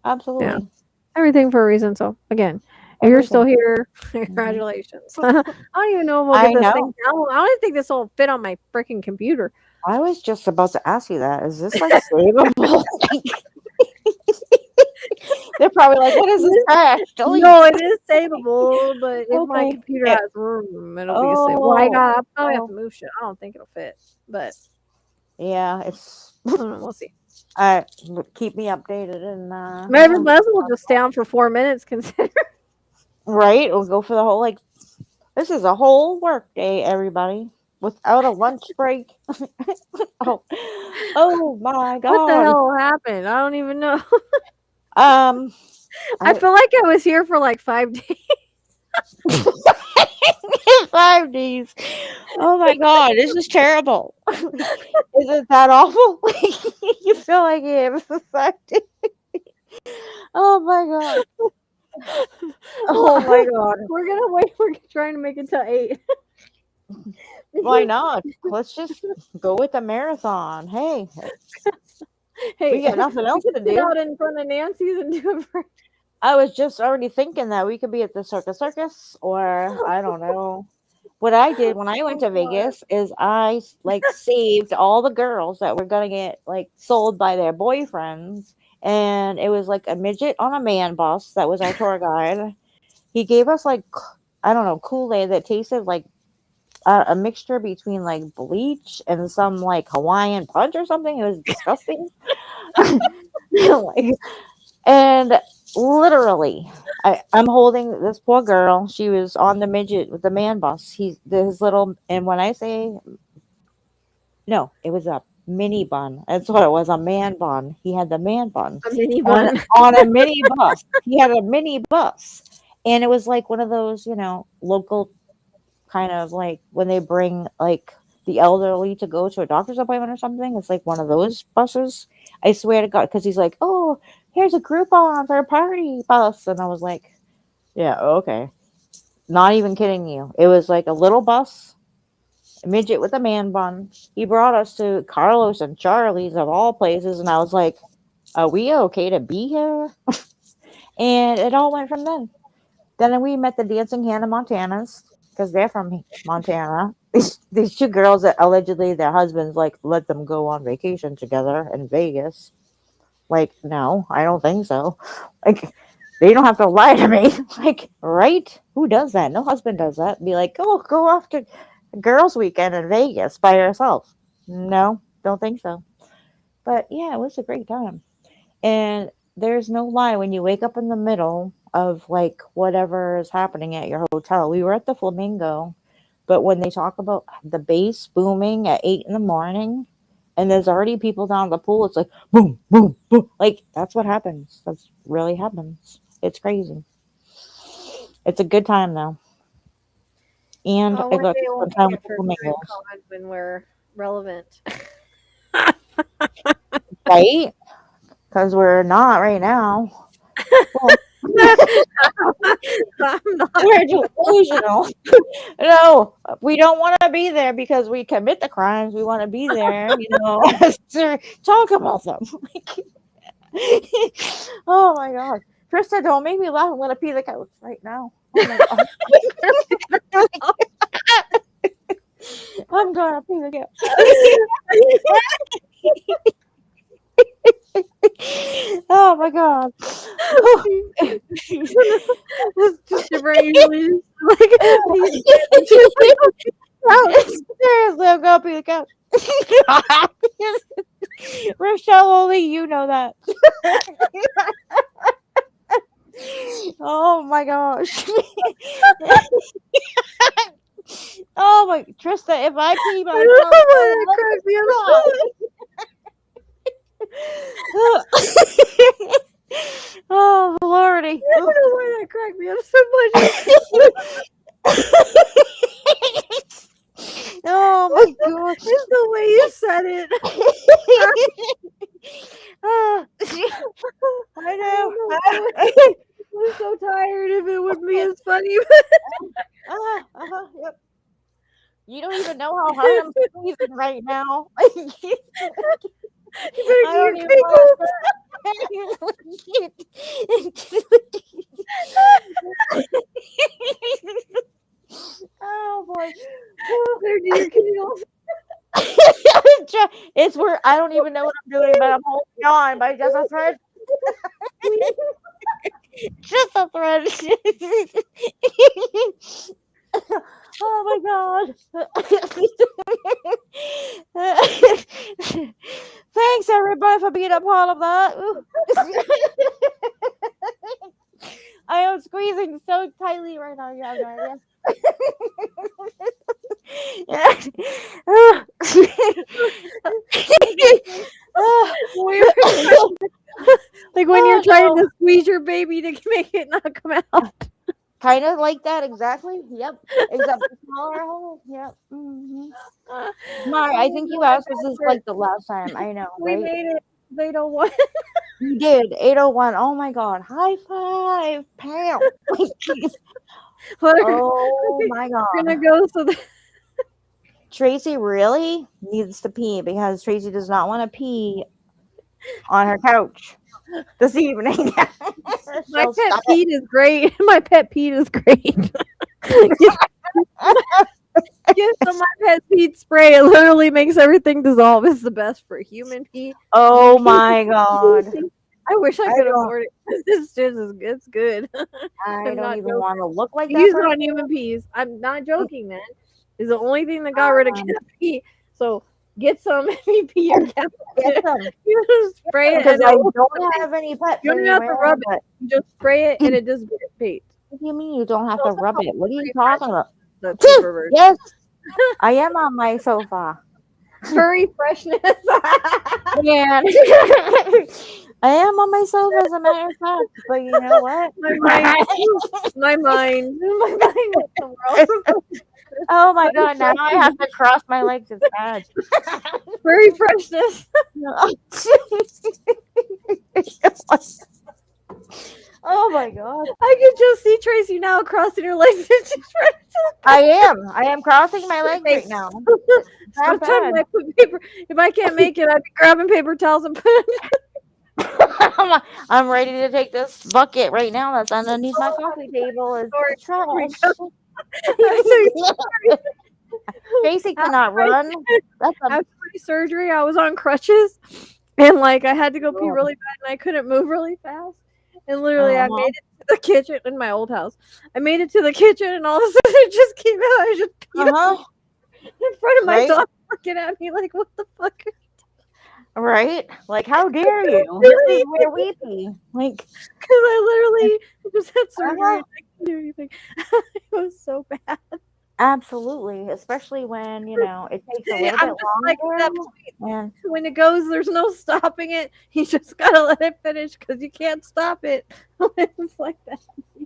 Absolutely. Everything for a reason. So again, if you're still here, congratulations. I don't even know if we'll I get this know. thing down. I don't think this will fit on my freaking computer. I was just about to ask you that. Is this like savable? They're probably like, what is this trash? Delete. No, it is savable, but if my Okay. computer Yeah. has room, it'll be savable. Well, I'll probably have to move shit. I don't think it'll fit, but Yeah, it's. I don't know, we'll see. All right, keep me updated and Maybe Buzz will just stay on for 4 minutes. Consider right. We'll go for the whole This is a whole work day, everybody, without a lunch break. oh my God! What the hell happened? I don't even know. I feel like I was here for like 5 days. 5 days. Oh my God, this is terrible. Isn't that awful? You feel like you have 5 days. Oh my God. Oh my God. We're gonna wait. We're trying to make it to 8. Why not? Let's just go with the marathon. Hey, Hey, we got nothing else to sit do. out in front of Nancy's and do it for. I was just already thinking that we could be at the circus, or I don't know. What I did when I went to Vegas is I saved all the girls that were gonna get sold by their boyfriends, and it was like a midget on a man bus that was our tour guide. He gave us I don't know, Kool-Aid that tasted like a mixture between bleach and some Hawaiian punch or something. It was disgusting. And literally, I'm holding this poor girl. She was on the midget with the man bus. His little, and when I say, no, it was a mini bun. That's what it was, a man bun. He had the man bun. A mini bun. On a mini bus. He had a mini bus. And it was like one of those, local kind of when they bring the elderly to go to a doctor's appointment or something. It's like one of those buses. I swear to God, because he's like, oh, here's a Groupon for a party bus. And I was like, yeah, okay. Not even kidding you. It was like a little bus, a midget with a man bun. He brought us to Carlos and Charlie's of all places. And I was like, are we okay to be here? And it all went from then. Then we met the Dancing Hannah Montanas because they're from Montana. These two girls that allegedly their husbands like let them go on vacation together in Vegas. Like, no, I don't think so. Like, they don't have to lie to me. Like, right? Who does that? No husband does that. Be like, oh, go off to girls' weekend in Vegas by yourself. No, don't think so. But yeah, it was a great time. And there's no lie when you wake up in the middle of like whatever is happening at your hotel. We were at the Flamingo, but when they talk about the bass booming at 8 in the morning and there's already people down the pool, it's like boom, boom, boom. Like that's what happens. That's really happens. It's crazy. It's a good time though. And I One got day to we'll spend time make with it the for flamingos. Con when we're relevant. Right? Because we're not right now. Well, I'm not. we're delusional. No, we don't want to be there because we commit the crimes. We want to be there, to talk about them. Oh my God. Trista, don't make me laugh. I'm going to pee the couch right now. Oh my God. I'm going to pee the couch. Oh my God. Just shivering easily. Seriously, I'm going to pee the couch. Rachelle, only you know that. Oh my gosh. Oh my Trista, if I pee myself, oh Lordy. I don't know why that cracked me up so much. Oh my gosh. It's the way you said it. I know. I'm so tired if it would be as funny. Yep. You don't even know how hard I'm squeezing right now. You better I don't do even Oh boy. Better do your kegels. It's where I don't even know what I'm doing, but I'm holding on by just a thread. Just a thread. Oh my God. Thanks everybody for being a part of that. I am squeezing so tightly right now, you have no idea. Like when you're trying to squeeze your baby to make it not come out. Kind of like that, exactly. Yep. Except the smaller hole. Yep. Mm-hmm. Mari, I think you asked this is like the last time. I know, We right? made it. They don't want. You did. 801. Oh my God. High five. Pam. Oh my God. We're gonna go so that Tracy really needs to pee because Tracy does not want to pee on her couch this evening. my pet Pete is great. My pet Pete is great. Get some my pet Pete spray. It literally makes everything dissolve. It's the best for human pee. Oh my God. I wish I could afford it. It's good. I I'm don't not even joking. want to look like that. Use it on human peas. I'm not joking, man. It's the only thing that got rid of cat pee. So get some if you pee your cat. Get some. You just spray it. Because And I don't have any pets. you don't have to rub it. You just spray it and it just dissipates. What do you mean you don't have to rub it? What are you talking about? The cheaper version. Yes, I am on my sofa. Furry freshness. Yeah. I am on my sofa as a matter of fact. But you know what? My mind went somewhere else. Oh my god, now I have to cross my legs. It's bad. Furry freshness. Oh my god. I can just see Tracy now crossing her legs and she's trying to I am crossing my legs right now. That Sometimes bad. I put paper. If I can't make it, I'd be grabbing paper towels and putting it. I'm ready to take this bucket right now that's underneath my coffee table. It's Sorry. Oh my trash. God. Tracy cannot run. That's a After my surgery, I was on crutches, and like I had to go pee really bad, and I couldn't move really fast. And literally, I made it to the kitchen in my old house. I made it to the kitchen, and all of a sudden, it just came out. I just peed in front of my dog, looking at me like, "What the fuck?" Right? Like, how dare you? This is where we pee. Like, because I literally just had surgery and I couldn't do anything. It was so bad. Absolutely, especially when it takes a little bit longer. Like at that point, when it goes, there's no stopping it. You just gotta let it finish because you can't stop it. It's like that.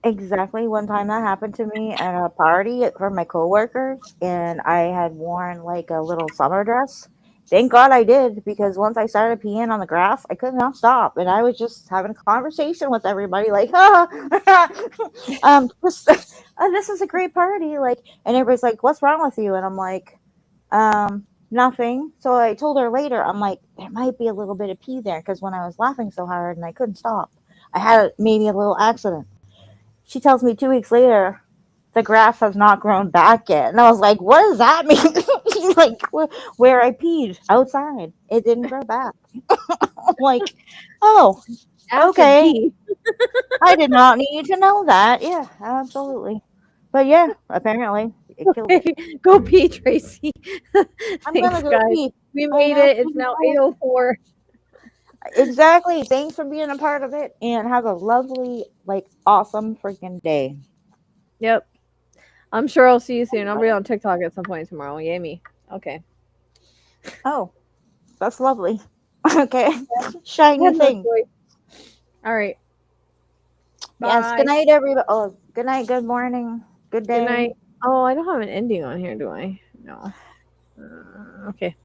Exactly. One time that happened to me at a party for my coworkers, and I had worn like a little summer dress. Thank God I did, because once I started peeing on the grass, I could not stop, and I was just having a conversation with everybody, like, this is a great party, like, and everybody's like, "What's wrong with you?" And I'm like, nothing. So I told her later, I'm like, there might be a little bit of pee there, because when I was laughing so hard and I couldn't stop, I had maybe a little accident. She tells me 2 weeks later, the grass has not grown back yet. And I was like, what does that mean? She's like, where I peed outside, it didn't grow back. I'm like, oh, okay. I did not need to know that. Yeah, absolutely. But yeah, apparently it killed me. Go pee, Tracy. I'm gonna go pee. We made it. It's now 8:04. Exactly. Thanks for being a part of it, and have a lovely, awesome freaking day. Yep. I'm sure I'll see you soon. I'll be on TikTok at some point tomorrow. Yay me. Okay. Oh, that's lovely. Okay. Shiny thing. All right. Yes. Bye. Good night, everybody. Oh, good night. Good morning. Good day. Good night. Oh, I don't have an ending on here, do I? No. Okay.